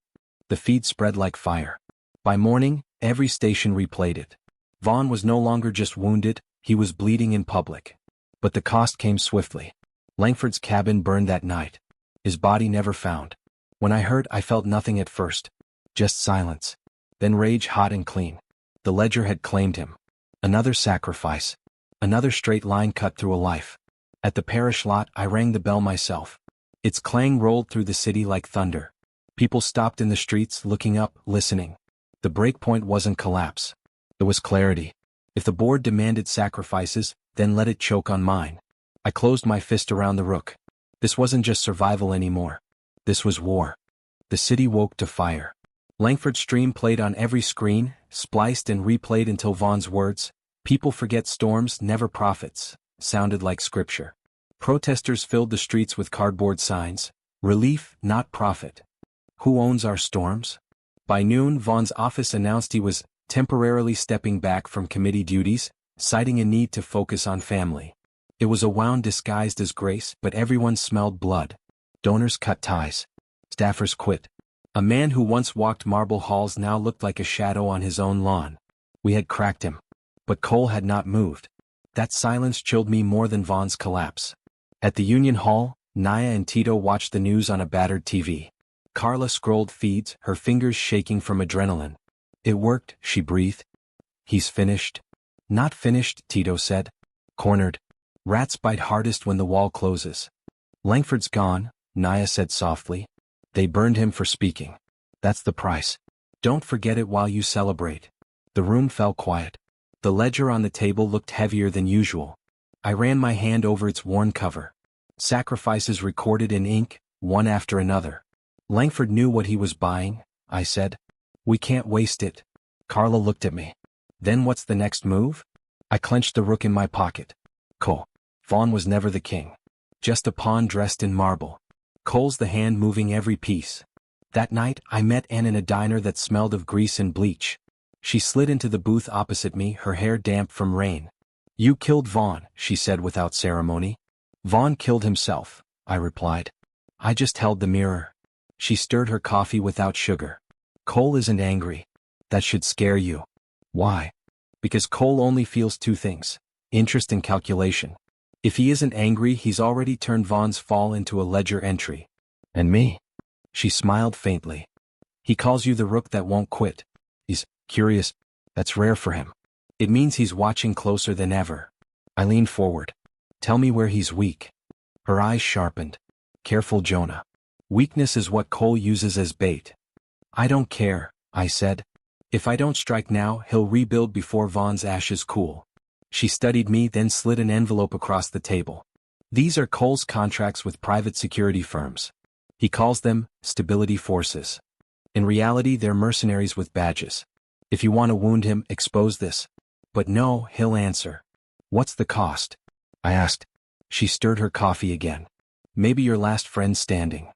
The feed spread like fire. By morning, every station replayed it. Vaughn was no longer just wounded, he was bleeding in public. But the cost came swiftly. Langford's cabin burned that night. His body never found. When I heard, I felt nothing at first. Just silence. Then rage, hot and clean. The ledger had claimed him. Another sacrifice. Another straight line cut through a life. At the parish lot, I rang the bell myself. Its clang rolled through the city like thunder. People stopped in the streets, looking up, listening. The breakpoint wasn't collapse. It was clarity. If the board demanded sacrifices, then let it choke on mine. I closed my fist around the rook. This wasn't just survival anymore. This was war. The city woke to fire. Langford's stream played on every screen, spliced and replayed until Vaughn's words, "People forget storms, never prophets," sounded like scripture. Protesters filled the streets with cardboard signs, "Relief, not profit." Who owns our storms? By noon, Vaughn's office announced he was temporarily stepping back from committee duties, citing a need to focus on family. It was a wound disguised as grace, but everyone smelled blood. Donors cut ties. Staffers quit. A man who once walked marble halls now looked like a shadow on his own lawn. We had cracked him. But Cole had not moved. That silence chilled me more than Vaughn's collapse. At the Union Hall, Naya and Tito watched the news on a battered TV. Carla scrolled feeds, her fingers shaking from adrenaline. "It worked," she breathed. "He's finished." "Not finished," Tito said. "Cornered. Rats bite hardest when the wall closes." "Langford's gone," Naya said softly. "They burned him for speaking. That's the price. Don't forget it while you celebrate." The room fell quiet. The ledger on the table looked heavier than usual. I ran my hand over its worn cover. Sacrifices recorded in ink, one after another. "Langford knew what he was buying," I said. "We can't waste it." Carla looked at me. "Then what's the next move?" I clenched the rook in my pocket. Cole. Vaughn was never the king. Just a pawn dressed in marble. Cole's the hand moving every piece. That night, I met Anne in a diner that smelled of grease and bleach. She slid into the booth opposite me, her hair damp from rain. "You killed Vaughn," she said without ceremony. "Vaughn killed himself," I replied. "I just held the mirror." She stirred her coffee without sugar. "Cole isn't angry. That should scare you." "Why?" "Because Cole only feels two things: interest and calculation. If he isn't angry, he's already turned Vaughn's fall into a ledger entry." "And me?" She smiled faintly. "He calls you the rook that won't quit. He's curious. That's rare for him. It means he's watching closer than ever." I leaned forward. "Tell me where he's weak." Her eyes sharpened. "Careful, Jonah. Weakness is what Cole uses as bait." "I don't care," I said. "If I don't strike now, he'll rebuild before Vaughn's ashes cool." She studied me, then slid an envelope across the table. "These are Cole's contracts with private security firms. He calls them stability forces. In reality, they're mercenaries with badges. If you want to wound him, expose this." "But no," he'll answer. "What's the cost?" I asked. She stirred her coffee again. "Maybe your last friend standing."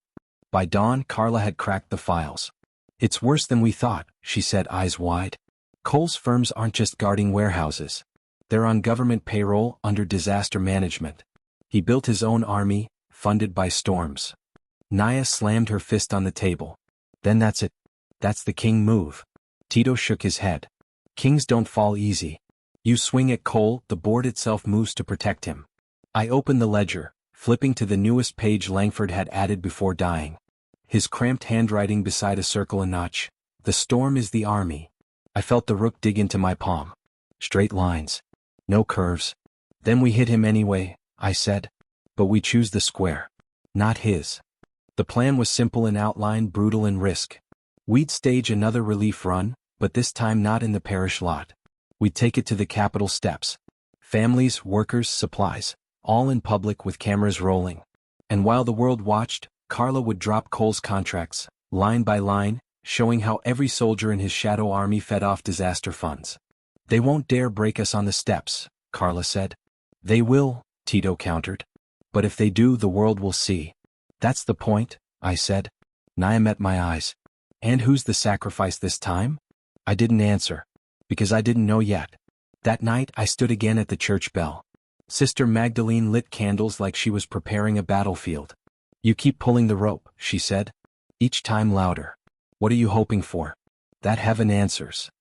By dawn, Carla had cracked the files. "It's worse than we thought," she said, eyes wide. "Cole's firms aren't just guarding warehouses. They're on government payroll under disaster management. He built his own army, funded by storms." Naya slammed her fist on the table. "Then that's it. That's the king move." Tito shook his head. "Kings don't fall easy. You swing at Cole, the board itself moves to protect him." I opened the ledger, flipping to the newest page Langford had added before dying. His cramped handwriting beside a circle and notch. "The storm is the army." I felt the rook dig into my palm. Straight lines. No curves. "Then we hit him anyway," I said. "But we choose the square. Not his." The plan was simple in outline, brutal in risk. We'd stage another relief run, but this time not in the parish lot. We'd take it to the Capitol steps. Families, workers, supplies, all in public with cameras rolling. And while the world watched, Carla would drop Cole's contracts, line by line, showing how every soldier in his shadow army fed off disaster funds. "They won't dare break us on the steps," Carla said. "They will," Tito countered. "But if they do, the world will see." "That's the point," I said. Nia met my eyes. "And who's the sacrifice this time?" I didn't answer, because I didn't know yet. That night I stood again at the church bell. Sister Magdalene lit candles like she was preparing a battlefield. "You keep pulling the rope," she said. Each time louder. "What are you hoping for?" "That heaven answers."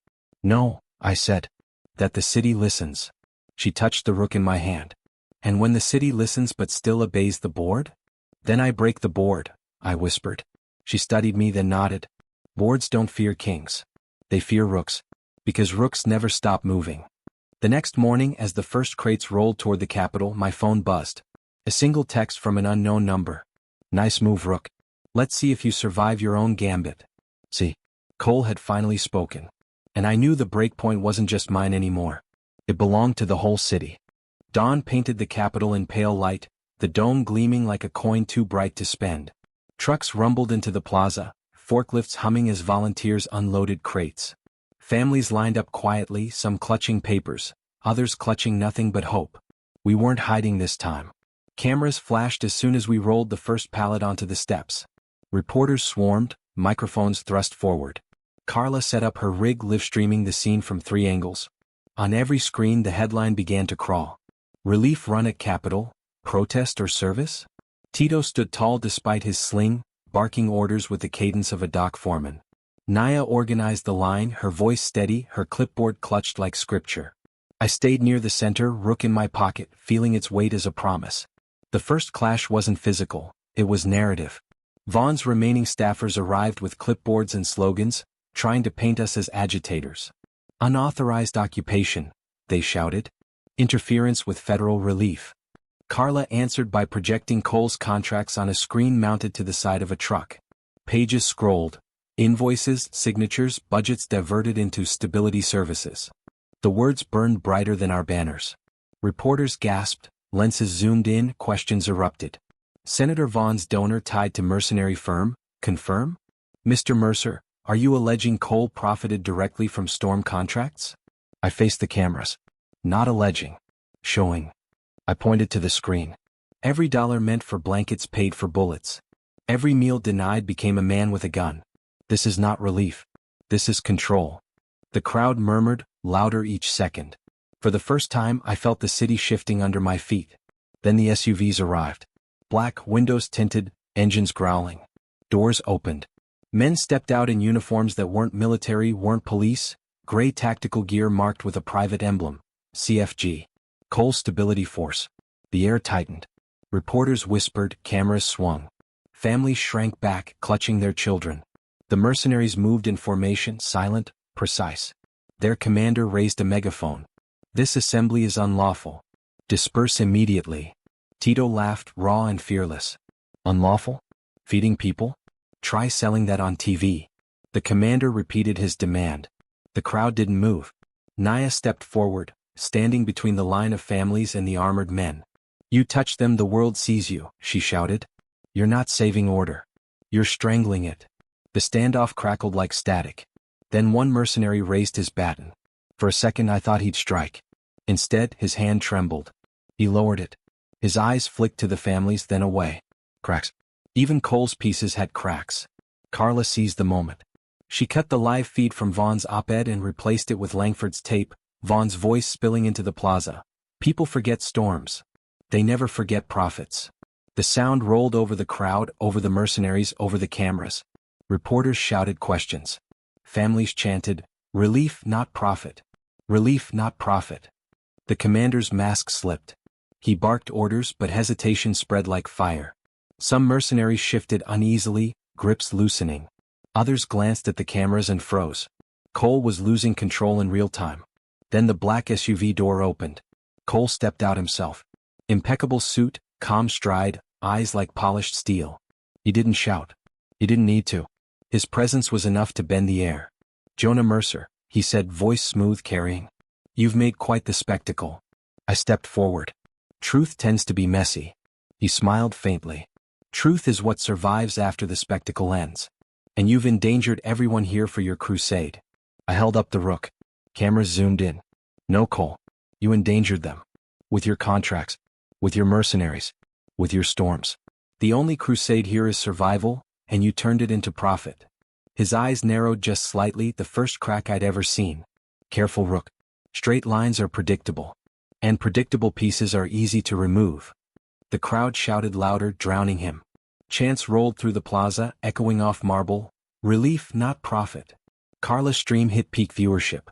"No," I said. "That the city listens." She touched the rook in my hand. "And when the city listens but still obeys the board?" "Then I break the board," I whispered. She studied me, then nodded. "Boards don't fear kings. They fear rooks. Because rooks never stop moving." The next morning, as the first crates rolled toward the Capitol, my phone buzzed. A single text from an unknown number. "Nice move, Rook. Let's see if you survive your own gambit." See, Cole had finally spoken. And I knew the breakpoint wasn't just mine anymore. It belonged to the whole city. Dawn painted the Capitol in pale light, the dome gleaming like a coin too bright to spend. Trucks rumbled into the plaza, forklifts humming as volunteers unloaded crates. Families lined up quietly, some clutching papers, others clutching nothing but hope. We weren't hiding this time. Cameras flashed as soon as we rolled the first pallet onto the steps. Reporters swarmed, microphones thrust forward. Carla set up her rig, live-streaming the scene from 3 angles. On every screen the headline began to crawl. "Relief run at Capitol, protest or service?" Tito stood tall despite his sling, barking orders with the cadence of a dock foreman. Nia organized the line, her voice steady, her clipboard clutched like scripture. I stayed near the center, rook in my pocket, feeling its weight as a promise. The first clash wasn't physical, it was narrative. Vaughn's remaining staffers arrived with clipboards and slogans, trying to paint us as agitators. "Unauthorized occupation," they shouted. "Interference with federal relief." Carla answered by projecting Cole's contracts on a screen mounted to the side of a truck. Pages scrolled. Invoices, signatures, budgets diverted into stability services. The words burned brighter than our banners. Reporters gasped, lenses zoomed in, questions erupted. "Senator Vaughn's donor tied to mercenary firm? Confirm?" "Mr. Mercer, are you alleging Cole profited directly from storm contracts?" I faced the cameras. "Not alleging. Showing." I pointed to the screen. "Every dollar meant for blankets paid for bullets. Every meal denied became a man with a gun. This is not relief. This is control." The crowd murmured, louder each second. For the first time I felt the city shifting under my feet. Then the SUVs arrived. Black, windows tinted, engines growling. Doors opened. Men stepped out in uniforms that weren't military, weren't police, gray tactical gear marked with a private emblem. CFG. Cole Stability Force. The air tightened. Reporters whispered, cameras swung. Families shrank back, clutching their children. The mercenaries moved in formation, silent, precise. Their commander raised a megaphone. "This assembly is unlawful. Disperse immediately." Tito laughed, raw and fearless. "Unlawful? Feeding people? Try selling that on TV." The commander repeated his demand. The crowd didn't move. Nia stepped forward, standing between the line of families and the armored men. "You touch them, the world sees you," she shouted. "You're not saving order. You're strangling it." The standoff crackled like static. Then one mercenary raised his baton. For a second I thought he'd strike. Instead, his hand trembled. He lowered it. His eyes flicked to the families, then away. Cracks. Even Cole's pieces had cracks. Carla seized the moment. She cut the live feed from Vaughn's op-ed and replaced it with Langford's tape, Vaughn's voice spilling into the plaza. "People forget storms. They never forget profits." The sound rolled over the crowd, over the mercenaries, over the cameras. Reporters shouted questions. Families chanted, "Relief, not profit. Relief, not profit." The commander's mask slipped. He barked orders, but hesitation spread like fire. Some mercenaries shifted uneasily, grips loosening. Others glanced at the cameras and froze. Cole was losing control in real time. Then the black SUV door opened. Cole stepped out himself. Impeccable suit, calm stride, eyes like polished steel. He didn't shout. He didn't need to. His presence was enough to bend the air. "Jonah Mercer," he said, voice smooth, carrying. "You've made quite the spectacle." I stepped forward. "Truth tends to be messy." He smiled faintly. "Truth is what survives after the spectacle ends." And you've endangered everyone here for your crusade. I held up the rook. Cameras zoomed in. No, Cole. You endangered them. With your contracts. With your mercenaries. With your storms. The only crusade here is survival, and you turned it into profit. His eyes narrowed just slightly, the first crack I'd ever seen. Careful, rook. Straight lines are predictable. And predictable pieces are easy to remove. The crowd shouted louder, drowning him. Chants rolled through the plaza, echoing off marble. Relief, not profit. Carla's stream hit peak viewership.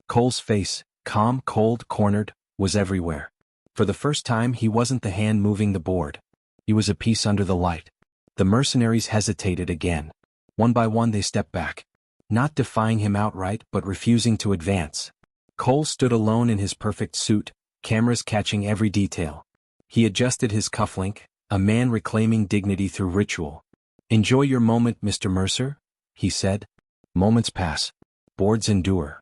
Cole's face, calm, cold, cornered, was everywhere. For the first time, he wasn't the hand moving the board. He was a piece under the light. The mercenaries hesitated again. One by one they stepped back. Not defying him outright, but refusing to advance. Cole stood alone in his perfect suit, cameras catching every detail. He adjusted his cufflink, a man reclaiming dignity through ritual. "Enjoy your moment, Mr. Mercer," he said. Moments pass. Boards endure.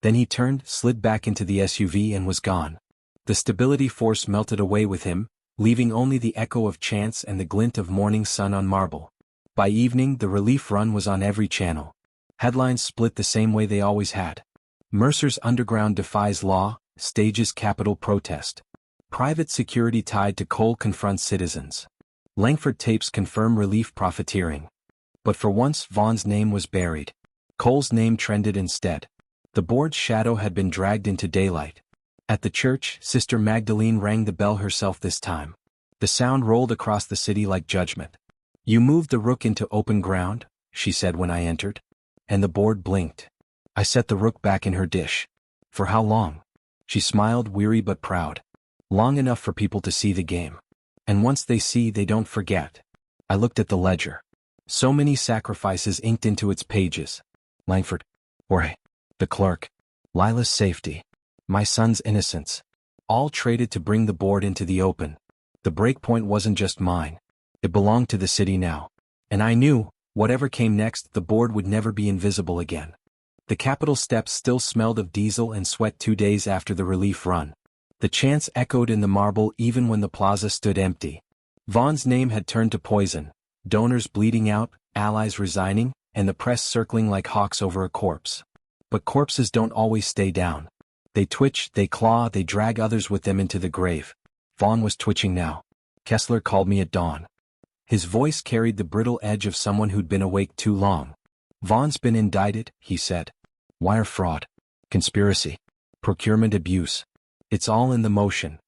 Then he turned, slid back into the SUV and was gone. The stability force melted away with him, leaving only the echo of chants and the glint of morning sun on marble. By evening, the relief run was on every channel. Headlines split the same way they always had. Mercer's underground defies law, stages Capitol protest. Private security tied to Cole confronts citizens. Langford tapes confirm relief profiteering. But for once, Vaughn's name was buried. Cole's name trended instead. The board's shadow had been dragged into daylight. At the church, Sister Magdalene rang the bell herself this time. The sound rolled across the city like judgment. "You moved the rook into open ground," she said when I entered. And the board blinked. I set the rook back in her dish. "For how long?" She smiled, weary but proud. "Long enough for people to see the game. And once they see, they don't forget." I looked at the ledger. So many sacrifices inked into its pages. Langford. Jorge. The clerk. Lila's safety. My son's innocence. All traded to bring the board into the open. The breakpoint wasn't just mine. It belonged to the city now. And I knew, whatever came next, the board would never be invisible again. The Capitol steps still smelled of diesel and sweat 2 days after the relief run. The chants echoed in the marble even when the plaza stood empty. Vaughn's name had turned to poison, donors bleeding out, allies resigning, and the press circling like hawks over a corpse. But corpses don't always stay down. They twitch, they claw, they drag others with them into the grave. Vaughn was twitching now. Kessler called me at dawn. His voice carried the brittle edge of someone who'd been awake too long. "Vaughn's been indicted," he said. "Wire fraud. Conspiracy. Procurement abuse. It's all in the motion."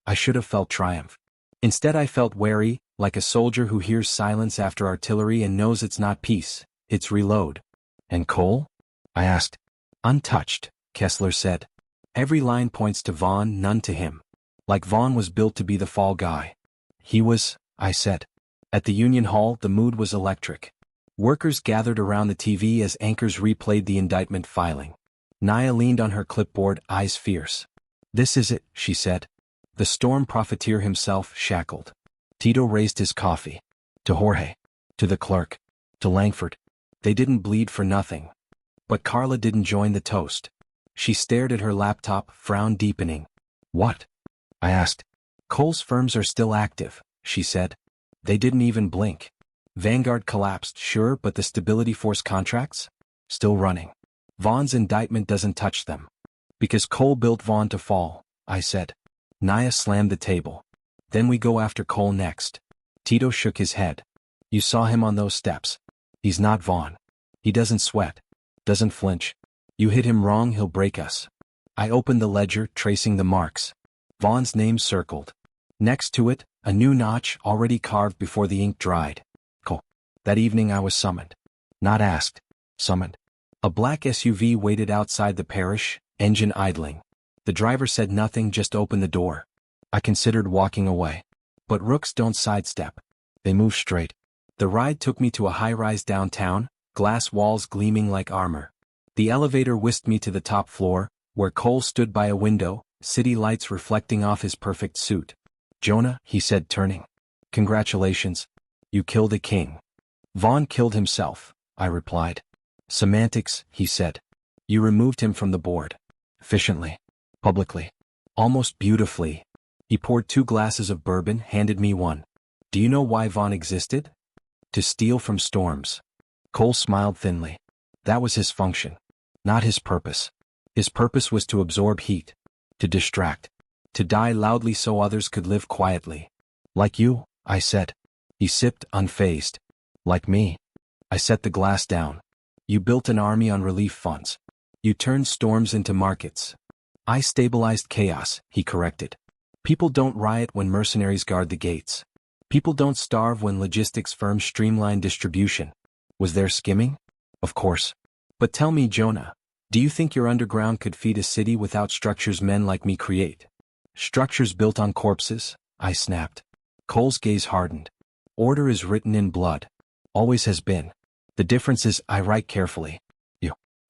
I should have felt triumph. Instead I felt wary, like a soldier who hears silence after artillery and knows it's not peace, it's reload. "And Cole?" I asked. "Untouched," Kessler said. "Every line points to Vaughn, none to him. Like Vaughn was built to be the fall guy." "He was," I said. At the Union Hall, the mood was electric. Workers gathered around the TV as anchors replayed the indictment filing. Naya leaned on her clipboard, eyes fierce. "This is it," she said. The storm profiteer himself, shackled. Tito raised his coffee. To Jorge. To the clerk. To Langford. They didn't bleed for nothing. But Carla didn't join the toast. She stared at her laptop, frown deepening. "What?" I asked. "Cole's firms are still active," she said. "They didn't even blink. Vanguard collapsed, sure, but the Stability Force contracts? Still running. Vaughn's indictment doesn't touch them. Because Cole built Vaughn to fall," I said. Naya slammed the table. "Then we go after Cole next." Tito shook his head. "You saw him on those steps. He's not Vaughn. He doesn't sweat. Doesn't flinch. You hit him wrong, he'll break us." I opened the ledger, tracing the marks. Vaughn's name circled. Next to it, a new notch already carved before the ink dried. Cole. That evening I was summoned. Not asked. Summoned. A black SUV waited outside the parish, engine idling. The driver said nothing, just opened the door. I considered walking away. But rooks don't sidestep. They move straight. The ride took me to a high-rise downtown, glass walls gleaming like armor. The elevator whisked me to the top floor, where Cole stood by a window, city lights reflecting off his perfect suit. "Jonah," he said, turning. "Congratulations. You killed a king." "Vaughn killed himself," I replied. "Semantics," he said. "You removed him from the board. Efficiently. Publicly. Almost beautifully." He poured 2 glasses of bourbon, handed me one. "Do you know why Vaughn existed? To steal from storms." Cole smiled thinly. That was his function. Not his purpose. His purpose was to absorb heat. To distract. To die loudly so others could live quietly. Like you, I said. He sipped, unfazed. Like me. I set the glass down. You built an army on relief funds. You turned storms into markets. I stabilized chaos, he corrected. People don't riot when mercenaries guard the gates. People don't starve when logistics firms streamline distribution. Was there skimming? Of course. But tell me, Jonah, do you think your underground could feed a city without structures men like me create? Structures built on corpses? I snapped. Cole's gaze hardened. Order is written in blood. Always has been. The difference is I write carefully.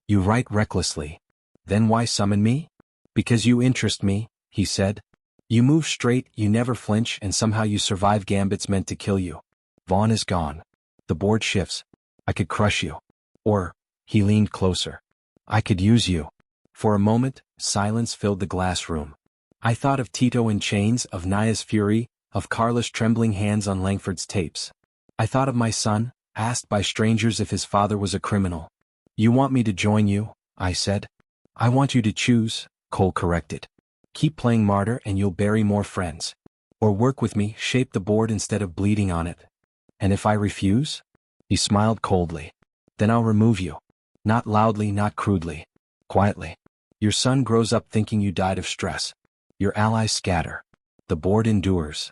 You write recklessly. Then why summon me? Because you interest me, he said. You move straight, you never flinch, and somehow you survive gambits meant to kill you. Vaughn is gone. The board shifts. I could crush you. Or, he leaned closer. I could use you. For a moment, silence filled the glass room. I thought of Tito in chains, of Naya's fury, of Carla's trembling hands on Langford's tapes. I thought of my son, asked by strangers if his father was a criminal. You want me to join you? I said. I want you to choose, Cole corrected. Keep playing martyr and you'll bury more friends. Or work with me, shape the board instead of bleeding on it. And if I refuse? He smiled coldly. Then I'll remove you. Not loudly, not crudely. Quietly. Your son grows up thinking you died of stress. Your allies scatter. The board endures.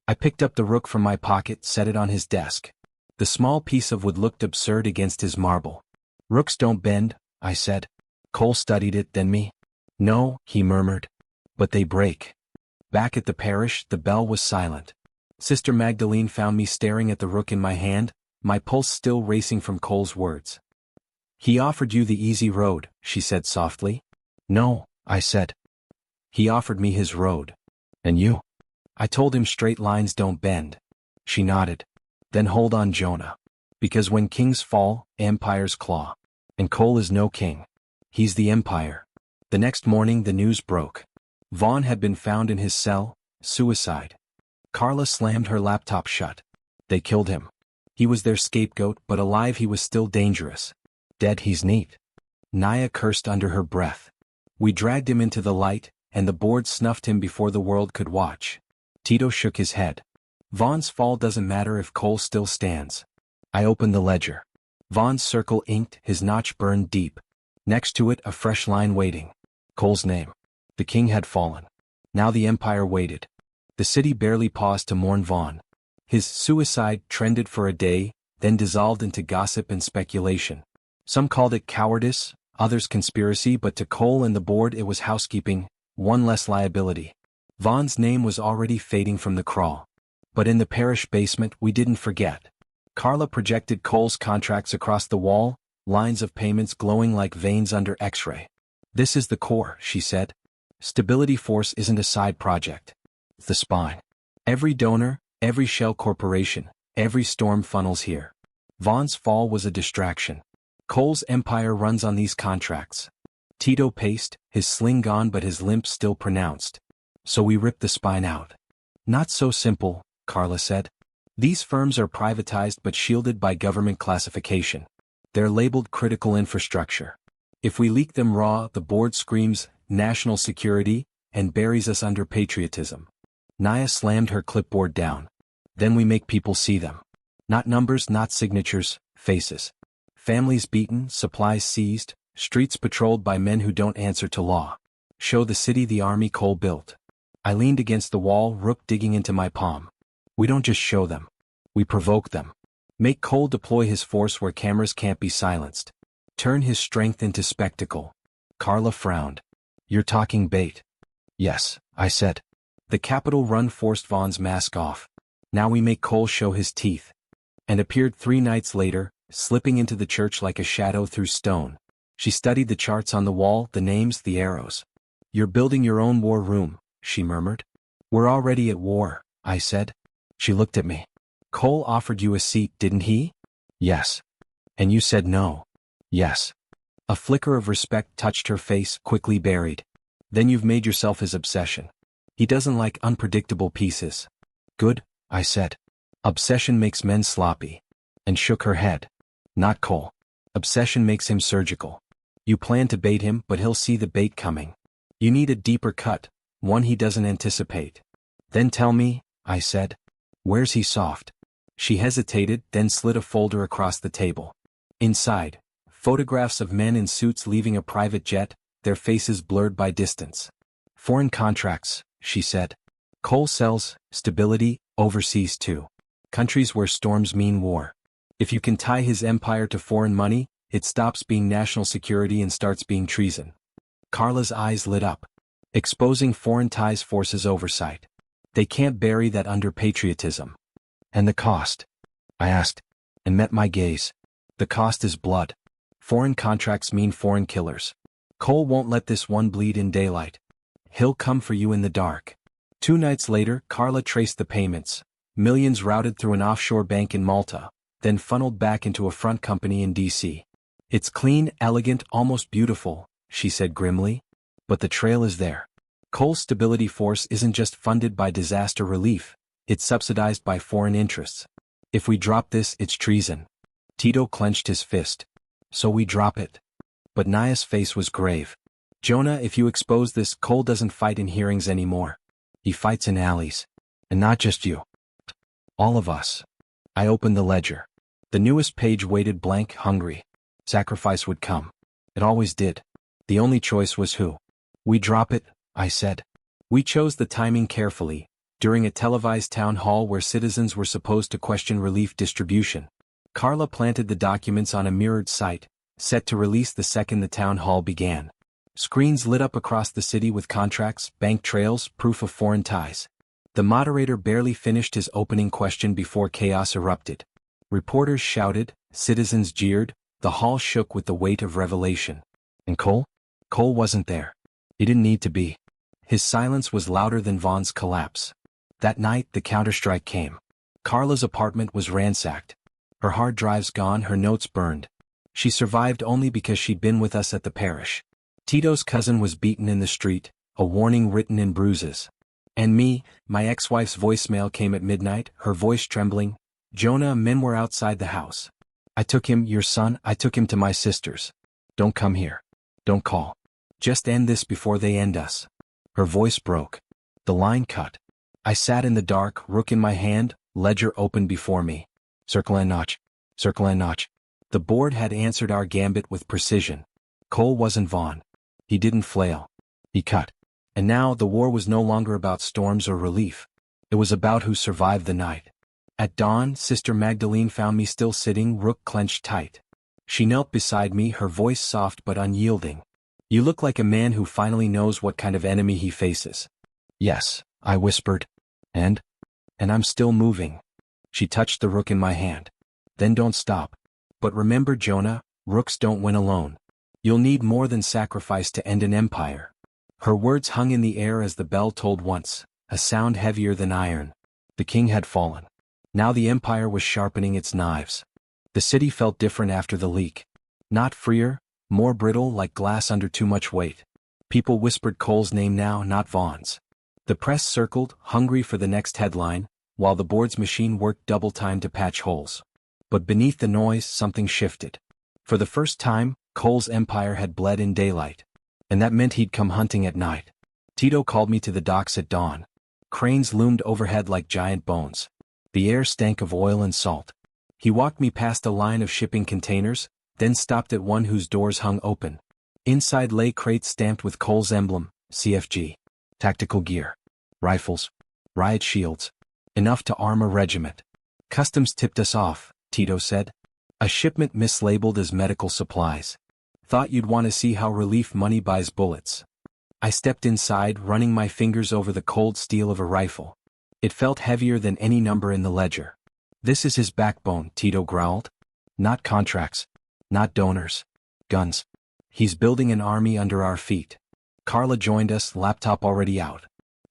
I picked up the rook from my pocket, set it on his desk. The small piece of wood looked absurd against his marble. Rooks don't bend, I said. Cole studied it, then me. No, he murmured. But they break. Back at the parish, the bell was silent. Sister Magdalene found me staring at the rook in my hand, my pulse still racing from Cole's words. He offered you the easy road, she said softly. No, I said. He offered me his road. And you? I told him straight lines don't bend. She nodded. Then hold on, Jonah. Because when kings fall, empires claw. And Cole is no king. He's the empire. The next morning the news broke. Vaughn had been found in his cell, suicide. Carla slammed her laptop shut. They killed him. He was their scapegoat, but alive he was still dangerous. Dead he's neat. Naya cursed under her breath. We dragged him into the light, and the board snuffed him before the world could watch. Tito shook his head. Vaughn's fall doesn't matter if Cole still stands. I opened the ledger. Vaughn's circle inked, his notch burned deep. Next to it a fresh line waiting. Cole's name. The king had fallen. Now the empire waited. The city barely paused to mourn Vaughn. His suicide trended for a day, then dissolved into gossip and speculation. Some called it cowardice, others conspiracy, but to Cole and the board it was housekeeping, one less liability. Vaughn's name was already fading from the crawl. But in the parish basement we didn't forget. Carla projected Cole's contracts across the wall, lines of payments glowing like veins under X-ray. This is the core, she said. Stability Force isn't a side project. It's the spine. Every donor, every shell corporation, every storm funnels here. Vaughn's fall was a distraction. Cole's empire runs on these contracts. Tito paced, his sling gone but his limp still pronounced. So we ripped the spine out. Not so simple, Carla said. These firms are privatized but shielded by government classification. They're labeled critical infrastructure. If we leak them raw, the board screams, national security, and buries us under patriotism. Naya slammed her clipboard down. Then we make people see them. Not numbers, not signatures, faces. Families beaten, supplies seized, streets patrolled by men who don't answer to law. Show the city the army Cole built. I leaned against the wall, rook digging into my palm. We don't just show them. We provoke them. Make Cole deploy his force where cameras can't be silenced. Turn his strength into spectacle. Carla frowned. You're talking bait. Yes, I said. The Capitol run forced Vaughn's mask off. Now we make Cole show his teeth. And appeared 3 nights later, slipping into the church like a shadow through stone. She studied the charts on the wall, the names, the arrows. You're building your own war room, she murmured. We're already at war, I said. She looked at me. Cole offered you a seat, didn't he? Yes. And you said no. Yes. A flicker of respect touched her face, quickly buried. Then you've made yourself his obsession. He doesn't like unpredictable pieces. Good, I said. Obsession makes men sloppy. And shook her head. Not Cole. Obsession makes him surgical. You plan to bait him, but he'll see the bait coming. You need a deeper cut, one he doesn't anticipate. Then tell me, I said. Where's he soft? She hesitated, then slid a folder across the table. Inside, photographs of men in suits leaving a private jet, their faces blurred by distance. Foreign contracts, she said. Cole sells stability overseas too. Countries where storms mean war. If you can tie his empire to foreign money, it stops being national security and starts being treason. Carla's eyes lit up. Exposing foreign ties forces oversight. They can't bury that under patriotism. And the cost? I asked, and met my gaze. The cost is blood. Foreign contracts mean foreign killers. Cole won't let this one bleed in daylight. He'll come for you in the dark. 2 nights later, Carla traced the payments. Millions routed through an offshore bank in Malta, then funneled back into a front company in D.C. It's clean, elegant, almost beautiful, she said grimly. But the trail is there. Cole's stability force isn't just funded by disaster relief, it's subsidized by foreign interests. If we drop this, it's treason. Tito clenched his fist. So we drop it. But Naya's face was grave. Jonah, if you expose this, Cole doesn't fight in hearings anymore. He fights in alleys. And not just you. All of us. I opened the ledger. The newest page waited blank, hungry. Sacrifice would come. It always did. The only choice was who. We drop it, I said. We chose the timing carefully, during a televised town hall where citizens were supposed to question relief distribution. Carla planted the documents on a mirrored site, set to release the second the town hall began. Screens lit up across the city with contracts, bank trails, proof of foreign ties. The moderator barely finished his opening question before chaos erupted. Reporters shouted, citizens jeered, the hall shook with the weight of revelation. And Cole? Cole wasn't there. He didn't need to be. His silence was louder than Vaughn's collapse. That night, the counterstrike came. Carla's apartment was ransacked. Her hard drives gone, her notes burned. She survived only because she'd been with us at the parish. Tito's cousin was beaten in the street, a warning written in bruises. And me, my ex-wife's voicemail came at midnight, her voice trembling. Jonah, men were outside the house. I took him, your son, I took him to my sisters. Don't come here. Don't call. Just end this before they end us. Her voice broke. The line cut. I sat in the dark, rook in my hand, ledger open before me. Circle and notch. Circle and notch. The board had answered our gambit with precision. Cole wasn't Vaughn. He didn't flail. He cut. And now the war was no longer about storms or relief. It was about who survived the night. At dawn, Sister Magdalene found me still sitting, rook clenched tight. She knelt beside me, her voice soft but unyielding. You look like a man who finally knows what kind of enemy he faces. Yes, I whispered. And I'm still moving. She touched the rook in my hand. Then don't stop. But remember, Jonah, rooks don't win alone. You'll need more than sacrifice to end an empire. Her words hung in the air as the bell tolled once, a sound heavier than iron. The king had fallen. Now the empire was sharpening its knives. The city felt different after the leak. Not freer, more brittle, like glass under too much weight. People whispered Cole's name now, not Vaughn's. The press circled, hungry for the next headline, while the board's machine worked double time to patch holes. But beneath the noise, something shifted. For the first time, Cole's empire had bled in daylight. And that meant he'd come hunting at night. Tito called me to the docks at dawn. Cranes loomed overhead like giant bones. The air stank of oil and salt. He walked me past a line of shipping containers, then stopped at one whose doors hung open. Inside lay crates stamped with Cole's emblem, CFG. Tactical gear. Rifles. Riot shields. Enough to arm a regiment. Customs tipped us off, Tito said. A shipment mislabeled as medical supplies. Thought you'd want to see how relief money buys bullets. I stepped inside, running my fingers over the cold steel of a rifle. It felt heavier than any number in the ledger. This is his backbone, Tito growled. Not contracts. Not donors. Guns. He's building an army under our feet. Carla joined us, laptop already out.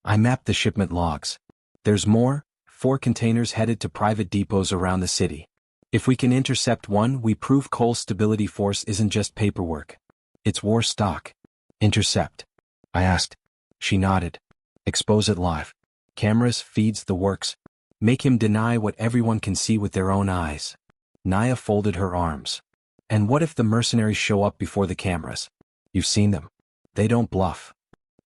I mapped the shipment logs. There's more, 4 containers headed to private depots around the city. If we can intercept one, we prove Cole's stability force isn't just paperwork. It's war stock. Intercept. I asked. She nodded. Expose it live. Cameras, feeds, the works. Make him deny what everyone can see with their own eyes. Naya folded her arms. And what if the mercenaries show up before the cameras? You've seen them. They don't bluff.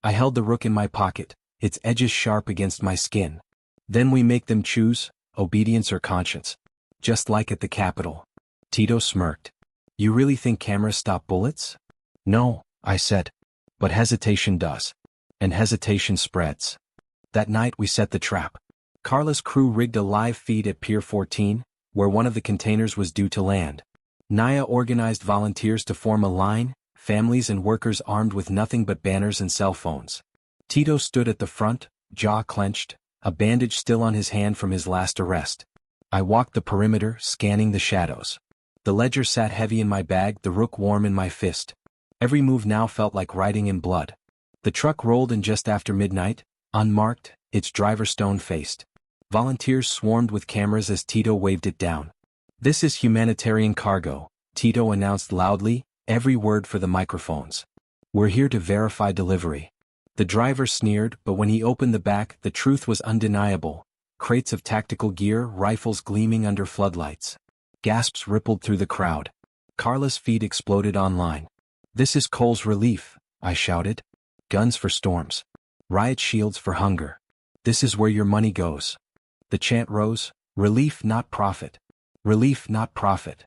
I held the rook in my pocket, its edges sharp against my skin. Then we make them choose, obedience or conscience. Just like at the Capitol. Tito smirked. You really think cameras stop bullets? No, I said. But hesitation does. And hesitation spreads. That night we set the trap. Carla's crew rigged a live feed at Pier 14, where one of the containers was due to land. Naya organized volunteers to form a line, families and workers armed with nothing but banners and cell phones. Tito stood at the front, jaw clenched, a bandage still on his hand from his last arrest. I walked the perimeter, scanning the shadows. The ledger sat heavy in my bag, the rook warm in my fist. Every move now felt like writing in blood. The truck rolled in just after midnight, unmarked, its driver stone-faced. Volunteers swarmed with cameras as Tito waved it down. This is humanitarian cargo, Tito announced loudly, every word for the microphones. We're here to verify delivery. The driver sneered, but when he opened the back, the truth was undeniable. Crates of tactical gear, rifles gleaming under floodlights. Gasps rippled through the crowd. Carla's feed exploded online. This is Cole's relief, I shouted. Guns for storms. Riot shields for hunger. This is where your money goes. The chant rose, relief not profit. Relief not profit.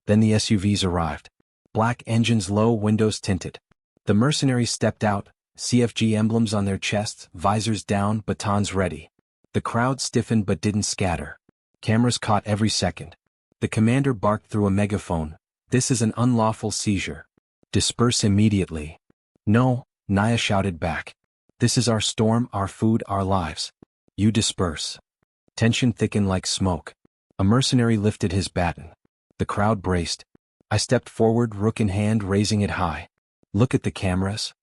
Then the SUVs arrived. Black engines, low windows tinted. The mercenaries stepped out, CFG emblems on their chests, visors down, batons ready. The crowd stiffened but didn't scatter. Cameras caught every second. The commander barked through a megaphone, "This is an unlawful seizure. Disperse immediately." "No," Naya shouted back. "This is our storm, our food, our lives. You disperse." Tension thickened like smoke. A mercenary lifted his baton. The crowd braced. I stepped forward, rook in hand, raising it high. "Look at the cameras,"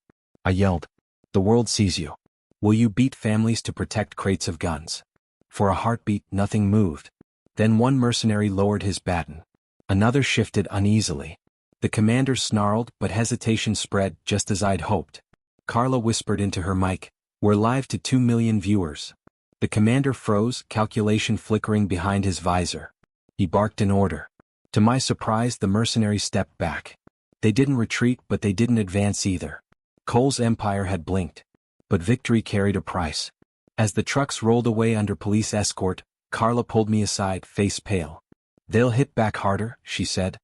I yelled. "The world sees you. Will you beat families to protect crates of guns?" For a heartbeat, nothing moved. Then one mercenary lowered his baton. Another shifted uneasily. The commander snarled, but hesitation spread, just as I'd hoped. Carla whispered into her mic, "We're live to 2 million viewers." The commander froze, calculation flickering behind his visor. He barked an order. To my surprise, the mercenaries stepped back. They didn't retreat, but they didn't advance either. Cole's empire had blinked. But victory carried a price. As the trucks rolled away under police escort, Carla pulled me aside, face pale. "They'll hit back harder," she said.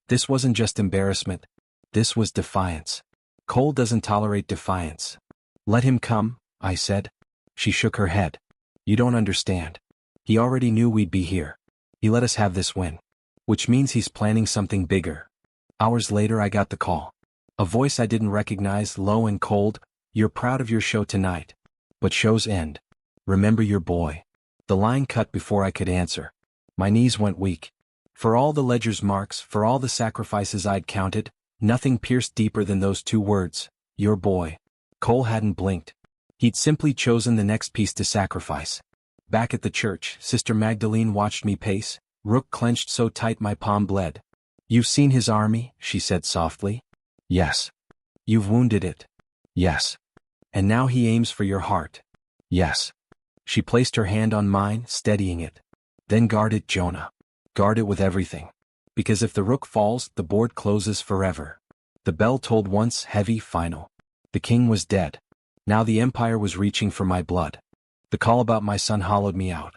This wasn't just embarrassment. This was defiance. Cole doesn't tolerate defiance. "Let him come," I said. She shook her head. "You don't understand. He already knew we'd be here. He let us have this win. Which means he's planning something bigger." Hours later I got the call. A voice I didn't recognize, low and cold. "You're proud of your show tonight. But shows end. Remember your boy." The line cut before I could answer. My knees went weak. For all the ledger's marks, for all the sacrifices I'd counted, nothing pierced deeper than those two words, "your boy." Cole hadn't blinked. He'd simply chosen the next piece to sacrifice. Back at the church, Sister Magdalene watched me pace, rook clenched so tight my palm bled. "You've seen his army," she said softly. "Yes." "You've wounded it." "Yes." "And now he aims for your heart." "Yes." She placed her hand on mine, steadying it. "Then guard it, Jonah. Guard it with everything. Because if the rook falls, the board closes forever." The bell tolled once, heavy, final. The king was dead. Now the empire was reaching for my blood. The call about my son hollowed me out.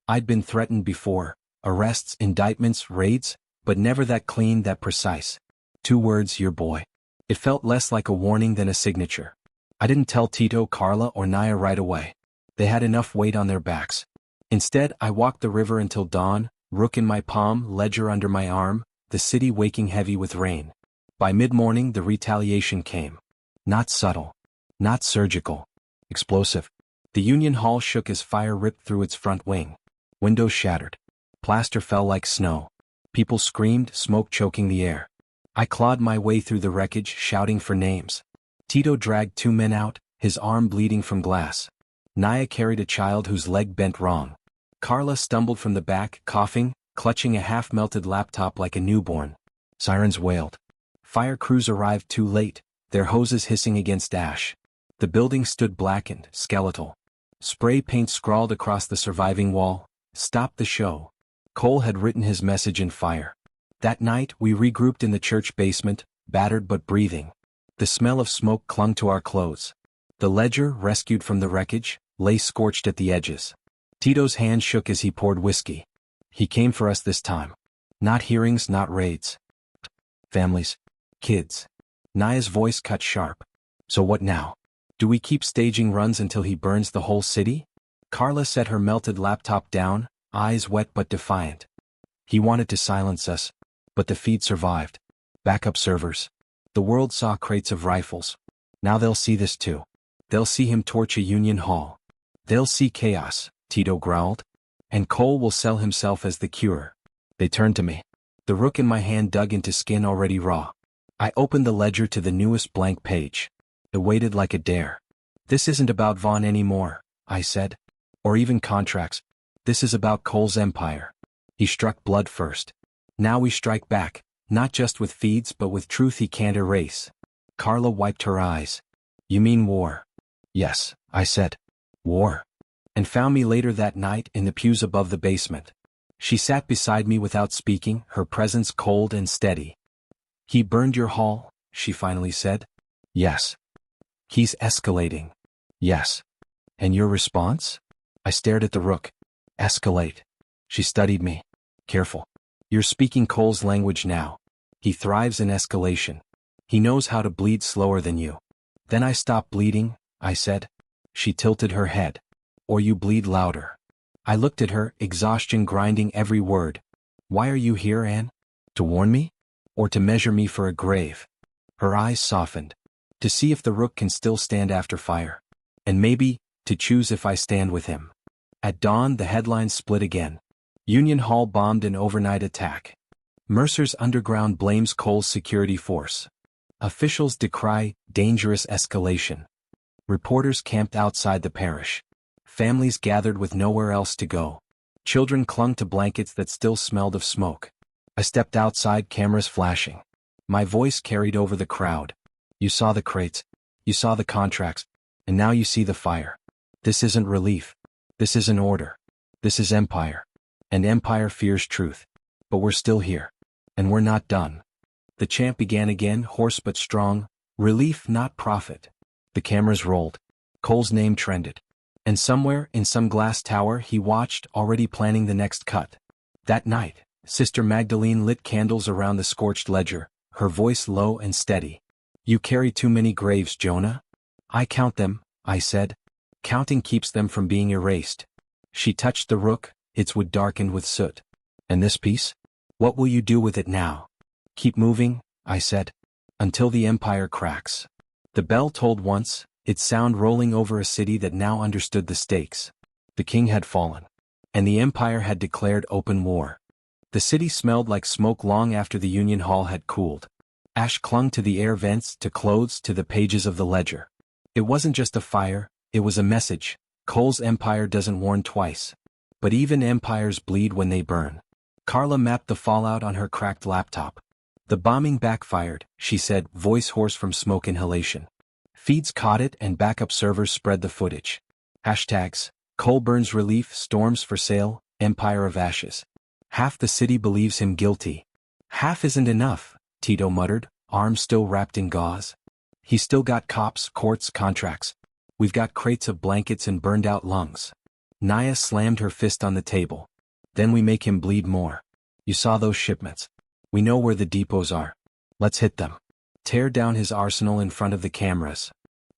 I'd been threatened before, arrests, indictments, raids, but never that clean, that precise. 2 words, "your boy." It felt less like a warning than a signature. I didn't tell Tito, Carla, or Naya right away. They had enough weight on their backs. Instead, I walked the river until dawn, rook in my palm, ledger under my arm, the city waking heavy with rain. By mid-morning the retaliation came. Not subtle. Not surgical. Explosive. The Union Hall shook as fire ripped through its front wing. Windows shattered. Plaster fell like snow. People screamed, smoke choking the air. I clawed my way through the wreckage, shouting for names. Tito dragged 2 men out, his arm bleeding from glass. Naya carried a child whose leg bent wrong. Carla stumbled from the back, coughing, clutching a half-melted laptop like a newborn. Sirens wailed. Fire crews arrived too late, their hoses hissing against ash. The building stood blackened, skeletal. Spray paint scrawled across the surviving wall, "Stop the show." Cole had written his message in fire. That night, we regrouped in the church basement, battered but breathing. The smell of smoke clung to our clothes. The ledger, rescued from the wreckage, lay scorched at the edges. Tito's hand shook as he poured whiskey. He came for us this time. Not hearings, not raids. Families. Kids. Naya's voice cut sharp. So what now? Do we keep staging runs until he burns the whole city? Carla set her melted laptop down, eyes wet but defiant. He wanted to silence us, but the feed survived. Backup servers. The world saw crates of rifles. Now they'll see this too. They'll see him torch a Union Hall. They'll see chaos, Tito growled. And Cole will sell himself as the cure. They turned to me. The rook in my hand dug into skin already raw. I opened the ledger to the newest blank page. It waited like a dare. This isn't about Vaughn anymore, I said. Or even contracts. This is about Cole's empire. He struck blood first. Now we strike back, not just with feeds but with truth he can't erase. Carla wiped her eyes. You mean war? Yes, I said. War. And found me later that night in the pews above the basement. She sat beside me without speaking, her presence cold and steady. He burned your hall, she finally said. Yes. He's escalating. Yes. And your response? I stared at the rook. Escalate. She studied me. Careful. You're speaking Cole's language now. He thrives in escalation. He knows how to bleed slower than you. Then I stop bleeding, I said. She tilted her head. Or you bleed louder. I looked at her, exhaustion grinding every word. Why are you here, Anne? To warn me? Or to measure me for a grave? Her eyes softened. To see if the rook can still stand after fire. And maybe, to choose if I stand with him. At dawn the headlines split again. Union Hall bombed in overnight attack. Mercer's underground blames Cole's security force. Officials decry dangerous escalation. Reporters camped outside the parish. Families gathered with nowhere else to go. Children clung to blankets that still smelled of smoke. I stepped outside, cameras flashing. My voice carried over the crowd. You saw the crates. You saw the contracts. And now you see the fire. This isn't relief. This isn't order. This is empire. And empire fears truth. But we're still here. And we're not done. The chant began again, hoarse but strong. Relief, not profit. The cameras rolled. Cole's name trended. And somewhere, in some glass tower, he watched, already planning the next cut. That night, Sister Magdalene lit candles around the scorched ledger, her voice low and steady. You carry too many graves, Jonah. I count them, I said. Counting keeps them from being erased. She touched the rook, its wood darkened with soot. And this piece? What will you do with it now? Keep moving, I said. Until the empire cracks. The bell tolled once, its sound rolling over a city that now understood the stakes. The king had fallen. And the empire had declared open war. The city smelled like smoke long after the Union Hall had cooled. Ash clung to the air vents, to clothes, to the pages of the ledger. It wasn't just a fire, it was a message. Cole's empire doesn't warn twice. But even empires bleed when they burn. Carla mapped the fallout on her cracked laptop. The bombing backfired, she said, voice hoarse from smoke inhalation. Feeds caught it and backup servers spread the footage. Hashtags, Cole burns relief, storms for sale, empire of ashes. Half the city believes him guilty. Half isn't enough, Tito muttered, arms still wrapped in gauze. He's still got cops, courts, contracts. We've got crates of blankets and burned out lungs. Naya slammed her fist on the table. Then we make him bleed more. You saw those shipments. We know where the depots are. Let's hit them. Tear down his arsenal in front of the cameras.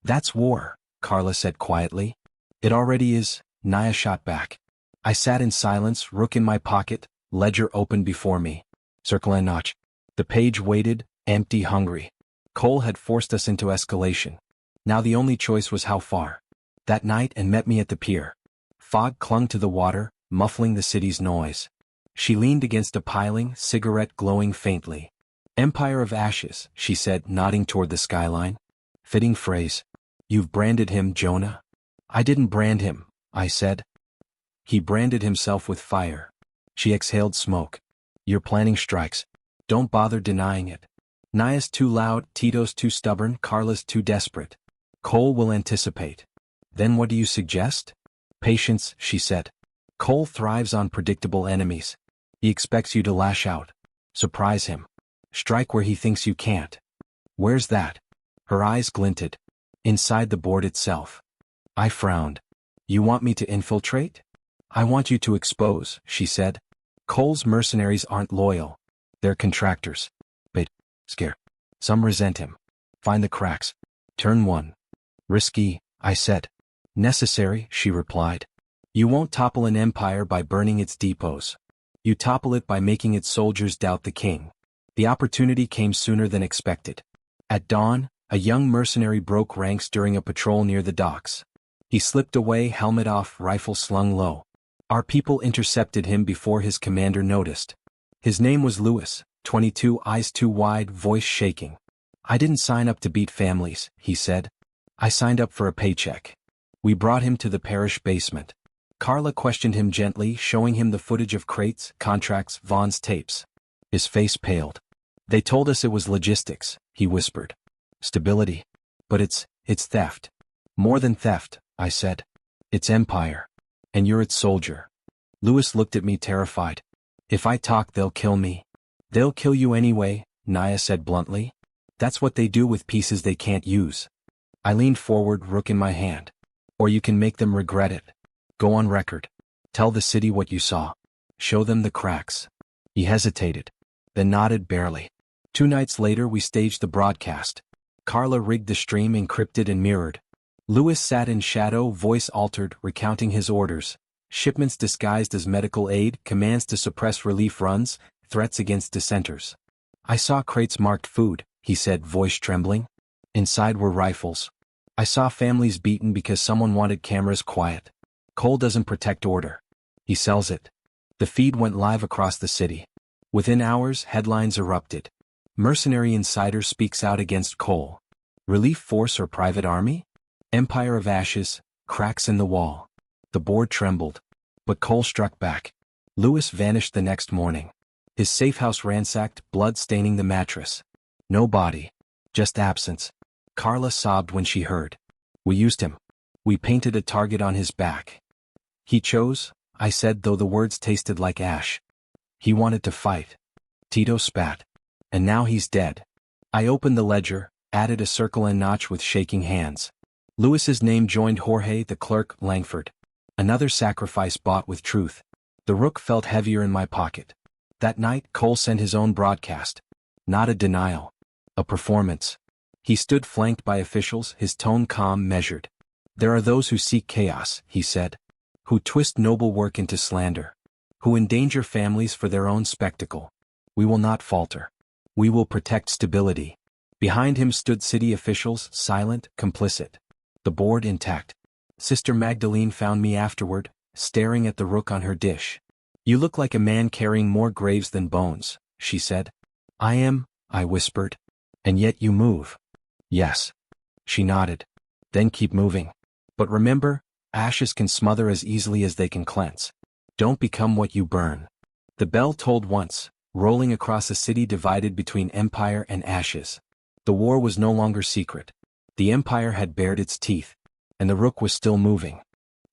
That's war, Carla said quietly. It already is, Naya shot back. I sat in silence, rook in my pocket, ledger open before me. Circle and notch. The page waited, empty, hungry. Cole had forced us into escalation. Now the only choice was how far. That night and met me at the pier. Fog clung to the water, muffling the city's noise. She leaned against a piling, cigarette glowing faintly. Empire of ashes, she said, nodding toward the skyline. Fitting phrase. You've branded him, Jonah. I didn't brand him, I said. He branded himself with fire. She exhaled smoke. You're planning strikes. Don't bother denying it. Naya's too loud, Tito's too stubborn, Carla's too desperate. Cole will anticipate. Then what do you suggest? Patience, she said. Cole thrives on predictable enemies. He expects you to lash out. Surprise him. Strike where he thinks you can't. Where's that? Her eyes glinted. Inside the board itself. I frowned. You want me to infiltrate? I want you to expose, she said. Cole's mercenaries aren't loyal. They're contractors. But, scare. Some resent him. Find the cracks. Turn 1. Risky, I said. Necessary, she replied. You won't topple an empire by burning its depots. You topple it by making its soldiers doubt the king. The opportunity came sooner than expected. At dawn, a young mercenary broke ranks during a patrol near the docks. He slipped away, helmet off, rifle slung low. Our people intercepted him before his commander noticed. His name was Lewis, 22, eyes too wide, voice shaking. I didn't sign up to beat families, he said. I signed up for a paycheck. We brought him to the parish basement. Carla questioned him gently, showing him the footage of crates, contracts, Vaughn's tapes. His face paled. They told us it was logistics, he whispered. Stability. But it's theft. More than theft, I said. It's empire. And you're its soldier. Lewis looked at me terrified. If I talk, they'll kill me. They'll kill you anyway, Naya said bluntly. That's what they do with pieces they can't use. I leaned forward, rook in my hand. Or you can make them regret it. Go on record. Tell the city what you saw. Show them the cracks. He hesitated. Then nodded barely. 2 nights later we staged the broadcast. Carla rigged the stream, encrypted and mirrored. Lewis sat in shadow, voice altered, recounting his orders. Shipments disguised as medical aid, commands to suppress relief runs, threats against dissenters. I saw crates marked food, he said, voice trembling. Inside were rifles. I saw families beaten because someone wanted cameras quiet. Cole doesn't protect order. He sells it. The feed went live across the city. Within hours, headlines erupted. Mercenary insider speaks out against Cole. Relief force or private army? Empire of ashes, cracks in the wall. The board trembled. But Cole struck back. Lewis vanished the next morning. His safe house ransacked, blood staining the mattress. No body. Just absence. Carla sobbed when she heard. We used him. We painted a target on his back. He chose, I said, though the words tasted like ash. He wanted to fight. Tito spat. And now he's dead. I opened the ledger, added a circle and notch with shaking hands. Lewis's name joined Jorge, the clerk, Langford. Another sacrifice bought with truth. The rook felt heavier in my pocket. That night, Cole sent his own broadcast. Not a denial. A performance. He stood flanked by officials, his tone calm, measured. There are those who seek chaos, he said. Who twist noble work into slander. Who endanger families for their own spectacle. We will not falter. We will protect stability. Behind him stood city officials, silent, complicit. The board intact. Sister Magdalene found me afterward, staring at the rook on her dish. You look like a man carrying more graves than bones, she said. I am, I whispered. And yet you move. Yes. She nodded. Then keep moving. But remember, ashes can smother as easily as they can cleanse. Don't become what you burn. The bell tolled once, rolling across a city divided between empire and ashes. The war was no longer secret. The empire had bared its teeth. And the rook was still moving.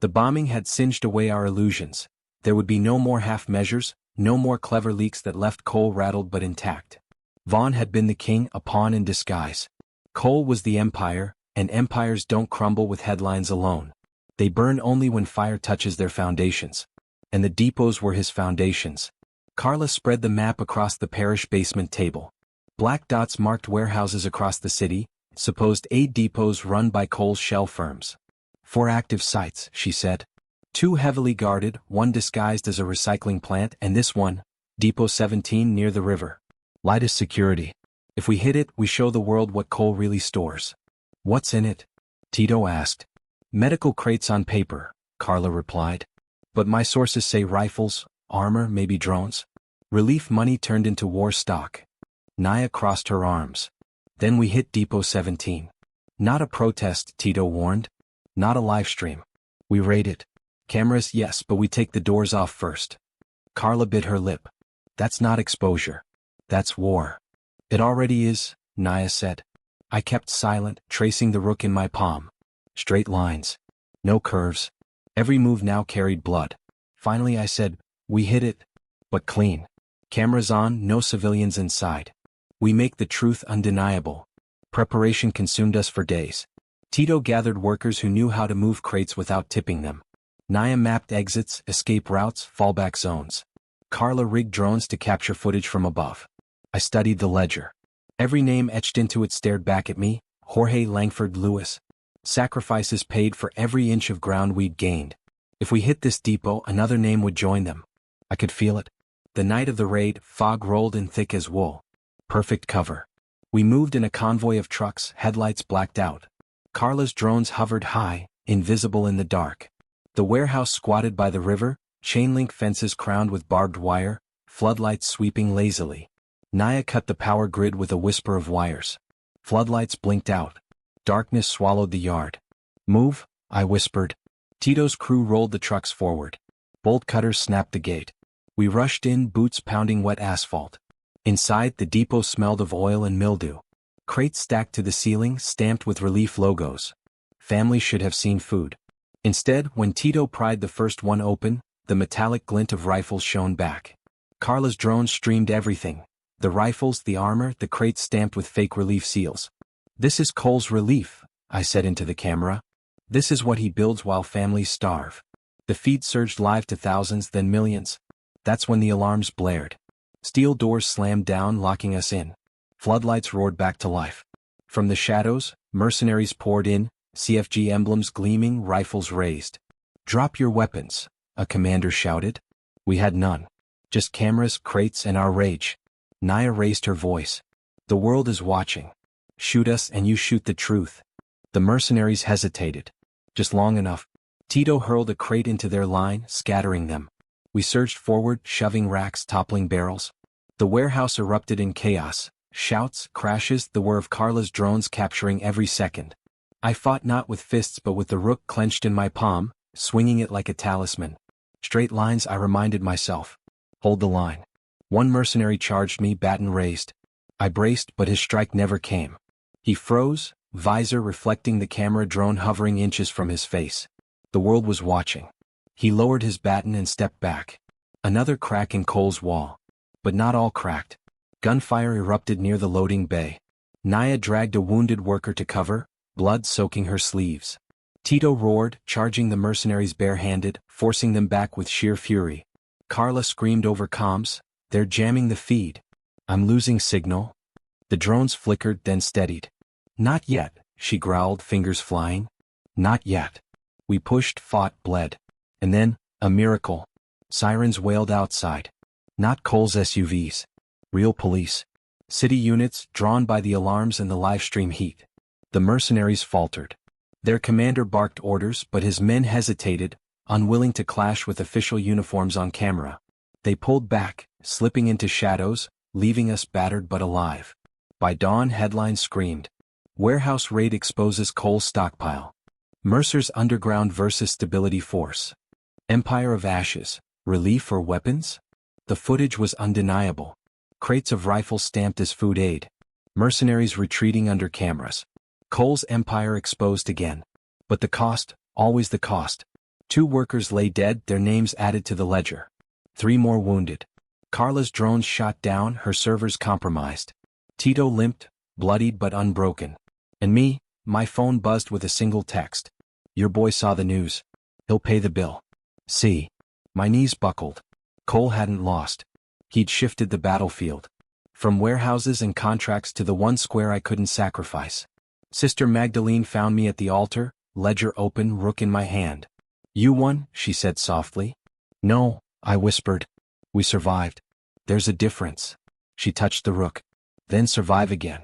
The bombing had singed away our illusions. There would be no more half measures, no more clever leaks that left Cole rattled but intact. Vaughn had been the king, a pawn in disguise. Cole was the empire, and empires don't crumble with headlines alone. They burn only when fire touches their foundations. And the depots were his foundations. Carla spread the map across the parish basement table. Black dots marked warehouses across the city, supposed aid depots run by Cole's shell firms. 4 active sites, she said. 2 heavily guarded, 1 disguised as a recycling plant, and this one, Depot 17 near the river. Lightest security. If we hit it, we show the world what Cole really stores. What's in it? Tito asked. Medical crates on paper, Carla replied. But my sources say rifles, armor, maybe drones. Relief money turned into war stock. Naya crossed her arms. Then we hit Depot 17. Not a protest, Tito warned. Not a live stream. We raid it. Cameras, yes, but we take the doors off first. Carla bit her lip. That's not exposure. That's war. It already is, Naya said. I kept silent, tracing the rook in my palm. Straight lines. No curves. Every move now carried blood. Finally I said, we hit it. but clean. Cameras on, no civilians inside. We make the truth undeniable. Preparation consumed us for days. Tito gathered workers who knew how to move crates without tipping them. Naya mapped exits, escape routes, fallback zones. Carla rigged drones to capture footage from above. I studied the ledger. Every name etched into it stared back at me: Jorge Langford Lewis. Sacrifices paid for every inch of ground we'd gained. If we hit this depot, another name would join them. I could feel it. The night of the raid, fog rolled in thick as wool. Perfect cover. We moved in a convoy of trucks, headlights blacked out. Carla's drones hovered high, invisible in the dark. The warehouse squatted by the river, chain-link fences crowned with barbed wire, floodlights sweeping lazily. Naya cut the power grid with a whisper of wires. Floodlights blinked out. Darkness swallowed the yard. Move, I whispered. Tito's crew rolled the trucks forward. Bolt cutters snapped the gate. We rushed in, boots pounding wet asphalt. Inside, the depot smelled of oil and mildew. Crates stacked to the ceiling, stamped with relief logos. Families should have seen food. Instead, when Tito pried the first one open, the metallic glint of rifles shone back. Carla's drones streamed everything. The rifles, the armor, the crates stamped with fake relief seals. This is Cole's relief, I said into the camera. This is what he builds while families starve. The feed surged live to thousands, then millions. That's when the alarms blared. Steel doors slammed down, locking us in. Floodlights roared back to life. From the shadows, mercenaries poured in, CFG emblems gleaming, rifles raised. Drop your weapons, a commander shouted. We had none. Just cameras, crates, and our rage. Naya raised her voice. The world is watching. Shoot us and you shoot the truth. The mercenaries hesitated. Just long enough. Tito hurled a crate into their line, scattering them. We surged forward, shoving racks, toppling barrels. The warehouse erupted in chaos. Shouts, crashes, the whir of Carla's drones capturing every second. I fought not with fists but with the rook clenched in my palm, swinging it like a talisman. Straight lines, I reminded myself. Hold the line. One mercenary charged me, baton raised. I braced, but his strike never came. He froze, visor reflecting the camera drone hovering inches from his face. The world was watching. He lowered his baton and stepped back. Another crack in Cole's wall. But not all cracked. Gunfire erupted near the loading bay. Naya dragged a wounded worker to cover, blood soaking her sleeves. Tito roared, charging the mercenaries barehanded, forcing them back with sheer fury. Carla screamed over comms, "They're jamming the feed. I'm losing signal." The drones flickered, then steadied. "Not yet," she growled, fingers flying. "Not yet." We pushed, fought, bled. And then, a miracle. Sirens wailed outside. Not Cole's SUVs. Real police. City units, drawn by the alarms and the livestream heat. The mercenaries faltered. Their commander barked orders, but his men hesitated, unwilling to clash with official uniforms on camera. They pulled back, slipping into shadows, leaving us battered but alive. By dawn, headlines screamed. Warehouse raid exposes Cole's stockpile. Mercer's underground versus stability force. Empire of ashes, relief or weapons? The footage was undeniable. Crates of rifles stamped as food aid. Mercenaries retreating under cameras. Cole's empire exposed again. But the cost, always the cost. 2 workers lay dead, their names added to the ledger. 3 more wounded. Carla's drones shot down, her servers compromised. Tito limped, bloodied but unbroken. And me, my phone buzzed with a single text. Your boy saw the news. He'll pay the bill. See. My knees buckled. Cole hadn't lost. He'd shifted the battlefield. From warehouses and contracts to the one square I couldn't sacrifice. Sister Magdalene found me at the altar, ledger open, rook in my hand. You won, she said softly. No, I whispered. We survived. There's a difference. She touched the rook. Then survive again.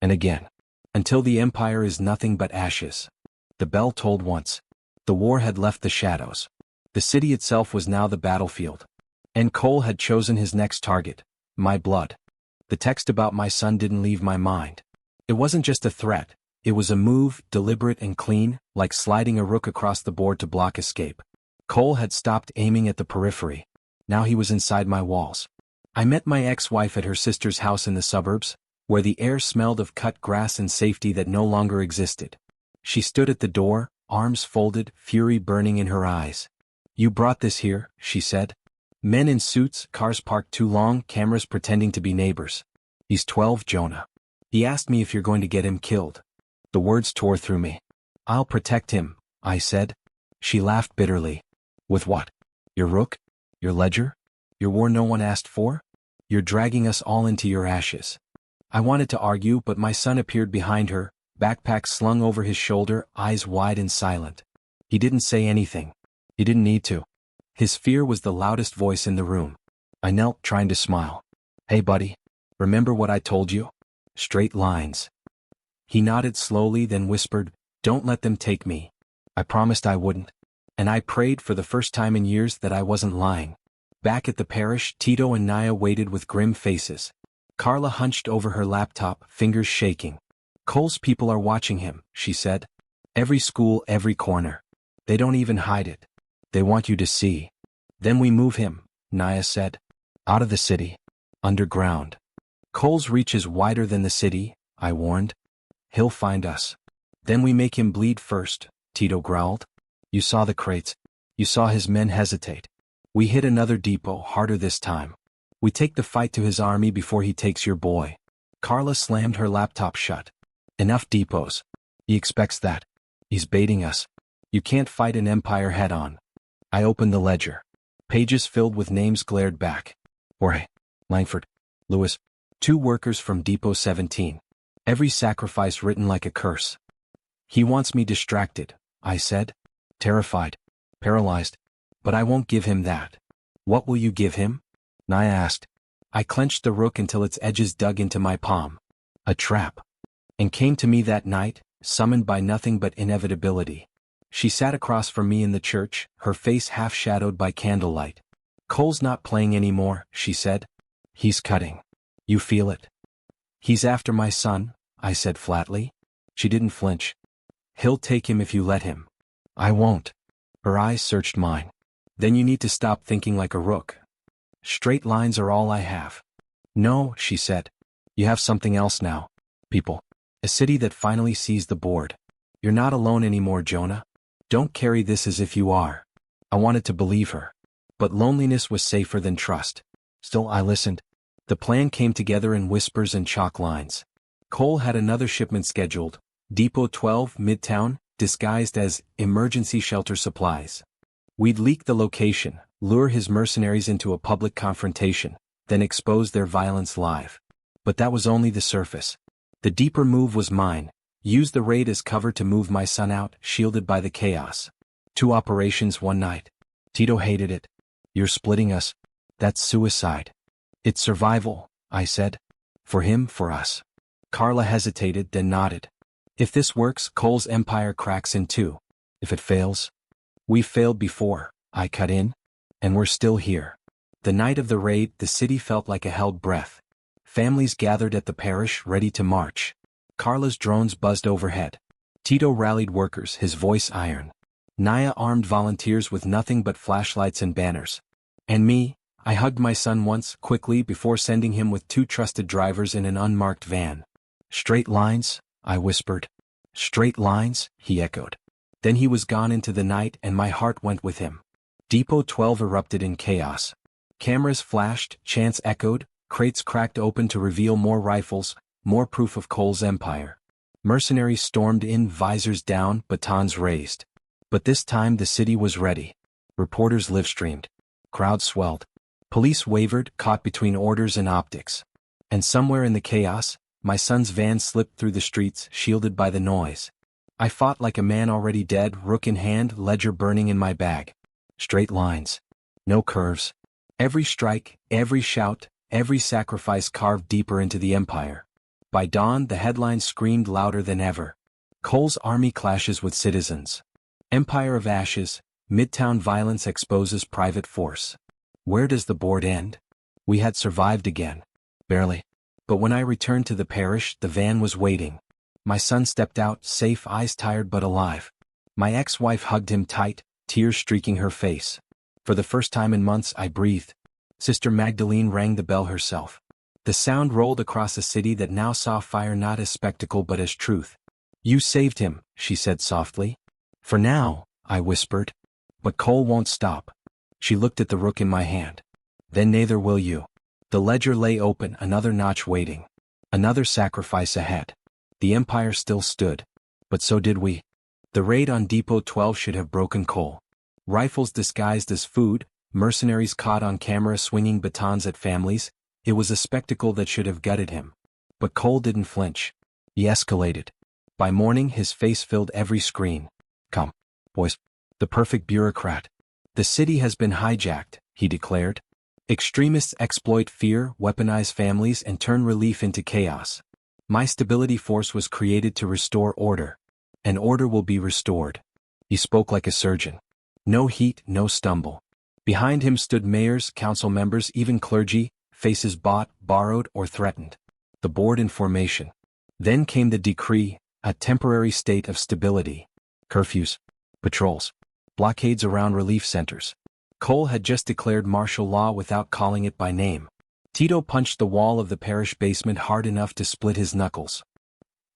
And again. Until the empire is nothing but ashes. The bell tolled once. The war had left the shadows. The city itself was now the battlefield. And Cole had chosen his next target, my blood. The text about my son didn't leave my mind. It wasn't just a threat. It was a move, deliberate and clean, like sliding a rook across the board to block escape. Cole had stopped aiming at the periphery. Now he was inside my walls. I met my ex-wife at her sister's house in the suburbs, where the air smelled of cut grass and safety that no longer existed. She stood at the door, arms folded, fury burning in her eyes. You brought this here, she said. Men in suits, cars parked too long, cameras pretending to be neighbors. He's 12, Jonah. He asked me if you're going to get him killed. The words tore through me. I'll protect him, I said. She laughed bitterly. With what? Your rook? Your ledger? Your war no one asked for? You're dragging us all into your ashes. I wanted to argue, but my son appeared behind her, backpack slung over his shoulder, eyes wide and silent. He didn't say anything. He didn't need to. His fear was the loudest voice in the room. I knelt, trying to smile. Hey buddy, remember what I told you? Straight lines. He nodded slowly, then whispered, don't let them take me. I promised I wouldn't. And I prayed for the first time in years that I wasn't lying. Back at the parish, Tito and Naya waited with grim faces. Carla hunched over her laptop, fingers shaking. Cole's people are watching him, she said. Every school, every corner. They don't even hide it. They want you to see. Then we move him, Naya said. Out of the city. Underground. Cole's reach is wider than the city, I warned. He'll find us. Then we make him bleed first, Tito growled. You saw the crates. You saw his men hesitate. We hit another depot, harder this time. We take the fight to his army before he takes your boy. Carla slammed her laptop shut. Enough depots. He expects that. He's baiting us. You can't fight an empire head-on. I opened the ledger. Pages filled with names glared back. Jorge, Langford, Lewis, 2 workers from Depot 17. Every sacrifice written like a curse. He wants me distracted, I said. Terrified. Paralyzed. But I won't give him that. What will you give him? Naya asked. I clenched the rook until its edges dug into my palm. A trap. And came to me that night, summoned by nothing but inevitability. She sat across from me in the church, her face half-shadowed by candlelight. Cole's not playing anymore, she said. He's cutting. You feel it. He's after my son, I said flatly. She didn't flinch. He'll take him if you let him. I won't. Her eyes searched mine. Then you need to stop thinking like a rook. Straight lines are all I have. No, she said. You have something else now. People. A city that finally sees the board. You're not alone anymore, Jonah. Don't carry this as if you are. I wanted to believe her. But loneliness was safer than trust. Still, I listened. The plan came together in whispers and chalk lines. Cole had another shipment scheduled, Depot 12, Midtown, disguised as emergency shelter supplies. We'd leak the location, lure his mercenaries into a public confrontation, then expose their violence live. But that was only the surface. The deeper move was mine. Use the raid as cover to move my son out, shielded by the chaos. 2 operations one night. Tito hated it. You're splitting us. That's suicide. It's survival, I said. For him, for us. Carla hesitated, then nodded. If this works, Cole's empire cracks in 2. If it fails, we've failed before, I cut in. And we're still here. The night of the raid, the city felt like a held breath. Families gathered at the parish, ready to march. Carla's drones buzzed overhead. Tito rallied workers, his voice iron. Naya armed volunteers with nothing but flashlights and banners. And me, I hugged my son once, quickly, before sending him with 2 trusted drivers in an unmarked van. Straight lines, I whispered. Straight lines, he echoed. Then he was gone into the night and my heart went with him. Depot 12 erupted in chaos. Cameras flashed, chants echoed, crates cracked open to reveal more rifles, more proof of Cole's empire. Mercenaries stormed in, visors down, batons raised. But this time the city was ready. Reporters live-streamed. Crowds swelled. Police wavered, caught between orders and optics. And somewhere in the chaos, my son's van slipped through the streets, shielded by the noise. I fought like a man already dead, rook in hand, ledger burning in my bag. Straight lines. No curves. Every strike, every shout, every sacrifice carved deeper into the empire. By dawn, the headlines screamed louder than ever. Cole's army clashes with citizens. Empire of ashes, Midtown violence exposes private force. Where does the board end? We had survived again. Barely. But when I returned to the parish, the van was waiting. My son stepped out, safe, eyes tired but alive. My ex-wife hugged him tight, tears streaking her face. For the first time in months, I breathed. Sister Magdalene rang the bell herself. The sound rolled across a city that now saw fire not as spectacle but as truth. You saved him, she said softly. For now, I whispered. But Cole won't stop. She looked at the rook in my hand. Then neither will you. The ledger lay open, another notch waiting. Another sacrifice ahead. The empire still stood. But so did we. The raid on Depot 12 should have broken Cole. Rifles disguised as food, mercenaries caught on camera swinging batons at families. It was a spectacle that should have gutted him. But Cole didn't flinch. He escalated. By morning his face filled every screen. Come, boys. The perfect bureaucrat. The city has been hijacked, he declared. Extremists exploit fear, weaponize families, and turn relief into chaos. My stability force was created to restore order. And order will be restored. He spoke like a surgeon. No heat, no stumble. Behind him stood mayors, council members, even clergy, faces bought, borrowed, or threatened. The board in formation. Then came the decree, a temporary state of stability. Curfews. Patrols. Blockades around relief centers. Cole had just declared martial law without calling it by name. Tito punched the wall of the parish basement hard enough to split his knuckles.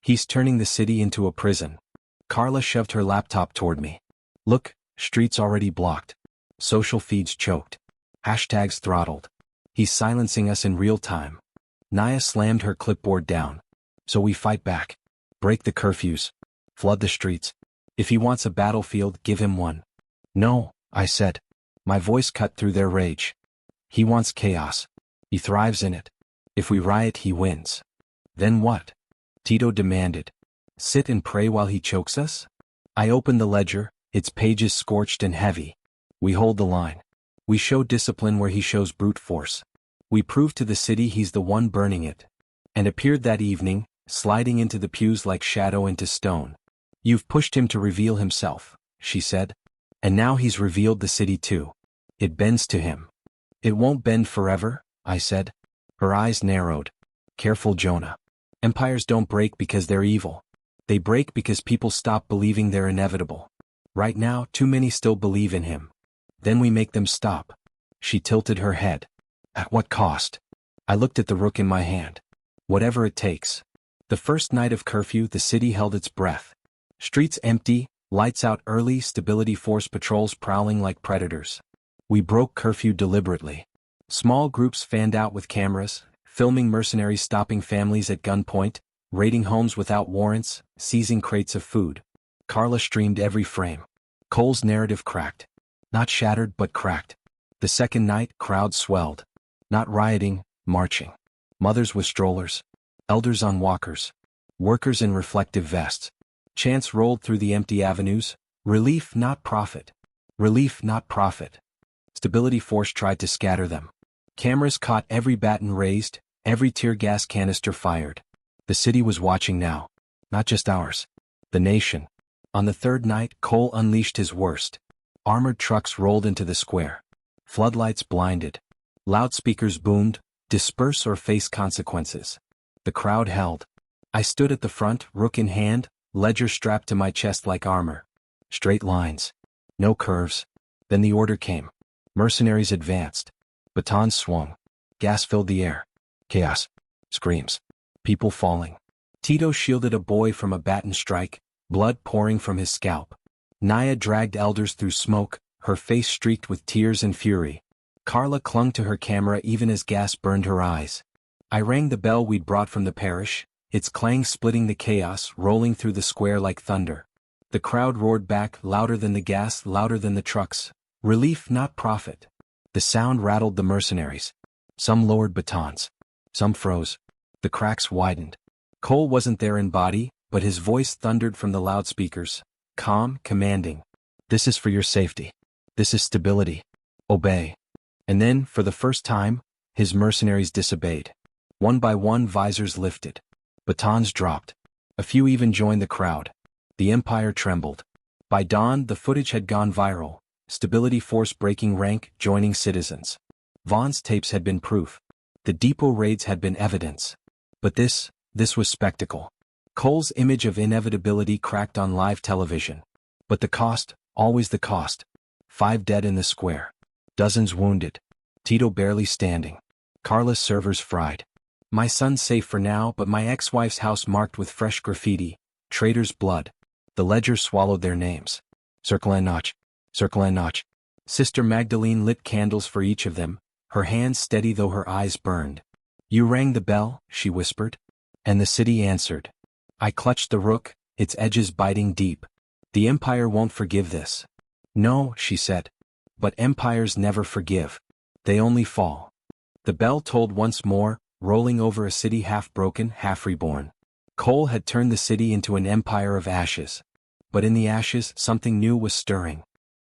He's turning the city into a prison. Carla shoved her laptop toward me. Look, streets already blocked. Social feeds choked. Hashtags throttled. He's silencing us in real time. Naya slammed her clipboard down. So we fight back. Break the curfews. Flood the streets. If he wants a battlefield, give him one. No, I said. My voice cut through their rage. He wants chaos. He thrives in it. If we riot, he wins. Then what? Tito demanded. Sit and pray while he chokes us? I opened the ledger, its pages scorched and heavy. We hold the line. We show discipline where he shows brute force. We prove to the city he's the one burning it. And appeared that evening, sliding into the pews like shadow into stone. You've pushed him to reveal himself, she said. And now he's revealed the city too. It bends to him. It won't bend forever, I said. Her eyes narrowed. Careful, Jonah. Empires don't break because they're evil. They break because people stop believing they're inevitable. Right now, too many still believe in him. Then we make them stop. She tilted her head. At what cost? I looked at the rook in my hand. Whatever it takes. The first night of curfew, the city held its breath. Streets empty, lights out early, stability force patrols prowling like predators. We broke curfew deliberately. Small groups fanned out with cameras, filming mercenaries stopping families at gunpoint, raiding homes without warrants, seizing crates of food. Carla streamed every frame. Cole's narrative cracked. Not shattered but cracked. The second night, crowds swelled. Not rioting, marching. Mothers with strollers. Elders on walkers. Workers in reflective vests. Chants rolled through the empty avenues. Relief, not profit. Relief, not profit. Stability force tried to scatter them. Cameras caught every baton raised, every tear gas canister fired. The city was watching now. Not just ours. The nation. On the third night, Cole unleashed his worst. Armored trucks rolled into the square. Floodlights blinded. Loudspeakers boomed, disperse or face consequences. The crowd held. I stood at the front, rook in hand, ledger strapped to my chest like armor. Straight lines. No curves. Then the order came. Mercenaries advanced. Batons swung. Gas filled the air. Chaos. Screams. People falling. Tito shielded a boy from a baton strike, blood pouring from his scalp. Naya dragged elders through smoke, her face streaked with tears and fury. Carla clung to her camera even as gas burned her eyes. I rang the bell we'd brought from the parish, its clang splitting the chaos, rolling through the square like thunder. The crowd roared back, louder than the gas, louder than the trucks. Relief, not profit. The sound rattled the mercenaries. Some lowered batons. Some froze. The cracks widened. Cole wasn't there in body, but his voice thundered from the loudspeakers, calm, commanding. This is for your safety. This is stability. Obey. And then, for the first time, his mercenaries disobeyed. One by one, visors lifted. Batons dropped. A few even joined the crowd. The empire trembled. By dawn, the footage had gone viral. Stability force breaking rank, joining citizens. Vaughn's tapes had been proof. The depot raids had been evidence. But this was spectacle. Cole's image of inevitability cracked on live television. But the cost, always the cost. 5 dead in the square. Dozens wounded. Tito barely standing. Carla's servers fried. My son's safe for now, but my ex-wife's house marked with fresh graffiti. Traitors' blood. The ledger swallowed their names. Circle and notch. Circle and notch. Sister Magdalene lit candles for each of them, her hands steady though her eyes burned. You rang the bell, she whispered. And the city answered. I clutched the rook, its edges biting deep. The empire won't forgive this. No, she said. But empires never forgive. They only fall. The bell tolled once more, rolling over a city half broken, half reborn. Coal had turned the city into an empire of ashes. But in the ashes, something new was stirring.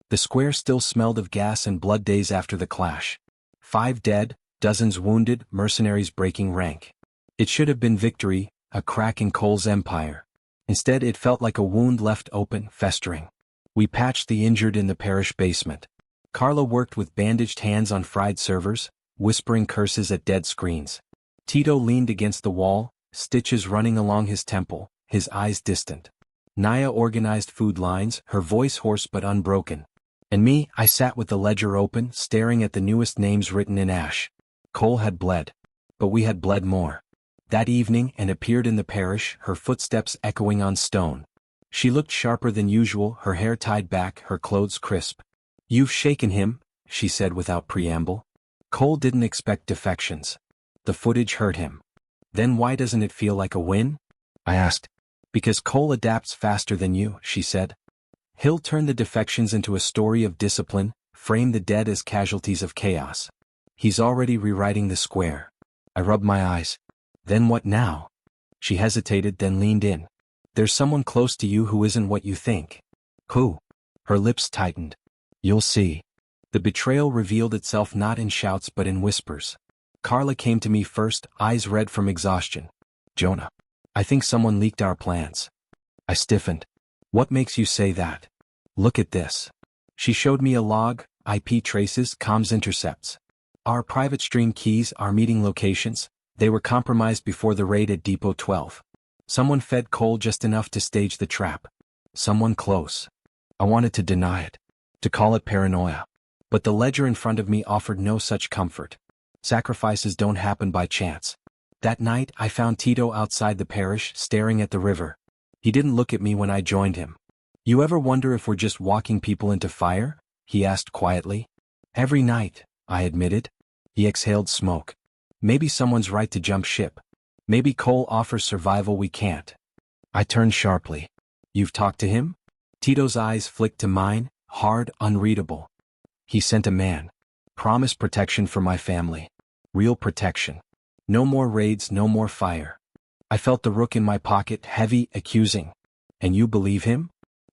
The square still smelled of gas and blood days after the clash. 5 dead, dozens wounded, mercenaries breaking rank. It should have been victory, a crack in Coal's empire. Instead it felt like a wound left open, festering. We patched the injured in the parish basement. Carla worked with bandaged hands on fried servers, whispering curses at dead screens. Tito leaned against the wall, stitches running along his temple, his eyes distant. Naya organized food lines, her voice hoarse but unbroken. And me, I sat with the ledger open, staring at the newest names written in ash. Coal had bled. But we had bled more. That evening and appeared in the parish, her footsteps echoing on stone. She looked sharper than usual, her hair tied back, her clothes crisp. You've shaken him, she said without preamble. Coal didn't expect defections. The footage hurt him. Then why doesn't it feel like a win? I asked. Because Coal adapts faster than you, she said. He'll turn the defections into a story of discipline, frame the dead as casualties of chaos. He's already rewriting the square. I rubbed my eyes. Then what now? She hesitated, then leaned in. There's someone close to you who isn't what you think. Who? Her lips tightened. You'll see. The betrayal revealed itself not in shouts but in whispers. Carla came to me first, eyes red from exhaustion. Jonah. I think someone leaked our plans. I stiffened. What makes you say that? Look at this. She showed me a log, IP traces, comms intercepts. Our private stream keys, our meeting locations, they were compromised before the raid at Depot 12. Someone fed Coal just enough to stage the trap. Someone close. I wanted to deny it. To call it paranoia. But the ledger in front of me offered no such comfort. Sacrifices don't happen by chance. That night I found Tito outside the parish, staring at the river. He didn't look at me when I joined him. You ever wonder if we're just walking people into fire? He asked quietly. Every night, I admitted. He exhaled smoke. Maybe someone's right to jump ship. Maybe Coal offers survival we can't. I turned sharply. You've talked to him? Tito's eyes flicked to mine, hard, unreadable. He sent a man. Promised protection for my family. Real protection. No more raids, no more fire. I felt the rook in my pocket, heavy, accusing. And you believe him?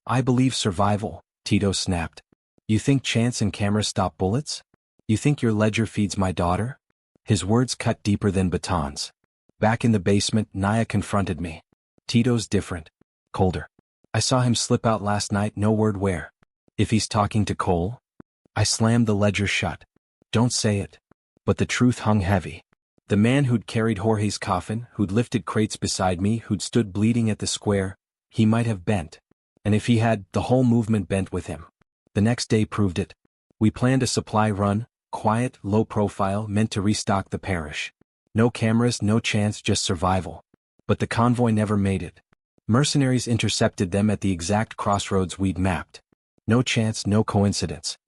I believe survival, Tito snapped. You think chance and cameras stop bullets? You think your ledger feeds my daughter? His words cut deeper than batons. Back in the basement, Naya confronted me. Tito's different. Colder. I saw him slip out last night, no word where. If he's talking to Coal? I slammed the ledger shut. Don't say it. But the truth hung heavy. The man who'd carried Jorge's coffin, who'd lifted crates beside me, who'd stood bleeding at the square, he might have bent. And if he had, the whole movement bent with him. The next day proved it. We planned a supply run, quiet, low profile, meant to restock the parish. No cameras, no chance, just survival. But the convoy never made it. Mercenaries intercepted them at the exact crossroads we'd mapped. No chance, no coincidence.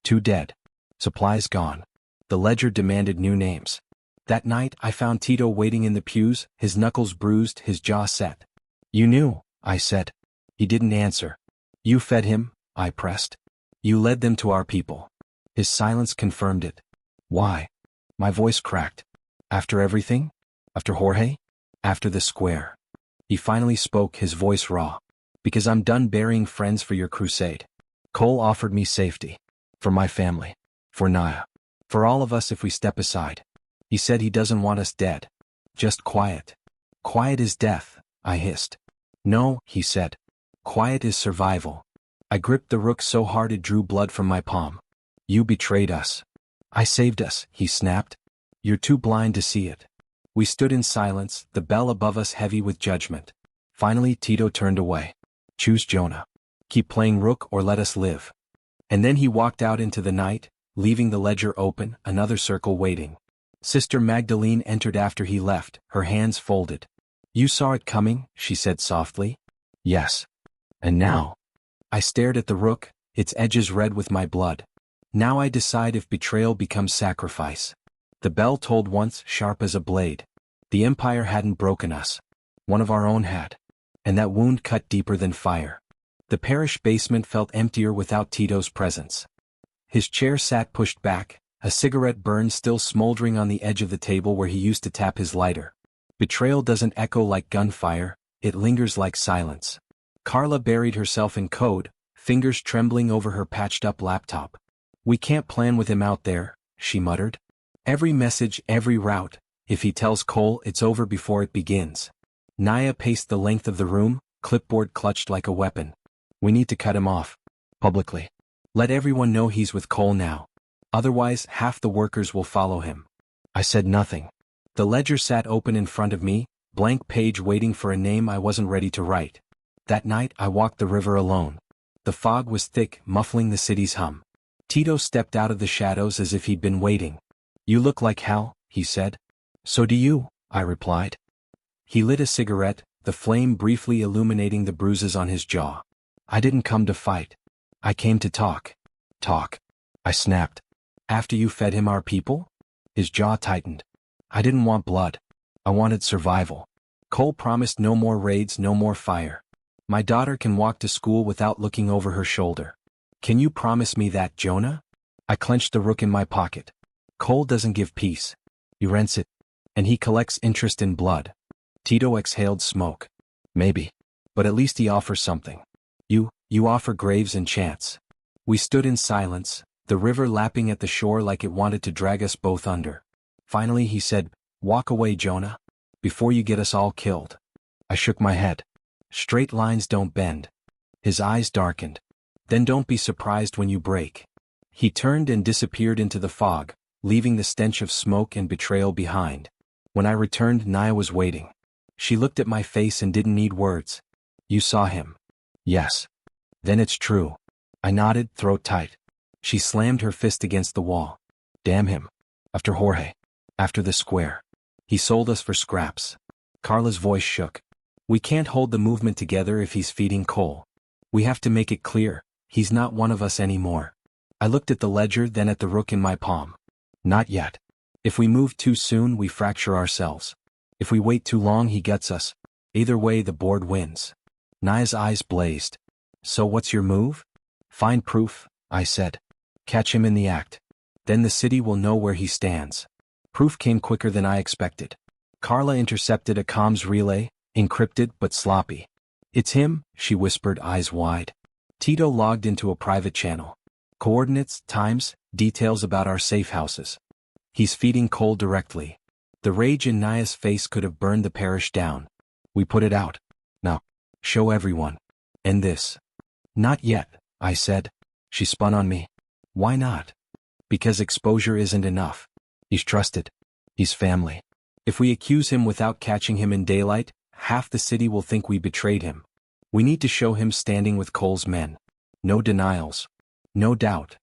2 dead. Supplies gone. The ledger demanded new names. That night I found Tito waiting in the pews, his knuckles bruised, his jaw set. You knew, I said. He didn't answer. You fed him, I pressed. You led them to our people. His silence confirmed it. Why? My voice cracked. After everything? After Jorge? After the square. He finally spoke, his voice raw. Because I'm done burying friends for your crusade. Coal offered me safety. For my family. For Naya. For all of us if we step aside. He said he doesn't want us dead. Just quiet. Quiet is death, I hissed. No, he said. Quiet is survival. I gripped the rook so hard it drew blood from my palm. You betrayed us. I saved us, he snapped. You're too blind to see it. We stood in silence, the bell above us heavy with judgment. Finally Tito turned away. Choose Jonah. Keep playing rook or let us live. And then he walked out into the night, leaving the ledger open, another circle waiting. Sister Magdalene entered after he left, her hands folded. You saw it coming, she said softly. Yes. And now? I stared at the rook, its edges red with my blood. Now I decide if betrayal becomes sacrifice. The bell tolled once, sharp as a blade. The empire hadn't broken us. One of our own had. And that wound cut deeper than fire. The parish basement felt emptier without Tito's presence. His chair sat pushed back, a cigarette burn still smoldering on the edge of the table where he used to tap his lighter. Betrayal doesn't echo like gunfire, it lingers like silence. Carla buried herself in code, fingers trembling over her patched-up laptop. "We can't plan with him out there," she muttered. "Every message, every route, if he tells Cole it's over before it begins." Naya paced the length of the room, clipboard clutched like a weapon. "We need to cut him off. Publicly. Let everyone know he's with Cole now. Otherwise, half the workers will follow him." I said nothing. The ledger sat open in front of me, blank page waiting for a name I wasn't ready to write. That night I walked the river alone. The fog was thick, muffling the city's hum. Tito stepped out of the shadows as if he'd been waiting. "You look like hell," he said. "So do you," I replied. He lit a cigarette, the flame briefly illuminating the bruises on his jaw. "I didn't come to fight. I came to talk." "Talk," I snapped. "After you fed him our people?" His jaw tightened. "I didn't want blood. I wanted survival. Cole promised no more raids, no more fire. My daughter can walk to school without looking over her shoulder. Can you promise me that, Jonah?" I clenched the rook in my pocket. "Cole doesn't give peace. He rents it. And he collects interest in blood." Tito exhaled smoke. "Maybe. But at least he offers something. You offer graves and chance." We stood in silence, the river lapping at the shore like it wanted to drag us both under. Finally he said, "Walk away, Jonah. Before you get us all killed." I shook my head. "Straight lines don't bend." His eyes darkened. "Then don't be surprised when you break." He turned and disappeared into the fog, leaving the stench of smoke and betrayal behind. When I returned, Naya was waiting. She looked at my face and didn't need words. "You saw him?" "Yes." "Then it's true." I nodded, throat tight. She slammed her fist against the wall. "Damn him. After Jorge. After the square. He sold us for scraps." Carla's voice shook. "We can't hold the movement together if he's feeding Cole. We have to make it clear, he's not one of us anymore." I looked at the ledger, then at the rook in my palm. "Not yet. If we move too soon, we fracture ourselves. If we wait too long, he gets us. Either way, the board wins." Naya's eyes blazed. "So what's your move?" "Find proof," I said. "Catch him in the act. Then the city will know where he stands." Proof came quicker than I expected. Carla intercepted a comms relay, encrypted but sloppy. "It's him," she whispered, eyes wide. Tito logged into a private channel. Coordinates, times, details about our safe houses. "He's feeding Cole directly." The rage in Naya's face could have burned the parish down. "We put it out. Now, show everyone. End this." "Not yet," I said. She spun on me. "Why not?" "Because exposure isn't enough. He's trusted. He's family. If we accuse him without catching him in daylight, half the city will think we betrayed him. We need to show him standing with Cole's men. No denials. No doubt."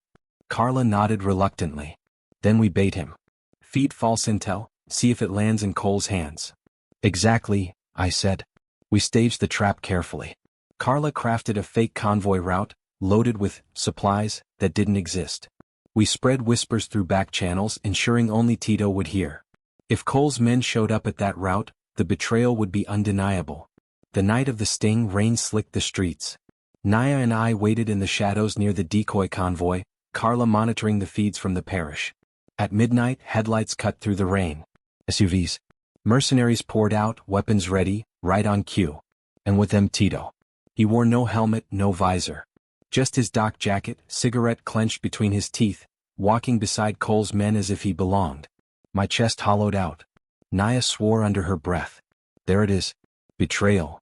Carla nodded reluctantly. "Then we bait him. Feed false intel, see if it lands in Cole's hands." "Exactly," I said. We staged the trap carefully. Carla crafted a fake convoy route, loaded with supplies that didn't exist. We spread whispers through back channels, ensuring only Tito would hear. If Cole's men showed up at that route, the betrayal would be undeniable. The night of the sting, rain slicked the streets. Naya and I waited in the shadows near the decoy convoy, Carla monitoring the feeds from the parish. At midnight, headlights cut through the rain. SUVs. Mercenaries poured out, weapons ready, right on cue. And with them Tito. He wore no helmet, no visor. Just his dock jacket, cigarette clenched between his teeth, walking beside Cole's men as if he belonged. My chest hollowed out. Naya swore under her breath. "There it is. Betrayal."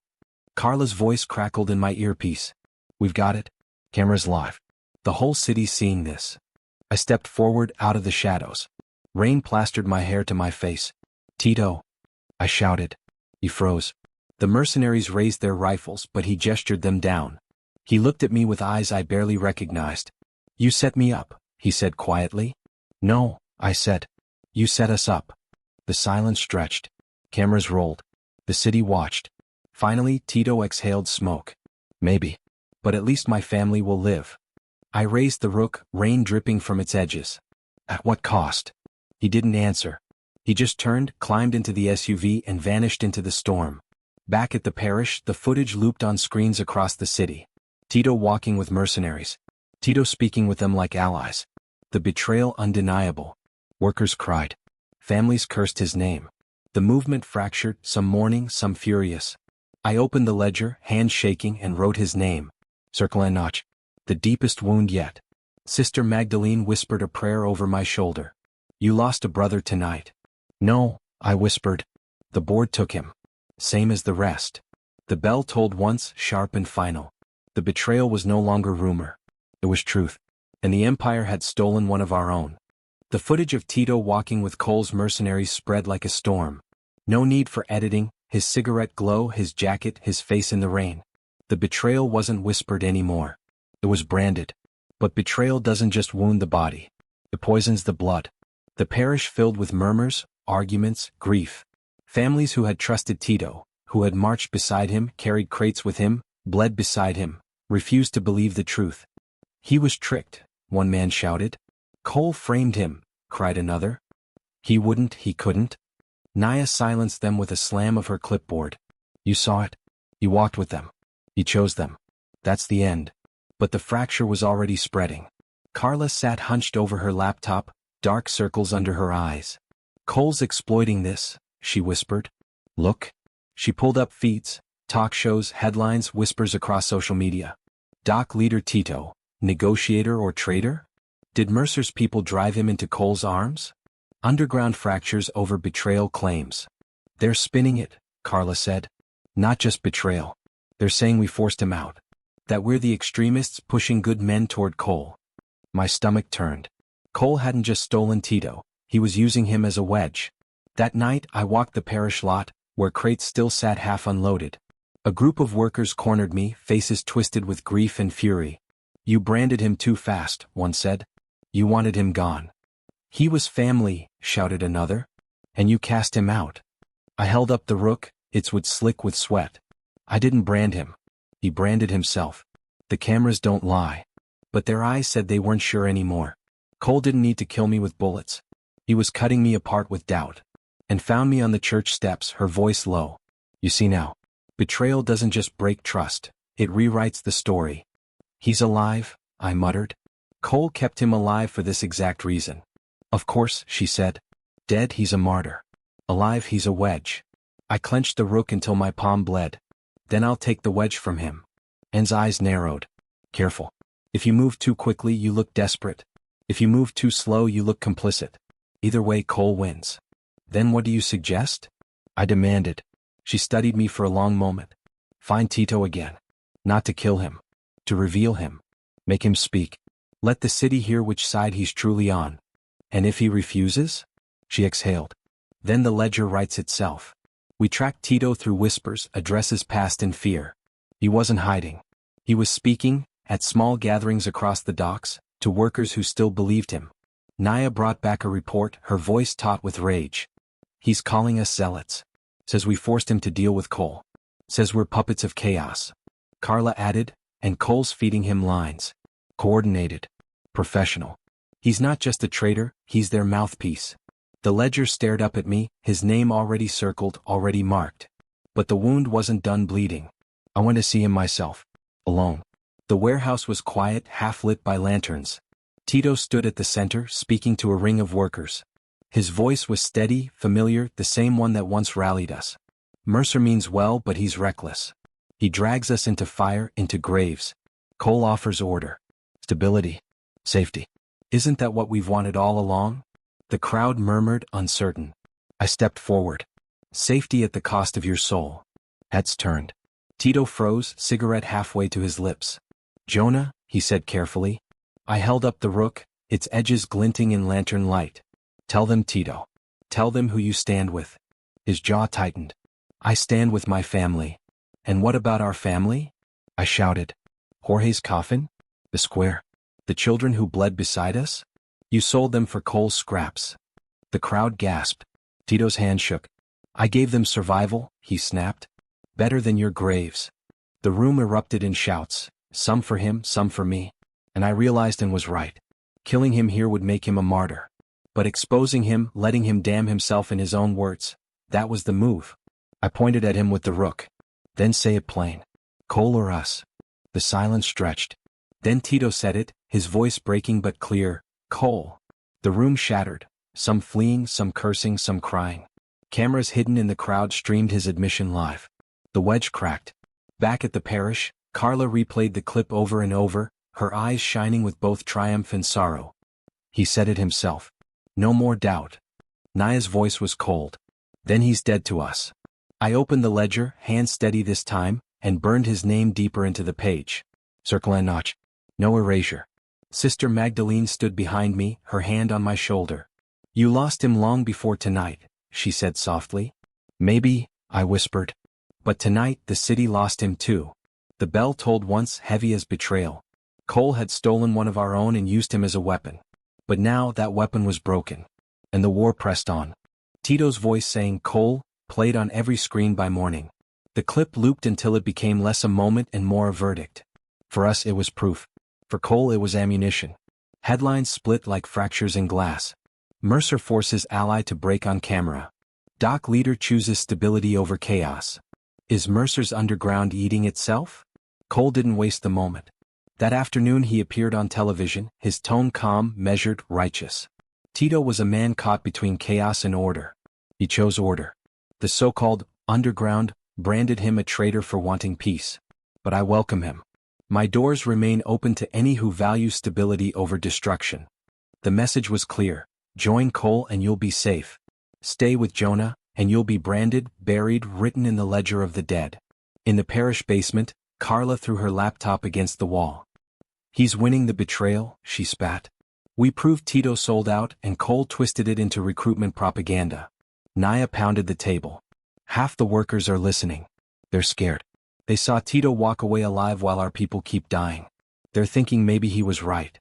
Carla's voice crackled in my earpiece. "We've got it. Cameras live. The whole city's seeing this." I stepped forward out of the shadows. Rain plastered my hair to my face. "Tito!" I shouted. He froze. The mercenaries raised their rifles, but he gestured them down. He looked at me with eyes I barely recognized. "You set me up," he said quietly. "No," I said. "You set us up." The silence stretched. Cameras rolled. The city watched. Finally, Tito exhaled smoke. "Maybe. But at least my family will live." I raised the rook, rain dripping from its edges. At what cost? He didn't answer. He just turned, climbed into the SUV and vanished into the storm. Back at the parish, the footage looped on screens across the city. Tito walking with mercenaries. Tito speaking with them like allies. The betrayal undeniable. Workers cried. Families cursed his name. The movement fractured, some mourning, some furious. I opened the ledger, hand shaking, and wrote his name. Circle and notch. The deepest wound yet. Sister Magdalene whispered a prayer over my shoulder. You lost a brother tonight. No, I whispered. The board took him. Same as the rest. The bell tolled once, sharp and final. The betrayal was no longer rumor. It was truth. And the Empire had stolen one of our own. The footage of Tito walking with Cole's mercenaries spread like a storm. No need for editing, his cigarette glow, his jacket, his face in the rain. The betrayal wasn't whispered anymore. It was branded. But betrayal doesn't just wound the body. It poisons the blood. The parish filled with murmurs, arguments, grief. Families who had trusted Tito, who had marched beside him, carried crates with him, bled beside him, refused to believe the truth. He was tricked, one man shouted. Cole framed him, cried another. He wouldn't, he couldn't. Naya silenced them with a slam of her clipboard. You saw it. You walked with them. You chose them. That's the end. But the fracture was already spreading. Carla sat hunched over her laptop, dark circles under her eyes. Cole's exploiting this, she whispered. Look. She pulled up feeds, talk shows, headlines, whispers across social media. Doc leader Tito, negotiator or traitor? Did Mercer's people drive him into Cole's arms? Underground fractures over betrayal claims. They're spinning it, Carla said. Not just betrayal. They're saying we forced him out. That we're the extremists pushing good men toward Cole. My stomach turned. Cole hadn't just stolen Tito, he was using him as a wedge. That night I walked the parish lot, where crates still sat half unloaded. A group of workers cornered me, faces twisted with grief and fury. You branded him too fast, one said. You wanted him gone. He was family, shouted another. And you cast him out. I held up the rook, its wood slick with sweat. I didn't brand him. He branded himself. The cameras don't lie. But their eyes said they weren't sure anymore. Cole didn't need to kill me with bullets. He was cutting me apart with doubt. And found me on the church steps, her voice low. You see now. Betrayal doesn't just break trust. It rewrites the story. He's alive, I muttered. Cole kept him alive for this exact reason. Of course, she said. Dead, he's a martyr. Alive, he's a wedge. I clenched the rook until my palm bled. Then I'll take the wedge from him. Anne's eyes narrowed. Careful. If you move too quickly, you look desperate. If you move too slow, you look complicit. Either way, Cole wins. Then what do you suggest? I demanded. She studied me for a long moment. Find Tito again. Not to kill him. To reveal him. Make him speak. Let the city hear which side he's truly on. And if he refuses? She exhaled. Then the ledger writes itself. We tracked Tito through whispers, addresses passed in fear. He wasn't hiding. He was speaking, at small gatherings across the docks, to workers who still believed him. Naya brought back a report, her voice taut with rage. He's calling us zealots. Says we forced him to deal with Cole. Says we're puppets of chaos. Carla added, and Cole's feeding him lines. Coordinated. Professional. He's not just a traitor, he's their mouthpiece. The ledger stared up at me, his name already circled, already marked. But the wound wasn't done bleeding. I went to see him myself. Alone. The warehouse was quiet, half lit by lanterns. Tito stood at the center, speaking to a ring of workers. His voice was steady, familiar, the same one that once rallied us. Mercer means well, but he's reckless. He drags us into fire, into graves. Cole offers order. Stability. Safety. Isn't that what we've wanted all along? The crowd murmured, uncertain. I stepped forward. Safety at the cost of your soul. Heads turned. Tito froze, cigarette halfway to his lips. Jonah, he said carefully. I held up the rook, its edges glinting in lantern light. Tell them, Tito. Tell them who you stand with. His jaw tightened. I stand with my family. And what about our family? I shouted. Jorge's coffin? The square? The children who bled beside us? You sold them for Cole's scraps. The crowd gasped. Tito's hand shook. I gave them survival, he snapped. Better than your graves. The room erupted in shouts, some for him, some for me. And I realized and was right. Killing him here would make him a martyr. But exposing him, letting him damn himself in his own words, that was the move. I pointed at him with the rook. Then say it plain. Cole or us? The silence stretched. Then Tito said it, his voice breaking but clear, Cole. The room shattered, some fleeing, some cursing, some crying. Cameras hidden in the crowd streamed his admission live. The wedge cracked. Back at the parish, Carla replayed the clip over and over, her eyes shining with both triumph and sorrow. He said it himself. No more doubt. Naya's voice was cold. Then he's dead to us. I opened the ledger, hand steady this time, and burned his name deeper into the page. Circle and notch. No erasure. Sister Magdalene stood behind me, her hand on my shoulder. You lost him long before tonight, she said softly. Maybe, I whispered. But tonight the city lost him too. The bell tolled once, heavy as betrayal. Cole had stolen one of our own and used him as a weapon. But now that weapon was broken. And the war pressed on. Tito's voice saying Cole, played on every screen by morning. The clip looped until it became less a moment and more a verdict. For us it was proof. For Cole it was ammunition. Headlines split like fractures in glass. Mercer forces ally to break on camera. Doc leader chooses stability over chaos. Is Mercer's underground eating itself? Cole didn't waste the moment. That afternoon he appeared on television, his tone calm, measured, righteous. Tito was a man caught between chaos and order. He chose order. The so-called underground branded him a traitor for wanting peace. But I welcome him. My doors remain open to any who value stability over destruction. The message was clear. Join Cole and you'll be safe. Stay with Jonah, and you'll be branded, buried, written in the ledger of the dead. In the parish basement, Carla threw her laptop against the wall. He's winning the betrayal, she spat. We proved Tito sold out and Cole twisted it into recruitment propaganda. Naya pounded the table. Half the workers are listening. They're scared. They saw Tito walk away alive while our people keep dying. They're thinking maybe he was right.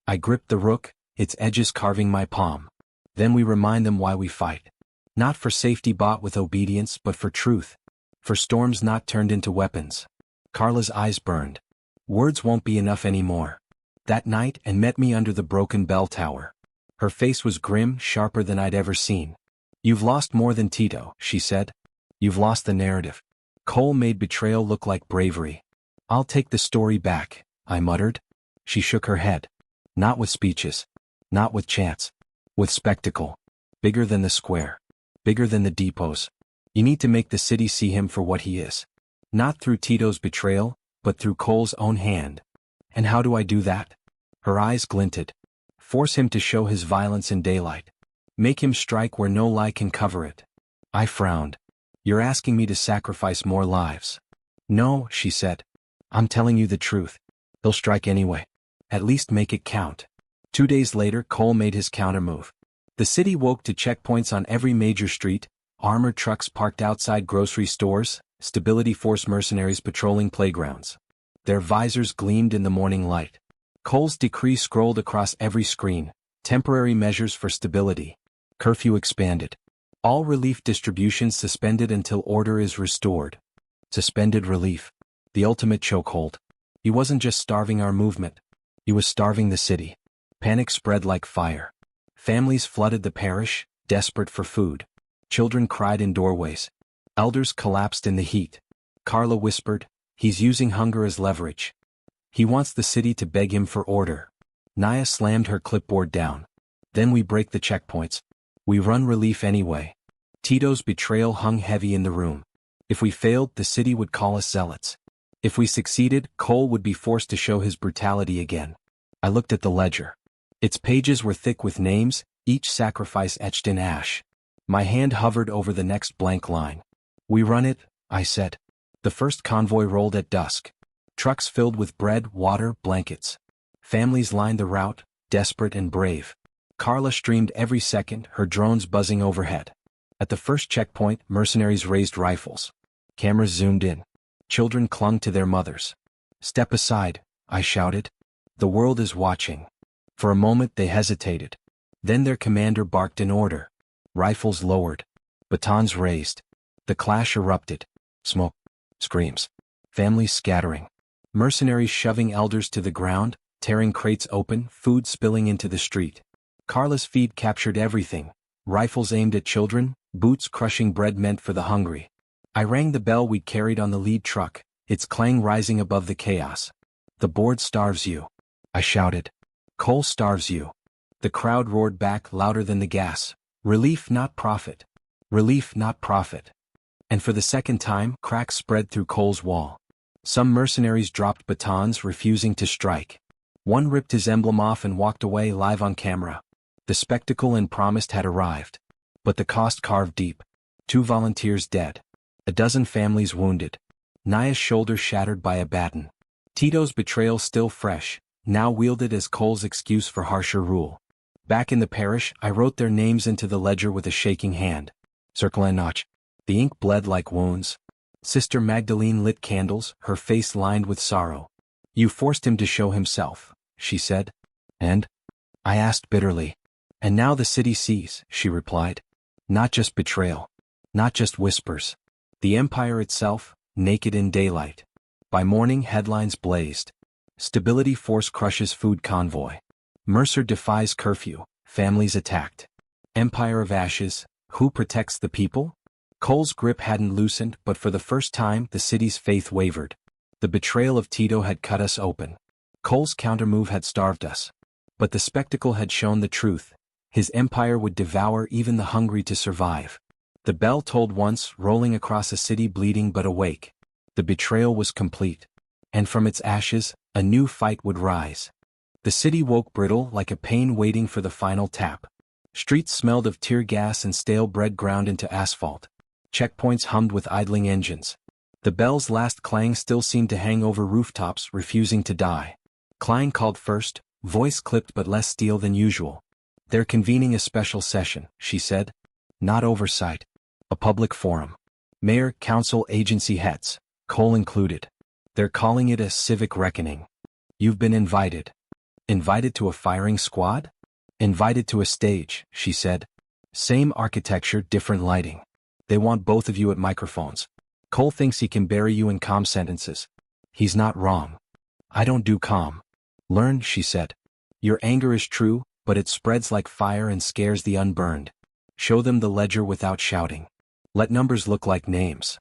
I gripped the rook, its edges carving my palm. Then we remind them why we fight. Not for safety bought with obedience but for truth. For storms not turned into weapons. Carla's eyes burned. Words won't be enough anymore. That night and met me under the broken bell tower. Her face was grim, sharper than I'd ever seen. You've lost more than Tito, she said. You've lost the narrative. Cole made betrayal look like bravery. I'll take the story back, I muttered. She shook her head. Not with speeches. Not with chants. With spectacle. Bigger than the square. Bigger than the depots. You need to make the city see him for what he is. Not through Tito's betrayal, but through Cole's own hand. And how do I do that? Her eyes glinted. Force him to show his violence in daylight. Make him strike where no lie can cover it. I frowned. You're asking me to sacrifice more lives. No, she said. I'm telling you the truth. He'll strike anyway. At least make it count. 2 days later, Cole made his countermove. The city woke to checkpoints on every major street, armored trucks parked outside grocery stores, stability force mercenaries patrolling playgrounds. Their visors gleamed in the morning light. Cole's decree scrolled across every screen. Temporary measures for stability. Curfew expanded. All relief distributions suspended until order is restored. Suspended relief. The ultimate chokehold. He wasn't just starving our movement. He was starving the city. Panic spread like fire. Families flooded the parish, desperate for food. Children cried in doorways. Elders collapsed in the heat. Carla whispered, he's using hunger as leverage. He wants the city to beg him for order. Naya slammed her clipboard down. Then we break the checkpoints. We run relief anyway. Tito's betrayal hung heavy in the room. If we failed, the city would call us zealots. If we succeeded, Cole would be forced to show his brutality again. I looked at the ledger. Its pages were thick with names, each sacrifice etched in ash. My hand hovered over the next blank line. We run it, I said. The first convoy rolled at dusk. Trucks filled with bread, water, blankets. Families lined the route, desperate and brave. Carla streamed every second, her drones buzzing overhead. At the first checkpoint, mercenaries raised rifles. Cameras zoomed in. Children clung to their mothers. Step aside, I shouted. The world is watching. For a moment they hesitated. Then their commander barked an order. Rifles lowered. Batons raised. The clash erupted. Smoke. Screams. Families scattering. Mercenaries shoving elders to the ground, tearing crates open, food spilling into the street. Carla's feed captured everything, rifles aimed at children, boots crushing bread meant for the hungry. I rang the bell we'd carried on the lead truck, its clang rising above the chaos. "The board starves you," I shouted. "Coal starves you." The crowd roared back louder than the gas. "Relief, not profit. Relief, not profit." And for the second time, cracks spread through Cole's wall. Some mercenaries dropped batons, refusing to strike. One ripped his emblem off and walked away live on camera. The spectacle and promised had arrived. But the cost carved deep. 2 volunteers dead. A dozen families wounded. Naya's shoulder shattered by a baton. Tito's betrayal still fresh, now wielded as Cole's excuse for harsher rule. Back in the parish, I wrote their names into the ledger with a shaking hand. Circle and notch. The ink bled like wounds. Sister Magdalene lit candles, her face lined with sorrow. "You forced him to show himself," she said. "And?" I asked bitterly. "And now the city sees," she replied. "Not just betrayal. Not just whispers. The empire itself, naked in daylight." By morning, headlines blazed. Stability Force crushes food convoy. Mercer defies curfew, families attacked. Empire of ashes, who protects the people? Cole's grip hadn't loosened, but for the first time the city's faith wavered. The betrayal of Tito had cut us open. Cole's countermove had starved us. But the spectacle had shown the truth. His empire would devour even the hungry to survive. The bell tolled once, rolling across a city bleeding but awake. The betrayal was complete. And from its ashes, a new fight would rise. The city woke brittle like a pain waiting for the final tap. Streets smelled of tear gas and stale bread ground into asphalt. Checkpoints hummed with idling engines. The bell's last clang still seemed to hang over rooftops, refusing to die. Klein called first, voice clipped but less steel than usual. "They're convening a special session," she said. "Not oversight. A public forum. Mayor, council, agency heads, Cole included. They're calling it a civic reckoning. You've been invited." "Invited to a firing squad?" "Invited to a stage," she said. "Same architecture, different lighting. They want both of you at microphones. Cole thinks he can bury you in calm sentences. He's not wrong. I don't do calm. Learn," she said. "Your anger is true, but it spreads like fire and scares the unburned. Show them the ledger without shouting. Let numbers look like names."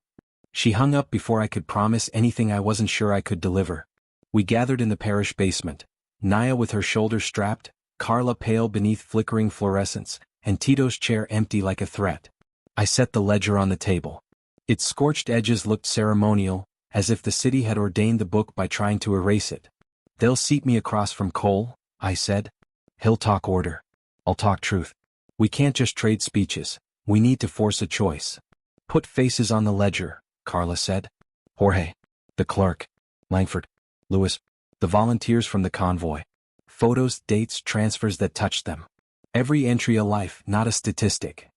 She hung up before I could promise anything I wasn't sure I could deliver. We gathered in the parish basement. Naya with her shoulders strapped, Carla pale beneath flickering fluorescence, and Tito's chair empty like a threat. I set the ledger on the table. Its scorched edges looked ceremonial, as if the city had ordained the book by trying to erase it. "They'll seat me across from Cole," I said. "He'll talk order. I'll talk truth. We can't just trade speeches. We need to force a choice." "Put faces on the ledger," Carla said. "Jorge. The clerk. Langford. Lewis. The volunteers from the convoy. Photos, dates, transfers that touched them. Every entry a life, not a statistic."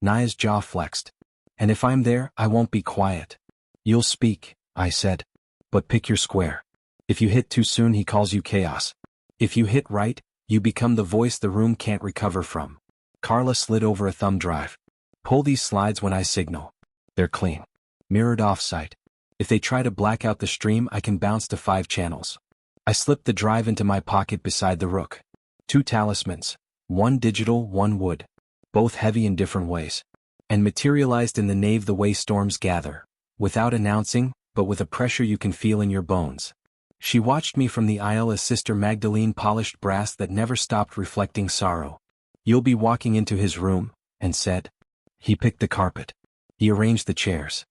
Naya's jaw flexed. "And if I'm there, I won't be quiet." "You'll speak," I said. "But pick your square. If you hit too soon, he calls you chaos. If you hit right, you become the voice the room can't recover from." Carla slid over a thumb drive. "Pull these slides when I signal. They're clean. Mirrored offsite. If they try to black out the stream, I can bounce to 5 channels." I slipped the drive into my pocket beside the rook. 2 talismans. 1 digital, 1 wood. Both heavy in different ways. And materialized in the nave the way storms gather. Without announcing, but with a pressure you can feel in your bones. She watched me from the aisle as Sister Magdalene polished brass that never stopped reflecting sorrow. "You'll be walking into his room," and said. He picked the carpet. He arranged the chairs.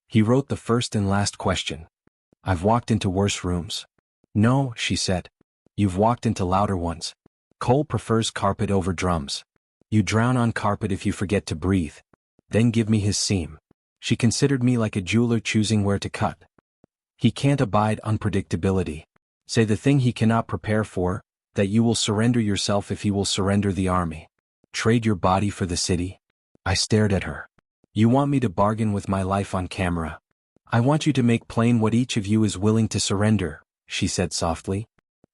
He wrote the first and last question. "I've walked into worse rooms." "No," she said. "You've walked into louder ones. Cole prefers carpet over drums. You drown on carpet if you forget to breathe. Then give me his seam." She considered me like a jeweler choosing where to cut. "He can't abide unpredictability. Say the thing he cannot prepare for, that you will surrender yourself if he will surrender the army. Trade your body for the city." I stared at her. "You want me to bargain with my life on camera. I want you to make plain what each of you is willing to surrender," she said softly.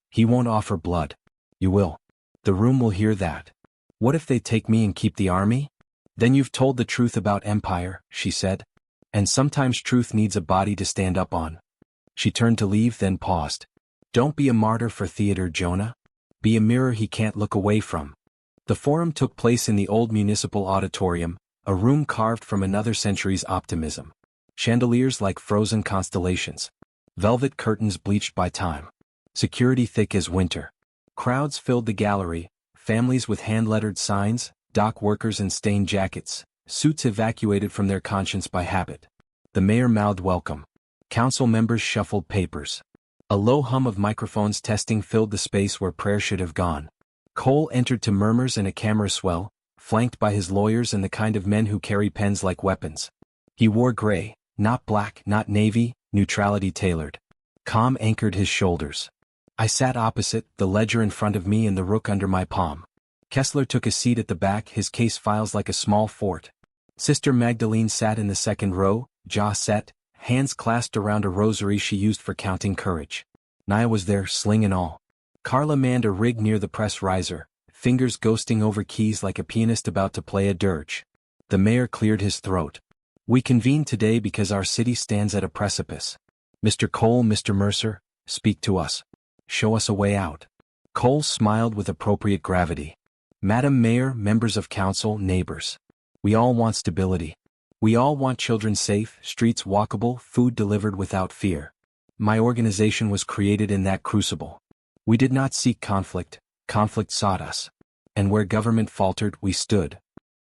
"He won't offer blood. You will. The room will hear that. What if they take me and keep the army? Then you've told the truth about empire," she said. "And sometimes truth needs a body to stand up on." She turned to leave, then paused. Don't be a martyr for theater, Jonah. Be a mirror he can't look away from. The forum took place in the old municipal auditorium, a room carved from another century's optimism. Chandeliers like frozen constellations. Velvet curtains bleached by time. Security thick as winter. Crowds filled the gallery, families with hand-lettered signs, dock workers in stained jackets, suits evacuated from their conscience by habit. The mayor mouthed welcome. Council members shuffled papers. A low hum of microphones testing filled the space where prayer should have gone. Cole entered to murmurs and a camera swell, flanked by his lawyers and the kind of men who carry pens like weapons. He wore gray, not black, not navy, neutrality tailored. Calm anchored his shoulders. I sat opposite, the ledger in front of me and the rook under my palm. Kessler took a seat at the back, his case files like a small fort. Sister Magdalene sat in the second row, jaw set, hands clasped around a rosary she used for counting courage. Nia was there, sling and all. Carla manned a rig near the press riser, fingers ghosting over keys like a pianist about to play a dirge. The mayor cleared his throat. We convened today because our city stands at a precipice. Mr. Cole, Mr. Mercer, speak to us. Show us a way out. Cole smiled with appropriate gravity. Madam Mayor, members of council, neighbors. We all want stability. We all want children safe, streets walkable, food delivered without fear. My organization was created in that crucible. We did not seek conflict, conflict sought us. And where government faltered, we stood.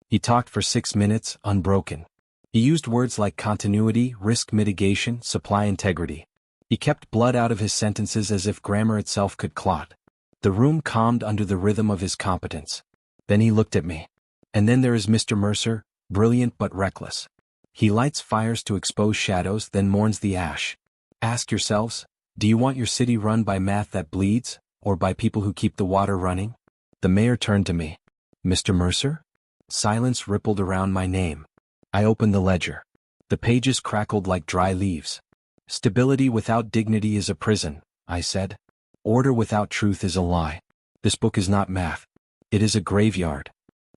He talked for 6 minutes, unbroken. He used words like continuity, risk mitigation, supply integrity. He kept blood out of his sentences as if grammar itself could clot. The room calmed under the rhythm of his competence. Then he looked at me. And then there is Mr. Mercer, brilliant but reckless. He lights fires to expose shadows, then mourns the ash. Ask yourselves, do you want your city run by math that bleeds, or by people who keep the water running? The mayor turned to me. Mr. Mercer? Silence rippled around my name. I opened the ledger. The pages crackled like dry leaves. Stability without dignity is a prison, I said. Order without truth is a lie. This book is not math. It is a graveyard.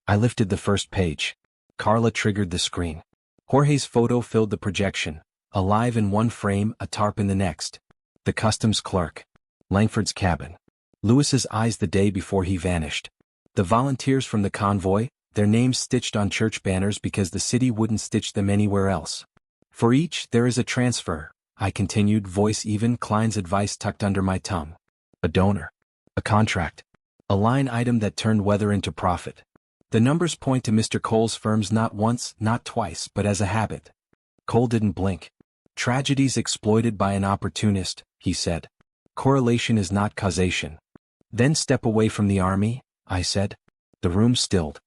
I lifted the first page. Carla triggered the screen. Jorge's photo filled the projection, alive in one frame, a tarp in the next. The customs clerk. Langford's cabin. Lewis's eyes the day before he vanished. The volunteers from the convoy, their names stitched on church banners because the city wouldn't stitch them anywhere else. For each, there is a transfer, I continued, voice even, Klein's advice tucked under my tongue. A donor. A contract. A line item that turned weather into profit. The numbers point to Mr. Cole's firms not once, not twice, but as a habit. Cole didn't blink. Tragedies exploited by an opportunist, he said. Correlation is not causation. Then step away from the army, I said. The room stilled.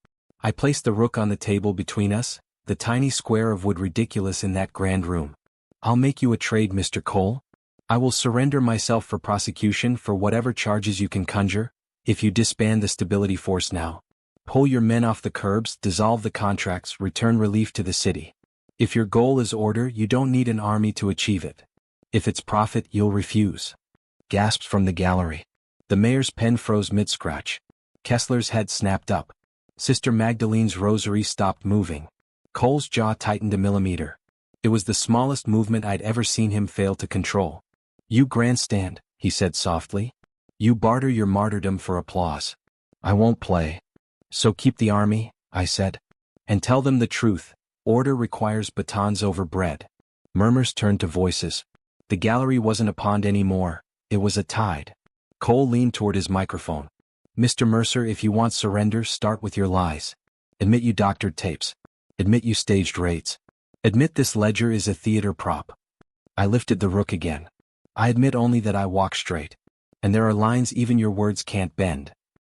I placed the rook on the table between us, the tiny square of wood ridiculous in that grand room. I'll make you a trade, Mr. Cole. I will surrender myself for prosecution for whatever charges you can conjure, if you disband the stability force now. Pull your men off the curbs, dissolve the contracts, return relief to the city. If your goal is order, you don't need an army to achieve it. If it's profit, you'll refuse. Gasps from the gallery. The mayor's pen froze mid-scratch. Kessler's head snapped up. Sister Magdalene's rosary stopped moving. Cole's jaw tightened a millimeter. It was the smallest movement I'd ever seen him fail to control. You grandstand, he said softly. You barter your martyrdom for applause. I won't play. So keep the army, I said. And tell them the truth. Order requires batons over bread. Murmurs turned to voices. The gallery wasn't a pond anymore. It was a tide. Cole leaned toward his microphone. Mr. Mercer, if you want surrender, start with your lies. Admit you doctored tapes. Admit you staged raids. Admit this ledger is a theater prop. I lifted the rook again. I admit only that I walk straight. And there are lines even your words can't bend.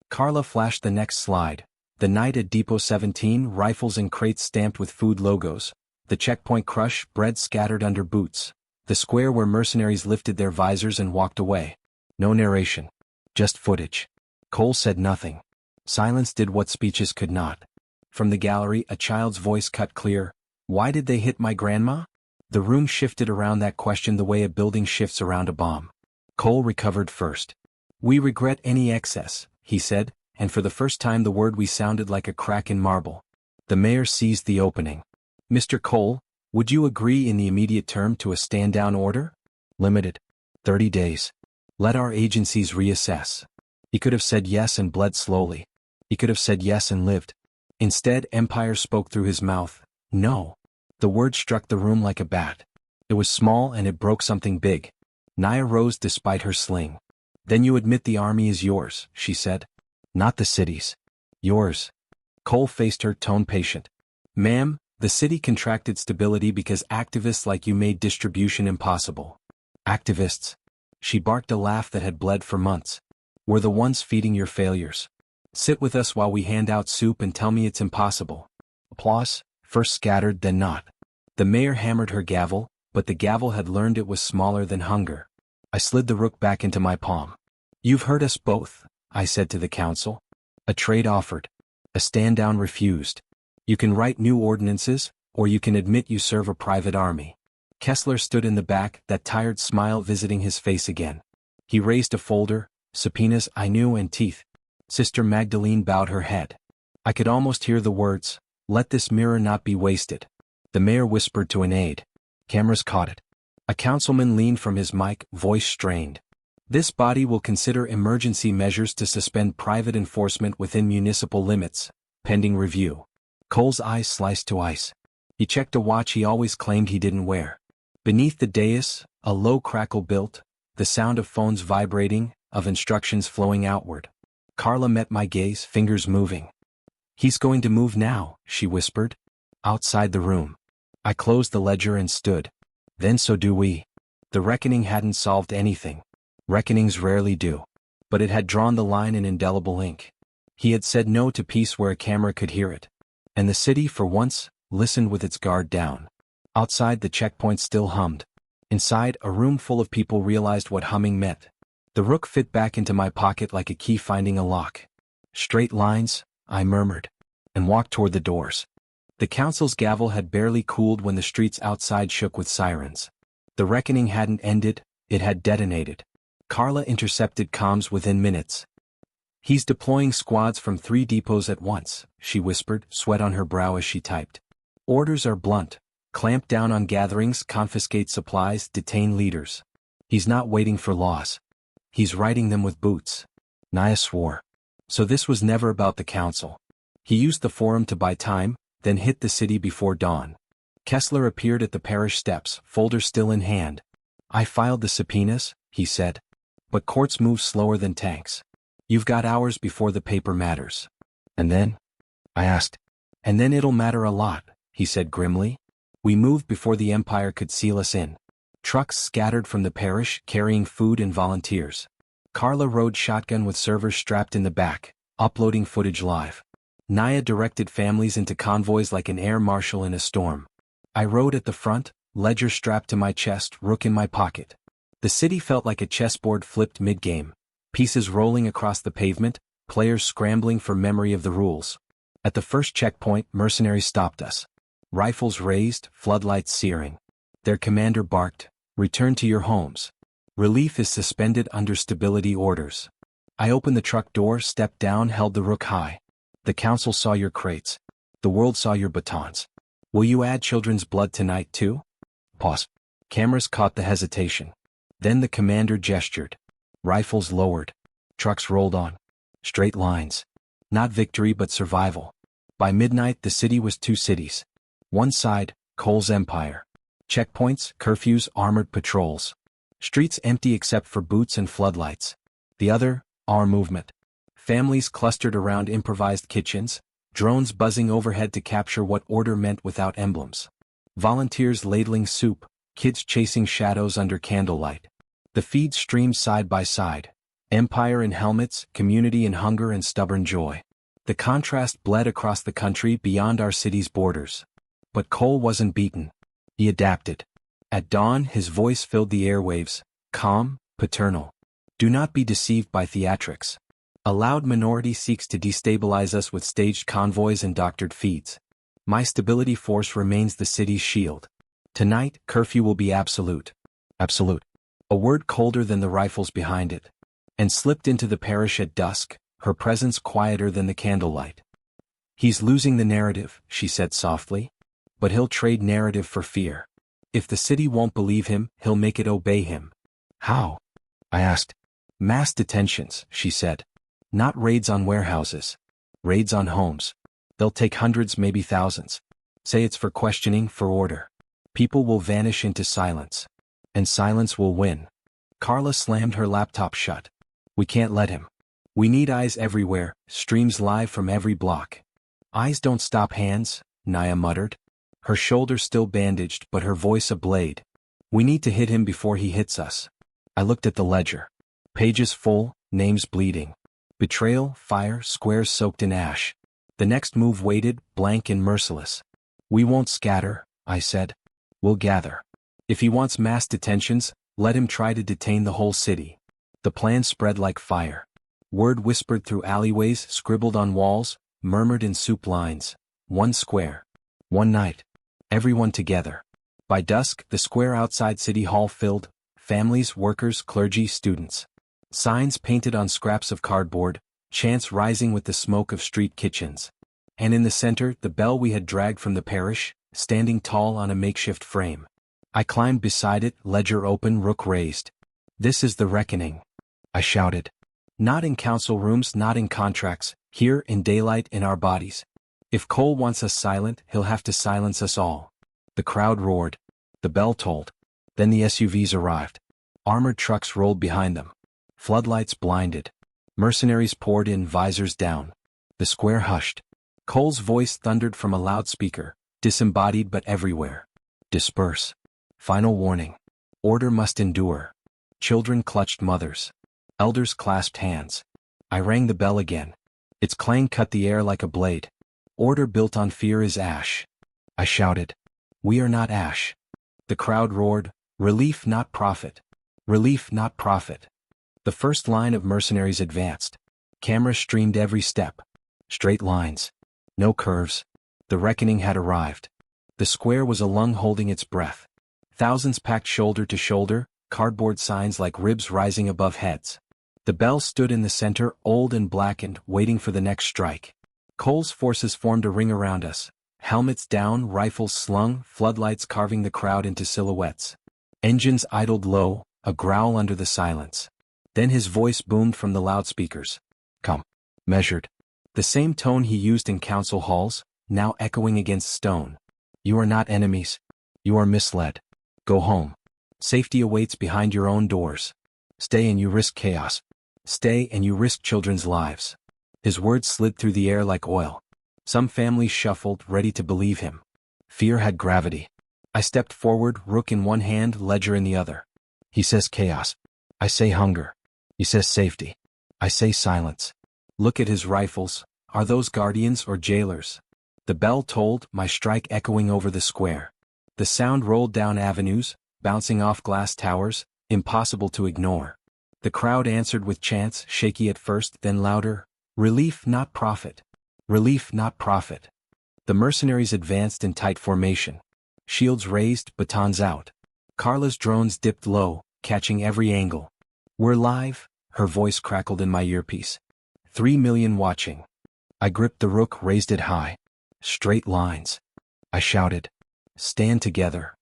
Carla flashed the next slide. The night at Depot 17, rifles and crates stamped with food logos. The checkpoint crush, bread scattered under boots. The square where mercenaries lifted their visors and walked away. No narration. Just footage. Cole said nothing. Silence did what speeches could not. From the gallery, a child's voice cut clear. Why did they hit my grandma? The room shifted around that question the way a building shifts around a bomb. Cole recovered first. We regret any excess, he said, and for the first time the word "we" sounded like a crack in marble. The mayor seized the opening. Mr. Cole, would you agree in the immediate term to a stand-down order? Limited. 30 days. Let our agencies reassess. He could have said yes and bled slowly. He could have said yes and lived. Instead, Empire spoke through his mouth. No. The word struck the room like a bat. It was small and it broke something big. Naya rose despite her sling. Then you admit the army is yours, she said. Not the city's. Yours. Cole faced her, tone patient. Ma'am, the city contracted stability because activists like you made distribution impossible. Activists? She barked a laugh that had bled for months. We're the ones feeding your failures. Sit with us while we hand out soup and tell me it's impossible. Applause, first scattered then not. The mayor hammered her gavel, but the gavel had learned it was smaller than hunger. I slid the rook back into my palm. You've heard us both, I said to the council. A trade offered. A stand-down refused. You can write new ordinances, or you can admit you serve a private army. Kessler stood in the back, that tired smile visiting his face again. He raised a folder, subpoenas I knew and teeth. Sister Magdalene bowed her head. I could almost hear the words, let this mirror not be wasted. The mayor whispered to an aide. Cameras caught it. A councilman leaned from his mic, voice strained. This body will consider emergency measures to suspend private enforcement within municipal limits, pending review. Cole's eyes sliced to ice. He checked a watch he always claimed he didn't wear. Beneath the dais, a low crackle built, the sound of phones vibrating, of instructions flowing outward. Carla met my gaze, fingers moving. He's going to move now, she whispered. Outside the room. I closed the ledger and stood. Then so do we. The reckoning hadn't solved anything. Reckonings rarely do. But it had drawn the line in indelible ink. He had said no to peace where a camera could hear it. And the city, for once, listened with its guard down. Outside, the checkpoint still hummed. Inside, a room full of people realized what humming meant. The rook fit back into my pocket like a key finding a lock. Straight lines, I murmured, and walked toward the doors. The council's gavel had barely cooled when the streets outside shook with sirens. The reckoning hadn't ended, it had detonated. Carla intercepted comms within minutes. He's deploying squads from 3 depots at once, she whispered, sweat on her brow as she typed. Orders are blunt. Clamp down on gatherings, confiscate supplies, detain leaders. He's not waiting for laws. He's writing them with boots. Naya swore. So this was never about the council. He used the forum to buy time, then hit the city before dawn. Kessler appeared at the parish steps, folder still in hand. I filed the subpoenas, he said. But courts move slower than tanks. You've got hours before the paper matters. And then? I asked. And then it'll matter a lot, he said grimly. We moved before the Empire could seal us in. Trucks scattered from the parish, carrying food and volunteers. Carla rode shotgun with servers strapped in the back, uploading footage live. Naya directed families into convoys like an air marshal in a storm. I rode at the front, ledger strapped to my chest, rook in my pocket. The city felt like a chessboard flipped mid-game. Pieces rolling across the pavement, players scrambling for memory of the rules. At the first checkpoint, mercenaries stopped us. Rifles raised, floodlights searing. Their commander barked, "Return to your homes. Relief is suspended under stability orders." I opened the truck door, stepped down, held the rook high. The council saw your crates. The world saw your batons. Will you add children's blood tonight too? Pause. Cameras caught the hesitation. Then the commander gestured. Rifles lowered. Trucks rolled on. Straight lines. Not victory but survival. By midnight the city was 2 cities. One side, Cole's empire. Checkpoints, curfews, armored patrols. Streets empty except for boots and floodlights. The other, our movement. Families clustered around improvised kitchens, drones buzzing overhead to capture what order meant without emblems. Volunteers ladling soup, kids chasing shadows under candlelight. The feeds streamed side by side. Empire in helmets, community in hunger and stubborn joy. The contrast bled across the country beyond our city's borders. But Cole wasn't beaten. He adapted. At dawn his voice filled the airwaves, calm, paternal. Do not be deceived by theatrics. A loud minority seeks to destabilize us with staged convoys and doctored feeds. My stability force remains the city's shield. Tonight, curfew will be absolute. Absolute. A word colder than the rifles behind it. And slipped into the parish at dusk, her presence quieter than the candlelight. He's losing the narrative, she said softly. But he'll trade narrative for fear. If the city won't believe him, he'll make it obey him. How? I asked. Mass detentions, she said. Not raids on warehouses. Raids on homes. They'll take hundreds, maybe thousands. Say it's for questioning, for order. People will vanish into silence. And silence will win. Carla slammed her laptop shut. We can't let him. We need eyes everywhere, streams live from every block. Eyes don't stop hands, Naya muttered. Her shoulder still bandaged but her voice a blade. We need to hit him before he hits us. I looked at the ledger. Pages full, names bleeding. Betrayal, fire, squares soaked in ash. The next move waited, blank and merciless. We won't scatter, I said. We'll gather. If he wants mass detentions, let him try to detain the whole city. The plan spread like fire. Word whispered through alleyways, scribbled on walls, murmured in soup lines. One square. One night. Everyone together. By dusk, the square outside City Hall filled, families, workers, clergy, students. Signs painted on scraps of cardboard, chants rising with the smoke of street kitchens. And in the center, the bell we had dragged from the parish, standing tall on a makeshift frame. I climbed beside it, ledger open, rook raised. This is the reckoning. I shouted. Not in council rooms, not in contracts, here in daylight in our bodies. If Cole wants us silent, he'll have to silence us all. The crowd roared. The bell tolled. Then the SUVs arrived. Armored trucks rolled behind them. Floodlights blinded. Mercenaries poured in, visors down. The square hushed. Cole's voice thundered from a loudspeaker, disembodied but everywhere. Disperse. Final warning. Order must endure. Children clutched mothers. Elders clasped hands. I rang the bell again. Its clang cut the air like a blade. Order built on fear is ash. I shouted. We are not ash. The crowd roared, relief not profit. Relief not profit. The first line of mercenaries advanced. Cameras streamed every step. Straight lines. No curves. The reckoning had arrived. The square was a lung holding its breath. Thousands packed shoulder to shoulder, cardboard signs like ribs rising above heads. The bell stood in the center, old and blackened, waiting for the next strike. Cole's forces formed a ring around us. Helmets down, rifles slung, floodlights carving the crowd into silhouettes. Engines idled low, a growl under the silence. Then his voice boomed from the loudspeakers. Come. Measured. The same tone he used in council halls, now echoing against stone. You are not enemies. You are misled. Go home. Safety awaits behind your own doors. Stay and you risk chaos. Stay and you risk children's lives. His words slid through the air like oil. Some families shuffled, ready to believe him. Fear had gravity. I stepped forward, rook in one hand, ledger in the other. He says chaos. I say hunger. He says safety. I say silence. Look at his rifles. Are those guardians or jailers? The bell tolled, my strike echoing over the square. The sound rolled down avenues, bouncing off glass towers, impossible to ignore. The crowd answered with chants, shaky at first, then louder. Relief not profit. Relief not profit. The mercenaries advanced in tight formation. Shields raised, batons out. Carla's drones dipped low, catching every angle. We're live, her voice crackled in my earpiece. 3 million watching. I gripped the rook, raised it high. Straight lines. I shouted. Stand together.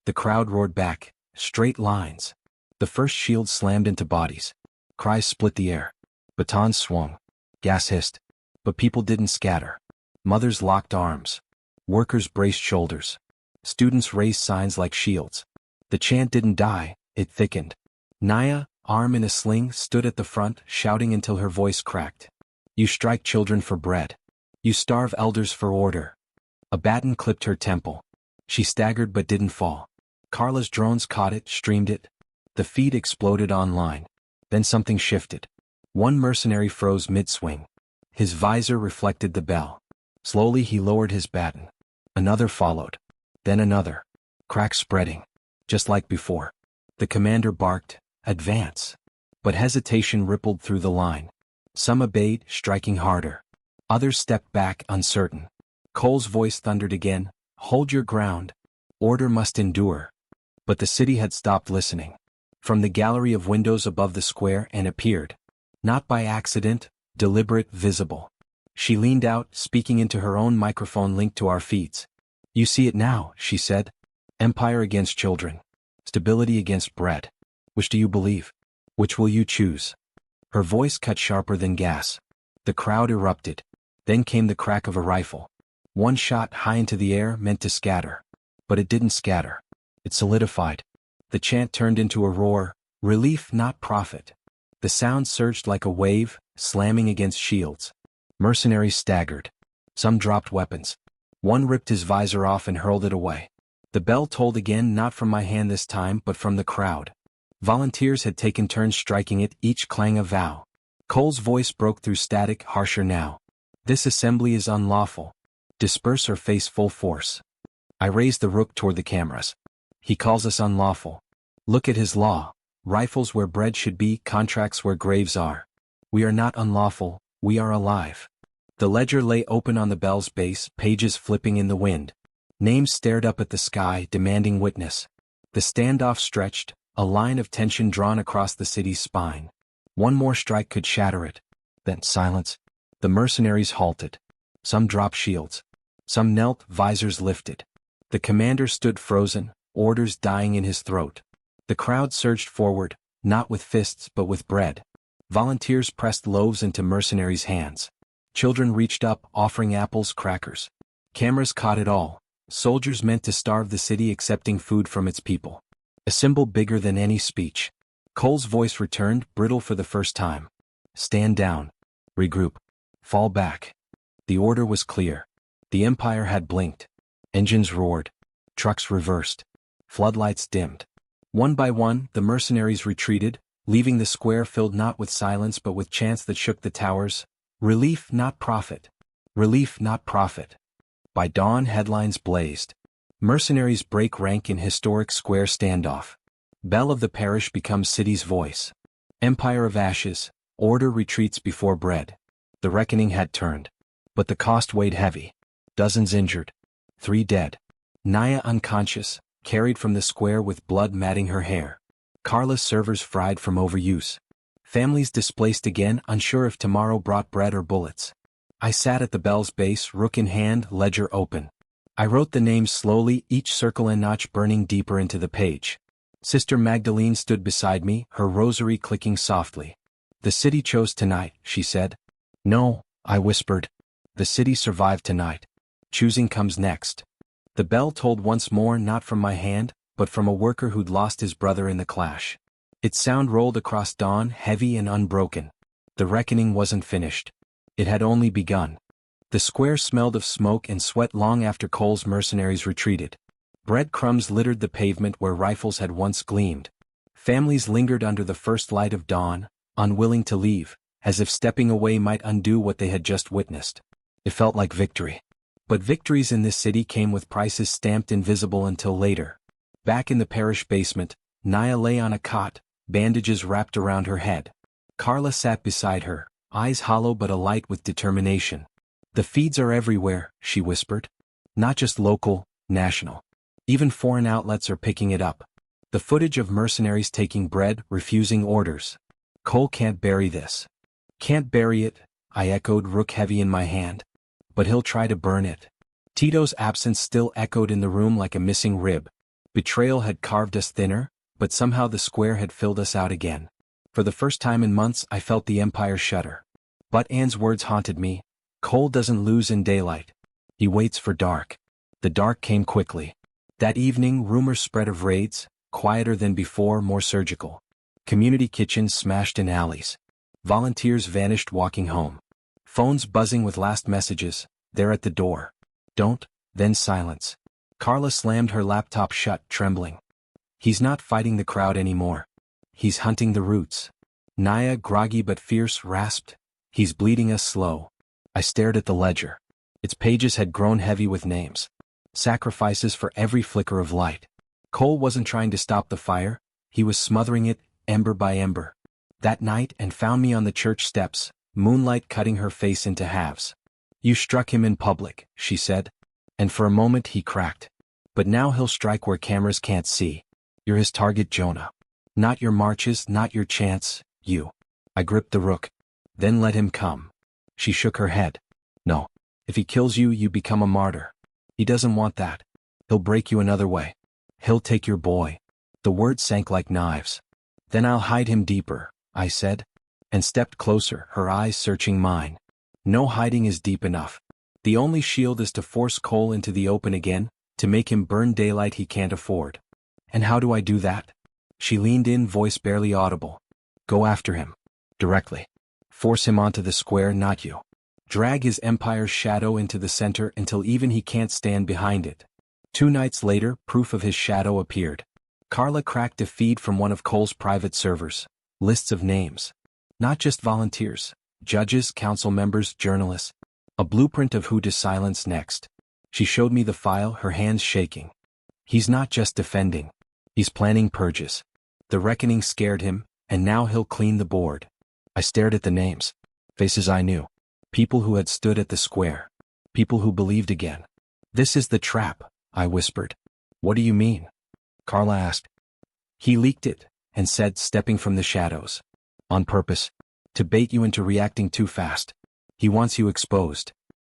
The crowd roared back. Straight lines. The first shield slammed into bodies. Cries split the air. Batons swung. Gas hissed. But people didn't scatter. Mothers locked arms. Workers braced shoulders. Students raised signs like shields. The chant didn't die, it thickened. Naya, arm in a sling, stood at the front, shouting until her voice cracked. You strike children for bread. You starve elders for order. A baton clipped her temple. She staggered but didn't fall. Carla's drones caught it, streamed it. The feed exploded online. Then something shifted. One mercenary froze mid-swing. His visor reflected the bell. Slowly he lowered his baton. Another followed. Then another. Cracks spreading. Just like before. The commander barked, advance. But hesitation rippled through the line. Some obeyed, striking harder. Others stepped back, uncertain. Cole's voice thundered again, hold your ground. Order must endure. But the city had stopped listening. From the gallery of windows above the square an appeared. Not by accident, deliberate, visible. She leaned out, speaking into her own microphone linked to our feeds. You see it now, she said. Empire against children. Stability against bread. Which do you believe? Which will you choose? Her voice cut sharper than gas. The crowd erupted. Then came the crack of a rifle. One shot high into the air meant to scatter. But it didn't scatter. It solidified. The chant turned into a roar, relief not profit. The sound surged like a wave, slamming against shields. Mercenaries staggered. Some dropped weapons. One ripped his visor off and hurled it away. The bell tolled again, not from my hand this time but from the crowd. Volunteers had taken turns striking it, each clang a vow. Cole's voice broke through static, harsher now. This assembly is unlawful. Disperse or face full force. I raised the rook toward the cameras. He calls us unlawful. Look at his law. Rifles where bread should be, contracts where graves are. We are not unlawful, we are alive. The ledger lay open on the bell's base, pages flipping in the wind. Names stared up at the sky, demanding witness. The standoff stretched, a line of tension drawn across the city's spine. One more strike could shatter it. Then silence. The mercenaries halted. Some dropped shields. Some knelt, visors lifted. The commander stood frozen, orders dying in his throat. The crowd surged forward, not with fists but with bread. Volunteers pressed loaves into mercenaries' hands. Children reached up, offering apples, crackers. Cameras caught it all. Soldiers meant to starve the city, accepting food from its people. A symbol bigger than any speech. Cole's voice returned, brittle for the first time. Stand down. Regroup. Fall back. The order was clear. The Empire had blinked. Engines roared. Trucks reversed. Floodlights dimmed. One by one, the mercenaries retreated, leaving the square filled not with silence but with chants that shook the towers. Relief, not profit. Relief, not profit. By dawn, headlines blazed. Mercenaries break rank in historic square standoff. Bell of the parish becomes city's voice. Empire of ashes, order retreats before bread. The reckoning had turned. But the cost weighed heavy. Dozens injured. 3 dead. Naya unconscious, carried from the square with blood matting her hair. Carla's servers fried from overuse. Families displaced again, unsure if tomorrow brought bread or bullets. I sat at the bell's base, rook in hand, ledger open. I wrote the names slowly, each circle and notch burning deeper into the page. Sister Magdalene stood beside me, her rosary clicking softly. The city chose tonight, she said. No, I whispered. The city survived tonight. Choosing comes next. The bell tolled once more, not from my hand, but from a worker who'd lost his brother in the clash. Its sound rolled across dawn, heavy and unbroken. The reckoning wasn't finished. It had only begun. The square smelled of smoke and sweat long after Cole's mercenaries retreated. Breadcrumbs littered the pavement where rifles had once gleamed. Families lingered under the first light of dawn, unwilling to leave, as if stepping away might undo what they had just witnessed. It felt like victory. But victories in this city came with prices stamped invisible until later. Back in the parish basement, Naya lay on a cot, bandages wrapped around her head. Carla sat beside her, eyes hollow but alight with determination. The feeds are everywhere, she whispered. Not just local, national. Even foreign outlets are picking it up. The footage of mercenaries taking bread, refusing orders. Cole can't bury this. Can't bury it, I echoed, rook heavy in my hand. But he'll try to burn it. Tito's absence still echoed in the room like a missing rib. Betrayal had carved us thinner, but somehow the square had filled us out again. For the first time in months I felt the Empire shudder. But Anne's words haunted me. Cole doesn't lose in daylight. He waits for dark. The dark came quickly. That evening rumors spread of raids, quieter than before, more surgical. Community kitchens smashed in alleys. Volunteers vanished walking home. Phones buzzing with last messages, they're at the door. Don't, then silence. Carla slammed her laptop shut, trembling. He's not fighting the crowd anymore. He's hunting the roots. Naya, groggy but fierce, rasped. He's bleeding us slow. I stared at the ledger. Its pages had grown heavy with names. Sacrifices for every flicker of light. Cole wasn't trying to stop the fire, he was smothering it, ember by ember. That night and found me on the church steps, moonlight cutting her face into halves. You struck him in public, she said. And for a moment he cracked. But now he'll strike where cameras can't see. You're his target, Jonah. Not your marches, not your chants, you. I gripped the rook. Then let him come. She shook her head. No. If he kills you, you become a martyr. He doesn't want that. He'll break you another way. He'll take your boy. The words sank like knives. Then I'll hide him deeper, I said. and stepped closer, her eyes searching mine. No hiding is deep enough. The only shield is to force Cole into the open again, to make him burn daylight he can't afford. And how do I do that? She leaned in, voice barely audible. Go after him. Directly. Force him onto the square, not you. Drag his empire's shadow into the center until even he can't stand behind it. 2 nights later, proof of his shadow appeared. Carla cracked a feed from one of Cole's private servers. Lists of names. Not just volunteers. Judges, council members, journalists. A blueprint of who to silence next. She showed me the file, her hands shaking. He's not just defending. He's planning purges. The reckoning scared him, and now he'll clean the board. I stared at the names. Faces I knew. People who had stood at the square. People who believed again. This is the trap, I whispered. What do you mean? Carla asked. He leaked it, and said, stepping from the shadows. On purpose. To bait you into reacting too fast. He wants you exposed.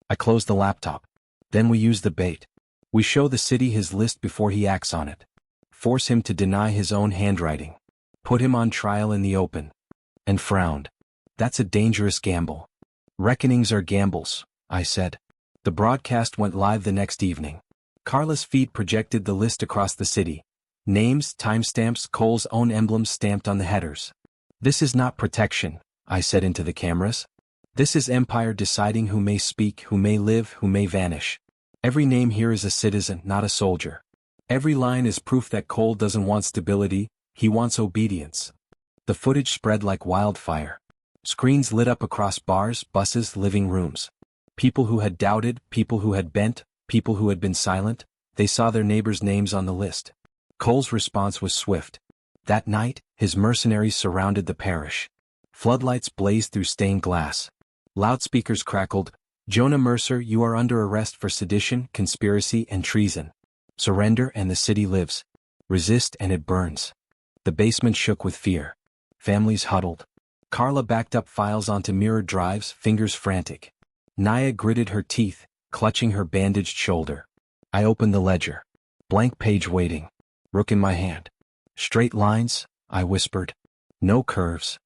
I closed the laptop. Then we use the bait. We show the city his list before he acts on it. Force him to deny his own handwriting. Put him on trial in the open. And frowned. That's a dangerous gamble. Reckonings are gambles, I said. The broadcast went live the next evening. Carla's feed projected the list across the city. Names, timestamps, Cole's own emblems stamped on the headers. This is not protection, I said into the cameras. This is Empire deciding who may speak, who may live, who may vanish. Every name here is a citizen, not a soldier. Every line is proof that Cole doesn't want stability, he wants obedience. The footage spread like wildfire. Screens lit up across bars, buses, living rooms. People who had doubted, people who had bent, people who had been silent, they saw their neighbors' names on the list. Cole's response was swift. That night, his mercenaries surrounded the parish. Floodlights blazed through stained glass. Loudspeakers crackled. Jonah Mercer, you are under arrest for sedition, conspiracy, and treason. Surrender and the city lives. Resist and it burns. The basement shook with fear. Families huddled. Carla backed up files onto mirrored drives, fingers frantic. Naya gritted her teeth, clutching her bandaged shoulder. I opened the ledger. Blank page waiting. Rook in my hand. Straight lines, I whispered. No curves.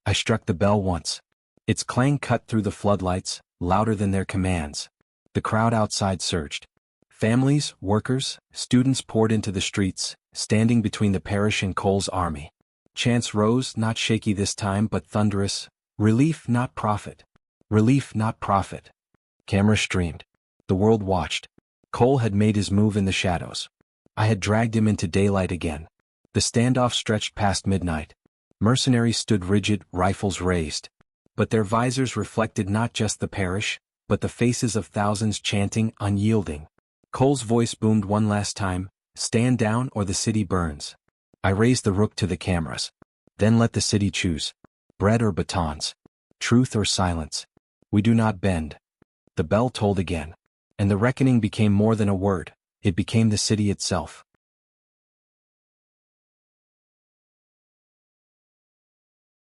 I struck the bell once. Its clang cut through the floodlights, louder than their commands. The crowd outside surged. Families, workers, students poured into the streets, standing between the parish and Cole's army. Chants rose, not shaky this time but thunderous. Relief, not profit. Relief, not profit. Camera streamed. The world watched. Cole had made his move in the shadows. I had dragged him into daylight again. The standoff stretched past midnight. Mercenaries stood rigid, rifles raised. But their visors reflected not just the parish, but the faces of thousands chanting, unyielding. Cole's voice boomed one last time, stand down or the city burns. I raised the rook to the cameras. Then let the city choose. Bread or batons. Truth or silence. We do not bend. The bell tolled again. And the reckoning became more than a word, it became the city itself.